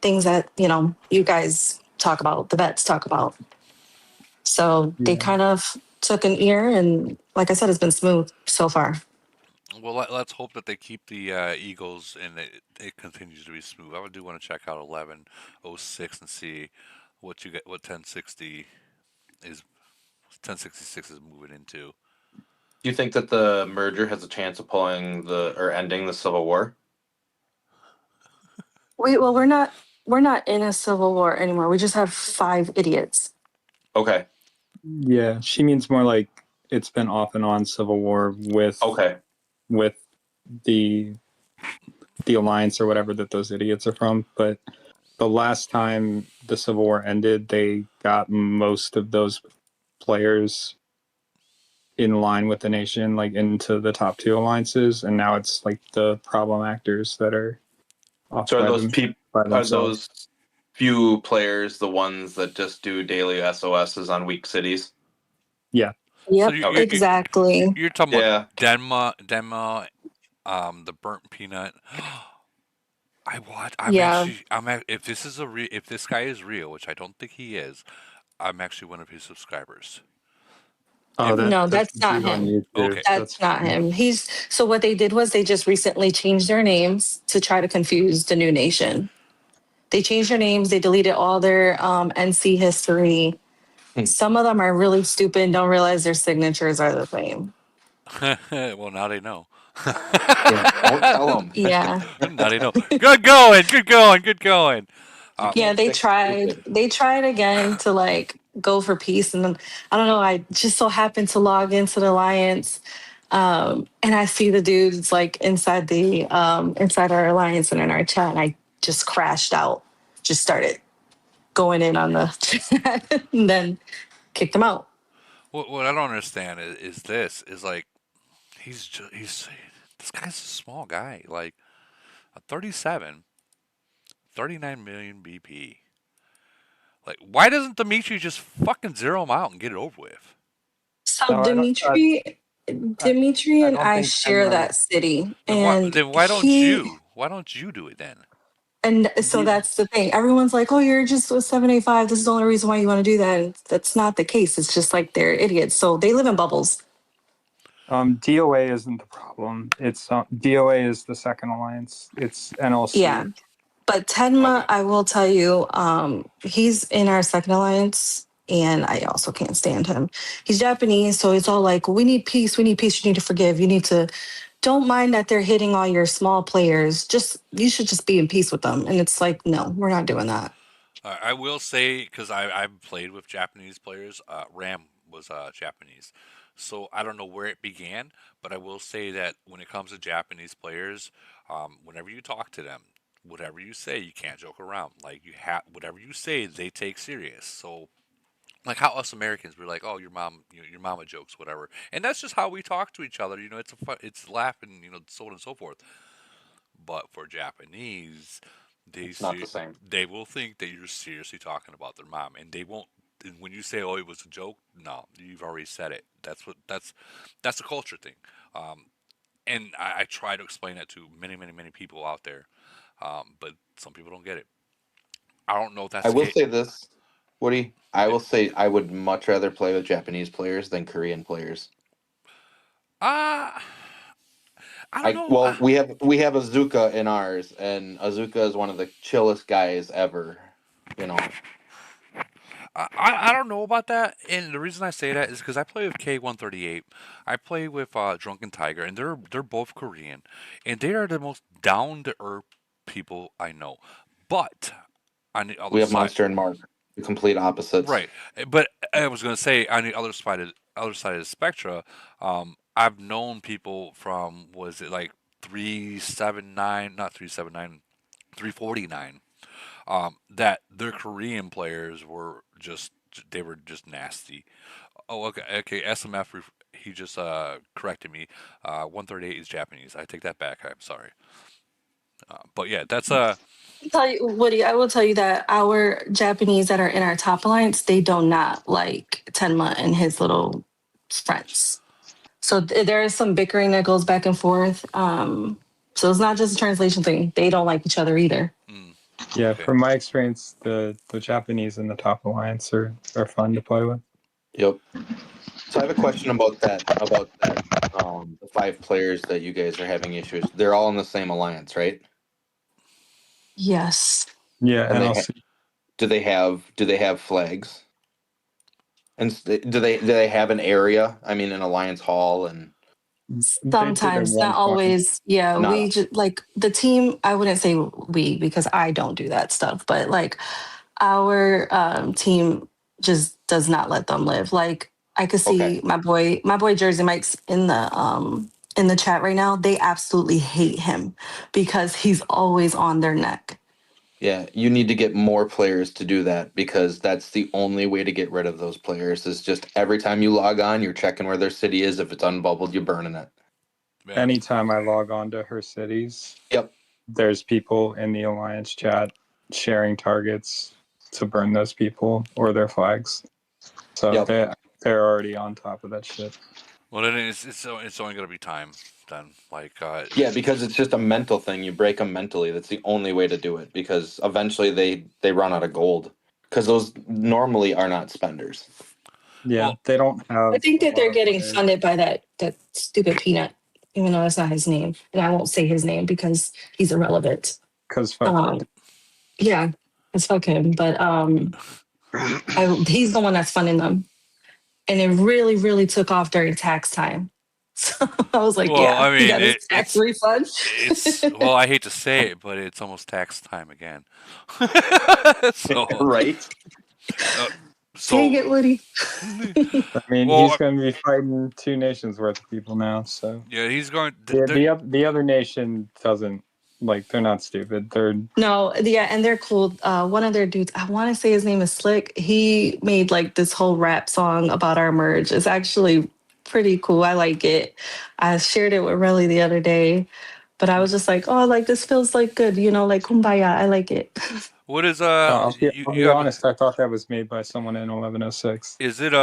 things that, you guys talk about, the vets talk about. So they kind of took an ear, and like I said, it's been smooth so far. Well, let's hope that they keep the Eagles and it continues to be smooth. I do want to check out 1106 and see what 1060 is 1066 is moving into. Do you think that the merger has a chance of ending the Civil War? Well, we're not in a civil war anymore. We just have 5 idiots. Okay. Yeah, she means more like it's been off and on civil war with the alliance or whatever that those idiots are from. But the last time the civil war ended, they got most of those players in line with the nation, like into the top 2 alliances, and now it's like the problem actors that are off. So by are themselves. those few players the ones that just do daily SOSs on weak cities? Yeah. Yep, exactly. You're talking about Denma, the burnt peanut. If this guy is real, which I don't think he is, I'm actually one of his subscribers. No, that's not him. Okay. That's not him. So what they did was they just recently changed their names to try to confuse the new nation. They changed their names. They deleted all their NC history. Some of them are really stupid and don't realize their signatures are the same. Well, now they know. Don't tell them. Yeah. Now they know. Good going. Yeah, they tried again to like go for peace, and then I don't know, I just so happened to log into the alliance, and I see the dudes like inside our alliance and in our chat, and I just crashed out, just started going in on the chat and then kicked them out. What I don't understand is this like he's this guy's a small guy, like a 39 million BP. Like, why doesn't Dimitri just fucking zero him out and get it over with? So Dimitri and I share that city, and then why don't you? Why don't you do it then? And so that's the thing. Everyone's like, "Oh, you're just with 785. This is the only reason why you want to do that." And that's not the case. It's just like they're idiots. So they live in bubbles. DOA isn't the problem. It's DOA is the second alliance. It's NLC. Yeah. But Tenma, I will tell you, he's in our second alliance, and I also can't stand him. He's Japanese, so it's all like, we need peace, you need to forgive, don't mind that they're hitting all your small players. You should just be in peace with them. And it's like, no, we're not doing that. I will say, because I've played with Japanese players, Ram was Japanese. So I don't know where it began, but I will say that when it comes to Japanese players, whenever you talk to them, whatever you say, you can't joke around. Like, whatever you say, they take serious. So, like how us Americans, we're like, oh, your mama jokes, whatever, and that's just how we talk to each other. It's laughing, so on and so forth. But for Japanese, it's not the same. They will think that you're seriously talking about their mom, and they won't. And when you say, "Oh, it was a joke," no, you've already said it. That's a culture thing. And I try to explain that to many people out there. But some people don't get it. I don't know if that's. I will say this, Woody. I will say I would much rather play with Japanese players than Korean players. I don't know. Well, we have Azuka in ours, and Azuka is one of the chillest guys ever. I don't know about that, and the reason I say that is because I play with K138. I play with Drunken Tiger, and they're both Korean, and they are the most down to earth people I know. But on the other we have side, Monster and Mark, the complete opposites. Right, but I was going to say on the other side of the spectrum, I've known people from, was it like 379, not 379, 349. That their Korean players were just nasty. Oh, okay. SMF, he just corrected me. 138 is Japanese. I take that back. I'm sorry. But yeah, that's Woody, I will tell you that our Japanese that are in our top alliance, they do not like Tenma and his little friends. So there is some bickering that goes back and forth. So it's not just a translation thing. They don't like each other either. Yeah, from my experience, the Japanese in the top alliance are fun to play with. Yep. So I have a question about that. The 5 players that you guys are having issues. They're all in the same alliance, right? Yes. Yeah. And do they have flags? And do they have an area? I mean, in Alliance Hall and. Sometimes, not always. Yeah, Not we just like the team. I wouldn't say we because I don't do that stuff, but like our team just does not let them live. Like I could see my boy Jersey Mike's in the chat right now. They absolutely hate him because he's always on their neck. Yeah, you need to get more players to do that because that's the only way to get rid of those players is just every time you log on, you're checking where their city is. If it's unbubbled, you're burning it. Anytime I log on to Her Cities, there's people in the Alliance chat sharing targets to burn those people or their flags. So they're already on top of that shit. Well, then it's only going to be time then. Like because it's just a mental thing. You break them mentally. That's the only way to do it because eventually they run out of gold because those normally are not spenders. Yeah, they don't have. I think that they're getting funded by that stupid peanut, even though that's not his name, and I won't say his name because he's irrelevant. Because fuck him. Yeah, it's fuck him. But he's the one that's funding them. And it really, really took off during tax time. So I was like, I mean, he got his tax refund. Well, I hate to say it, but it's almost tax time again. Right? Dang it, Woody. I mean, he's going to be fighting 2 nations worth of people now. So yeah, he's going. The other nation doesn't. Like, they're not stupid. No, and they're cool. One of their dudes, I want to say his name is Slick. He made like this whole rap song about our merge. It's actually pretty cool. I like it. I shared it with Relly the other day, but I was just like, oh, like this feels like good, like kumbaya. I like it. What is I'll be honest. I thought that was made by someone in 1106. Is it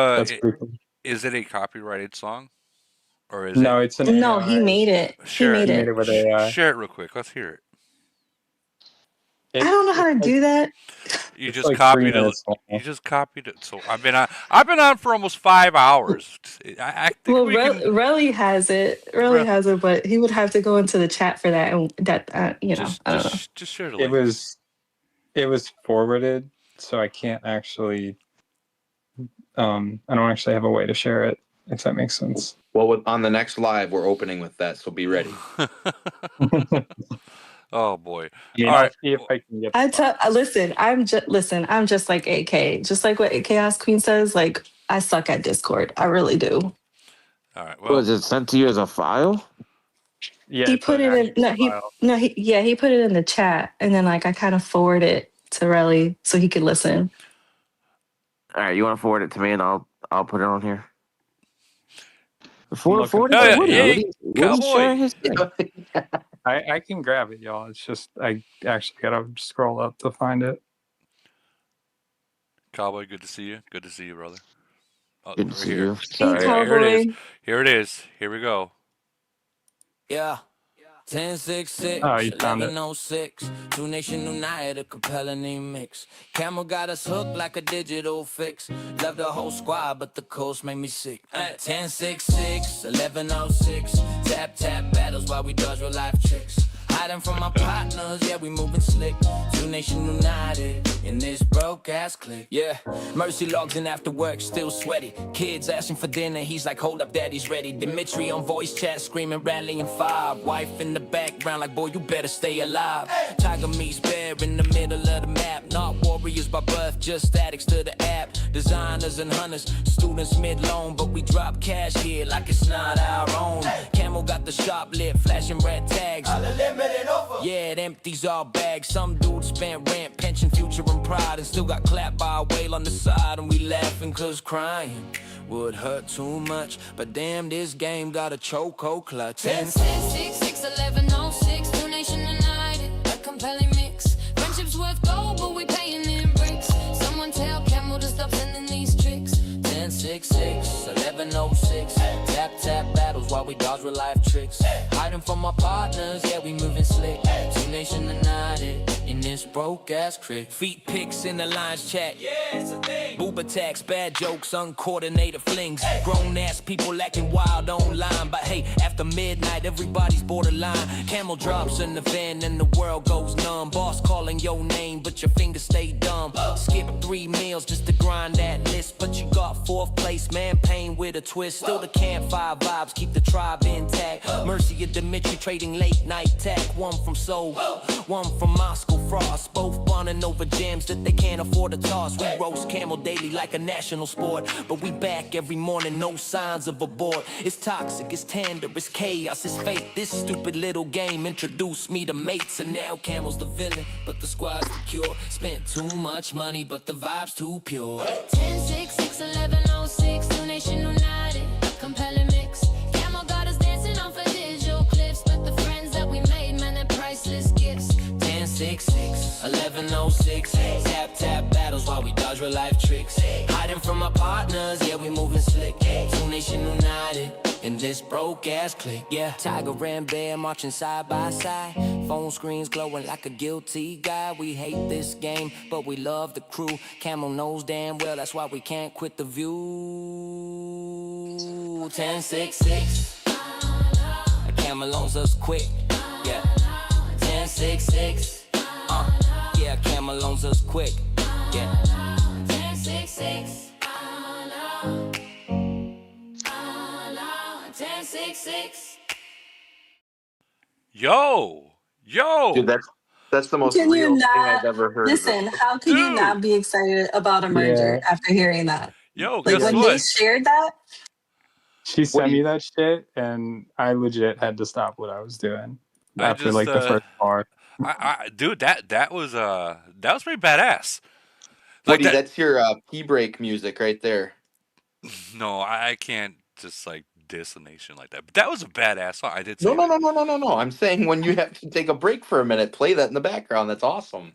is it a copyrighted song? Or is no, it's an no. He made it. Share he made it with AI. Share it real quick. Let's hear it. I don't know how to do that. You just copied it. You just copied it. So I've been on for almost 5 hours. I think Relly has it. Relly has it, but he would have to go into the chat for that. And that I don't know. Just share the link. It was forwarded, so I can't actually. I don't actually have a way to share it. If that makes sense. Well, on the next live, we're opening with that, so be ready. Oh boy! Yeah, all right. If I can get. Listen. I'm just like AK. Just like what Chaos Queen says. Like I suck at Discord. I really do. All right. Well, was it sent to you as a file? Yeah. He put it in. He put it in the chat, and then like I kind of forwarded it to Relly so he could listen. All right, you want to forward it to me, and I'll put it on here. I can grab it, y'all. It's just I actually gotta scroll up to find it. Cowboy, good to see you. Good to see you, brother. Oh, good to see you. Sorry. Here it is. Here it is. Here we go. Yeah. 1066, oh, you found it. 1106, 2 Nation United, a Capella name mix. Camel got us hooked like a digital fix. Love the whole squad, but the coast made me sick. 1066, 1106, tap battles while we dodge real life tricks. Hiding from my partners, yeah, we moving slick. 2 Nation United, in this broke ass clique. Yeah, Mercy logs in after work, still sweaty. Kids asking for dinner, he's like, hold up, daddy's ready. Dimitri on voice chat, screaming, rallying 5. Wife in the background, like, boy, you better stay alive. Tiger meets bear in the middle of the map. Not warriors by birth, just addicts to the app. Designers and hunters, students mid-loan, but we drop cash here like it's not our own. Camel got the shop lit, flashing red tags. Yeah, it empties all bags. Some dudes spent rent, pension, future, and pride, and still got clapped by a whale on the side. And we laughing cause crying would hurt too much. But damn, this game got a chokehold clutch. 1066, 1106, 2 Nation United, a compelling mix. Friendships worth gold, but we paying in bricks. Someone tell Camel to stop sending these tricks. 1066, 1106, tap battles while we dodge real life tricks. Hiding from our partners, yeah, we moving slick. 2 Nation United, in this broke ass crick. Feet pics in the lines chat. Yeah, it's a thing. Boob attacks, bad jokes, uncoordinated flings. Hey. Grown ass people acting wild online. But hey, after midnight, everybody's borderline. Camel drops in the van and the world goes numb. Boss calling your name, but your fingers stay dumb. Skip 3 meals just to grind that list. But you got 4th place, man, pain with a twist. Still the campfire vibes, keep the tribe intact. Mercy of Dimitri trading late night tech. One from Seoul, one from Moscow Frost. Both bonding over gems that they can't afford to toss. We roast Camel daily like a national sport. But we back every morning, no signs of abort. It's toxic, it's tender, it's chaos, it's fate. This stupid little game introduced me to mates. And now Camel's the villain, but the squad's the cure. Spent too much money, but the vibe's too pure. 10, 6, 6, 11, 06, New Nation United, a compelling mix. Camel got us dancing on for digital clips, but the friends that we made, man, they're priceless gifts. 10, 6, 6, 11, 06. Tap, tap battles while we dodge real life tricks. Hiding from our partners, yeah, we moving slick. Two Nation United in this broke ass clique, yeah. Tiger and Bear marching side by side. Phone screens glowing like a guilty guy. We hate this game, but we love the crew. Camel knows damn well that's why we can't quit the view. 10, 6, 6. Camel owns us quick, yeah. 10, 6, 6. Yeah, Camel owns us quick, yeah. 10, 6, 6. 10, 6, 6. Yo, dude, that's the most Can real you thing not I've ever heard. listen? How could you not be excited about a merger after hearing that? Yo, Like guess when what? they shared that, She sent me that shit, and I legit had to stop what I was doing I after just, like the first bar. Dude, that was pretty badass. Woody, that's your pee break music right there. No, I can't just like diss a nation like that. But that was a badass song. I did say No. I'm saying when you have to take a break for a minute, play that in the background. That's awesome.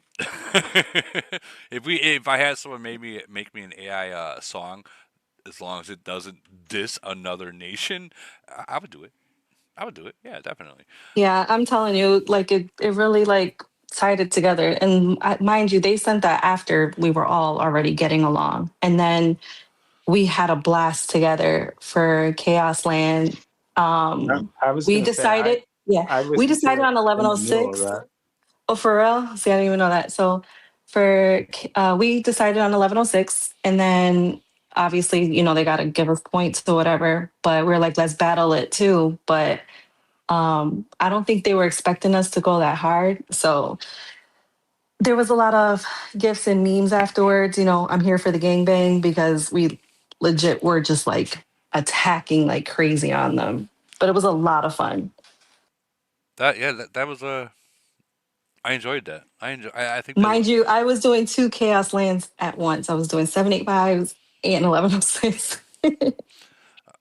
If I had someone make me an AI song, as long as it doesn't diss another nation, I would do it. Yeah, definitely. yeah, I'm telling you, like it really like tied it together. And mind you, they sent that after we were all already getting along, and then we had a blast together for Chaos Land. I was We gonna say, decided, we decided on in the middle of 1106. that. Oh, for real? See, I didn't even know that. So we decided on 1106, and then obviously, they got to give us points or whatever. But we're like, let's battle it too. But I don't think they were expecting us to go that hard. So there was a lot of gifts and memes afterwards. I'm here for the gangbang, because we legit were just like attacking like crazy on them. But it was a lot of fun. That was I enjoyed that. I think. Mind you, I was doing 2 Chaos Lands at once. I was doing 785s and 1106.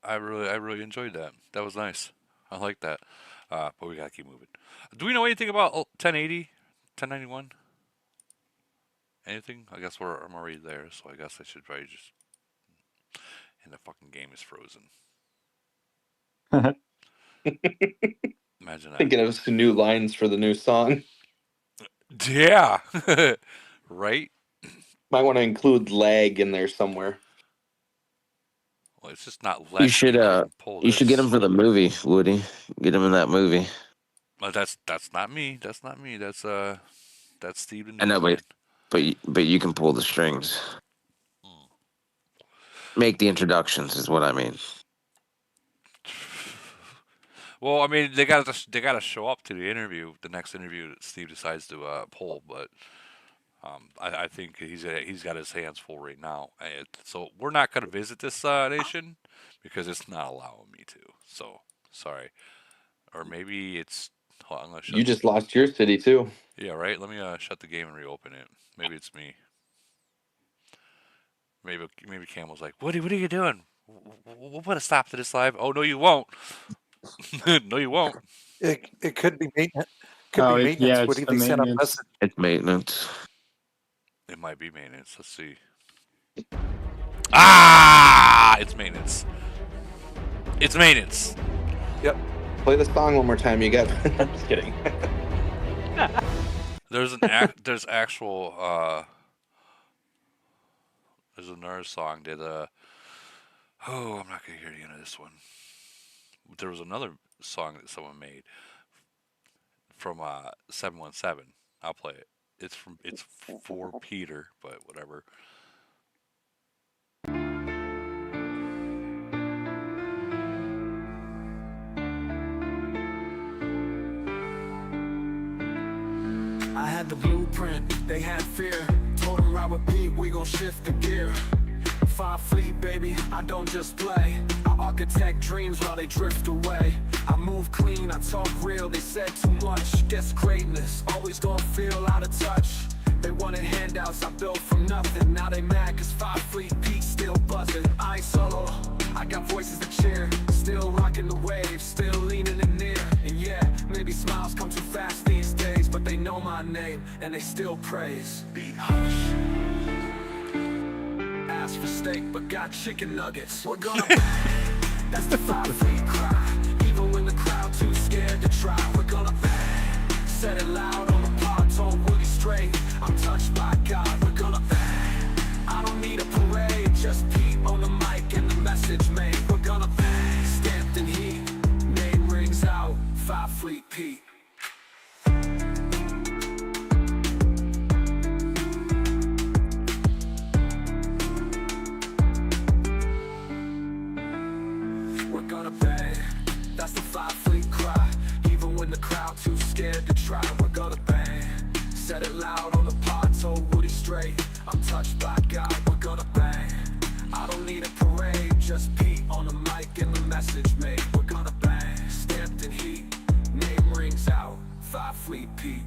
I really enjoyed that. That was nice. I like that. But we gotta keep moving. Do we know anything about 1080, 1091? Anything? I guess I'm already there, so I guess I should probably just. And the fucking game is frozen. Imagine that. Thinking of some new lines for the new song. Yeah. Right? Might want to include lag in there somewhere. Well, it's just not You should get him for the movie, Woody. Get him in that movie. Well, that's not me. That's Steven. I know, but you can pull the strings. Make the introductions is what I mean. Well, I mean, they got to show up to the interview, the next interview that Steve decides to pull. But I think he's got his hands full right now. So we're not going to visit this nation because it's not allowing me to. So sorry, or maybe it's. Hold on, I'm gonna shut You just lost your city too. Yeah, right. Let me shut the game and reopen it. Maybe it's me. Maybe Camel's like, what are you doing? We'll put a stop to this live. Oh no, you won't. No, you won't. It could be maintenance. Maintenance. What do they send a message? It's maintenance. It might be maintenance. Let's see. Ah, it's maintenance. It's maintenance. Yep. Play the song one more time. You got. I'm just kidding. There's actual there's another song that I'm not gonna hear the end of this one. There was another song that someone made from 717. I'll play it. It's for Peter, but whatever. I had the blueprint, they had fear. Told them ride with Pete, we gon' shift the gear. 5 Fleet, baby, I don't just play. I architect dreams while they drift away. I move clean, I talk real, they said too much. Guess greatness, always gonna feel out of touch. They wanted handouts, I built from nothing. Now they mad cause 5 Fleet Pete still buzzing. I ain't solo, I got voices to cheer. Still rocking the wave, still leaning in near. And yeah, maybe smiles come too fast these days, but they know my name and they still praise. Beat hush. Asked for steak but got chicken nuggets. We're gonna bang. That's the 5 Fleet cry. Even when the crowd too scared to try, we're gonna bang. Said it loud on the pod, told Woody straight. I'm touched by God, we're gonna bang. I don't need a parade, just Pete on the mic and the message made. We're gonna bang. Stamped in heat, name rings out, 5 Fleet Pete. We're gonna bang. That's the 5 Fleet cry. Even when the crowd too scared to try, we're gonna bang. Said it loud on the pod, told Woody straight. I'm touched by God, we're gonna bang. I don't need a parade, just Pete on the mic and the message made. We're gonna bang. Stamped in heat, name rings out, 5 Fleet Pete.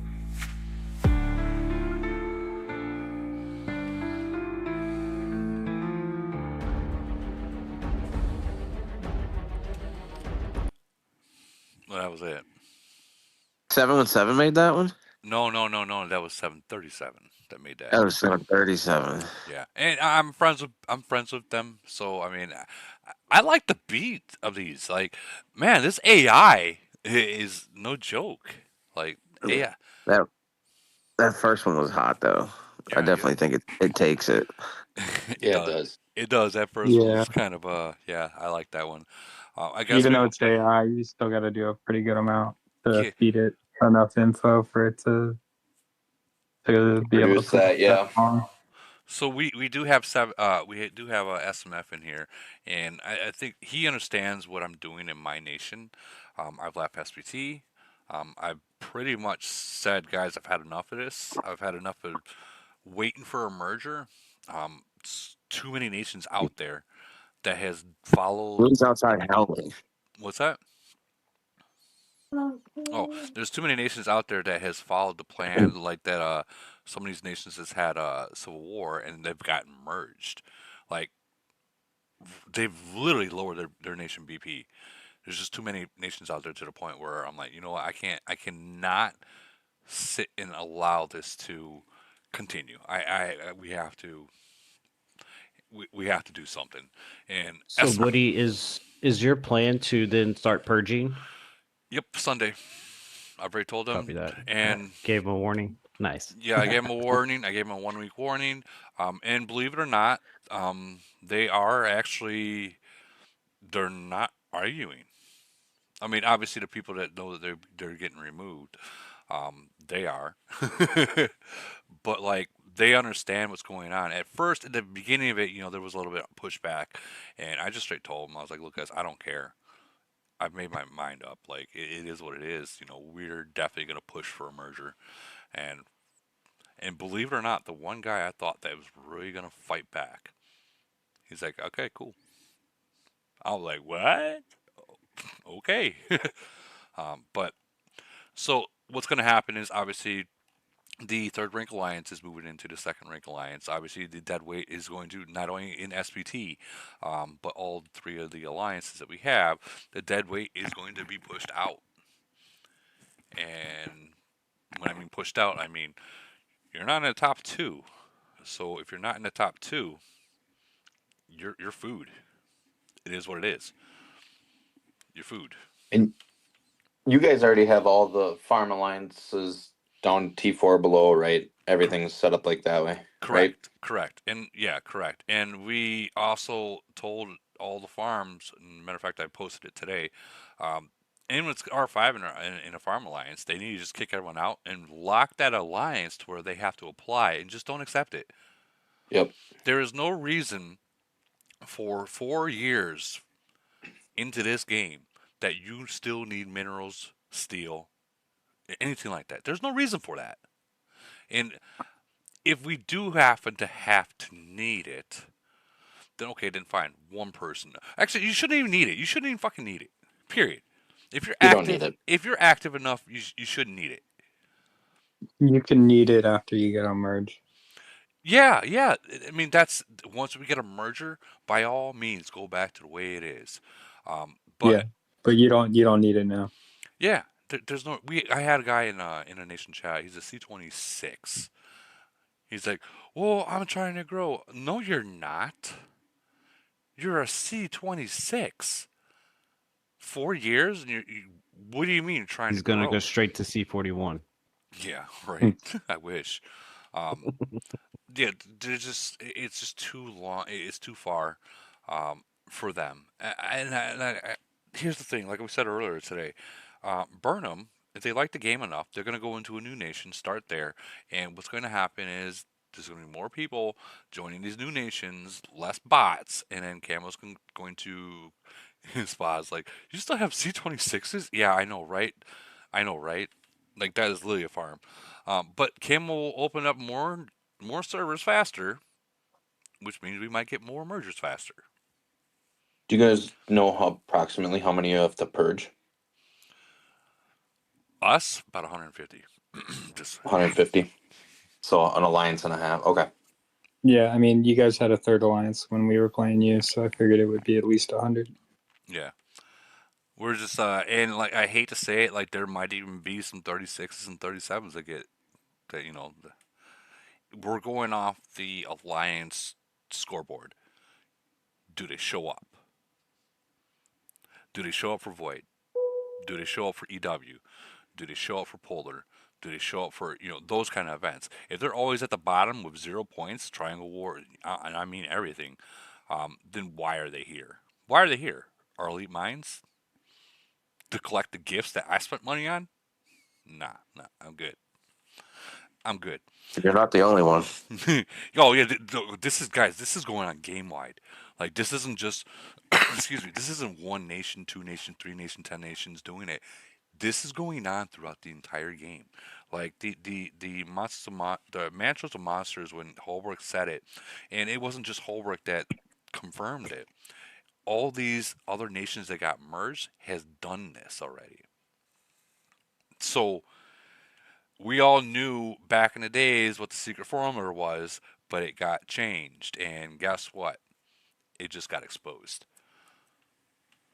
Well, that was it. 717 made that one? No. That was 737 that made that. That was 737. Yeah, and I'm friends with them. So I mean, I like the beat of these. Like, man, this AI is no joke. Like, yeah, That first one was hot though. I definitely think it takes it. it does. It does. That first one was kind of yeah, I like that one. I guess Even though it's AI, you still got to do a pretty good amount to feed it enough info for it to be able to that. Yeah. So we do have we do have a SMF in here, and I think he understands what I'm doing in my nation. I've left SPT. I've pretty much said, guys, I've had enough of this. I've had enough of waiting for a merger. It's too many nations out there that has followed. Who's outside howling? What's that? Oh, there's too many nations out there that has followed the plan like that. Some of these nations has had a civil war and they've gotten merged. Like, they've literally lowered their nation BP. There's just too many nations out there to the point where I'm like, you know what, I cannot sit and allow this to continue. We have to. We have to do something. And so, Woody, is your plan to then start purging? Yep, Sunday. I've already told them. Copy that. And gave him a warning. Nice. Yeah, I gave him a warning. I gave him a 1 week warning. And believe it or not, they are actually, they're not arguing. I mean, obviously the people that know that they're getting removed, they are. But like, they understand what's going on. At first, at the beginning of it, there was a little bit of pushback, and I just straight told them, I was like, look, guys, I don't care. I've made my mind up. Like, it is what it is. We're definitely going to push for a merger. And believe it or not, the one guy I thought that was really going to fight back, he's like, okay, cool. I was like, what? Okay. But so what's going to happen is, obviously, the third rank alliance is moving into the second rank alliance. Obviously, the dead weight is going to, not only in SPT, but all three of the alliances that we have, the dead weight is going to be pushed out. And when I mean pushed out, I mean you're not in the top 2. So if you're not in the top 2, you're food. It is what it is. You're food. And you guys already have all the farm alliances down T4 below, right? Everything's set up like that way. Correct. Correct. And yeah, correct. And we also told all the farms, matter of fact, I posted it today. And with R5 in a farm alliance, they need to just kick everyone out and lock that alliance to where they have to apply and just don't accept it. Yep. There is no reason for 4 years into this game that you still need minerals, steel, anything like that. There's no reason for that. And if we do happen to have to need it, then okay, then fine. One person. Actually, you shouldn't even need it. You shouldn't even fucking need it. Period. If you're active, don't need it. If you're active enough, you shouldn't need it. You can need it after you get a merge. Yeah. I mean, that's once we get a merger, by all means, go back to the way it is. But you don't need it now. yeah, there's no. I had a guy in a nation chat. He's a C26. He's like, "Well, I'm trying to grow." No, you're not. You're a C26. 4 years, and you what do you mean trying He's to grow? gonna go straight to C41. Yeah, right. I wish. Yeah, it's just too long. It's too far for them. Here's the thing, like we said earlier today, Burnham, if they like the game enough, they're going to go into a new nation, start there, and what's going to happen is there's going to be more people joining these new nations, less bots, and then Camo's going to Spa's like, you still have C26s? Yeah, I know, right? Like, that is literally a farm. But Camo will open up more servers faster, which means we might get more mergers faster. Do you guys know approximately how many you have to purge? Us, about 150. Just 150. So an alliance and a half. Okay. Yeah, I mean, you guys had a third alliance when we were playing you, so I figured it would be at least 100. Yeah. We're just and like I hate to say it, like there might even be some 36s and 37s that get that, you know, we're going off the alliance scoreboard. Do they show up? Do they show up for Void? Do they show up for EW? Do they show up for Polar? Do they show up for, you know, those kind of events? If they're always at the bottom with 0 points, Triangle War, and I mean everything, then why are they here? Why are they here? Are Elite Minds? To collect the gifts that I spent money on? Nah, I'm good. You're not the only one. Oh yeah, this is going on game wide. Like, this isn't just, excuse me, this isn't one nation, 2 nation, 3 nation, 10 nations doing it. This is going on throughout the entire game. Like the Mantras of Monsters, when Holbrook said it, and it wasn't just Holbrook that confirmed it. All these other nations that got merged has done this already. So we all knew back in the days what the secret formula was, but it got changed, and guess what? It just got exposed.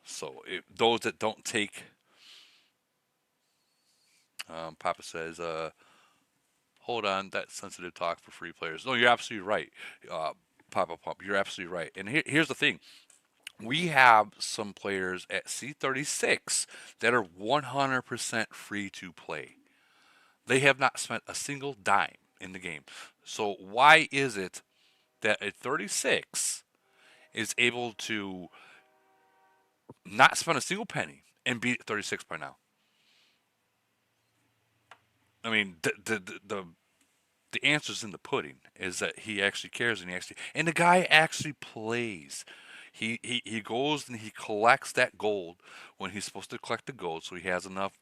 So those that don't take, Papa says, hold on, that's sensitive talk for free players. No, you're absolutely right, Papa Pump. You're absolutely right. And here's the thing. We have some players at C36 that are 100% free to play. They have not spent a single dime in the game. So why is it that a 36 is able to not spend a single penny and beat 36 by now? I mean, the answer's in the pudding. Is that he actually cares, and the guy actually plays. He goes and he collects that gold when he's supposed to collect the gold, so he has enough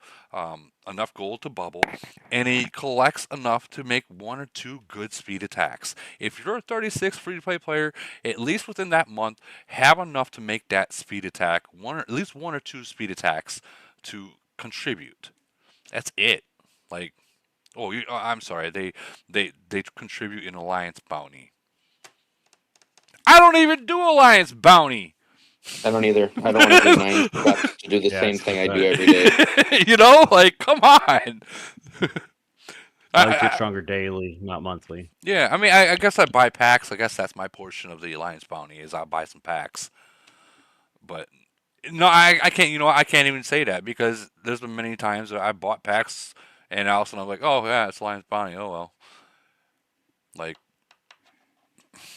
gold to bubble, and he collects enough to make 1 or 2 good speed attacks. If you're a 36 free-to-play player, at least within that month, have enough to make that speed attack, at least 1 or 2 speed attacks to contribute. That's it. Like, I'm sorry, they contribute an alliance bounty. I don't even do Alliance Bounty. I don't either. I don't want to do 9 reps to do the same thing I do every day. You know, like, come on. I like get stronger daily, not monthly. Yeah, I mean, I guess I buy packs. I guess that's my portion of the Alliance Bounty is I buy some packs. But no, I can't. You know, I can't even say that because there's been many times that I bought packs And all of a sudden I'm like, oh yeah, it's Alliance Bounty. Oh well. Like,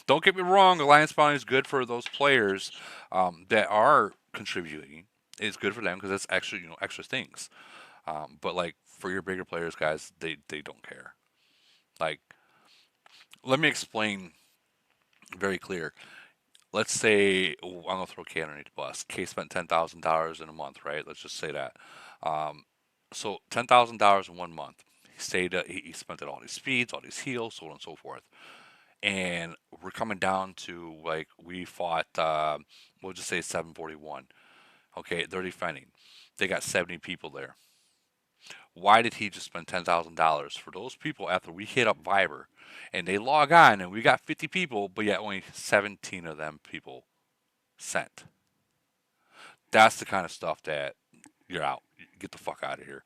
don't get me wrong, Alliance Bounty is good for those players that are contributing. It's good for them because that's extra, extra things. But like for your bigger players, guys, they don't care. Like, let me explain very clear. Let's say I'm gonna throw K underneath the bus. K spent $10,000 in a month, right? Let's just say that. So $10,000 in 1 month. He spent it all these speeds, all these heals, so on and so forth. And we're coming down to like we fought. We'll just say 741. Okay, they're defending. They got 70 people there. Why did he just spend $10,000 for those people after we hit up Viber and they log on and we got 50 people, but yet only 17 of them people sent? That's the kind of stuff that you're out. Get the fuck out of here.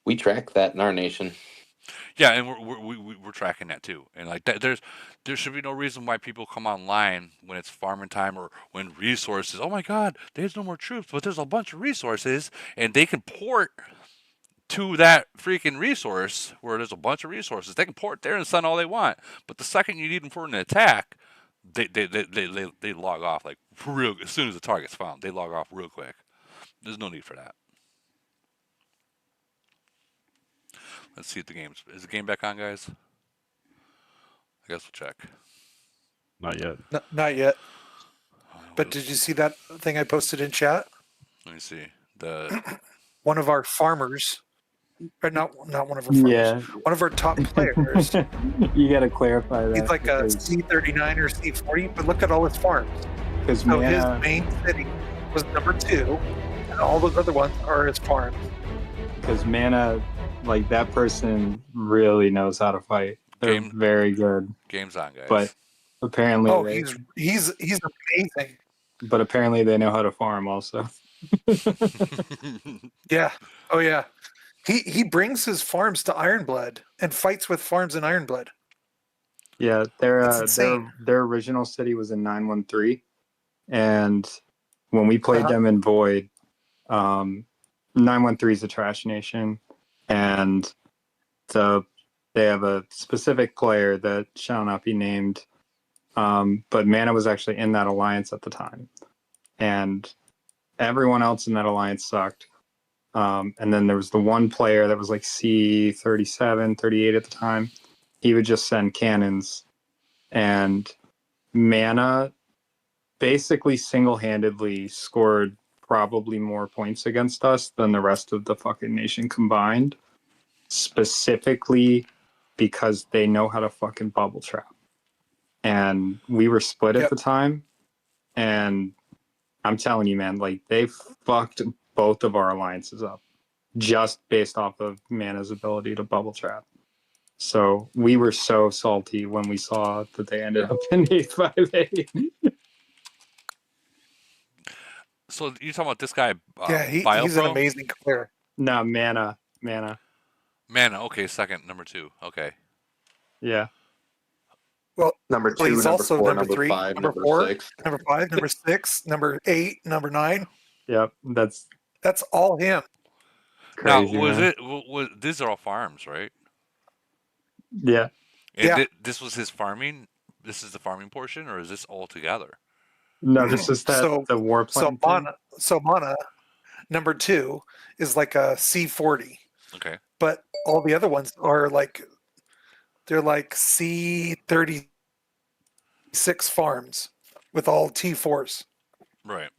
We track that in our nation. Yeah, and we're tracking that too. And like that, there should be no reason why people come online when it's farming time or when resources. Oh my God, there's no more troops, but there's a bunch of resources, and they can port to that freaking resource where there's a bunch of resources. They can port there and send all they want. But the second you need them for an attack, they log off like real as soon as the target's found. They log off real quick. There's no need for that. Let's see if the game's... Is the game back on, guys? I guess we'll check. Not yet. Not yet. But did you see that thing I posted in chat? Let me see. One of our farmers, or not one of our farmers. Yeah. One of our top players. You got to clarify that. He's like a C39 or C40, but look at all his farms. Because so his main city was number 2, and all those other ones are his farms. Because Mana, like that person really knows how to fight. They're very good. Game's on, guys. But apparently, he's amazing. But apparently, they know how to farm also. Yeah. Oh yeah. He brings his farms to Ironblood and fights with farms in Ironblood. Yeah, their original city was in 913, and when we played them in Void, 913 is a trash nation, and they have a specific player that shall not be named, but Mana was actually in that alliance at the time, and everyone else in that alliance sucked. And then there was the one player that was like C37, 38 at the time. He would just send cannons, and Mana basically single-handedly scored probably more points against us than the rest of the fucking nation combined, specifically because they know how to fucking bubble trap. And we were split at the time, and I'm telling you, man, like they fucked both of our alliances up just based off of Mana's ability to bubble trap. So we were so salty when we saw that they ended up in 858. So you're talking about this guy? Yeah, he's an amazing player. No, Mana. Okay, second, number 2. Okay. Yeah. Well, number 2, he's number also 4, number 3, five, number 4, 6. number 5, number 6, number 8, number 9. Yep, that's all him. Crazy, now, was these are all farms, right? Yeah. And this was his farming. This is the farming portion, or is this all together? No, this is the warplane. So Mana, number 2, is like a C40. Okay. But all the other ones are like, they're like C36 farms with all T4s. Right.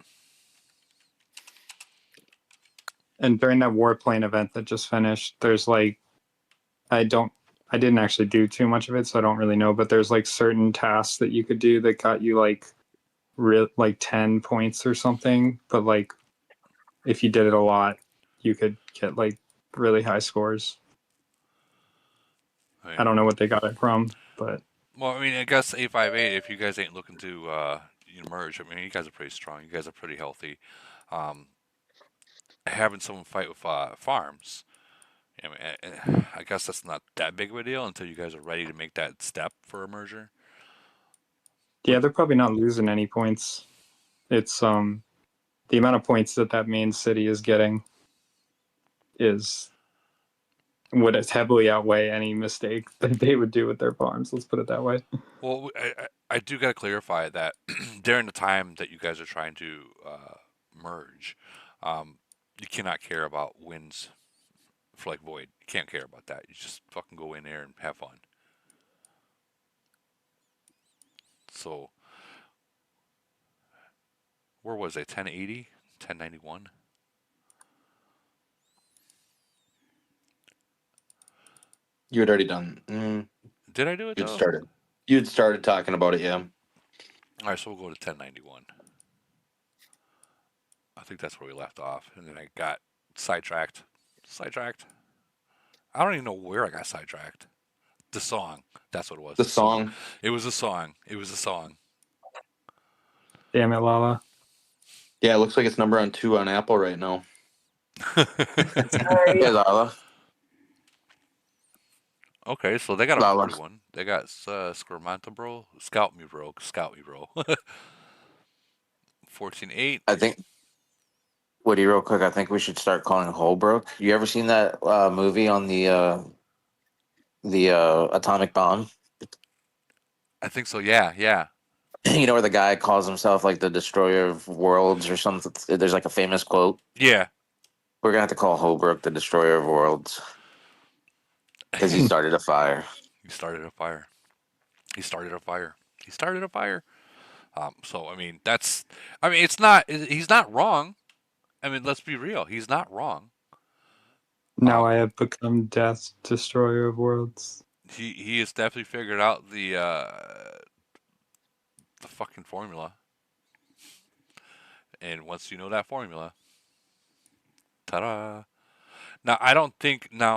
And during that warplane event that just finished, there's like, I didn't actually do too much of it, so I don't really know, but there's like certain tasks that you could do that got you like 10 points or something. But like, if you did it a lot, you could get like really high scores. Right. I don't know what they got it from, but. Well, I mean, I guess 858, if you guys ain't looking to merge, I mean, you guys are pretty strong. You guys are pretty healthy. Having someone fight with farms, I mean, I guess that's not that big of a deal until you guys are ready to make that step for a merger. Yeah, they're probably not losing any points. It's the amount of points that main city is getting would heavily outweigh any mistake that they would do with their farms. Let's put it that way. Well, I do got to clarify that during the time that you guys are trying to merge, you cannot care about wins for like Void. You can't care about that. You just fucking go in there and have fun. So, where was it? 1080? 1091? You had already done. Did I do it? You'd started talking about it, yeah. All right, so we'll go to 1091. I think that's where we left off, and then I got sidetracked. I don't even know where I got sidetracked. The song. That's what it was. The song. It was a song. Damn it, Lala. Yeah, it looks like it's number 2 on Apple right now. Hey, Lala. Okay, so they got a 41. They got Scormanta, bro. Scout me, bro. 14.8. I think, Woody, real quick, I think we should start calling Holbrook. You ever seen that movie on the atomic bomb? I think so, yeah. You know where the guy calls himself like the destroyer of worlds or something? There's like a famous quote. Yeah. We're going to have to call Holbrook the destroyer of worlds. Because he started a fire. So, I mean, it's not, he's not wrong. I mean, let's be real. He's not wrong. Now I have become Death, destroyer of worlds. He has definitely figured out the fucking formula. And once you know that formula, ta-da. Now,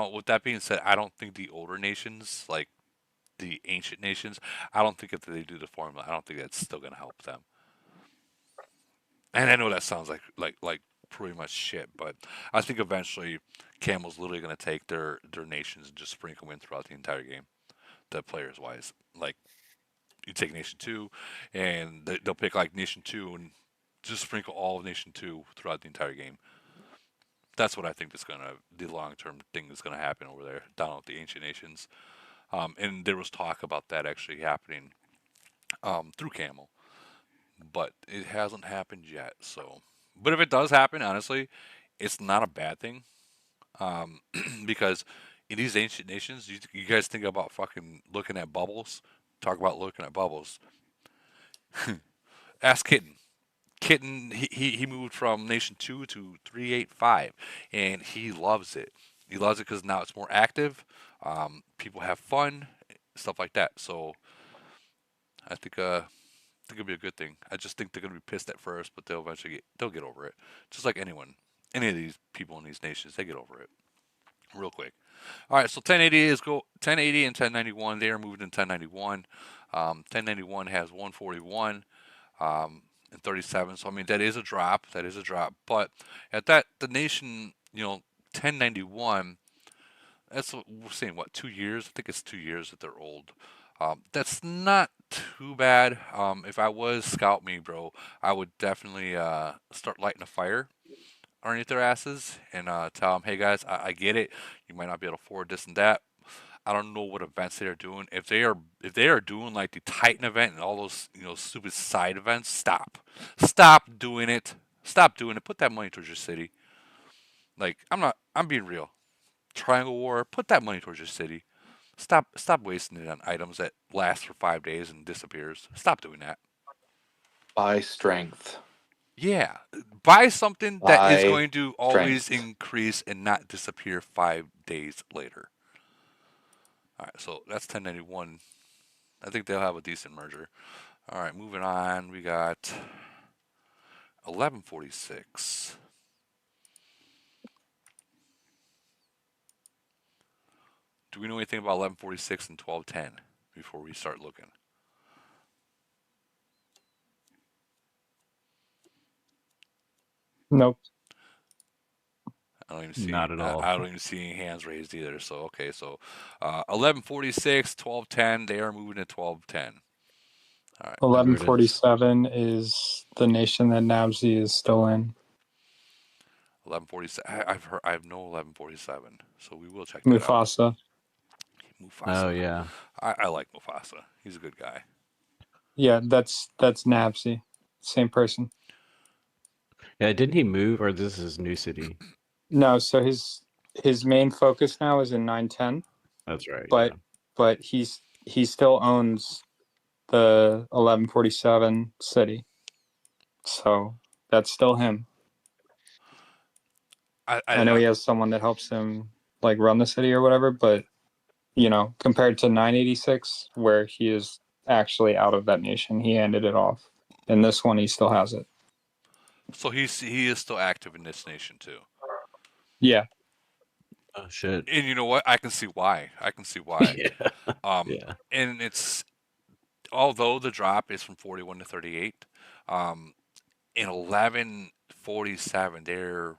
with that being said, I don't think the older nations, like the ancient nations, I don't think if they do the formula, I don't think that's still going to help them. And I know that sounds like pretty much shit, but I think eventually Camel's literally going to take their nations and just sprinkle them in throughout the entire game, the players-wise. Like, you take Nation 2, and they'll pick like Nation 2 and just sprinkle all of Nation 2 throughout the entire game. That's what I think the long-term thing is going to happen over there, down with the ancient nations. And there was talk about that actually happening through Camel, but it hasn't happened yet. So, but if it does happen, honestly, it's not a bad thing, because in these ancient nations, you guys think about fucking looking at bubbles. Talk about looking at bubbles. Ask Kitten. Kitten, he moved from Nation 2 to 385, and he loves it. He loves it because now it's more active. People have fun, stuff like that. So I think it'll be a good thing. I just think they're gonna be pissed at first, but they'll eventually get over it. Just like any of these people in these nations, they get over it real quick. All right, so 1080 and 1091. They are moving in 1091. 1091 has 141. And 37. So I mean that is a drop. But at that, the nation, 1091. That's what we're saying. What, 2 years? I think it's 2 years that they're old. That's not too bad. If I was Scout Me, bro, I would definitely start lighting a fire underneath their asses and tell them, hey guys, I get it. You might not be able to afford this and that. I don't know what events they are doing. If they are doing like the Titan event and all those stupid side events, stop doing it. Put that money towards your city. Like I'm being real. Triangle War, put that money towards your city. Stop wasting it on items that last for 5 days and disappears. Stop doing that. Buy strength. Yeah, buy something that is going to always increase and not disappear 5 days later. All right, so that's 1091. I think they'll have a decent merger. All right, moving on. We got 1146. Do we know anything about 1146 and 1210 before we start looking? Nope. I don't even see. Not at all. I don't even see any hands raised either. So okay, so 1146, 1210. They are moving to 1210. All right. 1147 is the nation that Nabsy is still in. 1147. I have no 1147, so we will check that out. Mufasa. Mufasa. Oh yeah. I like Mufasa. He's a good guy. Yeah, that's Nabsy. Same person. Yeah, didn't he move, or this is his new city? No, so his main focus now is in 910. That's right. But he still owns the 1147 city. So that's still him. I know he has someone that helps him like run the city or whatever, but you know, compared to 986, where he is actually out of that nation, he handed it off. In this one, he still has it. So he is still active in this nation too. Yeah. Oh shit. And you know what? I can see why. Yeah. And it's, although the drop is from 41 to 38, in 1147 they're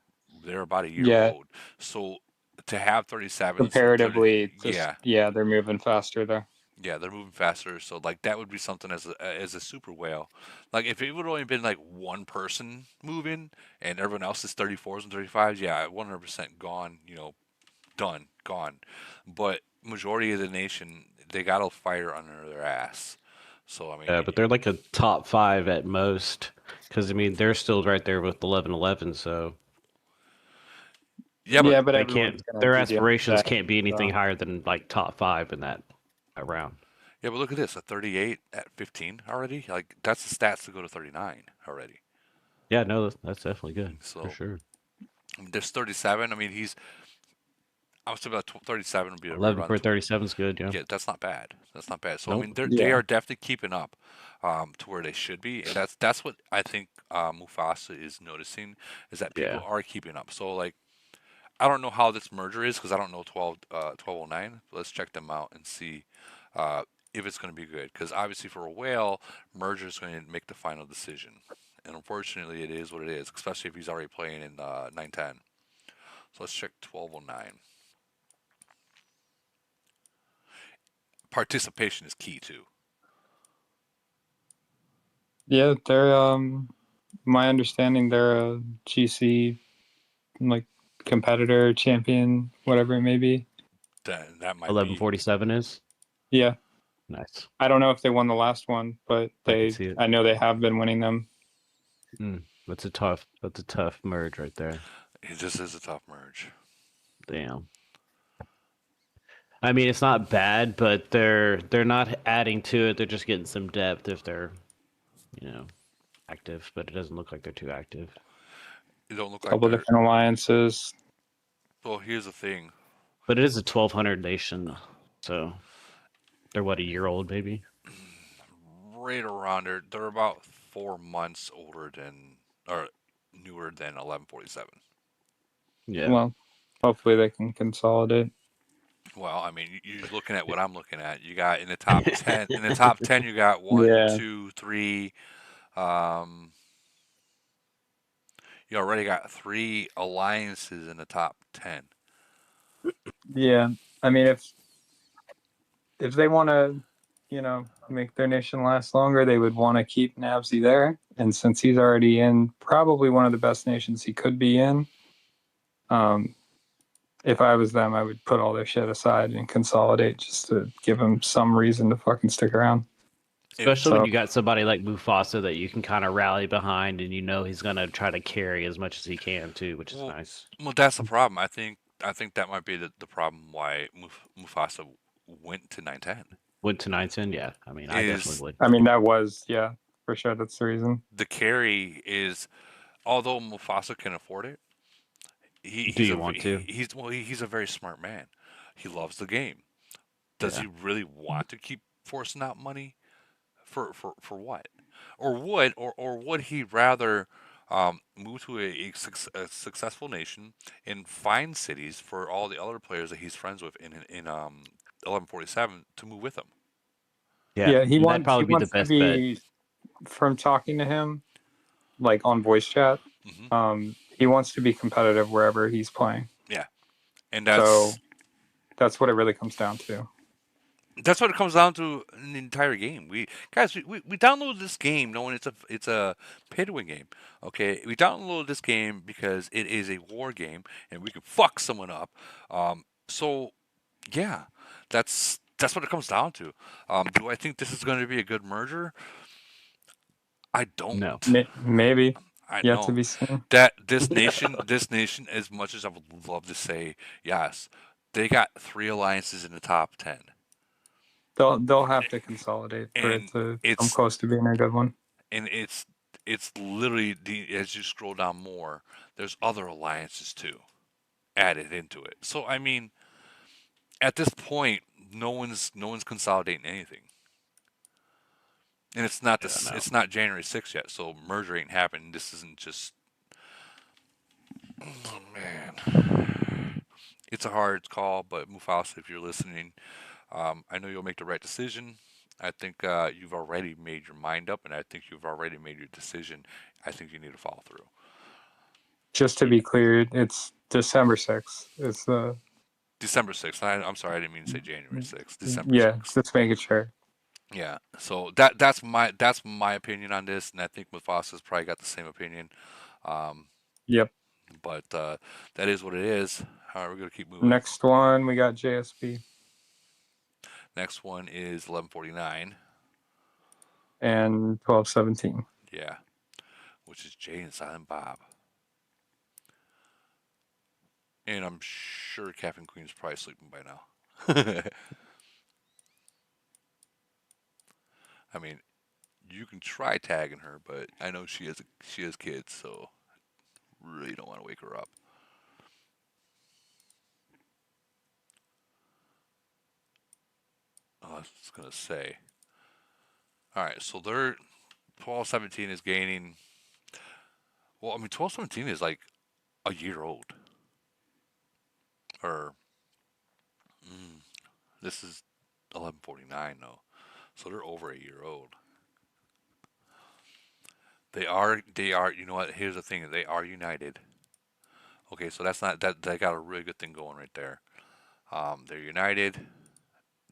about a year old. So to have 37 comparatively, they're moving faster there. Yeah, they're moving faster. So like that would be something as a super whale. Like if it would only been like one person moving and everyone else is 34s and 35s, yeah, 100% gone. You know, gone. But majority of the nation, they got a fire under their ass. So I mean, yeah, but they're like a top 5 at most, because I mean they're still right there with 1111. So yeah, but they can't. Their aspirations can't be anything higher than like top 5 in that round. Yeah, but look at this, a 38 at 15 already. Like that's the stats to go to 39 already. Yeah, no, that's definitely good So, for sure. I mean, there's 37. I mean, I was thinking about 37 would be 11 for 37 is good. Yeah. Yeah, that's not bad. That's not bad. So Nope. I mean, they are definitely keeping up to where they should be, and that's what I think Mufasa is noticing, is that people are keeping up. So like, I don't know how this merger is because I don't know 1209. Let's check them out and see if it's going to be good. Because obviously for a whale, merger is going to make the final decision, and unfortunately it is what it is, especially if he's already playing in 910. So let's check 1209. Participation is key too. Yeah, they're my understanding they're a GC like competitor, champion, whatever it may be. That might 1147 is? Yeah. Nice. I don't know if they won the last one, but I know they have been winning them. That's a tough merge right there. It just is a tough merge. Damn. I mean, it's not bad, but they're not adding to it. They're just getting some depth if they're, active. But it doesn't look like they're too active. It don't look like couple different alliances. Well, here's the thing. But it is a 1200 nation, so they're what, a year old, maybe? Right around there. They're about 4 months older than or newer than 1147. Yeah. Well, hopefully they can consolidate. Well, I mean, you're looking at what I'm looking at. You got in the top 10. In the top 10, you got 1, 2, 3. You already got 3 alliances in the top 10. Yeah, I mean, if they want to, make their nation last longer, they would want to keep Nabsy there. And since he's already in probably one of the best nations he could be in, if I was them, I would put all their shit aside and consolidate just to give him some reason to fucking stick around. Especially when you got somebody like Mufasa that you can kind of rally behind, and he's gonna try to carry as much as he can too, which is nice. Well, that's the problem. I think that might be the problem why Mufasa went to 910. Went to 910, yeah. I mean, I definitely would. I mean, that was for sure. That's the reason. The carry is, although Mufasa can afford it, he's a very smart man. He loves the game. Does he really want to keep forcing out money? For what? Or would he rather move to a successful nation and find cities for all the other players that he's friends with in 1147 to move with him? Yeah, he wants probably be the best bet. From talking to him, like on voice chat, he wants to be competitive wherever he's playing. Yeah, and that's what it really comes down to. That's what it comes down to in the entire game. We downloaded this game knowing it's a pay to win game. Okay, we downloaded this game because it is a war game and we can fuck someone up. So yeah, that's what it comes down to. Do I think this is going to be a good merger? I don't. No. Maybe. I Yet to know be seen. that this nation, as much as I would love to say yes, they got 3 alliances in the top 10. They'll have to consolidate for it to come close to being a good one. And it's literally as you scroll down more, there's other alliances too added into it. So I mean, at this point, no one's consolidating anything. And it's not it's not January 6th yet, so merger ain't happened. This isn't just. Oh man, it's a hard call, but Mufasa, if you're listening, I know you'll make the right decision. I think you've already made your mind up, and I think you've already made your decision. I think you need to follow through. Just to be clear, it's December 6th. It's the December 6th. I'm sorry, I didn't mean to say January 6th. December 6th. Just making sure. Yeah. So that's my opinion on this, and I think Mufasa's probably got the same opinion. Yep. But that is what it is. All right, we're gonna keep moving. Next one, we got JSP. Next one is 1149. And 1217. Yeah. Which is Jay and Silent Bob. And I'm sure Captain Queen's probably sleeping by now. I mean, you can try tagging her, but I know she has kids, so really don't want to wake her up. I was gonna say. All right, so they're 1217 is gaining. Well, I mean, 1217 is like a year old. Or this is 1149 though, so they're over a year old. They are. You know what? Here's the thing: they are united. Okay, so that's not that. They got a really good thing going right there. They're united.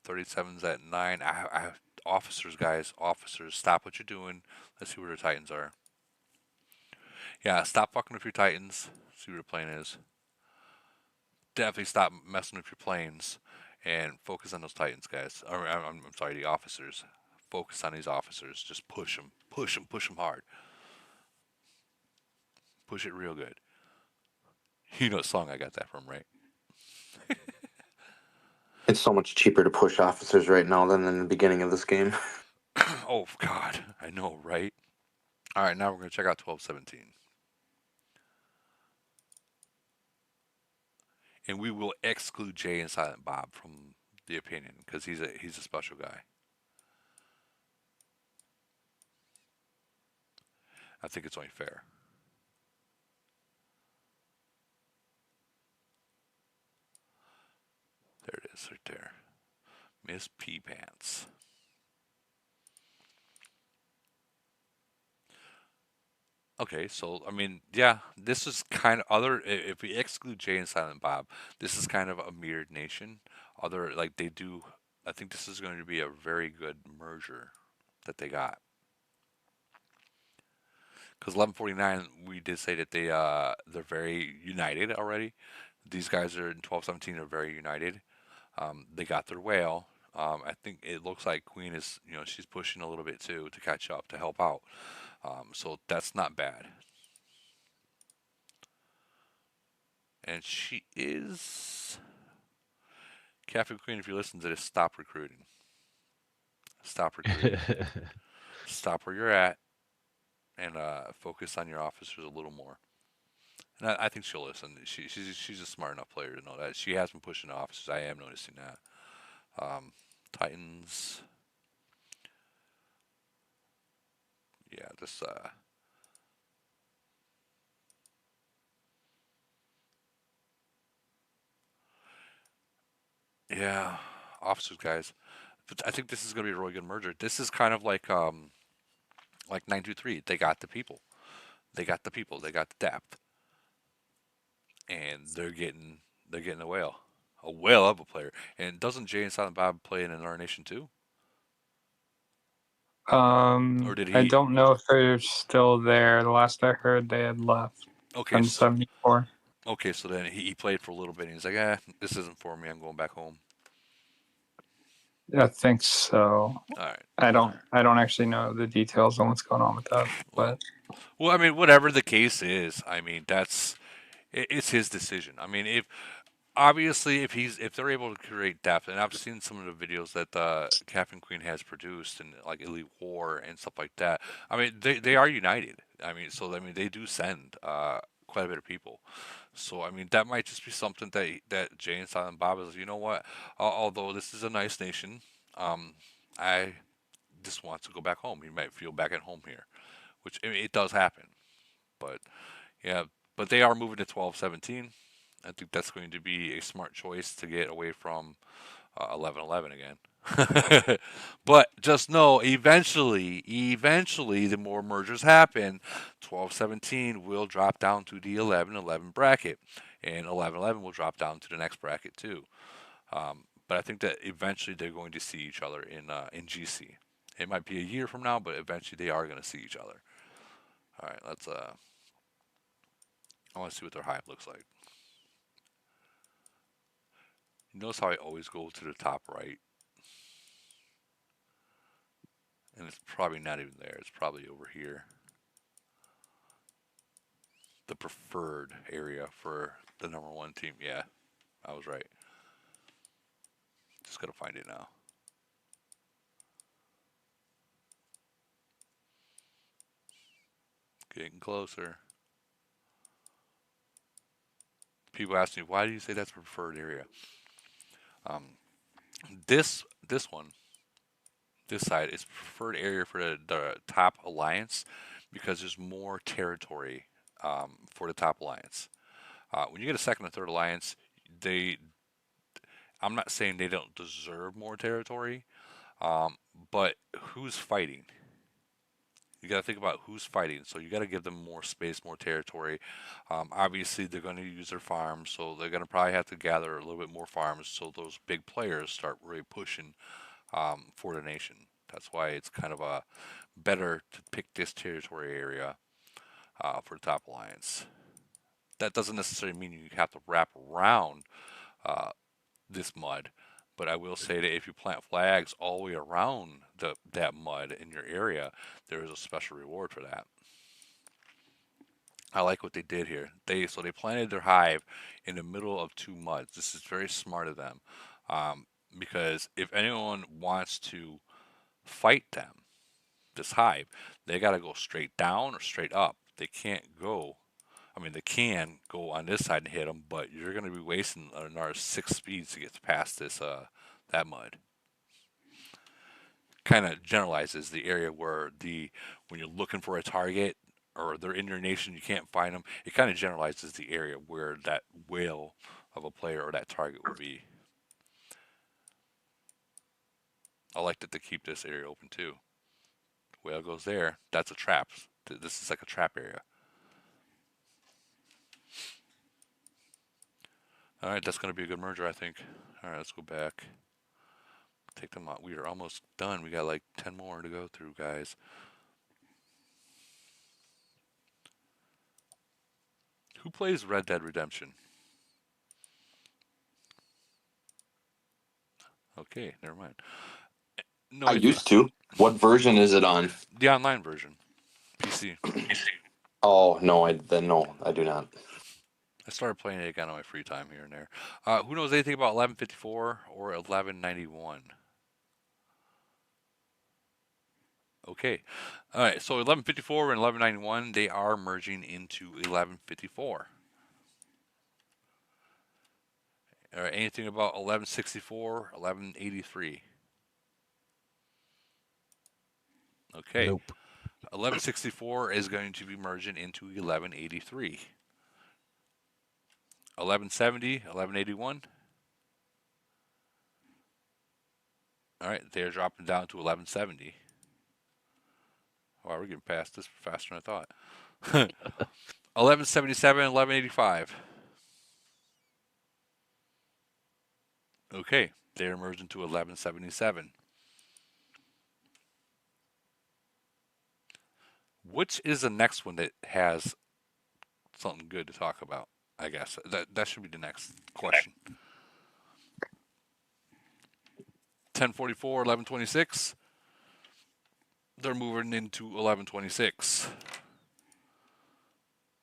37's at 9. Officers, guys, officers, stop what you're doing. Let's see where their Titans are. Yeah, stop fucking with your Titans. See where the plane is. Definitely stop messing with your planes and focus on those Titans, guys. I'm sorry, the officers. Focus on these officers. Just push them. Push them hard. Push it real good. You know what song I got that from, right? It's so much cheaper to push officers right now than in the beginning of this game. Oh, God. I know, right? All right, now we're going to check out 1217. And we will exclude Jay and Silent Bob from the opinion because he's a special guy. I think it's only fair. There it is, right there. Miss P Pants. Okay, so I mean, yeah, this is kind of other. If we exclude Jay and Silent Bob, this is kind of a mirrored nation. Other like they do. I think this is going to be a very good merger that they got. Because 1149, we did say that they're very united already. These guys are in 1217 are very united. They got their whale. I think it looks like Queen is, she's pushing a little bit too to catch up, to help out. So that's not bad. And she is... Captain Queen, if you listen to this, stop recruiting. Stop recruiting. Stop where you're at and focus on your officers a little more. And I think she'll listen. She's a smart enough player to know that. She has been pushing the officers. I am noticing that. Titans. Yeah, this... Yeah, officers, guys. But I think this is going to be a really good merger. This is kind of like 923. They got the people. They got the depth. And they're getting the whale. a whale of a player. And doesn't Jay and Silent Bob play in Our Nation too? Or did I he? don't know if they're still there. The last I heard, they had left Okay, from 74. Okay, so then he played for a little bit, and he's like, this isn't for me. I'm going back home. I think so. All right. I don't actually know the details on what's going on with that, but Well, I mean, whatever the case is, I mean, it's his decision. I mean, if they're able to create depth, and I've seen some of the videos that Captain Queen has produced and like Elite War and stuff like that. I mean, they are united. I mean, they do send quite a bit of people. So I mean, that might just be something that Jay and Silent Bob is. You know what? Although this is a nice nation, I just want to go back home. You might feel back at home here, which I mean, it does happen. But yeah, but they are moving to 12-17. I think that's going to be a smart choice to get away from 11-11 again. But just know, eventually, the more mergers happen, 12-17 will drop down to the 11-11 bracket, and 11-11 will drop down to the next bracket too. But I think that eventually they're going to see each other in GC. It might be a year from now, but eventually they are going to see each other. All right, let's. I want to see what their hive looks like. You notice how I always go to the top right? And it's probably not even there. It's probably over here. The preferred area for the number 1 team. Yeah, I was right. Just got to find it now. Getting closer. People ask me, why do you say that's the preferred area? This one, this side, is preferred area for the top alliance because there's more territory for the top alliance. When you get a second and third alliance, I'm not saying they don't deserve more territory, but who's fighting? You got to think about who's fighting. So you got to give them more space, more territory. Obviously, they're going to use their farms, so they're going to probably have to gather a little bit more farms so those big players start really pushing for the nation. That's why it's kind of better to pick this territory area for the top alliance. That doesn't necessarily mean you have to wrap around this mud, but I will say that if you plant flags all the way around that mud in your area, there is a special reward for that. I like what they did here. They planted their hive in the middle of 2 muds. This is very smart of them, because if anyone wants to fight them, this hive, they got to go straight down or straight up. They can't go. I mean, they can go on this side and hit them, but you're going to be wasting another 6 speeds to get past this that mud. Kind of generalizes the area where when you're looking for a target or they're in your nation, you can't find them. It kind of generalizes the area where that whale of a player or that target will be. I like that they keep this area open too. Whale goes there. That's a trap. This is like a trap area. All right, that's going to be a good merger, I think. All right, let's go back. Take them out. We are almost done. We got like 10 more to go through, guys. Who plays Red Dead Redemption? Okay, never mind. No, I used to. What version is it on? The online version. PC. Oh, no, I do not. I started playing it again on my free time here and there. Who knows anything about 1154 or 1191? Okay. All right, so 1154 and 1191, they are merging into 1154. All right, anything about 1164, 1183? Okay. Nope. 1164 is going to be merging into 1183. 1170, 1181. All right, they're dropping down to 1170. Wow, we're getting past this faster than I thought. 1177, 1185. Okay, they're merged into 1177. Which is the next one that has something good to talk about? I guess that should be the next question. 1044, 1126. They're moving into 1126.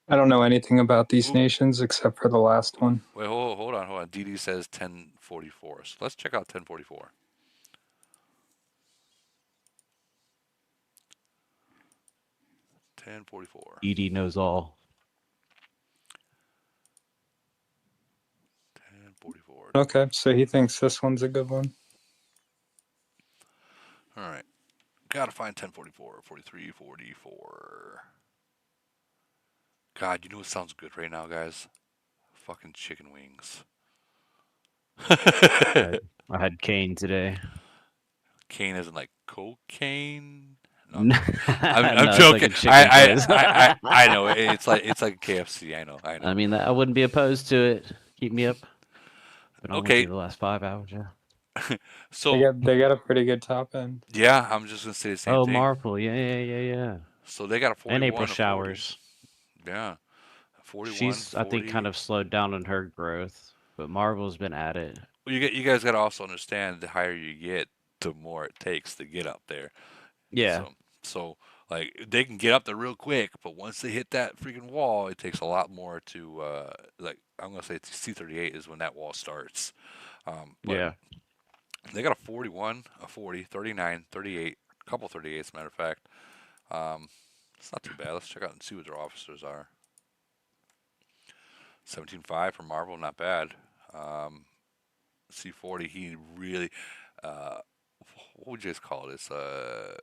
I don't know anything about these nations except for the last one. Wait, hold on. DD says 1044. So let's check out 1044. ED knows all. 1044. Okay, so he thinks this one's a good one. All right. Gotta find 1044, 43, 44. God, you know what sounds good right now, guys? Fucking chicken wings. I had cane today. Cane isn't like cocaine. No, No, I'm it's joking. like a chicken place. I know it's like KFC. I know. I mean, I wouldn't be opposed to it. Keep me up. Been on with Okay. you the last 5 hours, yeah. So they got a pretty good top end. Yeah, I'm just gonna say the same thing. Marple, yeah. So they got a 41 and April a 40. showers. Yeah, 41. She's 40. I think kind of slowed down in her growth, but Marvel's been at it. Well, you guys got to also understand the higher you get, the more it takes to get up there. Yeah. So like they can get up there real quick, but once they hit that freaking wall, it takes a lot more to like I'm gonna say C38 is when that wall starts. But Yeah. They got a 41, a 40, 39, 38, a couple 38s, as a matter of fact. It's not too bad. Let's check out and see what their officers are. 17.5 for Marvel, not bad. C40, he really, what would you guys call this?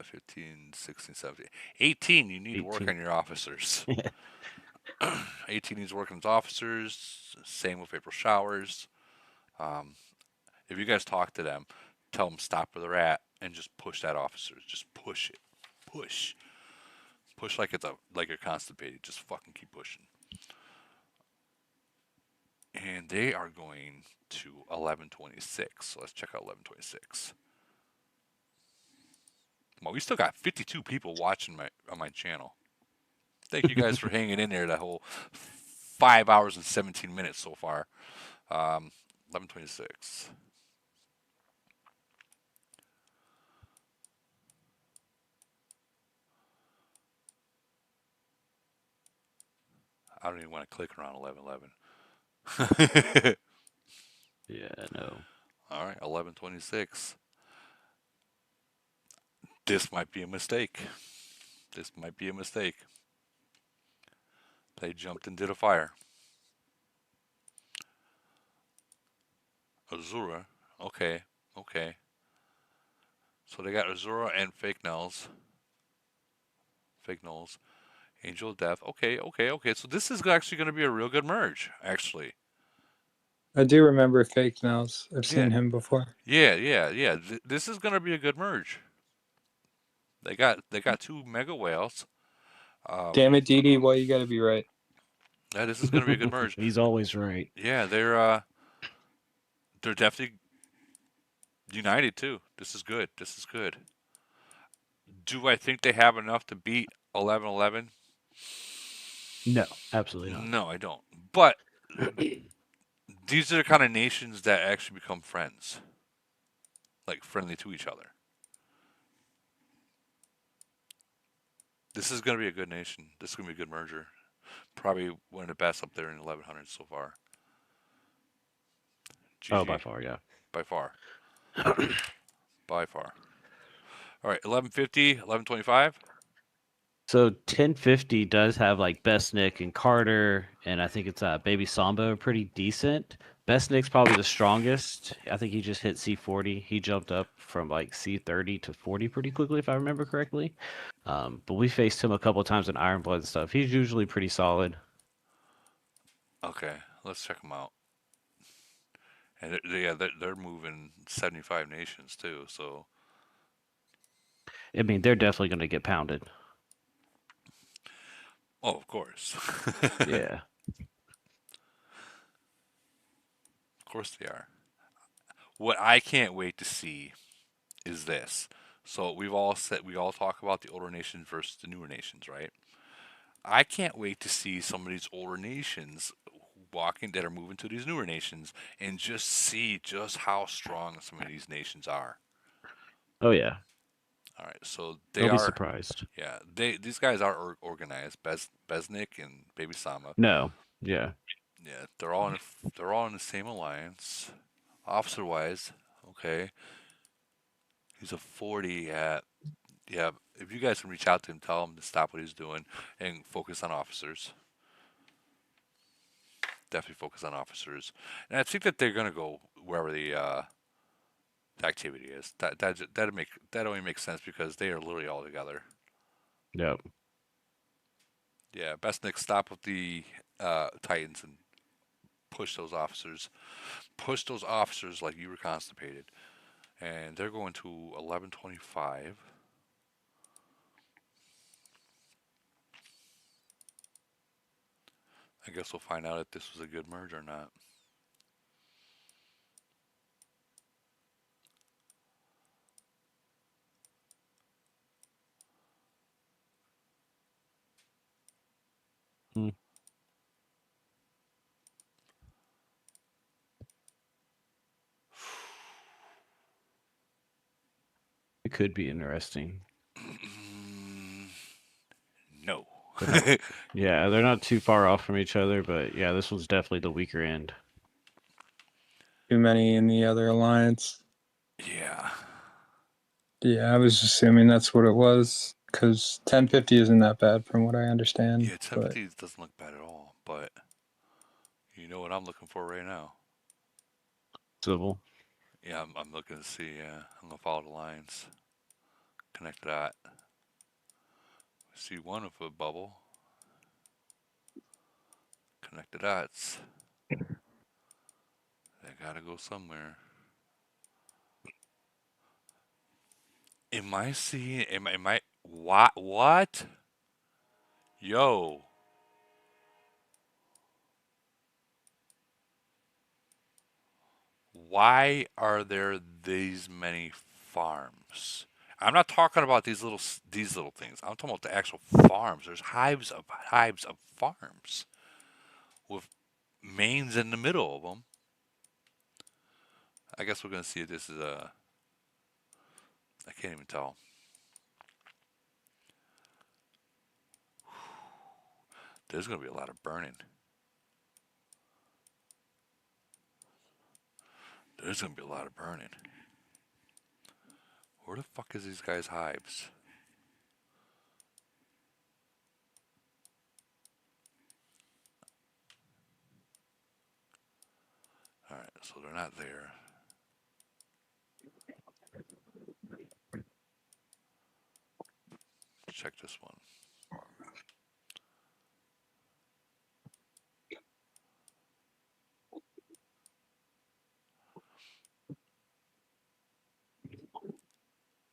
15, 16, 17, 18. You need 18. To work on your officers. 18 needs to work on his officers. Same with April Showers. If you guys talk to them, tell them stop where they're at and just push that officer. Just push it. Push like it's like you're constipated. Just fucking keep pushing. And they are going to 1126. So let's check out 1126. Well, we still got 52 people watching on my channel. Thank you guys for hanging in there that whole 5 hours and 17 minutes so far. 1126. I don't even want to click around 1111. Yeah, no. All right, 1126. This might be a mistake. They jumped and did a fire. Azura. Okay. So they got Azura and Fake Nulls. Angel of Death. Okay. So this is actually going to be a real good merge, actually. I do remember Fake Nels. I've seen him before. Yeah. This is going to be a good merge. They got 2 mega whales. Damn it, DD! Why you got to be right? Yeah, this is going to be a good merge. He's always right. Yeah, they're definitely united too. This is good. Do I think they have enough to beat 1111? No, absolutely not. No, I don't. But these are the kind of nations that actually become friends, like friendly to each other. This is going to be a good nation. This is going to be a good merger. Probably one of the best up there in 1100 so far. GG. Oh, by far, yeah. By far. By far. All right, 1150, 1125. So 1050 does have like Best Nick and Carter, and I think it's Baby Samba pretty decent. Best Nick's probably the strongest. I think he just hit C40. He jumped up from like C30 to 40 pretty quickly, if I remember correctly. But we faced him a couple of times in Iron Blood and stuff. He's usually pretty solid. Okay, let's check him out. And they're moving 75 nations too. So, I mean, they're definitely going to get pounded. Oh, of course. Yeah. Of course they are. What I can't wait to see is this. So we all talk about the older nations versus the newer nations, right? I can't wait to see some of these older nations that are moving to these newer nations and just see just how strong some of these nations are. Oh yeah. All right, so Don't be surprised. Yeah, these guys are organized. Besnik and Baby Sama. No. Yeah. Yeah, they're all in the same alliance. Officer wise, okay. He's a 40 at. Yeah, if you guys can reach out to him, tell him to stop what he's doing and focus on officers. Definitely focus on officers, and I think that they're gonna go wherever the activity is. That only makes sense because they are literally all together. Yep. Yeah, Besnik, stop with the Titans and push those officers. Push those officers like you were constipated. And they're going to 1125. I guess we'll find out if this was a good merge or not. It could be interesting. No. Yeah, they're not too far off from each other, but yeah, this one's definitely the weaker end. Too many in the other alliance. Yeah. Yeah, I was assuming that's what it was, because 1050 isn't that bad from what I understand. Yeah, 1050 doesn't look bad at all, but you know what I'm looking for right now? Civil. Yeah, I'm looking to see, I'm going to follow the lines. Connect that. See one with a bubble. Connect the dots. They gotta go somewhere. Am I seeing? Am I? What? Yo. Why are there these many farms? I'm not talking about these little things. I'm talking about the actual farms. There's hives of farms with mains in the middle of them. I guess we're gonna see if this is a. I can't even tell. There's gonna be a lot of burning. There's gonna be a lot of burning. Where the fuck is these guys' hives? Alright, so they're not there. Check this one.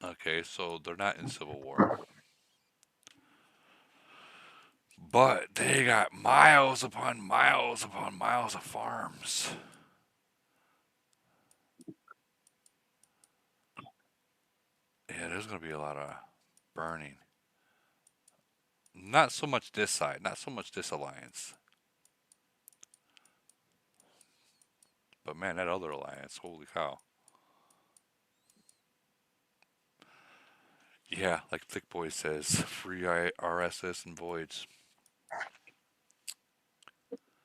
Okay, so they're not in civil war. But they got miles upon miles upon miles of farms. Yeah, there's going to be a lot of burning. Not so much this side, not so much this alliance. But man, that other alliance, holy cow. Yeah, like Thick Boy says, free RSS and voids.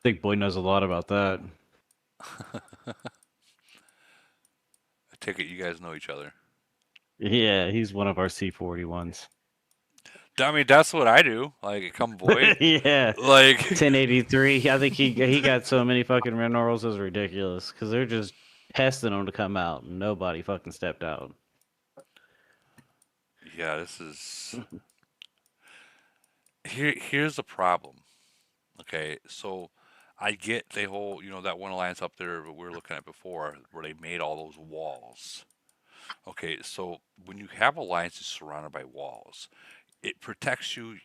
Thick Boy knows a lot about that. I take it you guys know each other. Yeah, he's one of our C41s. I mean, that's what I do. Like, come void. Yeah. Like 1083. I think he got so many fucking Renorals, it's ridiculous. Because they're just testing them to come out. And nobody fucking stepped out. Yeah, this is... Here's the problem. Okay, so I get the whole, that one alliance up there that we were looking at before, where they made all those walls. Okay, so when you have alliances surrounded by walls, it protects you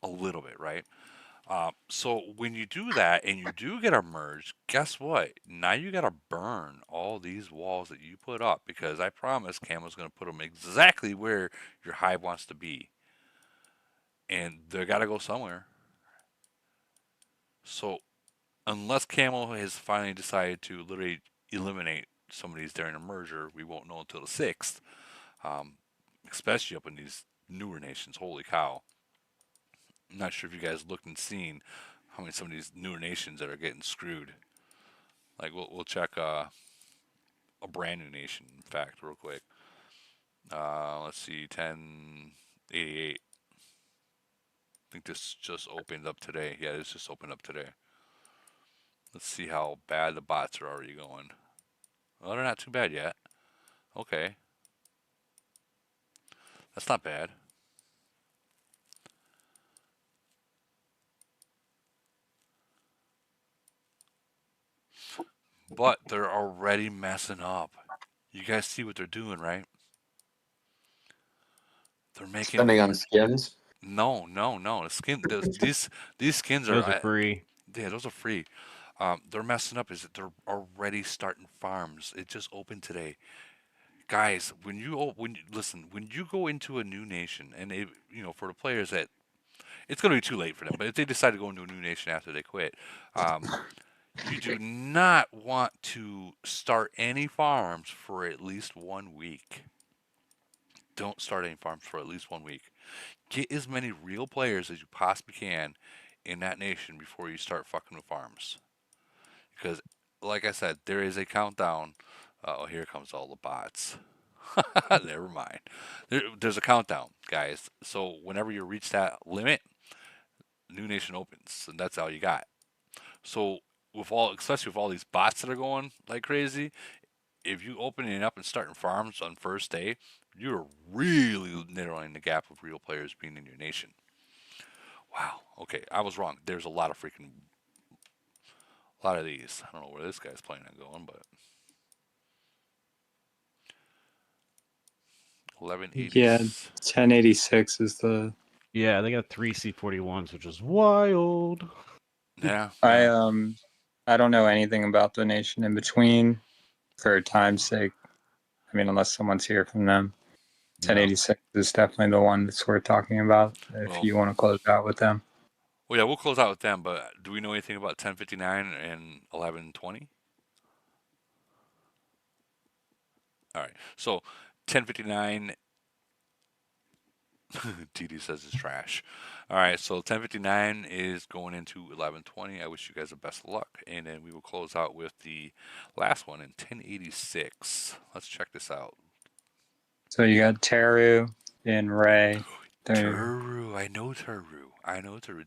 a little bit, right? So when you do that and you do get a merge, guess what? Now you got to burn all these walls that you put up, because I promise Camo's going to put them exactly where your hive wants to be. And they got to go somewhere. So unless Camo has finally decided to literally eliminate some of these during a merger, we won't know until the 6th. Especially up in these newer nations. Holy cow. I'm not sure if you guys looked and seen how many some of these newer nations that are getting screwed. Like we'll check a brand new nation, in fact, real quick. Let's see, 1088. I think this just opened up today. Yeah, this just opened up today. Let's see how bad the bots are already going. Well, they're not too bad yet. Okay. That's not bad. But they're already messing up. You guys see what they're doing, right? They're making spending on skins. No. The skin. These skins are those are free. Yeah, those are free. They're messing up. Is that they're already starting farms? It just opened today, guys. When you go into a new nation, and for the players that it's going to be too late for them, but if they decide to go into a new nation after they quit, you do not want to start any farms for at least 1 week. Don't start any farms for at least 1 week. Get as many real players as you possibly can in that nation before you start fucking with farms. Because, like I said, there is a countdown. Oh, here comes all the bots. Never mind. There's a countdown, guys. So whenever you reach that limit, new nation opens, and that's all you got. So especially with all these bots that are going like crazy, if you open it up and starting farms on first day, you're really narrowing the gap of real players being in your nation. Wow. Okay, I was wrong. There's a lot of these. I don't know where this guy's planning on going, but 1180. Yeah, 1086 is the. Yeah, they got 3 C41s, which is wild. Yeah. I don't know anything about the nation in between. For time's sake, I mean, unless someone's here from them. 1086 is definitely the one that's worth talking about if you want to close out with them. Well, yeah, we'll close out with them, but do we know anything about 1059 and 1120? All right, so 1059, TD says it's trash. All right, so 1059 is going into 1120. I wish you guys the best of luck, and then we will close out with the last one in 1086. Let's check this out. So you got Teru and Ray. Teru, I know Teru.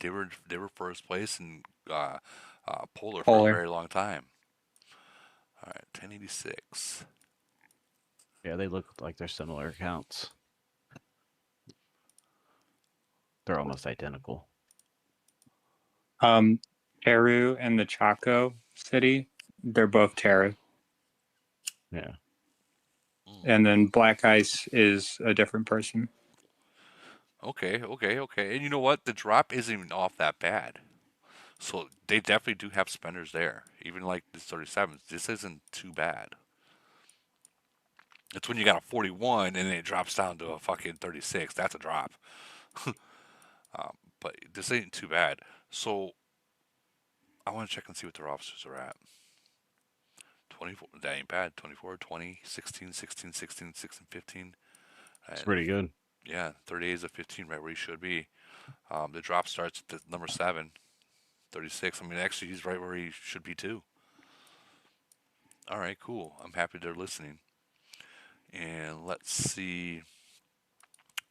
They were first place in Polar for a very long time. All right, 1086. Yeah, they look like they're similar accounts. They're almost identical. Teru and the Chaco city, they're both Teru. Yeah. And then Black Ice is a different person. Okay. And you know what? The drop isn't even off that bad. So they definitely do have spenders there. Even like the 37s. This isn't too bad. It's when you got a 41 and then it drops down to a fucking 36. That's a drop. But this ain't too bad. So I want to check and see what their officers are at. 24, that ain't bad. 24, 20, 16, 16, 16, 6, and 15. That's pretty good. Yeah, 38 is a 15, right where he should be. The drop starts at number 7, 36. I mean, actually, he's right where he should be, too. All right, cool. I'm happy they're listening. And let's see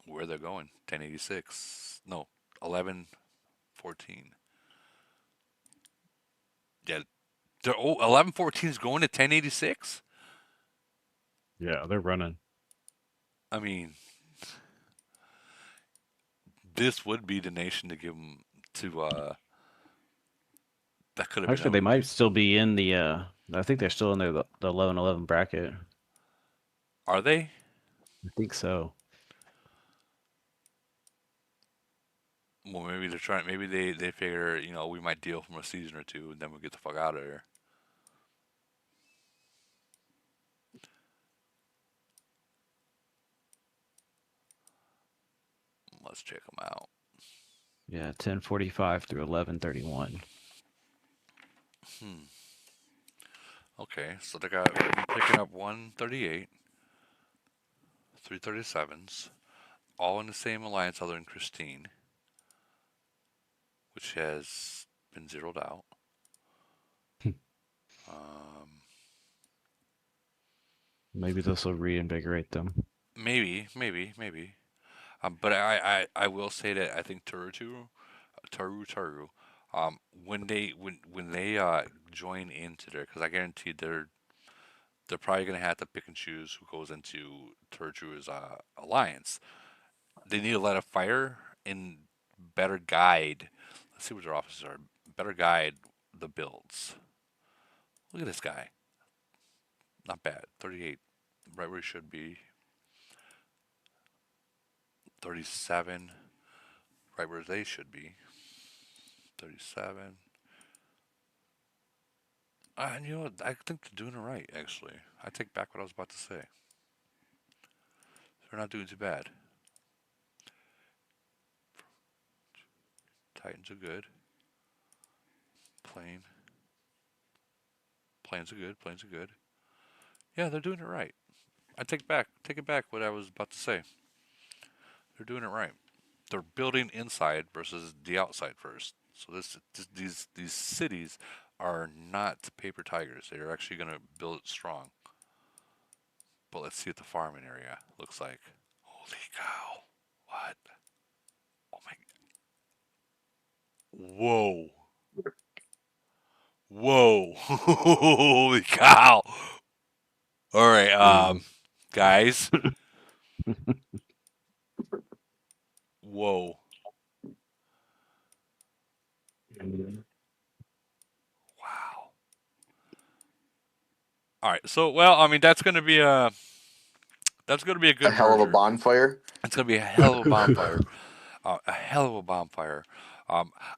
where they're going. 1086. No, 1114. Yeah. 1114 is going to 1086? Yeah, they're running. I mean, this would be the nation to give them to. That could have actually. They might still be in the. I think they're still in the 11-11 bracket. Are they? I think so. Well, maybe they're trying. Maybe they figure we might deal from a season or two, and then we'll get the fuck out of there. Let's check them out. Yeah, 10:45 through 11:31. Okay, so they got picking up 138, 337s, all in the same alliance other than Christine, which has been zeroed out. Maybe this will reinvigorate them. Maybe. But I will say that I think Taru, when they join into there, because I guarantee they're probably gonna have to pick and choose who goes into Taru's alliance. They need to let a fire and better guide. Let's see what their officers are. Better guide the builds. Look at this guy. Not bad. 38, right where he should be. 37, right where they should be. 37. And you know what? I think they're doing it right, actually. I take back what I was about to say. They're not doing too bad. Titans are good. Planes are good. Yeah, they're doing it right. I take it back what I was about to say. They're doing it right. They're building inside versus the outside first. So these cities are not paper tigers. They're actually going to build it strong. But let's see what the farming area looks like. Holy cow. What? Oh my. Whoa. Whoa. Holy cow. All right, guys. Whoa. Wow. All right. So, well, I mean, that's going to be a good hell of a merger. bonfire. It's going to be a hell of a bonfire. A hell of a bonfire.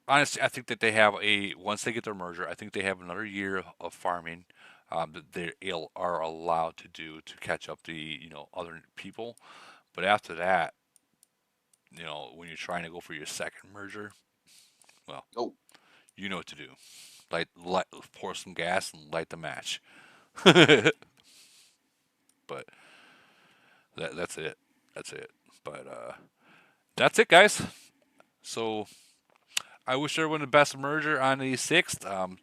Honestly, I think that they have once they get their merger, I think they have another year of farming that they are allowed to do to catch up the other people. But after that, when you're trying to go for your second merger, well, you know what to do. Light, pour some gas and light the match. But that's it. But that's it, guys. So I wish everyone the best merger on the 6th.